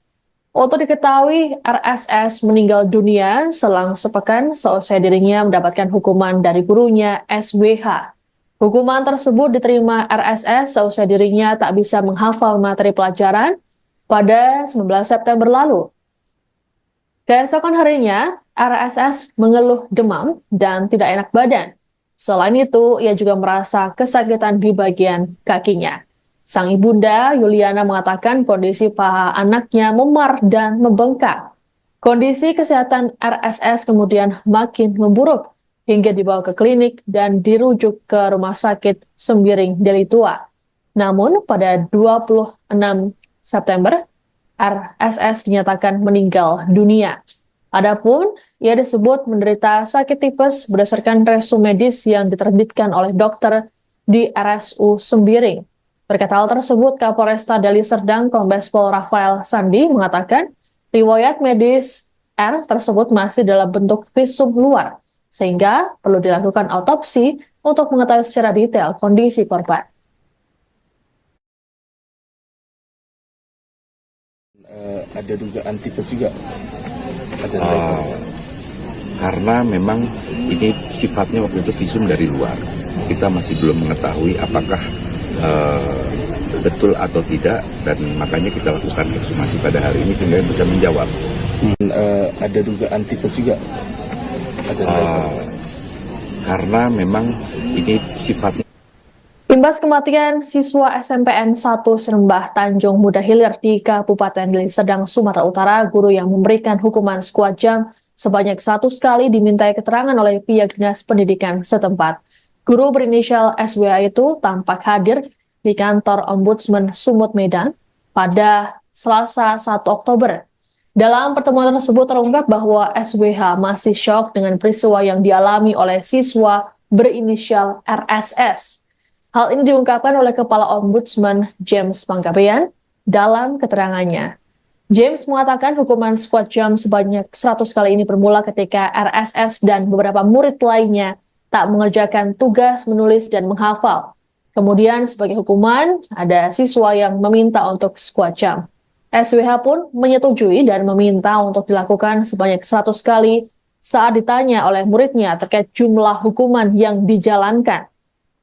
Untuk diketahui, RSS meninggal dunia selang sepekan seusai dirinya mendapatkan hukuman dari gurunya SWH. Hukuman tersebut diterima RSS seusai dirinya tak bisa menghafal materi pelajaran pada 19 September lalu. Keesokan harinya, RSS mengeluh demam dan tidak enak badan. Selain itu, ia juga merasa kesakitan di bagian kakinya. Sang ibunda, Yuliana, mengatakan kondisi paha anaknya memar dan membengkak. Kondisi kesehatan RSS kemudian makin memburuk hingga dibawa ke klinik dan dirujuk ke Rumah Sakit Sembiring Deli Tua. Namun pada 26 September, RSS dinyatakan meninggal dunia. Adapun ia disebut menderita sakit tipes berdasarkan resume medis yang diterbitkan oleh dokter di RSU Sembiring. Terkait hal tersebut, Kapolresta Deli Serdang Kombes Pol Rafael Sandi mengatakan riwayat medis R tersebut masih dalam bentuk visum luar, sehingga perlu dilakukan autopsi untuk mengetahui secara detail kondisi korban. Ada dugaan tipes juga. Karena memang ini sifatnya waktu itu visum dari luar. Kita masih belum mengetahui apakah betul atau tidak, dan makanya kita lakukan ekshumasi pada hari ini sehingga bisa menjawab. Ada dugaan tipes juga. Karena memang ini sifatnya. Imbas kematian siswa SMPN 1 Sinembah Tanjung Muda Hilir di Kabupaten Deli Serdang, Sumatera Utara, guru yang memberikan hukuman squat jump sebanyak 100 kali dimintai keterangan oleh pihak dinas pendidikan setempat. Guru berinisial SWH itu tampak hadir di kantor Ombudsman Sumut Medan pada Selasa 1 Oktober. Dalam pertemuan tersebut terungkap bahwa SWH masih syok dengan peristiwa yang dialami oleh siswa berinisial RSS. Hal ini diungkapkan oleh Kepala Ombudsman James Panggabean dalam keterangannya. James mengatakan hukuman squad jam sebanyak 100 kali ini bermula ketika RSS dan beberapa murid lainnya tak mengerjakan tugas menulis dan menghafal. Kemudian sebagai hukuman, ada siswa yang meminta untuk squad jam. SWH pun menyetujui dan meminta untuk dilakukan sebanyak 100 kali saat ditanya oleh muridnya terkait jumlah hukuman yang dijalankan.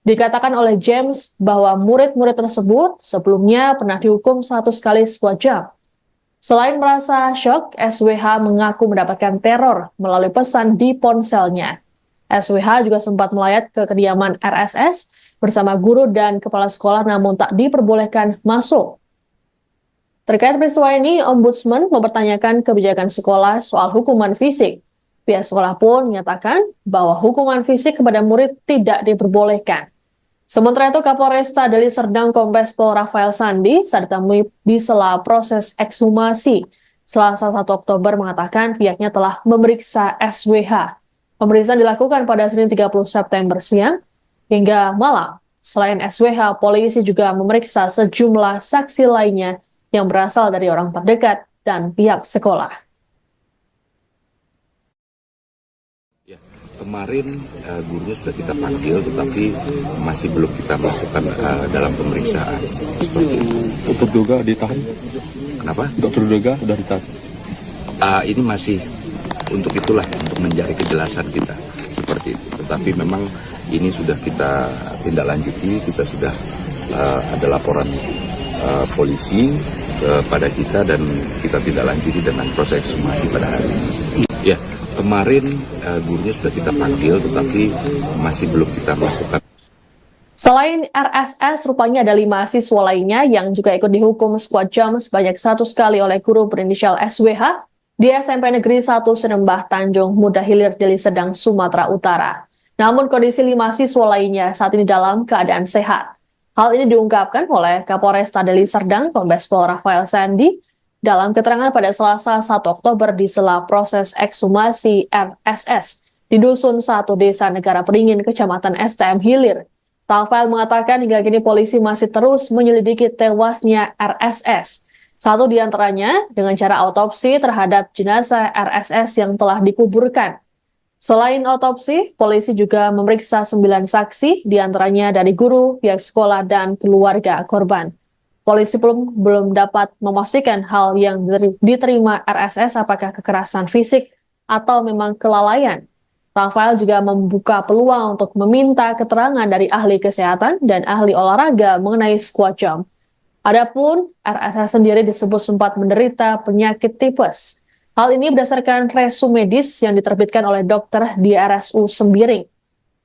Dikatakan oleh James bahwa murid-murid tersebut sebelumnya pernah dihukum 100 kali squad jam. Selain merasa syok, SWH mengaku mendapatkan teror melalui pesan di ponselnya. SWH juga sempat melayat ke kediaman RSS bersama guru dan kepala sekolah namun tak diperbolehkan masuk. Terkait peristiwa ini, Ombudsman mempertanyakan kebijakan sekolah soal hukuman fisik. Pihak sekolah pun menyatakan bahwa hukuman fisik kepada murid tidak diperbolehkan. Sementara itu, Kapolresta Deli Serdang Kombes Pol Rafael Sandi saat ditemui di sela proses ekshumasi Selasa 1 Oktober mengatakan pihaknya telah memeriksa SWH. Pemeriksaan dilakukan pada Senin 30 September siang hingga malam. Selain SWH, polisi juga memeriksa sejumlah saksi lainnya yang berasal dari orang terdekat dan pihak sekolah. Kemarin gurunya sudah kita panggil, tetapi masih belum kita masukkan dalam pemeriksaan. Seperti itu. Untuk terduga ditahan. Kenapa? Untuk terduga sudah ditahan. Ini masih untuk itulah, untuk mencari kejelasan kita. Seperti itu. Tetapi memang ini sudah kita tindak lanjuti, kita sudah ada laporan polisi kepada kita dan kita tindak lanjuti dengan proses ekshumasi pada hari ini. Ya. Kemarin gurunya sudah kita panggil, tetapi masih belum kita masukkan. Selain RSS, rupanya ada 5 siswa lainnya yang juga ikut dihukum squad jam sebanyak 100 kali oleh guru berinisial SWH di SMP Negeri 1 Sinembah Tanjung Muda Hilir, Deli Serdang, Sumatera Utara. Namun kondisi 5 siswa lainnya saat ini dalam keadaan sehat. Hal ini diungkapkan oleh Kapolresta Deli Serdang Kombes Pol Rafael Sandi dalam keterangan pada Selasa 1 Oktober di sela proses ekshumasi RSS di Dusun 1 Desa Negara Peringin, Kecamatan STM Hilir. Rafael mengatakan hingga kini polisi masih terus menyelidiki tewasnya RSS. Satu di antaranya dengan cara autopsi terhadap jenazah RSS yang telah dikuburkan. Selain autopsi, polisi juga memeriksa 9 saksi, di antaranya dari guru, pihak sekolah, dan keluarga korban. Polisi belum dapat memastikan hal yang diterima RSS apakah kekerasan fisik atau memang kelalaian. Rafael juga membuka peluang untuk meminta keterangan dari ahli kesehatan dan ahli olahraga mengenai squad jam. Adapun RSS sendiri disebut sempat menderita penyakit tipes. Hal ini berdasarkan resume medis yang diterbitkan oleh dokter di RSU Sembiring.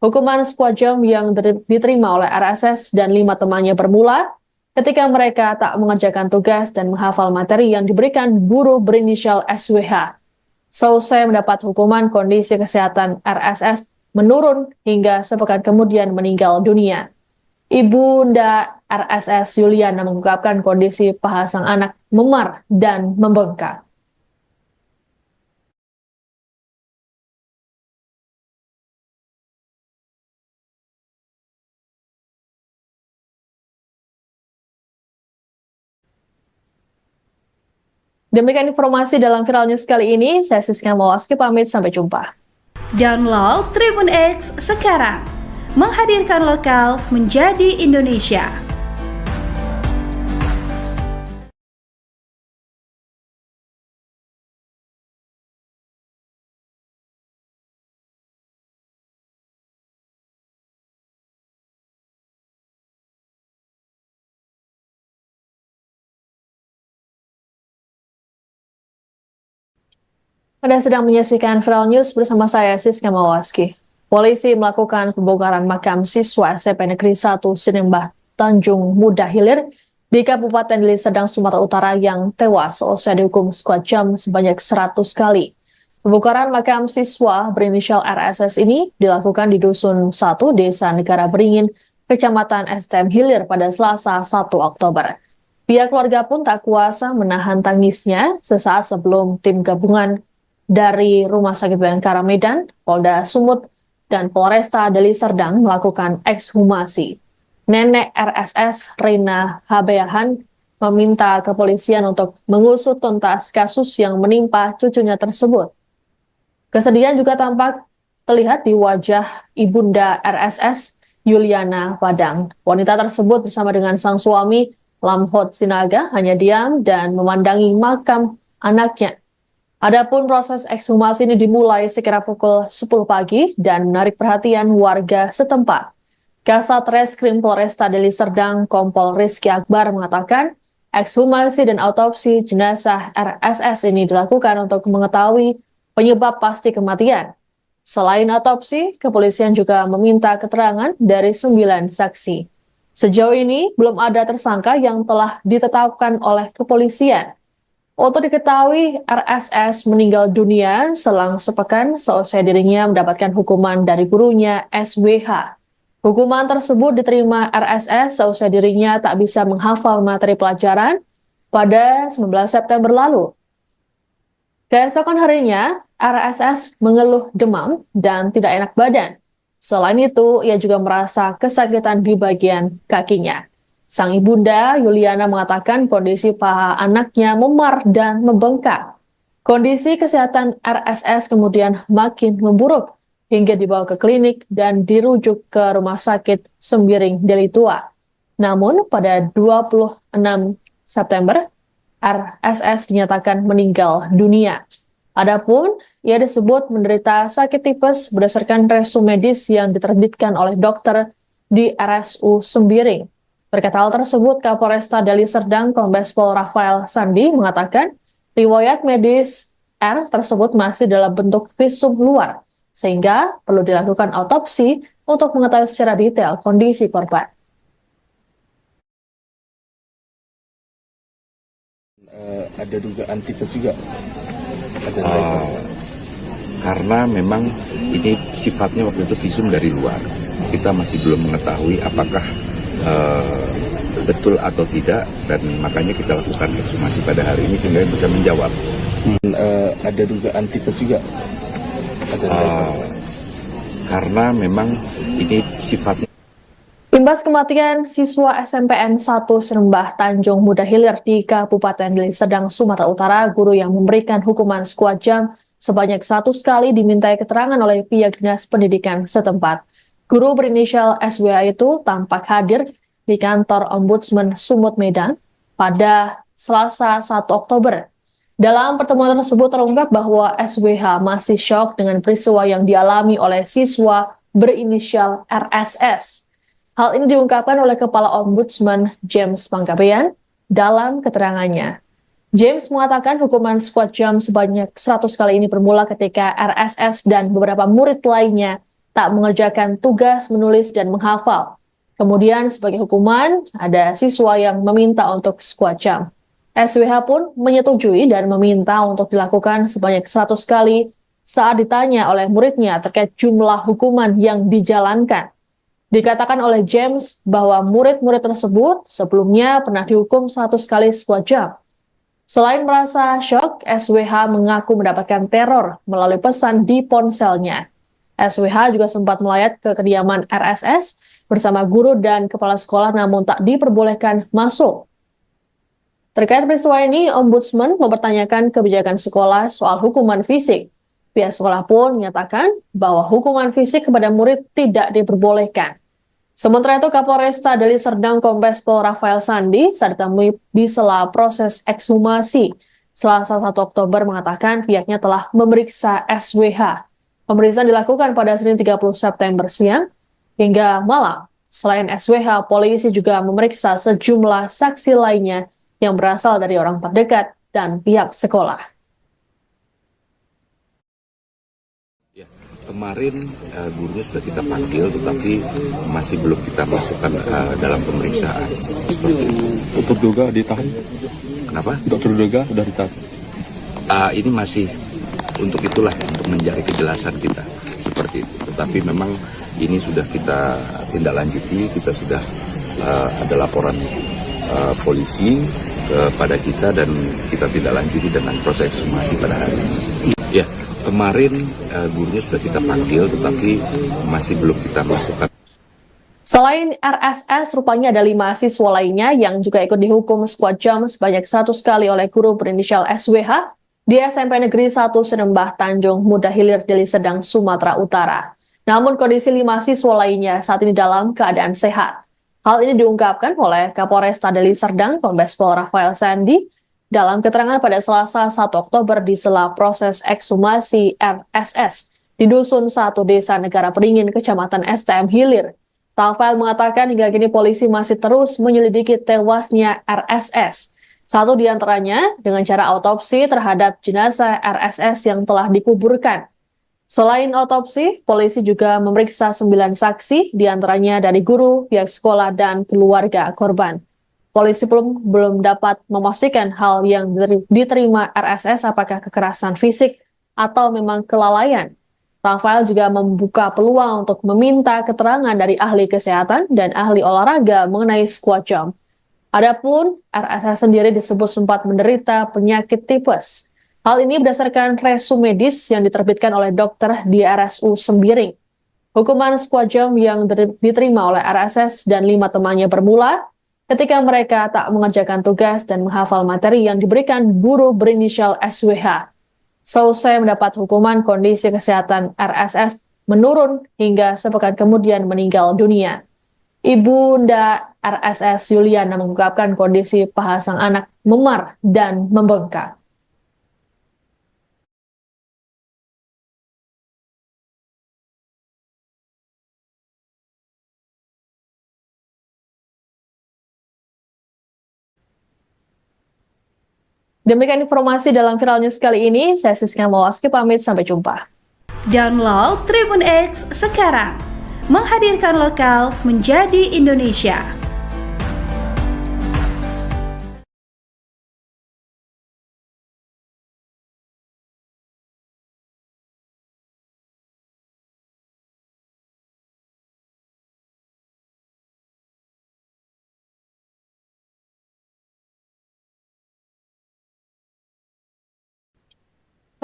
Hukuman squad jam yang diterima oleh RSS dan 5 temannya bermula ketika mereka tak mengerjakan tugas dan menghafal materi yang diberikan guru berinisial SWH. Seusai mendapat hukuman, kondisi kesehatan RSS menurun hingga sepekan kemudian meninggal dunia. Ibunda RSS Yuliana mengungkapkan kondisi paha sang anak memar dan membengkak. Demikian informasi dalam Viral News kali ini. Saya Siska Mawaski pamit, sampai jumpa. Download Tribun X sekarang. Menghadirkan lokal menjadi Indonesia. Anda sedang menyaksikan Viral News bersama saya, Siska Mawaski. Polisi melakukan pembongkaran makam siswa SMP Negeri 1 Sinembah Tanjung Muda Hilir di Kabupaten Deli Serdang, Sumatera Utara yang tewas seusai dihukum squad jam sebanyak 100 kali. Pembongkaran makam siswa berinisial RSS ini dilakukan di Dusun 1, Desa Negara Beringin, Kecamatan STM Hilir pada Selasa 1 Oktober. Pihak keluarga pun tak kuasa menahan tangisnya sesaat sebelum tim gabungan dari Rumah Sakit Bayangkara Medan, Polda Sumut, dan Polresta Deli Serdang melakukan ekshumasi. Nenek RSS, Rina Habeahan, meminta kepolisian untuk mengusut tuntas kasus yang menimpa cucunya tersebut. Kesedihan juga tampak terlihat di wajah ibunda RSS, Yuliana Padang. Wanita tersebut bersama dengan sang suami, Lamhot Sinaga, hanya diam dan memandangi makam anaknya. Adapun proses ekshumasi ini dimulai sekira pukul 10 pagi dan menarik perhatian warga setempat. Kasat Reskrim Polresta Deli Serdang, Kompol Rizky Akbar mengatakan, ekshumasi dan autopsi jenazah RSS ini dilakukan untuk mengetahui penyebab pasti kematian. Selain autopsi, kepolisian juga meminta keterangan dari 9 saksi. Sejauh ini, belum ada tersangka yang telah ditetapkan oleh kepolisian. Untuk diketahui, RSS meninggal dunia selang sepekan seusai dirinya mendapatkan hukuman dari gurunya SWH. Hukuman tersebut diterima RSS seusai dirinya tak bisa menghafal materi pelajaran pada 19 September lalu. Keesokan harinya, RSS mengeluh demam dan tidak enak badan. Selain itu, ia juga merasa kesakitan di bagian kakinya. Sang ibunda, Yuliana, mengatakan kondisi paha anaknya memar dan membengkak. Kondisi kesehatan RSS kemudian makin memburuk hingga dibawa ke klinik dan dirujuk ke Rumah Sakit Sembiring Deli Tua. Namun, pada 26 September, RSS dinyatakan meninggal dunia. Adapun, ia disebut menderita sakit tipes berdasarkan resume medis yang diterbitkan oleh dokter di RSU Sembiring. Terkait hal tersebut, Kapolresta Deli Serdang Kombes Pol Rafael Sandi mengatakan riwayat medis R tersebut masih dalam bentuk visum luar, sehingga perlu dilakukan autopsi untuk mengetahui secara detail kondisi korban. Ada dugaan tipes juga. Karena memang ini sifatnya waktu itu visum dari luar. Kita masih belum mengetahui apakah betul atau tidak, dan makanya kita lakukan ekshumasi pada hari ini sehingga bisa menjawab. Ada dugaan tipes juga. Karena memang ini sifatnya. Imbas kematian siswa SMPN 1 Serembah Tanjung Muda Hilir di Kabupaten Deli Serdang, Sumatera Utara, guru yang memberikan hukuman sekuat jam sebanyak 1 kali dimintai keterangan oleh pihak dinas pendidikan setempat. Guru berinisial SWA itu tampak hadir di kantor Ombudsman Sumut Medan pada Selasa 1 Oktober. Dalam pertemuan tersebut terungkap bahwa SWH masih syok dengan peristiwa yang dialami oleh siswa berinisial RSS. Hal ini diungkapkan oleh Kepala Ombudsman James Panggabean dalam keterangannya. James mengatakan hukuman sekuat jam sebanyak 100 kali ini bermula ketika RSS dan beberapa murid lainnya tak mengerjakan tugas menulis dan menghafal. Kemudian sebagai hukuman, ada siswa yang meminta untuk sekuat jam. SWH pun menyetujui dan meminta untuk dilakukan sebanyak 100 kali saat ditanya oleh muridnya terkait jumlah hukuman yang dijalankan. Dikatakan oleh James bahwa murid-murid tersebut sebelumnya pernah dihukum 100 kali sekuat jam. Selain merasa syok, SWH mengaku mendapatkan teror melalui pesan di ponselnya. SWH juga sempat melayat ke kediaman RSS bersama guru dan kepala sekolah namun tak diperbolehkan masuk. Terkait peristiwa ini, Ombudsman mempertanyakan kebijakan sekolah soal hukuman fisik. Pihak sekolah pun menyatakan bahwa hukuman fisik kepada murid tidak diperbolehkan. Sementara itu, Kapolresta Deli Serdang Kombes Pol Rafael Sandi saat ditemui di sela proses ekshumasi Selasa 1 Oktober mengatakan pihaknya telah memeriksa SWH. Pemeriksaan dilakukan pada Senin 30 September siang hingga malam. Selain SWH, polisi juga memeriksa sejumlah saksi lainnya yang berasal dari orang terdekat dan pihak sekolah. Kemarin gurunya sudah kita panggil, tetapi masih belum kita masukkan dalam pemeriksaan. Seperti itu. Untuk duga ditahan. Kenapa? Untuk terduga sudah ditahan. Ini masih untuk itulah, untuk mencari kejelasan kita seperti itu. Tetapi memang ini sudah kita tindak lanjuti, kita sudah ada laporan polisi kepada kita dan kita tindak lanjuti dengan proses ekshumasi pada hari ini. Ya, kemarin gurunya sudah kita panggil, tetapi masih belum kita masukkan. Selain RSS, rupanya ada 5 siswa lainnya yang juga ikut dihukum squad jam sebanyak 100 kali oleh guru berinisial SWH di SMP Negeri 1 Sinembah Tanjung Muda Hilir, Deli Serdang, Sumatera Utara. Namun kondisi 5 siswa lainnya saat ini dalam keadaan sehat. Hal ini diungkapkan oleh Kapolresta Deli Serdang, Kombes Pol Rafael Sandi, dalam keterangan pada Selasa 1 Oktober di sela proses ekshumasi RSS di Dusun 1 Desa Negara Beringin, Kecamatan STM Hilir. Rafael mengatakan hingga kini polisi masih terus menyelidiki tewasnya RSS. Satu di antaranya dengan cara autopsi terhadap jenazah RSS yang telah dikuburkan. Selain autopsi, polisi juga memeriksa 9 saksi, di antaranya dari guru, pihak sekolah, dan keluarga korban. Polisi belum dapat memastikan hal yang diterima RSS apakah kekerasan fisik atau memang kelalaian. Rafael juga membuka peluang untuk meminta keterangan dari ahli kesehatan dan ahli olahraga mengenai squat jump. Adapun RSS sendiri disebut sempat menderita penyakit tipes. Hal ini berdasarkan resume medis yang diterbitkan oleh dokter di RSU Sembiring. Hukuman squat jump yang diterima oleh RSS dan 5 temannya bermula ketika mereka tak mengerjakan tugas dan menghafal materi yang diberikan guru berinisial SWH. Selesai mendapat hukuman, kondisi kesehatan RSS menurun hingga sepekan kemudian meninggal dunia. Ibunda RSS Yuliana mengungkapkan kondisi paha sang anak memar dan membengkak. Demikian informasi dalam Viral News kali ini. Saya Siska Mawaski pamit, sampai jumpa. Download Tribun X sekarang. Menghadirkan lokal menjadi Indonesia.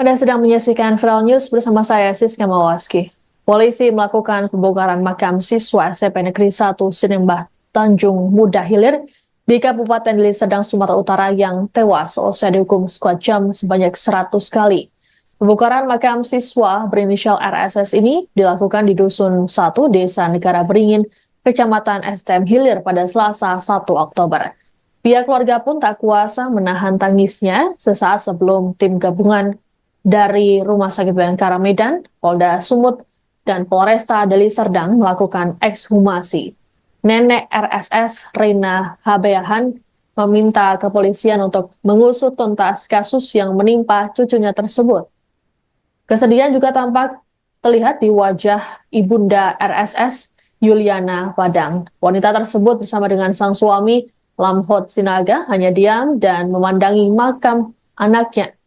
Anda sedang menyaksikan Viral News bersama saya Siska Mawaski. Polisi melakukan pembongkaran makam siswa SMP Negeri 1 Sinembah Tanjung Muda Hilir di Kabupaten Deli Serdang, Sumatera Utara yang tewas usai dihukum squad jam sebanyak 100 kali. Pembongkaran makam siswa berinisial RSS ini dilakukan di Dusun 1 Desa Negara Beringin, Kecamatan STM Hilir pada Selasa 1 Oktober. Pihak keluarga pun tak kuasa menahan tangisnya sesaat sebelum tim gabungan dari Rumah Sakit Bayangkara Medan, Polda Sumut, dan Polresta Deli Serdang melakukan ekshumasi. Nenek RSS, Rina Habeahan, meminta kepolisian untuk mengusut tuntas kasus yang menimpa cucunya tersebut. Kesedihan juga tampak terlihat di wajah ibunda RSS, Yuliana Padang. Wanita tersebut bersama dengan sang suami, Lamhot Sinaga, hanya diam dan memandangi makam anaknya.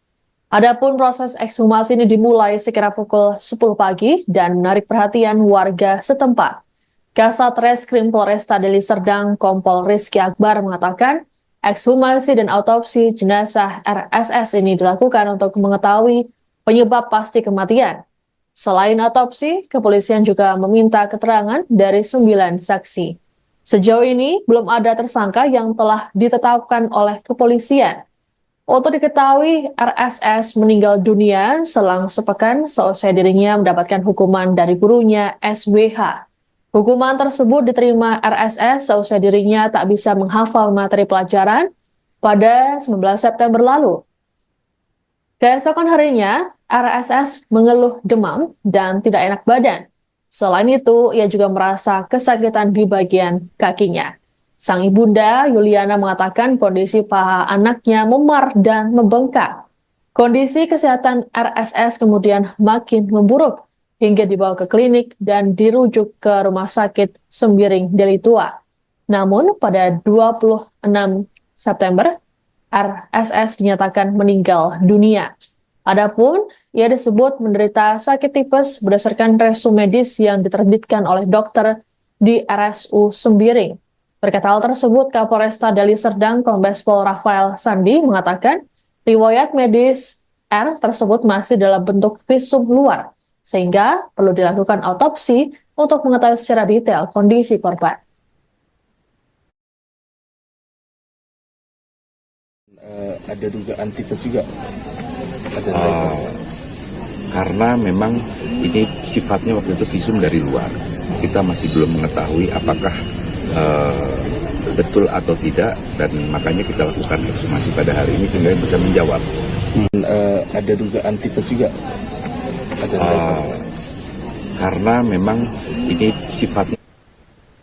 Adapun proses ekshumasi ini dimulai sekira pukul 10 pagi dan menarik perhatian warga setempat. Kasat Reskrim Polresta Deli Serdang, Kompol Rizky Akbar mengatakan, ekshumasi dan autopsi jenazah RSS ini dilakukan untuk mengetahui penyebab pasti kematian. Selain autopsi, kepolisian juga meminta keterangan dari 9 saksi. Sejauh ini belum ada tersangka yang telah ditetapkan oleh kepolisian. Untuk diketahui, RSS meninggal dunia selang sepekan seusai dirinya mendapatkan hukuman dari gurunya SWH. Hukuman tersebut diterima RSS seusai dirinya tak bisa menghafal materi pelajaran pada 19 September lalu. Keesokan harinya, RSS mengeluh demam dan tidak enak badan. Selain itu, ia juga merasa kesakitan di bagian kakinya. Sang ibunda, Yuliana, mengatakan kondisi paha anaknya memar dan membengkak. Kondisi kesehatan RSS kemudian makin memburuk hingga dibawa ke klinik dan dirujuk ke Rumah Sakit Sembiring Deli Tua. Namun pada 26 September, RSS dinyatakan meninggal dunia. Adapun, ia disebut menderita sakit tipes berdasarkan resume medis yang diterbitkan oleh dokter di RSU Sembiring. Terkait hal tersebut, Kapolresta Deli Serdang Kombes Pol Rafael Sandi mengatakan riwayat medis R tersebut masih dalam bentuk visum luar, sehingga perlu dilakukan autopsi untuk mengetahui secara detail kondisi korban. Ada dugaan tipes juga. Ada Karena memang ini sifatnya waktu itu visum dari luar. Kita masih belum mengetahui apakah betul atau tidak, dan makanya kita lakukan ekshumasi pada hari ini sehingga bisa menjawab. Ada dugaan tipes juga. Ada Karena memang ini sifatnya.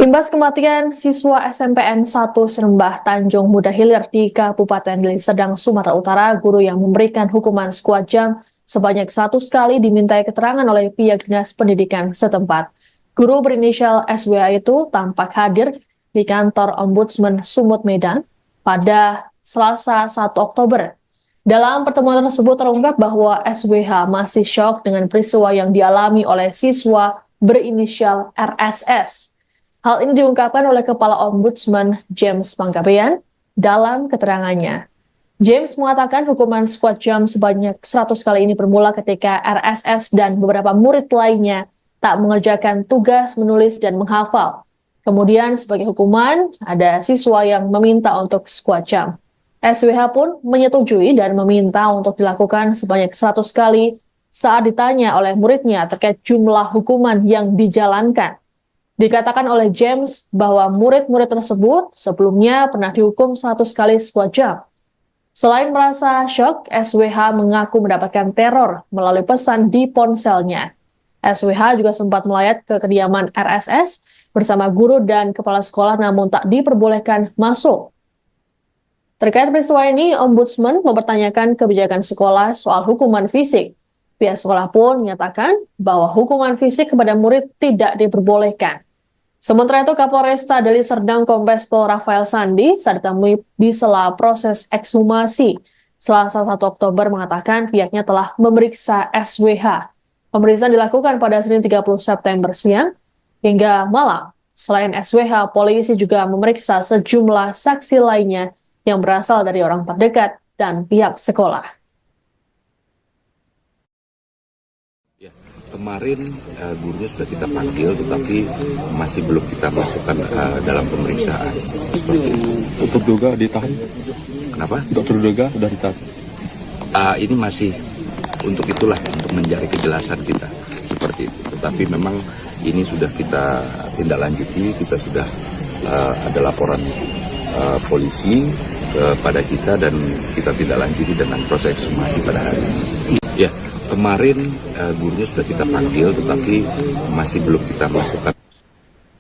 Imbas kematian siswa SMPN 1 Serembah Tanjung Muda Hilir di Kabupaten Deli Serdang, Sumatera Utara, guru yang memberikan hukuman skuad jam sebanyak 100 kali dimintai keterangan oleh pihak dinas pendidikan setempat. Guru berinisial SWH itu tampak hadir di kantor Ombudsman Sumut Medan pada Selasa 1 Oktober. Dalam pertemuan tersebut terungkap bahwa SWH masih syok dengan peristiwa yang dialami oleh siswa berinisial RSS. Hal ini diungkapkan oleh Kepala Ombudsman James Panggabean dalam keterangannya. James mengatakan hukuman skuad jam sebanyak 100 kali ini bermula ketika RSS dan beberapa murid lainnya tak mengerjakan tugas menulis dan menghafal. Kemudian sebagai hukuman, ada siswa yang meminta untuk skuad jam. SWH pun menyetujui dan meminta untuk dilakukan sebanyak 100 kali saat ditanya oleh muridnya terkait jumlah hukuman yang dijalankan. Dikatakan oleh James bahwa murid-murid tersebut sebelumnya pernah dihukum 100 kali skuad jam. Selain merasa syok, SWH mengaku mendapatkan teror melalui pesan di ponselnya. SWH juga sempat melayat ke kediaman RSS bersama guru dan kepala sekolah namun tak diperbolehkan masuk. Terkait peristiwa ini, Ombudsman mempertanyakan kebijakan sekolah soal hukuman fisik. Pihak sekolah pun menyatakan bahwa hukuman fisik kepada murid tidak diperbolehkan. Sementara itu, Kapolresta Deli Serdang Kombes Pol Rafael Sandi saat ditemui di sela proses ekshumasi Selasa 1 Oktober mengatakan pihaknya telah memeriksa SWH. Pemeriksaan dilakukan pada Senin 30 September siang hingga malam. Selain SWH, polisi juga memeriksa sejumlah saksi lainnya yang berasal dari orang terdekat dan pihak sekolah. Kemarin gurunya sudah kita panggil, tetapi masih belum kita masukkan dalam pemeriksaan. Seperti itu. Untuk terduga ditahan. Kenapa? Untuk terduga sudah ditahan. Ini masih untuk itulah, untuk mencari kejelasan kita. Seperti itu. Tetapi memang ini sudah kita tindak lanjuti, kita sudah ada laporan polisi kepada kita dan kita tindak lanjuti dengan proses ekshumasi pada hari ini. Ya. Kemarin gurunya sudah kita panggil, tetapi masih belum kita masukkan.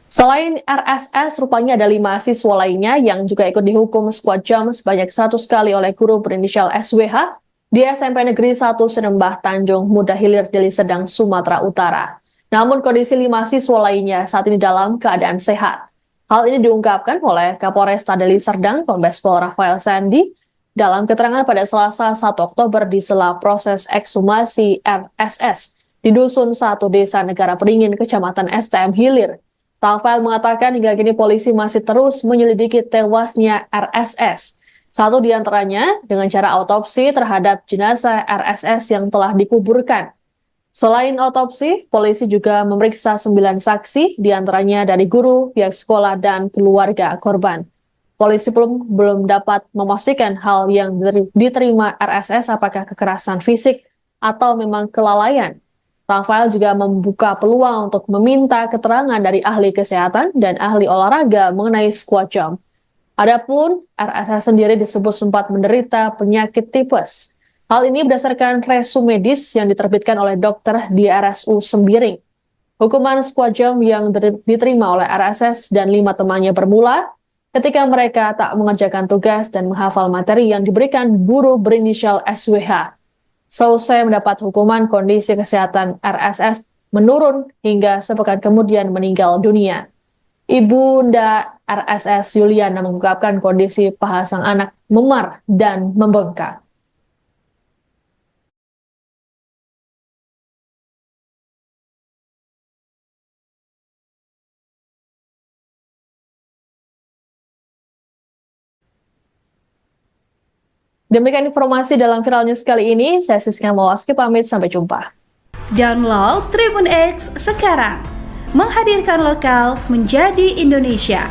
Selain RSS, rupanya ada 5 siswa lainnya yang juga ikut dihukum skuad jam sebanyak 100 kali oleh guru berinisial SWH di SMP Negeri 1 Serembah Tanjung Muda Hilir Deli Serdang, Sumatera Utara. Namun kondisi 5 siswa lainnya saat ini dalam keadaan sehat. Hal ini diungkapkan oleh Kapolresta Deli Serdang Kombes Pol Rafael Sandi dalam keterangan pada Selasa 1 Oktober di sela proses ekshumasi RSS di Dusun 1 Desa Negara Peringin, Kecamatan STM Hilir. Rafael mengatakan hingga kini polisi masih terus menyelidiki tewasnya RSS. Satu di antaranya dengan cara autopsi terhadap jenazah RSS yang telah dikuburkan. Selain autopsi, polisi juga memeriksa 9 saksi, di antaranya dari guru, pihak sekolah, dan keluarga korban. Polisi belum dapat memastikan hal yang diterima RSS apakah kekerasan fisik atau memang kelalaian. Rafael juga membuka peluang untuk meminta keterangan dari ahli kesehatan dan ahli olahraga mengenai skuad jam. Adapun RSS sendiri disebut sempat menderita penyakit tipes. Hal ini berdasarkan resume medis yang diterbitkan oleh dokter di RSU Sembiring. Hukuman skuad jam yang diterima oleh RSS dan 5 temannya bermula ketika mereka tak mengerjakan tugas dan menghafal materi yang diberikan guru berinisial SWH. Seusai mendapat hukuman, kondisi kesehatan RSS menurun hingga sepekan kemudian meninggal dunia. Ibunda RSS Yuliana mengungkapkan kondisi paha sang anak memar dan membengkak. Demikian informasi dalam Viral News kali ini. Saya Siska Mawaski pamit, sampai jumpa. Download Tribun X sekarang. Menghadirkan lokal menjadi Indonesia.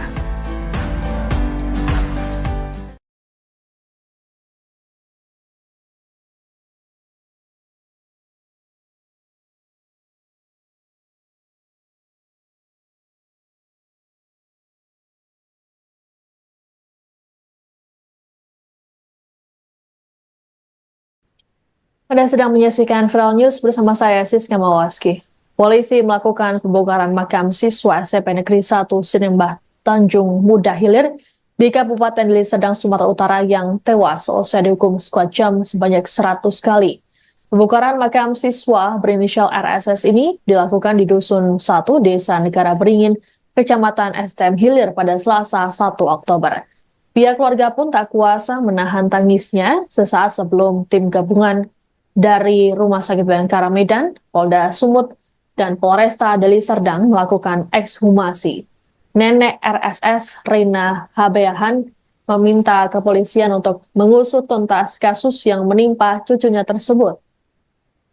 Anda sedang menyaksikan Viral News bersama saya, Siska Mawaski. Polisi melakukan pembongkaran makam siswa SMP Negeri 1 Sinembah Tanjung Muda Hilir di Kabupaten Deli Serdang, Sumatera Utara yang tewas seusai dihukum skuad jam sebanyak 100 kali. Pembongkaran makam siswa berinisial RSS ini dilakukan di Dusun 1, Desa Negara Beringin, Kecamatan STM Hilir pada Selasa 1 Oktober. Pihak keluarga pun tak kuasa menahan tangisnya sesaat sebelum tim gabungan dari Rumah Sakit Bayangkara Medan, Polda Sumut, dan Polresta Deli Serdang melakukan ekshumasi. Nenek RSS, Rina Habeahan, meminta kepolisian untuk mengusut tuntas kasus yang menimpa cucunya tersebut.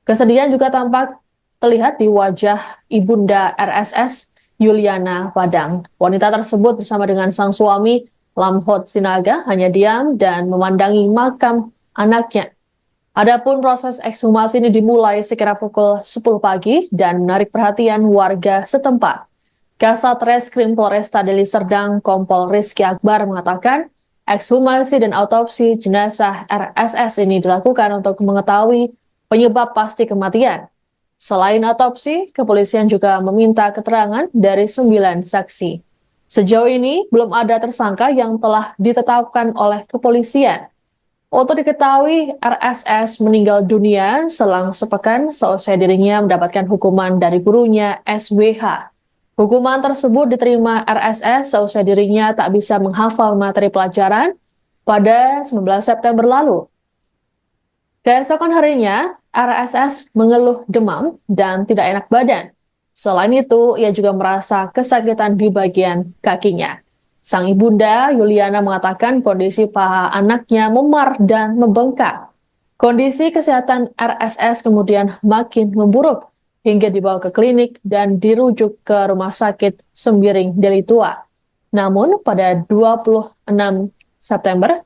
Kesedihan juga tampak terlihat di wajah ibunda RSS, Yuliana Padang. Wanita tersebut bersama dengan sang suami, Lamhot Sinaga, hanya diam dan memandangi makam anaknya. Adapun proses ekshumasi ini dimulai sekira pukul 10 pagi dan menarik perhatian warga setempat. Kasat Reskrim Polresta Deli Serdang, Kompol Rizky Akbar mengatakan, ekshumasi dan autopsi jenazah RSS ini dilakukan untuk mengetahui penyebab pasti kematian. Selain autopsi, kepolisian juga meminta keterangan dari 9 saksi. Sejauh ini, belum ada tersangka yang telah ditetapkan oleh kepolisian. Untuk diketahui, RSS meninggal dunia selang sepekan seusai dirinya mendapatkan hukuman dari gurunya SWH. Hukuman tersebut diterima RSS seusai dirinya tak bisa menghafal materi pelajaran pada 19 September lalu. Keesokan harinya, RSS mengeluh demam dan tidak enak badan. Selain itu, ia juga merasa kesakitan di bagian kakinya. Sang ibunda, Yuliana, mengatakan kondisi paha anaknya memar dan membengkak. Kondisi kesehatan RSS kemudian makin memburuk hingga dibawa ke klinik dan dirujuk ke Rumah Sakit Sembiring Deli Tua. Namun, pada 26 September,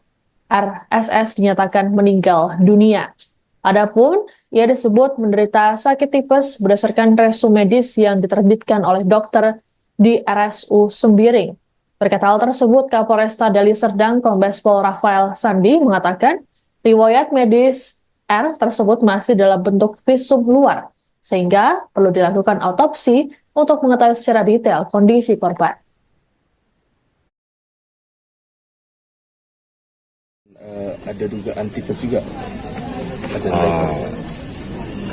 RSS dinyatakan meninggal dunia. Adapun, ia disebut menderita sakit tipes berdasarkan resume medis yang diterbitkan oleh dokter di RSU Sembiring. Terkait hal tersebut, Kapolresta Deli Serdang Kombes Pol Rafael Sandi mengatakan riwayat medis R tersebut masih dalam bentuk visum luar, sehingga perlu dilakukan autopsi untuk mengetahui secara detail kondisi korban. Ada dugaan tipes juga. Ada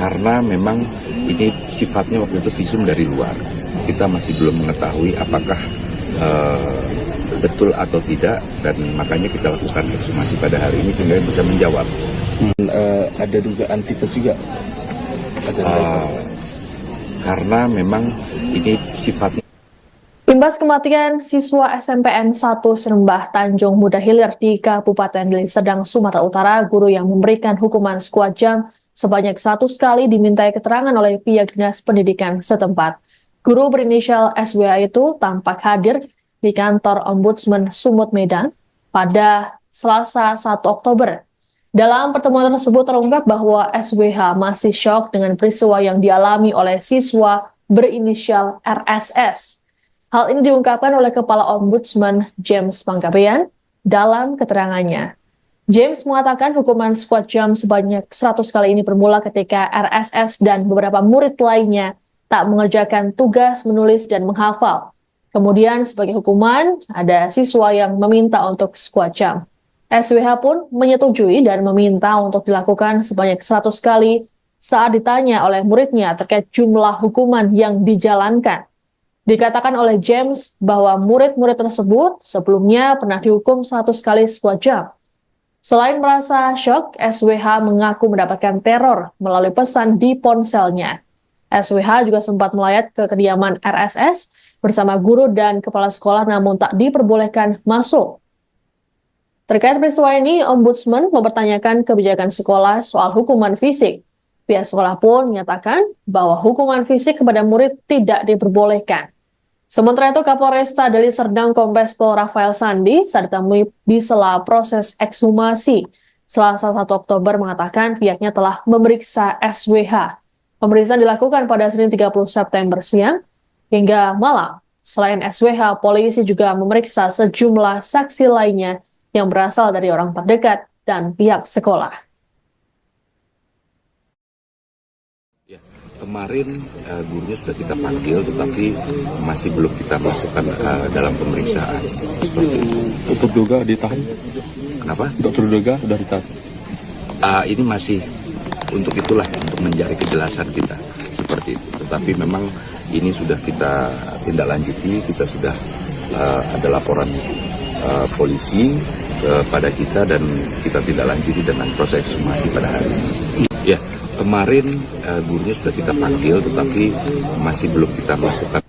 Karena memang ini sifatnya waktu itu visum dari luar. Kita masih belum mengetahui apakah betul atau tidak, dan makanya kita lakukan ekshumasi pada hari ini sehingga bisa menjawab. Ada dugaan tipes juga. Ada karena memang ini sifatnya. Imbas kematian siswa SMPN 1 Sinembah Tanjung Muda Hilir di Kabupaten Deli Serdang, Sumatera Utara, guru yang memberikan hukuman skuad jam sebanyak 100 kali dimintai keterangan oleh pihak dinas pendidikan setempat. Guru berinisial SWA itu tampak hadir di kantor Ombudsman Sumut Medan pada Selasa 1 Oktober. Dalam pertemuan tersebut terungkap bahwa SWH masih syok dengan peristiwa yang dialami oleh siswa berinisial RSS. Hal ini diungkapkan oleh Kepala Ombudsman James Panggabean dalam keterangannya. James mengatakan hukuman skuad jam sebanyak 100 kali ini bermula ketika RSS dan beberapa murid lainnya tak mengerjakan tugas menulis dan menghafal. Kemudian sebagai hukuman, ada siswa yang meminta untuk skuad jam. SWH pun menyetujui dan meminta untuk dilakukan sebanyak 100 kali saat ditanya oleh muridnya terkait jumlah hukuman yang dijalankan. Dikatakan oleh James bahwa murid-murid tersebut sebelumnya pernah dihukum 100 kali skuad jam. Selain merasa syok, SWH mengaku mendapatkan teror melalui pesan di ponselnya. SWH juga sempat melayat ke kediaman RSS bersama guru dan kepala sekolah namun tak diperbolehkan masuk. Terkait peristiwa ini, Ombudsman mempertanyakan kebijakan sekolah soal hukuman fisik. Pihak sekolah pun menyatakan bahwa hukuman fisik kepada murid tidak diperbolehkan. Sementara itu, Kapolresta Deli Serdang Kombes Pol Rafael Sandi saat ditemui di sela proses ekshumasi Selasa 1 Oktober mengatakan pihaknya telah memeriksa SWH. Pemeriksaan dilakukan pada Senin 30 September siang hingga malam. Selain SWH, polisi juga memeriksa sejumlah saksi lainnya yang berasal dari orang terdekat dan pihak sekolah. Kemarin gurunya sudah kita panggil, tetapi masih belum kita masukkan dalam pemeriksaan. Seperti itu. Terduga ditahan. Kenapa? Untuk terduga sudah ditahan. Ini masih untuk itulah, untuk mencari kejelasan kita. Seperti itu. Tetapi memang ini sudah kita tindak lanjuti, kita sudah ada laporan polisi kepada kita dan kita tindak lanjuti dengan proses ekshumasi pada hari ini. Ya. Kemarin gurunya sudah kita panggil, tetapi masih belum kita masukkan.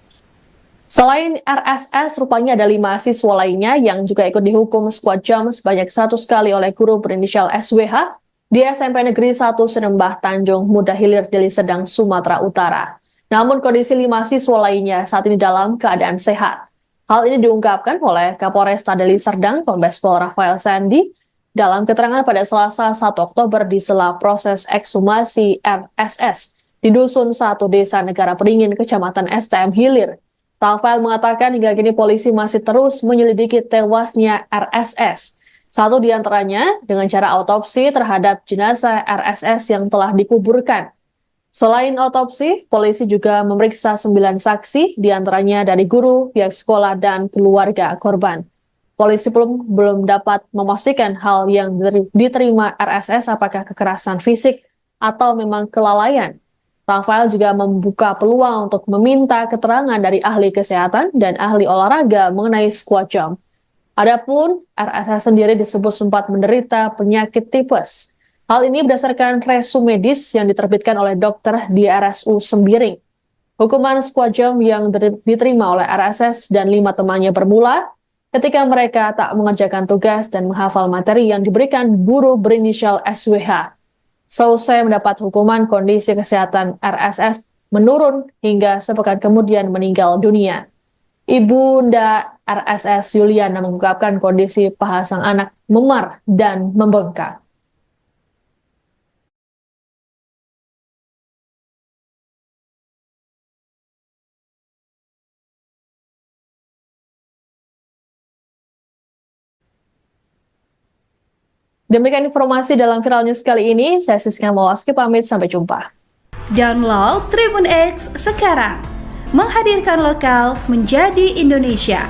Selain RSS, rupanya ada 5 siswa lainnya yang juga ikut dihukum squad jam sebanyak 100 kali oleh guru berinisial SWH di SMP Negeri 1 Sinembah Tanjung Muda Hilir, Deli Serdang, Sumatera Utara. Namun kondisi 5 siswa lainnya saat ini dalam keadaan sehat. Hal ini diungkapkan oleh Kapolresta Deli Serdang Kombes Pol Rafael Sandi dalam keterangan pada Selasa 1 Oktober di sela proses ekshumasi RSS di Dusun 1 Desa Negara Beringin, Kecamatan STM Hilir. Rafael mengatakan hingga kini polisi masih terus menyelidiki tewasnya RSS. Satu di antaranya dengan cara autopsi terhadap jenazah RSS yang telah dikuburkan. Selain autopsi, polisi juga memeriksa 9 saksi, di antaranya dari guru, pihak sekolah, dan keluarga korban. Polisi belum dapat memastikan hal yang diterima RSS apakah kekerasan fisik atau memang kelalaian. Rafael juga membuka peluang untuk meminta keterangan dari ahli kesehatan dan ahli olahraga mengenai squat jump. Adapun RSS sendiri disebut sempat menderita penyakit tipes. Hal ini berdasarkan resume medis yang diterbitkan oleh dokter di RSU Sembiring. Hukuman squat jump yang diterima oleh RSS dan 5 temannya bermula ketika mereka tak mengerjakan tugas dan menghafal materi yang diberikan guru berinisial SWH. Seusai mendapat hukuman, kondisi kesehatan RSS menurun hingga sepekan kemudian meninggal dunia. Ibunda RSS Yuliana mengungkapkan kondisi paha sang anak memar dan membengkak. Demikian informasi dalam Viral News kali ini. Saya Siska Mawaski pamit, sampai jumpa. Download Tribun X sekarang. Menghadirkan lokal menjadi Indonesia.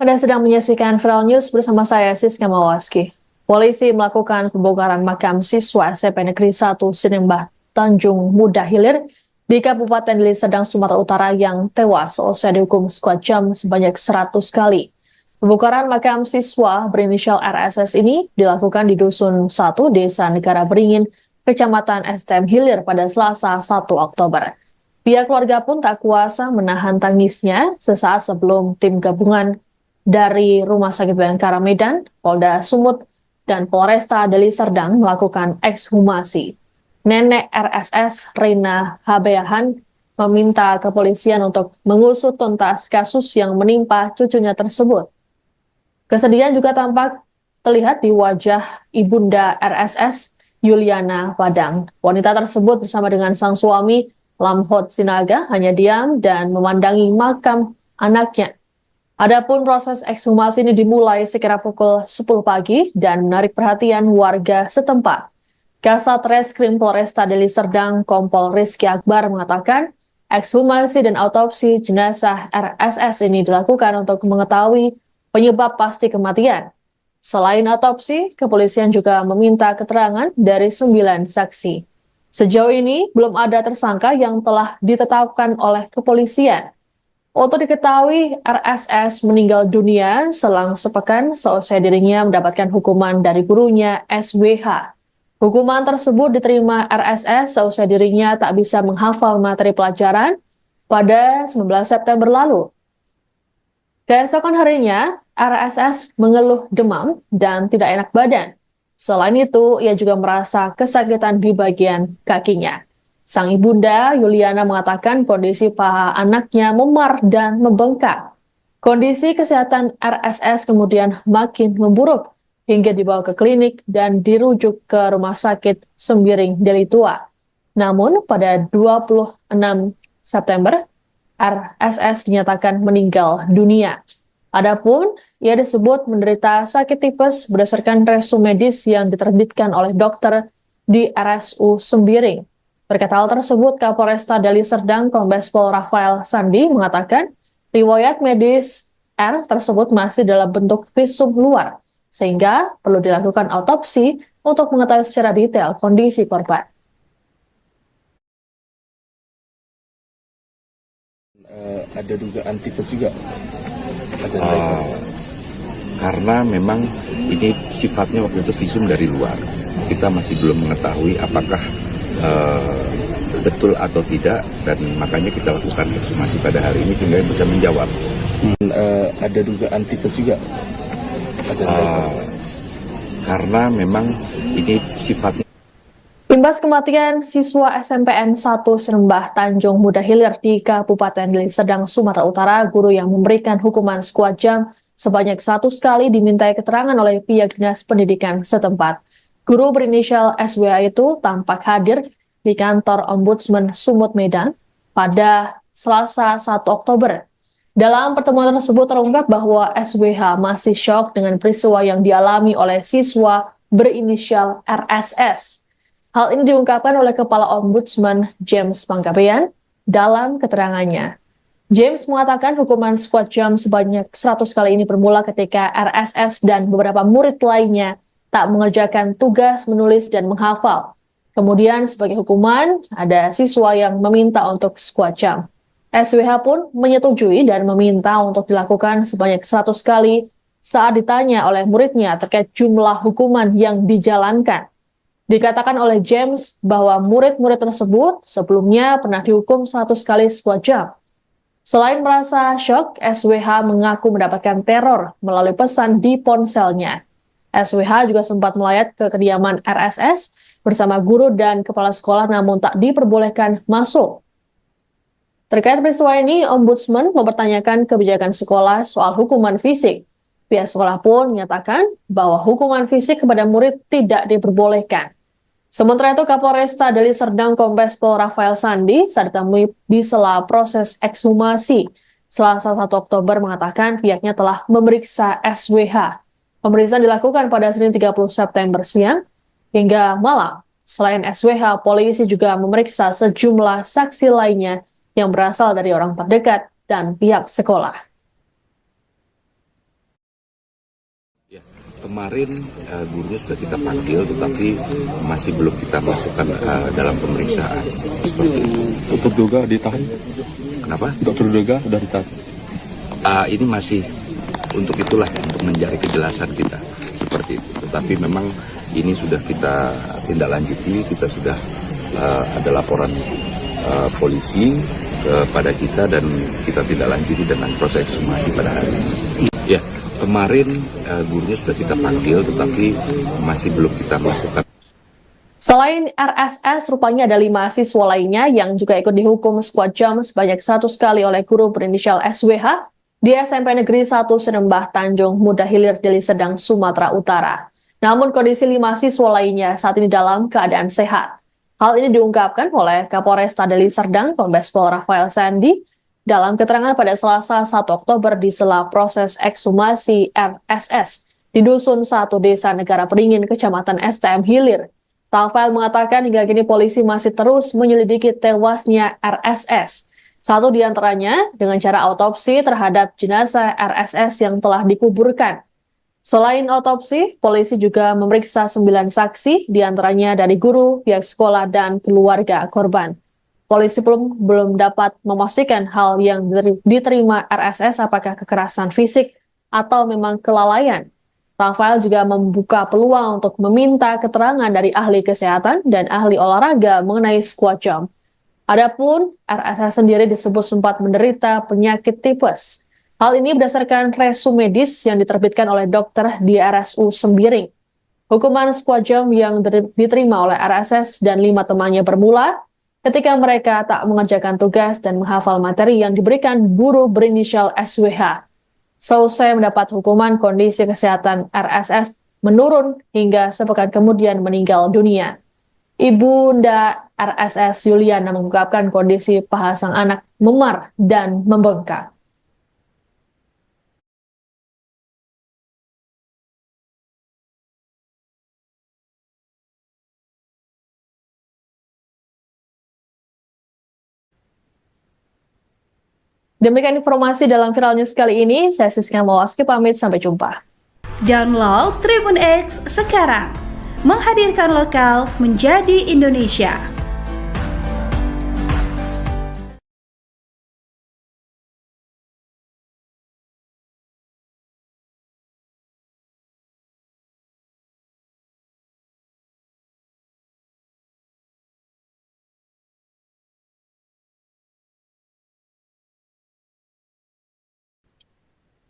Anda sedang menyaksikan Viral News bersama saya, Siska Mawaski. Polisi melakukan pembongkaran makam siswa SMP Negeri 1 Sinembah Tanjung Muda Hilir di Kabupaten Deli Serdang, Sumatera Utara yang tewas seusai dihukum squad jam sebanyak 100 kali. Pembongkaran makam siswa berinisial RSS ini dilakukan di Dusun 1 Desa Negara Beringin, Kecamatan STM Hilir pada Selasa 1 Oktober. Pihak keluarga pun tak kuasa menahan tangisnya sesaat sebelum tim gabungan dari Rumah Sakit Bayangkara Medan, Polda Sumut, dan Polresta Deli Serdang melakukan ekshumasi. Nenek RSS, Rina Habeahan, meminta kepolisian untuk mengusut tuntas kasus yang menimpa cucunya tersebut. Kesedihan juga tampak terlihat di wajah ibunda RSS, Yuliana Padang. Wanita tersebut bersama dengan sang suami, Lamhot Sinaga, hanya diam dan memandangi makam anaknya. Adapun proses ekshumasi ini dimulai sekira pukul 10 pagi dan menarik perhatian warga setempat. Kasat Reskrim Polresta Deli Serdang Kompol Rizky Akbar mengatakan ekshumasi dan autopsi jenazah RSS ini dilakukan untuk mengetahui penyebab pasti kematian. Selain autopsi, kepolisian juga meminta keterangan dari 9 saksi. Sejauh ini, belum ada tersangka yang telah ditetapkan oleh kepolisian. Untuk diketahui, RSS meninggal dunia selang sepekan seusai dirinya mendapatkan hukuman dari gurunya SWH. Hukuman tersebut diterima RSS seusai dirinya tak bisa menghafal materi pelajaran pada 19 September lalu. Keesokan harinya, RSS mengeluh demam dan tidak enak badan. Selain itu, ia juga merasa kesakitan di bagian kakinya. Sang ibunda, Yuliana, mengatakan kondisi paha anaknya memar dan membengkak. Kondisi kesehatan RSS kemudian makin memburuk hingga dibawa ke klinik dan dirujuk ke Rumah Sakit Sembiring Deli Tua. Namun, pada 26 September, RSS dinyatakan meninggal dunia. Adapun, ia disebut menderita sakit tipes berdasarkan resume medis yang diterbitkan oleh dokter di RSU Sembiring. Terkait hal tersebut, Kapolresta Deli Serdang Kombes Pol Rafael Sandi mengatakan riwayat medis R tersebut masih dalam bentuk visum luar, sehingga perlu dilakukan autopsi untuk mengetahui secara detail kondisi korban. Ada dugaan tipes juga. Karena memang ini sifatnya waktu itu visum dari luar. Kita masih belum mengetahui apakah betul atau tidak, dan makanya kita lakukan ekshumasi pada hari ini sehingga bisa menjawab. Ada dugaan tipes juga. Karena memang ini sifatnya. Imbas kematian siswa SMPN 1 Serembah Tanjung Muda Hilir di Kabupaten Deli Serdang, Sumatera Utara, guru yang memberikan hukuman sekuat jam sebanyak 1 kali dimintai keterangan oleh pihak dinas pendidikan setempat. Guru berinisial SWA itu tampak hadir di kantor Ombudsman Sumut Medan pada Selasa 1 Oktober. Dalam pertemuan tersebut terungkap bahwa SWH masih syok dengan peristiwa yang dialami oleh siswa berinisial RSS. Hal ini diungkapkan oleh Kepala Ombudsman James Panggabean dalam keterangannya. James mengatakan hukuman sekuat jam sebanyak 100 kali ini bermula ketika RSS dan beberapa murid lainnya tak mengerjakan tugas menulis dan menghafal. Kemudian sebagai hukuman, ada siswa yang meminta untuk sekuat jam. SWH pun menyetujui dan meminta untuk dilakukan sebanyak 100 kali saat ditanya oleh muridnya terkait jumlah hukuman yang dijalankan. Dikatakan oleh James bahwa murid-murid tersebut sebelumnya pernah dihukum 100 kali sekuat jam. Selain merasa syok, SWH mengaku mendapatkan teror melalui pesan di ponselnya. SWH juga sempat melayat ke kediaman RSS bersama guru dan kepala sekolah namun tak diperbolehkan masuk. Terkait peristiwa ini, Ombudsman mempertanyakan kebijakan sekolah soal hukuman fisik. Pihak sekolah pun menyatakan bahwa hukuman fisik kepada murid tidak diperbolehkan. Sementara itu, Kapolresta Deli Serdang Kombes Pol Rafael Sandi saat ditemui di sela proses ekshumasi Selasa 1 Oktober mengatakan pihaknya telah memeriksa SWH. Pemeriksaan dilakukan pada Senin 30 September siang hingga malam. Selain SWH, polisi juga memeriksa sejumlah saksi lainnya yang berasal dari orang terdekat dan pihak sekolah. Kemarin gurunya sudah kita panggil, tetapi masih belum kita masukkan dalam pemeriksaan. Seperti itu. Untuk terduga ditahan. Kenapa? Untuk terduga sudah ditahan. Ini masih untuk itulah, untuk mencari kejelasan kita. Seperti itu. Tetapi memang ini sudah kita tindak lanjuti, kita sudah ada laporan polisi kepada kita dan kita tindak lanjuti dengan proses ekshumasi pada hari ini. Ya. Kemarin gurunya sudah kita panggil, tetapi masih belum kita masukkan. Selain RSS, rupanya ada 5 siswa lainnya yang juga ikut dihukum sekuat jam sebanyak 100 kali oleh guru berinisial SWH di SMP Negeri 1 Serembah Tanjung Muda Hilir Deli Serdang, Sumatera Utara. Namun kondisi 5 siswa lainnya saat ini dalam keadaan sehat. Hal ini diungkapkan oleh Kapolresta Deli Serdang Kombes Pol Rafael Sandi dalam keterangan pada Selasa 1 Oktober di sela proses ekshumasi RSS di Dusun 1 Desa Negara Peringin, Kecamatan STM Hilir. Rafael mengatakan hingga kini polisi masih terus menyelidiki tewasnya RSS. Satu di antaranya dengan cara autopsi terhadap jenazah RSS yang telah dikuburkan. Selain otopsi, polisi juga memeriksa 9 saksi, diantaranya dari guru, pihak sekolah, dan keluarga korban. Polisi belum dapat memastikan hal yang diterima RSS apakah kekerasan fisik atau memang kelalaian. Rafael juga membuka peluang untuk meminta keterangan dari ahli kesehatan dan ahli olahraga mengenai squat jump. Adapun RSS sendiri disebut sempat menderita penyakit tipes. Hal ini berdasarkan resume medis yang diterbitkan oleh dokter di RSU Sembiring. Hukuman squat jump yang diterima oleh RSS dan 5 temannya bermula ketika mereka tak mengerjakan tugas dan menghafal materi yang diberikan guru berinisial SWH. Seusai mendapat hukuman, kondisi kesehatan RSS menurun hingga sepekan kemudian meninggal dunia. Ibunda RSS Yuliana mengungkapkan kondisi paha sang anak memar dan membengkak. Demikian informasi dalam Viral News kali ini. Saya Siska Mawaski pamit, sampai jumpa. Download Tribun X sekarang. Menghadirkan lokal menjadi Indonesia.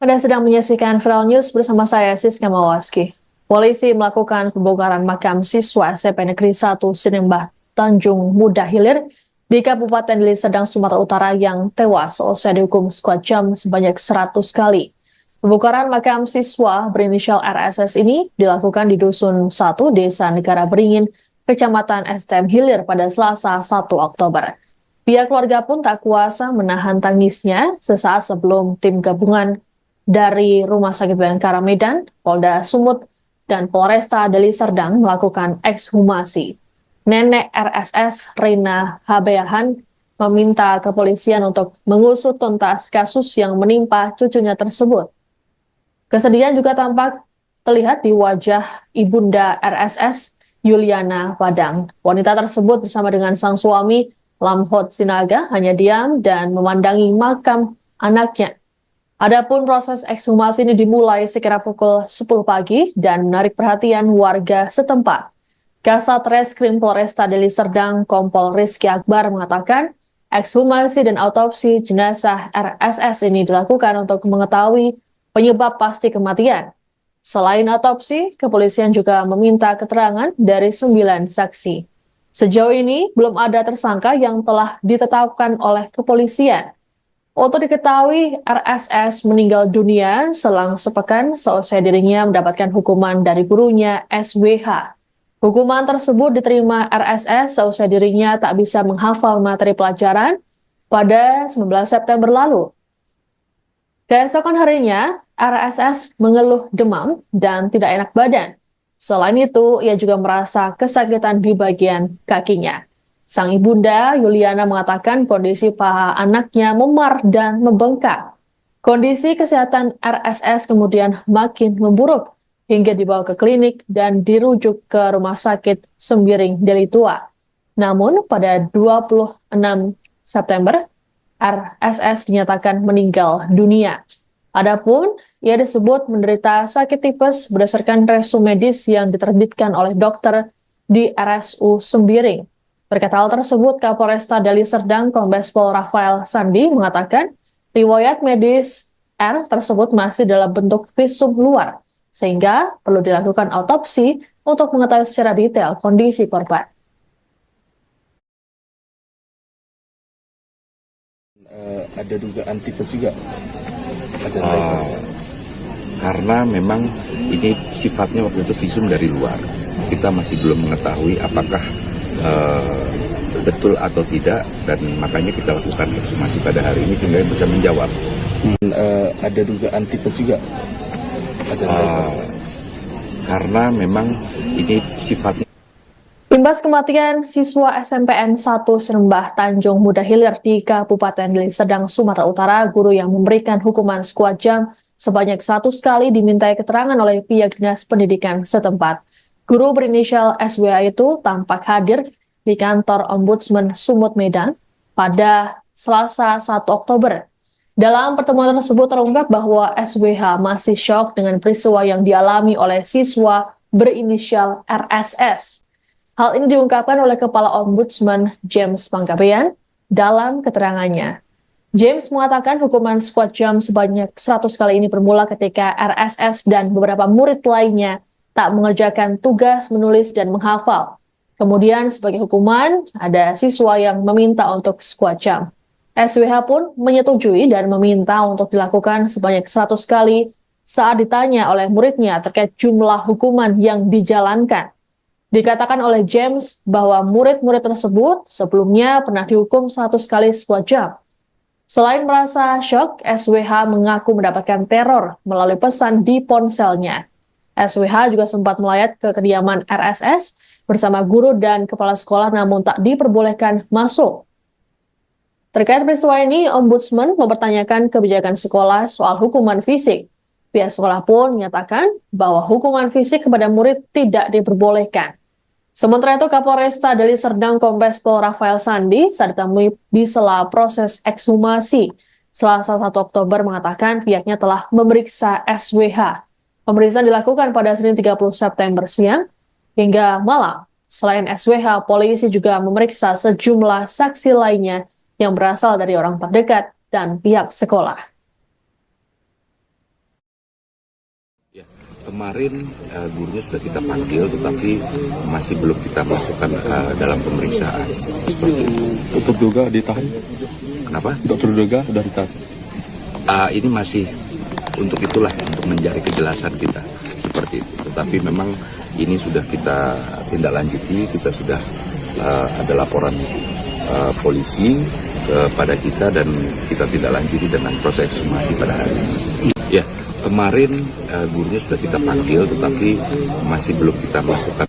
Anda sedang menyaksikan Viral News bersama saya Siska Mawaski. Polisi melakukan pembongkaran makam siswa SMP Negeri 1 Sinembah Tanjung Muda Hilir di Kabupaten Deli Serdang, Sumatera Utara yang tewas seusai dihukum squat jump sebanyak 100 kali. Pembongkaran makam siswa berinisial RSS ini dilakukan di Dusun 1, Desa Negara Beringin, Kecamatan STM Hilir pada Selasa 1 Oktober. Pihak keluarga pun tak kuasa menahan tangisnya sesaat sebelum tim gabungan dari Rumah Sakit Bayangkara Medan, Polda Sumut, dan Polresta Deli Serdang melakukan ekshumasi. Nenek RSS, Rina Habeahan, meminta kepolisian untuk mengusut tuntas kasus yang menimpa cucunya tersebut. Kesedihan juga tampak terlihat di wajah ibunda RSS, Yuliana Padang. Wanita tersebut bersama dengan sang suami, Lamhot Sinaga, hanya diam dan memandangi makam anaknya. Adapun proses ekshumasi ini dimulai sekira pukul 10 pagi dan menarik perhatian warga setempat. Kasat Reskrim Polresta Deli Serdang, Kompol Rizky Akbar mengatakan, ekshumasi dan autopsi jenazah RSS ini dilakukan untuk mengetahui penyebab pasti kematian. Selain autopsi, kepolisian juga meminta keterangan dari 9 saksi. Sejauh ini, belum ada tersangka yang telah ditetapkan oleh kepolisian. Untuk diketahui, RSS meninggal dunia selang sepekan seusai dirinya mendapatkan hukuman dari gurunya SWH. Hukuman tersebut diterima RSS seusai dirinya tak bisa menghafal materi pelajaran pada 19 September lalu. Keesokan harinya, RSS mengeluh demam dan tidak enak badan. Selain itu, ia juga merasa kesakitan di bagian kakinya. Sang ibunda, Yuliana, mengatakan kondisi paha anaknya memar dan membengkak. Kondisi kesehatan RSS kemudian makin memburuk hingga dibawa ke klinik dan dirujuk ke Rumah Sakit Sembiring Deli Tua. Namun pada 26 September, RSS dinyatakan meninggal dunia. Adapun, ia disebut menderita sakit tipes berdasarkan resume medis yang diterbitkan oleh dokter di RSU Sembiring. Terkait hal tersebut, Kapolresta Deli Serdang Kombes Pol Rafael Sandi mengatakan riwayat medis R tersebut masih dalam bentuk visum luar, sehingga perlu dilakukan autopsi untuk mengetahui secara detail kondisi korban. Ada dugaan tipes juga. Karena memang ini sifatnya waktu itu visum dari luar. Kita masih belum mengetahui apakah betul atau tidak, dan makanya kita lakukan ekshumasi pada hari ini sehingga bisa menjawab. Ada dugaan tipes juga. Karena memang ini sifatnya. Imbas kematian siswa SMPN 1 Sinembah Tanjung Muda Hilir di Kabupaten Deli Serdang, Sumatera Utara, guru yang memberikan hukuman squat jump sebanyak 100 kali dimintai keterangan oleh pihak dinas pendidikan setempat. Guru berinisial SWH itu tampak hadir di kantor Ombudsman Sumut Medan pada Selasa 1 Oktober. Dalam pertemuan tersebut terungkap bahwa SWH masih syok dengan peristiwa yang dialami oleh siswa berinisial RSS. Hal ini diungkapkan oleh Kepala Ombudsman James Panggabean dalam keterangannya. James mengatakan hukuman squad jam sebanyak 100 kali ini bermula ketika RSS dan beberapa murid lainnya tak mengerjakan tugas menulis dan menghafal. Kemudian sebagai hukuman, ada siswa yang meminta untuk squad jam. SWH pun menyetujui dan meminta untuk dilakukan sebanyak 100 kali saat ditanya oleh muridnya terkait jumlah hukuman yang dijalankan. Dikatakan oleh James bahwa murid-murid tersebut sebelumnya pernah dihukum 100 kali squad jam. Selain merasa syok, SWH mengaku mendapatkan teror melalui pesan di ponselnya. SWH juga sempat melayat ke kediaman RSS bersama guru dan kepala sekolah namun tak diperbolehkan masuk. Terkait peristiwa ini, Ombudsman mempertanyakan kebijakan sekolah soal hukuman fisik. Pihak sekolah pun menyatakan bahwa hukuman fisik kepada murid tidak diperbolehkan. Sementara itu, Kapolresta Deli Serdang Kombes Pol Rafael Sandi saat ditemui di sela proses ekshumasi Selasa 1 Oktober mengatakan pihaknya telah memeriksa SWH. Pemeriksaan dilakukan pada Senin 30 September siang hingga malam. Selain SWH, polisi juga memeriksa sejumlah saksi lainnya yang berasal dari orang terdekat dan pihak sekolah. Kemarin gurunya sudah kita panggil, tetapi masih belum kita masukkan dalam pemeriksaan. Seperti itu. Untuk duga ditahan. Kenapa? Dokter duga sudah ditahan. Ini masih untuk itulah, untuk mencari kejelasan kita. Seperti itu. Tetapi memang ini sudah kita tindak lanjuti, kita sudah ada laporan polisi kepada kita dan kita tindak lanjuti dengan proses ekshumasi pada hari ini. Ya. Kemarin gurunya sudah kita panggil, tetapi masih belum kita masukkan.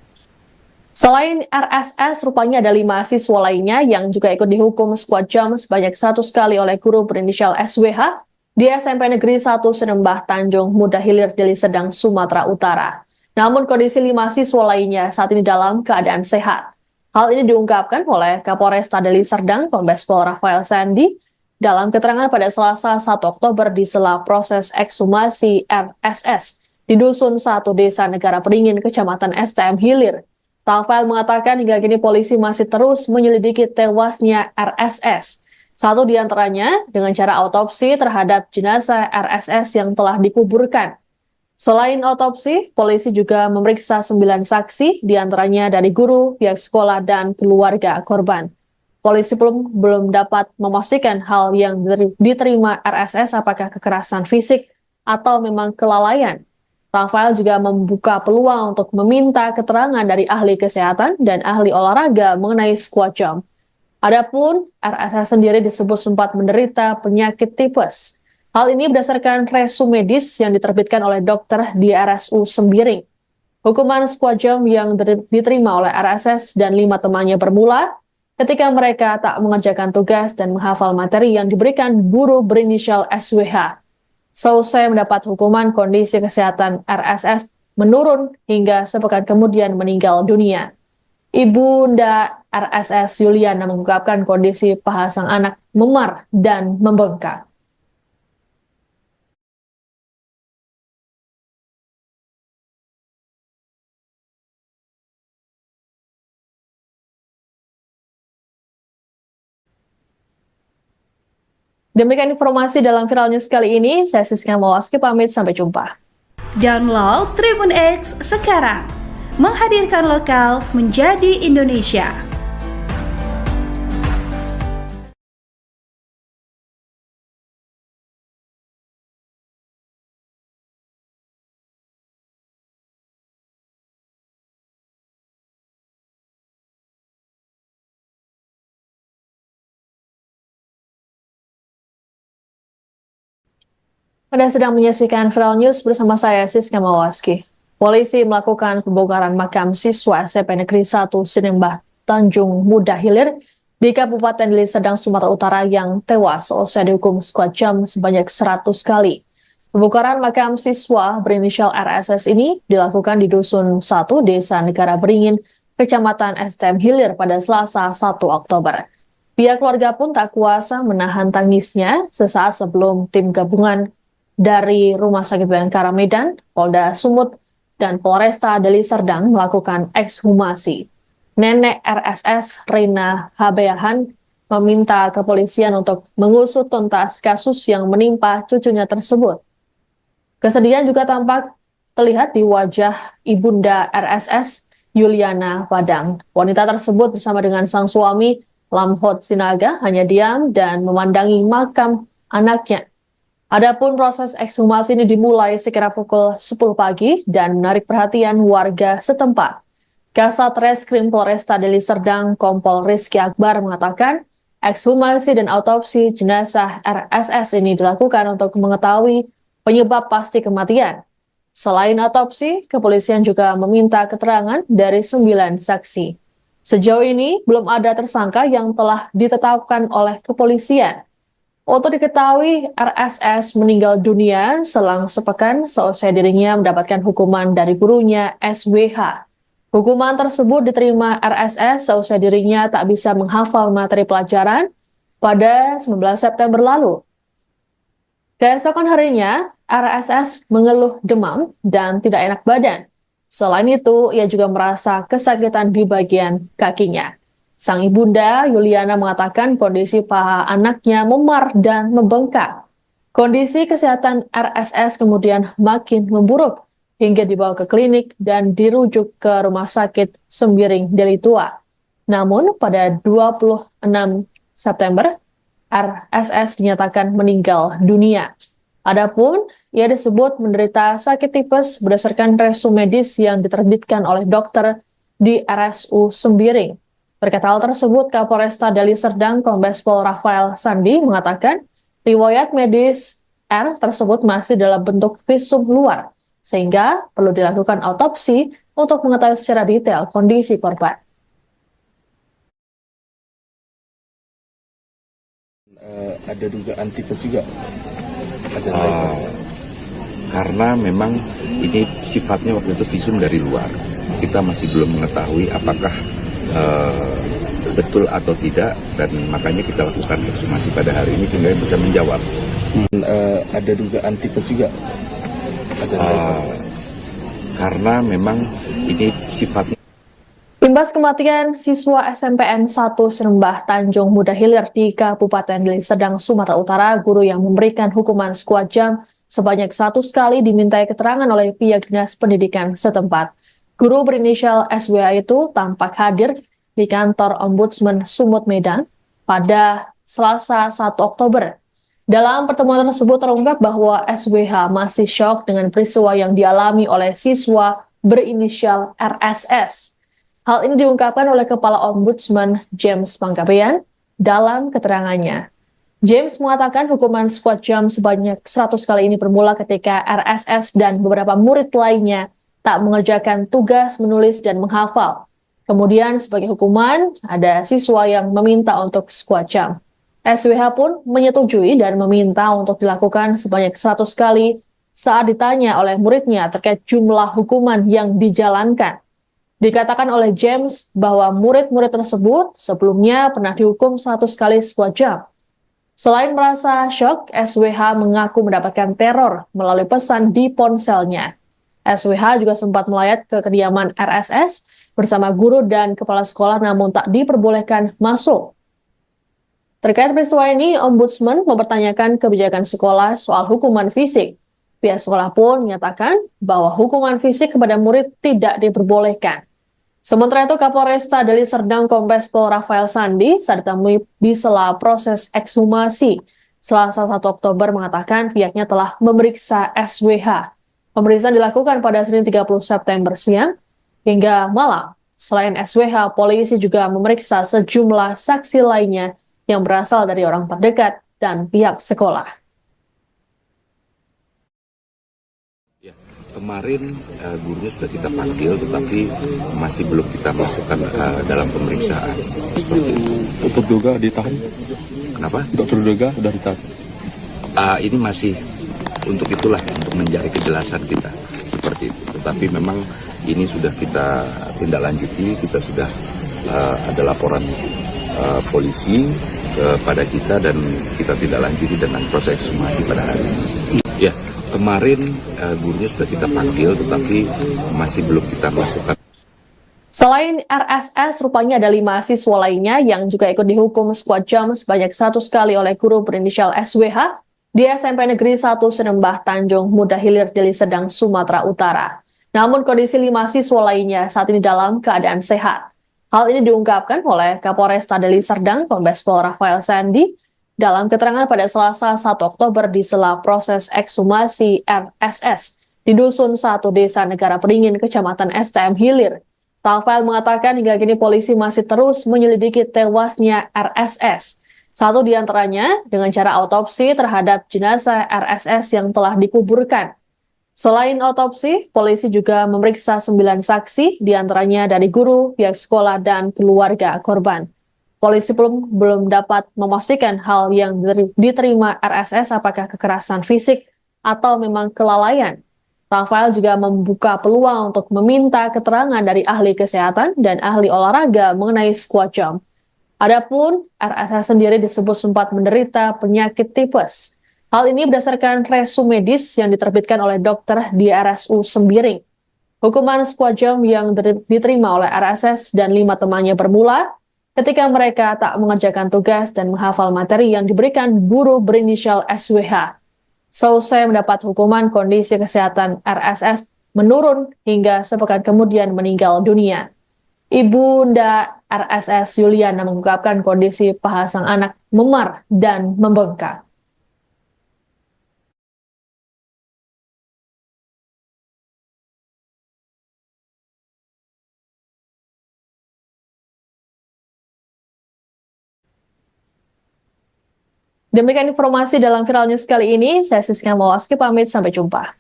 Selain RSS, rupanya ada 5 siswa lainnya yang juga ikut dihukum squad jam sebanyak 100 kali oleh guru berinisial SWH di SMP Negeri 1 Sinembah Tanjung Muda Hilir, Deli Serdang, Sumatera Utara. Namun kondisi 5 siswa lainnya saat ini dalam keadaan sehat. Hal ini diungkapkan oleh Kapolresta Deli Serdang Kombes Pol Rafael Sandi dalam keterangan pada Selasa 1 Oktober di sela proses ekshumasi RSS di Dusun 1 Desa Negara Peringin, Kecamatan STM Hilir. Rafael mengatakan hingga kini polisi masih terus menyelidiki tewasnya RSS. Satu di antaranya dengan cara autopsi terhadap jenazah RSS yang telah dikuburkan. Selain autopsi, polisi juga memeriksa 9 saksi, di antaranya dari guru, pihak sekolah, dan keluarga korban. Polisi belum dapat memastikan hal yang diterima RSS apakah kekerasan fisik atau memang kelalaian. Rafael juga membuka peluang untuk meminta keterangan dari ahli kesehatan dan ahli olahraga mengenai squad jam. Adapun RSS sendiri disebut sempat menderita penyakit tipes. Hal ini berdasarkan resume medis yang diterbitkan oleh dokter di RSU Sembiring. Hukuman squad jam yang diterima oleh RSS dan 5 temannya bermula ketika mereka tak mengerjakan tugas dan menghafal materi yang diberikan guru berinisial SWH. Seusai mendapat hukuman, kondisi kesehatan RSS menurun hingga sepekan kemudian meninggal dunia. Ibunda RSS Yuliana mengungkapkan kondisi paha sang anak memar dan membengkak. Demikian informasi dalam Viral News kali ini. Saya Siska Mawaski pamit, sampai jumpa. Download Tribun X sekarang. Menghadirkan lokal menjadi Indonesia. Anda sedang menyaksikan Viral News bersama saya, Siska Mawaski. Polisi melakukan pembongkaran makam siswa SMP Negeri 1 Sinembah Tanjung Muda Hilir di Kabupaten Deli Serdang, Sumatera Utara yang tewas seusai dihukum squad jam sebanyak 100 kali. Pembongkaran makam siswa berinisial RSS ini dilakukan di Dusun 1, Desa Negara Beringin, Kecamatan STM Hilir pada Selasa 1 Oktober. Pihak keluarga pun tak kuasa menahan tangisnya sesaat sebelum tim gabungan dari Rumah Sakit Bayangkara Medan, Polda Sumut, dan Polresta Deli Serdang melakukan ekshumasi. Nenek RSS, Rina Habeahan, meminta kepolisian untuk mengusut tuntas kasus yang menimpa cucunya tersebut. Kesedihan juga tampak terlihat di wajah ibunda RSS, Yuliana Padang. Wanita tersebut bersama dengan sang suami, Lamhot Sinaga, hanya diam dan memandangi makam anaknya. Adapun proses ekshumasi ini dimulai sekira pukul 10 pagi dan menarik perhatian warga setempat. Kasat Reskrim Polresta Deli Serdang, Kompol Rizky Akbar mengatakan, ekshumasi dan autopsi jenazah RSS ini dilakukan untuk mengetahui penyebab pasti kematian. Selain autopsi, kepolisian juga meminta keterangan dari 9 saksi. Sejauh ini, belum ada tersangka yang telah ditetapkan oleh kepolisian. Untuk diketahui, RSS meninggal dunia selang sepekan seusai dirinya mendapatkan hukuman dari gurunya SWH. Hukuman tersebut diterima RSS seusai dirinya tak bisa menghafal materi pelajaran pada 19 September lalu. Keesokan harinya, RSS mengeluh demam dan tidak enak badan. Selain itu, ia juga merasa kesakitan di bagian kakinya. Sang ibunda, Yuliana, mengatakan kondisi paha anaknya memar dan membengkak. Kondisi kesehatan RSS kemudian makin memburuk hingga dibawa ke klinik dan dirujuk ke Rumah Sakit Sembiring Deli Tua. Namun, pada 26 September, RSS dinyatakan meninggal dunia. Adapun, ia disebut menderita sakit tipes berdasarkan resume medis yang diterbitkan oleh dokter di RSU Sembiring. Terkait hal tersebut, Kapolresta Deli Serdang Kombes Pol Rafael Sandi mengatakan riwayat medis R tersebut masih dalam bentuk visum luar, sehingga perlu dilakukan autopsi untuk mengetahui secara detail kondisi korban. Ada dugaan tipes juga. Karena memang ini sifatnya waktu itu visum dari luar. Kita masih belum mengetahui apakah betul atau tidak, dan makanya kita lakukan ekshumasi pada hari ini sehingga bisa menjawab. Ada dugaan tipes juga. Karena memang ini sifatnya. Imbas kematian siswa SMPN 1 Serembah Tanjung Muda Hilir di Kabupaten Deli Serdang, Sumatera Utara, guru yang memberikan hukuman sekuat jam sebanyak 1 kali dimintai keterangan oleh pihak dinas pendidikan setempat. Guru berinisial SWA itu tampak hadir di kantor Ombudsman Sumut Medan pada Selasa 1 Oktober. Dalam pertemuan tersebut terungkap bahwa SWH masih syok dengan peristiwa yang dialami oleh siswa berinisial RSS. Hal ini diungkapkan oleh Kepala Ombudsman James Panggabean dalam keterangannya. James mengatakan hukuman sekuat jam sebanyak 100 kali ini bermula ketika RSS dan beberapa murid lainnya tak mengerjakan tugas menulis dan menghafal. Kemudian sebagai hukuman, ada siswa yang meminta untuk sekuat jam. SWH pun menyetujui dan meminta untuk dilakukan sebanyak 100 kali saat ditanya oleh muridnya terkait jumlah hukuman yang dijalankan. Dikatakan oleh James bahwa murid-murid tersebut sebelumnya pernah dihukum 100 kali sekuat jam. Selain merasa syok, SWH mengaku mendapatkan teror melalui pesan di ponselnya. SWH juga sempat melayat ke kediaman RSS bersama guru dan kepala sekolah namun tak diperbolehkan masuk. Terkait peristiwa ini, Ombudsman mempertanyakan kebijakan sekolah soal hukuman fisik. Pihak sekolah pun menyatakan bahwa hukuman fisik kepada murid tidak diperbolehkan. Sementara itu, Kapolresta Deli Serdang Kombes Pol Rafael Sandi saat ditemui di sela proses ekshumasi Selasa 1 Oktober mengatakan pihaknya telah memeriksa SWH. Pemeriksaan dilakukan pada Senin 30 September siang hingga malam. Selain SWH, polisi juga memeriksa sejumlah saksi lainnya yang berasal dari orang terdekat dan pihak sekolah. Kemarin gurunya sudah kita panggil, tetapi masih belum kita masukkan dalam pemeriksaan. Seperti itu. Untuk duga ditahan. Kenapa? Untuk terduga sudah ditahan. Ini masih untuk itulah, untuk mencari kejelasan kita seperti itu. Tetapi memang ini sudah kita tindak lanjuti, kita sudah ada laporan polisi kepada kita dan kita tindak lanjuti dengan proses ekshumasi pada hari ini. Ya, kemarin gurunya sudah kita panggil, tetapi masih belum kita masukkan. Selain RSS, rupanya ada 5 siswa lainnya yang juga ikut dihukum squad jam sebanyak 100 kali oleh guru berinisial SWH di SMP Negeri 1 Sinembah Tanjung Muda Hilir, Deli Serdang, Sumatera Utara. Namun kondisi 5 siswa lainnya saat ini dalam keadaan sehat. Hal ini diungkapkan oleh Kapolresta Deli Serdang, Kombes Pol Rafael Sandi, dalam keterangan pada Selasa 1 Oktober di sela proses ekshumasi RSS di Dusun 1 Desa Negara Beringin, Kecamatan STM Hilir. Rafael mengatakan hingga kini polisi masih terus menyelidiki tewasnya RSS. Satu di antaranya dengan cara autopsi terhadap jenazah RSS yang telah dikuburkan. Selain autopsi, polisi juga memeriksa 9 saksi, di antaranya dari guru, pihak sekolah, dan keluarga korban. Polisi belum dapat memastikan hal yang diterima RSS apakah kekerasan fisik atau memang kelalaian. Rafael juga membuka peluang untuk meminta keterangan dari ahli kesehatan dan ahli olahraga mengenai squat jump. Adapun RSS sendiri disebut sempat menderita penyakit tipes. Hal ini berdasarkan resume medis yang diterbitkan oleh dokter di RSU Sembiring. Hukuman squat jump yang diterima oleh RSS dan 5 temannya bermula ketika mereka tak mengerjakan tugas dan menghafal materi yang diberikan guru berinisial SWH. Selesai mendapat hukuman, kondisi kesehatan RSS menurun hingga sepekan kemudian meninggal dunia. Ibunda RSS Yuliana mengungkapkan kondisi paha sang anak memar dan membengkak. Demikian informasi dalam Viral News kali ini. Saya Siska Mawaski pamit, sampai jumpa.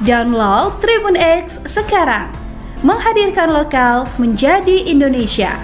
Download Tribun X sekarang. Menghadirkan lokal menjadi Indonesia.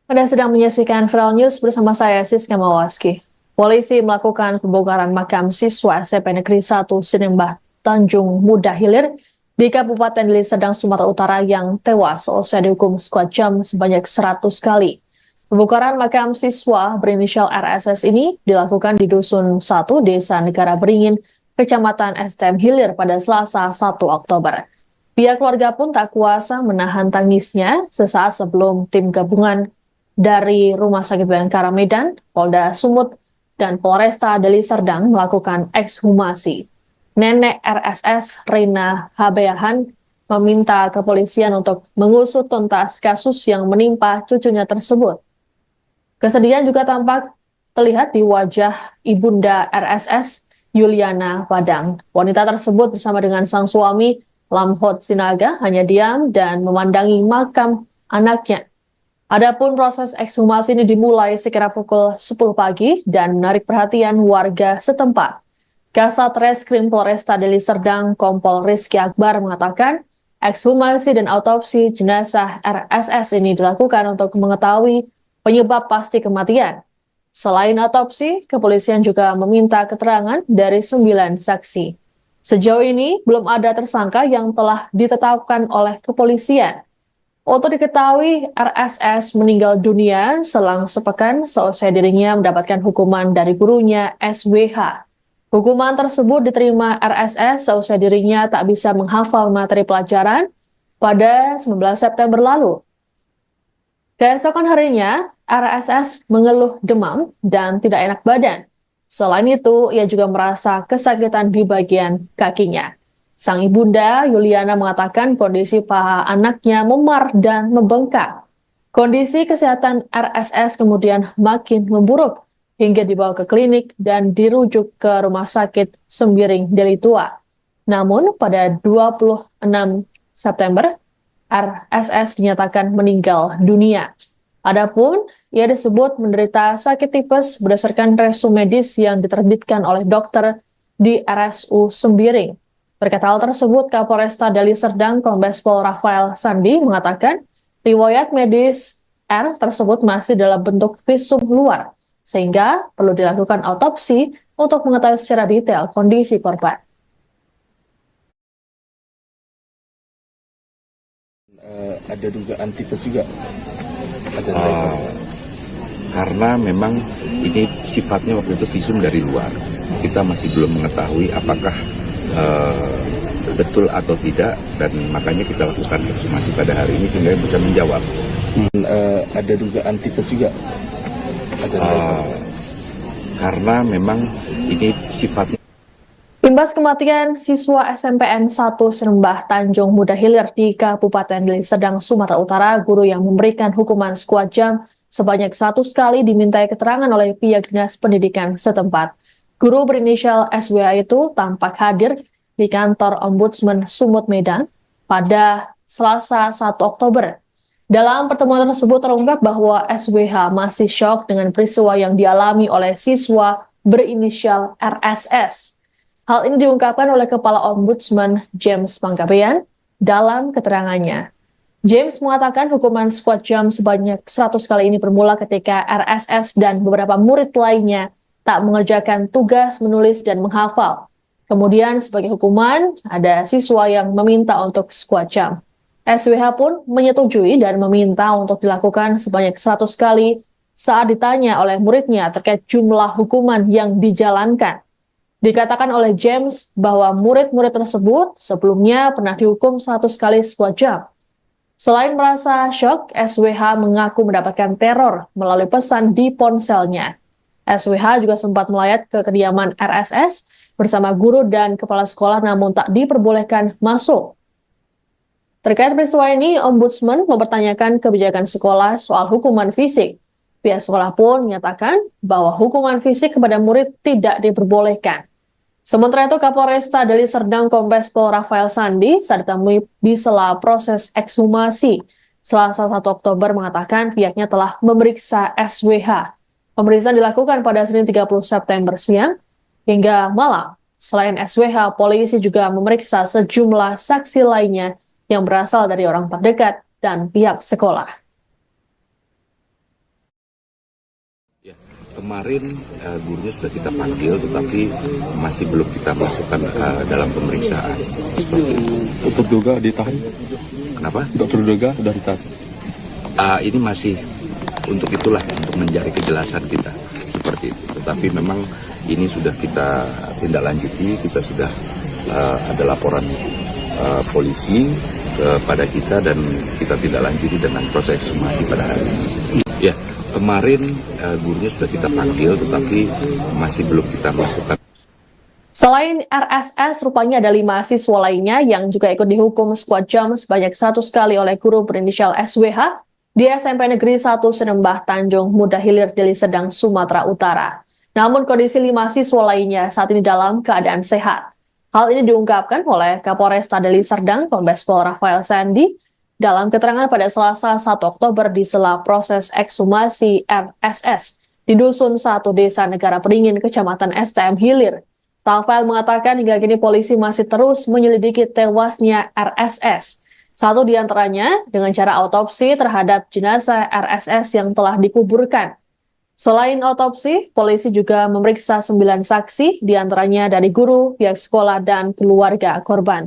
Anda sedang menyaksikan Viral News bersama saya Siska Mawaski. Polisi melakukan pembongkaran makam siswa SMP Negeri 1 Sinembah Tanjung Muda Hilir di Kabupaten Deli Serdang, Sumatera Utara yang tewas seusai dihukum squad jam sebanyak 100 kali. Pembongkaran makam siswa berinisial RSS ini dilakukan di Dusun 1 Desa Negara Beringin, Kecamatan STM Hilir pada Selasa 1 Oktober. Pihak keluarga pun tak kuasa menahan tangisnya sesaat sebelum tim gabungan dari Rumah Sakit Bayangkara Medan, Polda Sumut, dan Polresta Deli Serdang melakukan ekshumasi. Nenek RSS, Reina Habeahan, meminta kepolisian untuk mengusut tuntas kasus yang menimpa cucunya tersebut. Kesedihan juga tampak terlihat di wajah ibunda RSS, Yuliana Padang. Wanita tersebut bersama dengan sang suami, Lamhot Sinaga, hanya diam dan memandangi makam anaknya. Adapun proses ekshumasi ini dimulai sekira pukul 10 pagi dan menarik perhatian warga setempat. Kasat Reskrim Polresta Deli Serdang Kompol Rizky Akbar mengatakan, ekshumasi dan autopsi jenazah RSS ini dilakukan untuk mengetahui penyebab pasti kematian. Selain autopsi, kepolisian juga meminta keterangan dari 9 saksi. Sejauh ini belum ada tersangka yang telah ditetapkan oleh kepolisian. Untuk diketahui, RSS meninggal dunia selang sepekan seusai dirinya mendapatkan hukuman dari gurunya SWH. Hukuman tersebut diterima RSS seusai dirinya tak bisa menghafal materi pelajaran pada 19 September lalu. Keesokan harinya, RSS mengeluh demam dan tidak enak badan. Selain itu, ia juga merasa kesakitan di bagian kakinya. Sang ibunda, Yuliana, mengatakan kondisi paha anaknya memar dan membengkak. Kondisi kesehatan RSS kemudian makin memburuk hingga dibawa ke klinik dan dirujuk ke Rumah Sakit Sembiring Deli Tua. Namun pada 26 September, RSS dinyatakan meninggal dunia. Adapun, ia disebut menderita sakit tipes berdasarkan resume medis yang diterbitkan oleh dokter di RSU Sembiring. Terkait hal tersebut, Kapolresta Deli Serdang Kombes Pol Rafael Sandi mengatakan riwayat medis R tersebut masih dalam bentuk visum luar, sehingga perlu dilakukan autopsi untuk mengetahui secara detail kondisi korban. Ada dugaan tipes juga. Ada Karena memang ini sifatnya waktu itu visum dari luar. Kita masih belum mengetahui apakah betul atau tidak, dan makanya kita lakukan ekshumasi pada hari ini sehingga bisa menjawab. Ada dugaan tipes juga. Ada Karena memang ini sifatnya. Imbas kematian siswa SMPN 1 Serembah Tanjung Muda Hilir di Kabupaten Deli Serdang, Sumatera Utara, guru yang memberikan hukuman skuad jam sebanyak 100 kali dimintai keterangan oleh pihak dinas pendidikan setempat. Guru berinisial SWH itu tampak hadir di kantor Ombudsman Sumut Medan pada Selasa 1 Oktober. Dalam pertemuan tersebut terungkap bahwa SWH masih syok dengan peristiwa yang dialami oleh siswa berinisial RSS. Hal ini diungkapkan oleh Kepala Ombudsman James Panggabean dalam keterangannya. James mengatakan hukuman skuad jam sebanyak 100 kali ini bermula ketika RSS dan beberapa murid lainnya tak mengerjakan tugas menulis dan menghafal. Kemudian sebagai hukuman, ada siswa yang meminta untuk skuad jam. SWH pun menyetujui dan meminta untuk dilakukan sebanyak 100 kali saat ditanya oleh muridnya terkait jumlah hukuman yang dijalankan. Dikatakan oleh James bahwa murid-murid tersebut sebelumnya pernah dihukum 100 kali skuad jam. Selain merasa syok, SWH mengaku mendapatkan teror melalui pesan di ponselnya. SWH juga sempat melayat ke kediaman RSS bersama guru dan kepala sekolah namun tak diperbolehkan masuk. Terkait peristiwa ini, Ombudsman mempertanyakan kebijakan sekolah soal hukuman fisik. Pihak sekolah pun menyatakan bahwa hukuman fisik kepada murid tidak diperbolehkan. Sementara itu, Kapolresta Deli Serdang Kombes Pol Rafael Sandi saat ditemui di sela proses ekshumasi Selasa 1 Oktober mengatakan pihaknya telah memeriksa SWH. Pemeriksaan dilakukan pada Senin 30 September siang hingga malam. Selain SWH, polisi juga memeriksa sejumlah saksi lainnya yang berasal dari orang terdekat dan pihak sekolah. Kemarin gurunya sudah kita panggil, tetapi masih belum kita masukkan dalam pemeriksaan. Seperti itu. Untuk duga ditahan. Kenapa? Untuk terduga sudah ditahan. Ini masih untuk itulah, untuk mencari kejelasan kita. Seperti itu. Tetapi memang ini sudah kita tindak lanjuti, kita sudah ada laporan polisi kepada kita dan kita tindak lanjuti dengan proses ekshumasi pada hari ini. Ya. Kemarin gurunya sudah kita panggil, tetapi masih belum kita masukkan. Selain RSS, rupanya ada 5 siswa lainnya yang juga ikut dihukum skuad jam sebanyak 100 kali oleh guru berinisial SWH di SMP Negeri 1 Serembah Tanjung Muda Hilir Deli Serdang, Sumatera Utara. Namun kondisi 5 siswa lainnya saat ini dalam keadaan sehat. Hal ini diungkapkan oleh Kapolresta Deli Serdang Kombes Pol Rafael Sandi dalam keterangan pada Selasa 1 Oktober di sela proses ekshumasi RSS di Dusun 1 Desa Negara Peringin, Kecamatan STM Hilir. Rafael mengatakan hingga kini polisi masih terus menyelidiki tewasnya RSS. Satu di antaranya dengan cara autopsi terhadap jenazah RSS yang telah dikuburkan. Selain autopsi, polisi juga memeriksa 9 saksi, di antaranya dari guru, pihak sekolah, dan keluarga korban.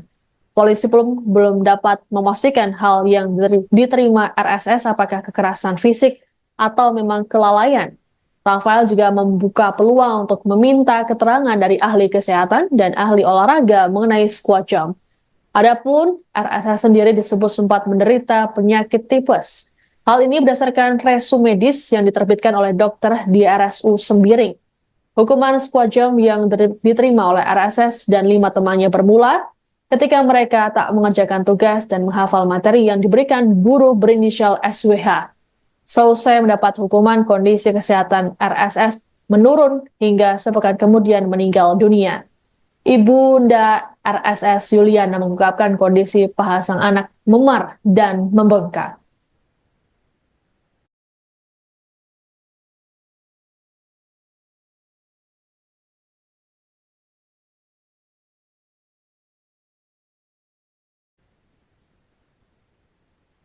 Polisi belum dapat memastikan hal yang diterima RSS apakah kekerasan fisik atau memang kelalaian. Rafael juga membuka peluang untuk meminta keterangan dari ahli kesehatan dan ahli olahraga mengenai skuad jam. Adapun RSS sendiri disebut sempat menderita penyakit tipes. Hal ini berdasarkan resume medis yang diterbitkan oleh dokter di RSU Sembiring. Hukuman skuad jam yang diterima oleh RSS dan 5 temannya bermula ketika mereka tak mengerjakan tugas dan menghafal materi yang diberikan guru berinisial SWH. Selesai mendapat hukuman, kondisi kesehatan RSS menurun hingga sepekan kemudian meninggal dunia. Ibunda RSS Yuliana mengungkapkan kondisi paha sang anak memar dan membengkak.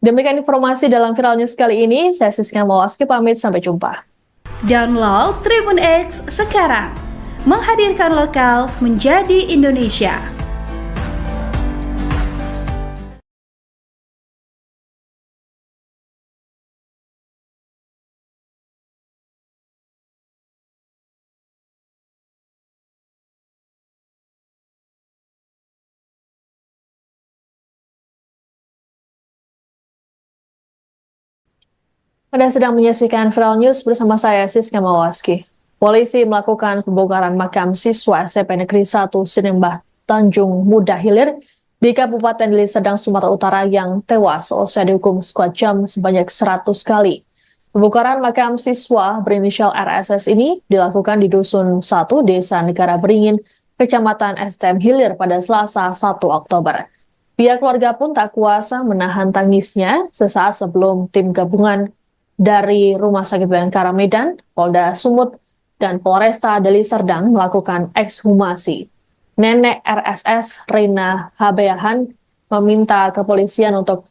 Demikian informasi dalam Viral News kali ini. Saya Siska Mawaski pamit, sampai jumpa. Download Tribun X sekarang. Menghadirkan lokal menjadi Indonesia. Anda sedang menyaksikan Viral News bersama saya Siska Mawaski. Polisi melakukan pembongkaran makam siswa SMP Negeri 1 Sinembah Tanjung Muda Hilir di Kabupaten Deli Serdang, Sumatera Utara yang tewas usai dihukum sekuat jam sebanyak 100 kali. Pembongkaran makam siswa berinisial RSS ini dilakukan di Dusun 1, Desa Negara Beringin, Kecamatan STM Hilir pada Selasa 1 Oktober. Pihak keluarga pun tak kuasa menahan tangisnya sesaat sebelum tim gabungan dari Rumah Sakit Bayangkara Medan, Polda Sumut, dan Polresta Deli Serdang melakukan ekshumasi. Nenek RSS, Rina Habeahan, meminta kepolisian untuk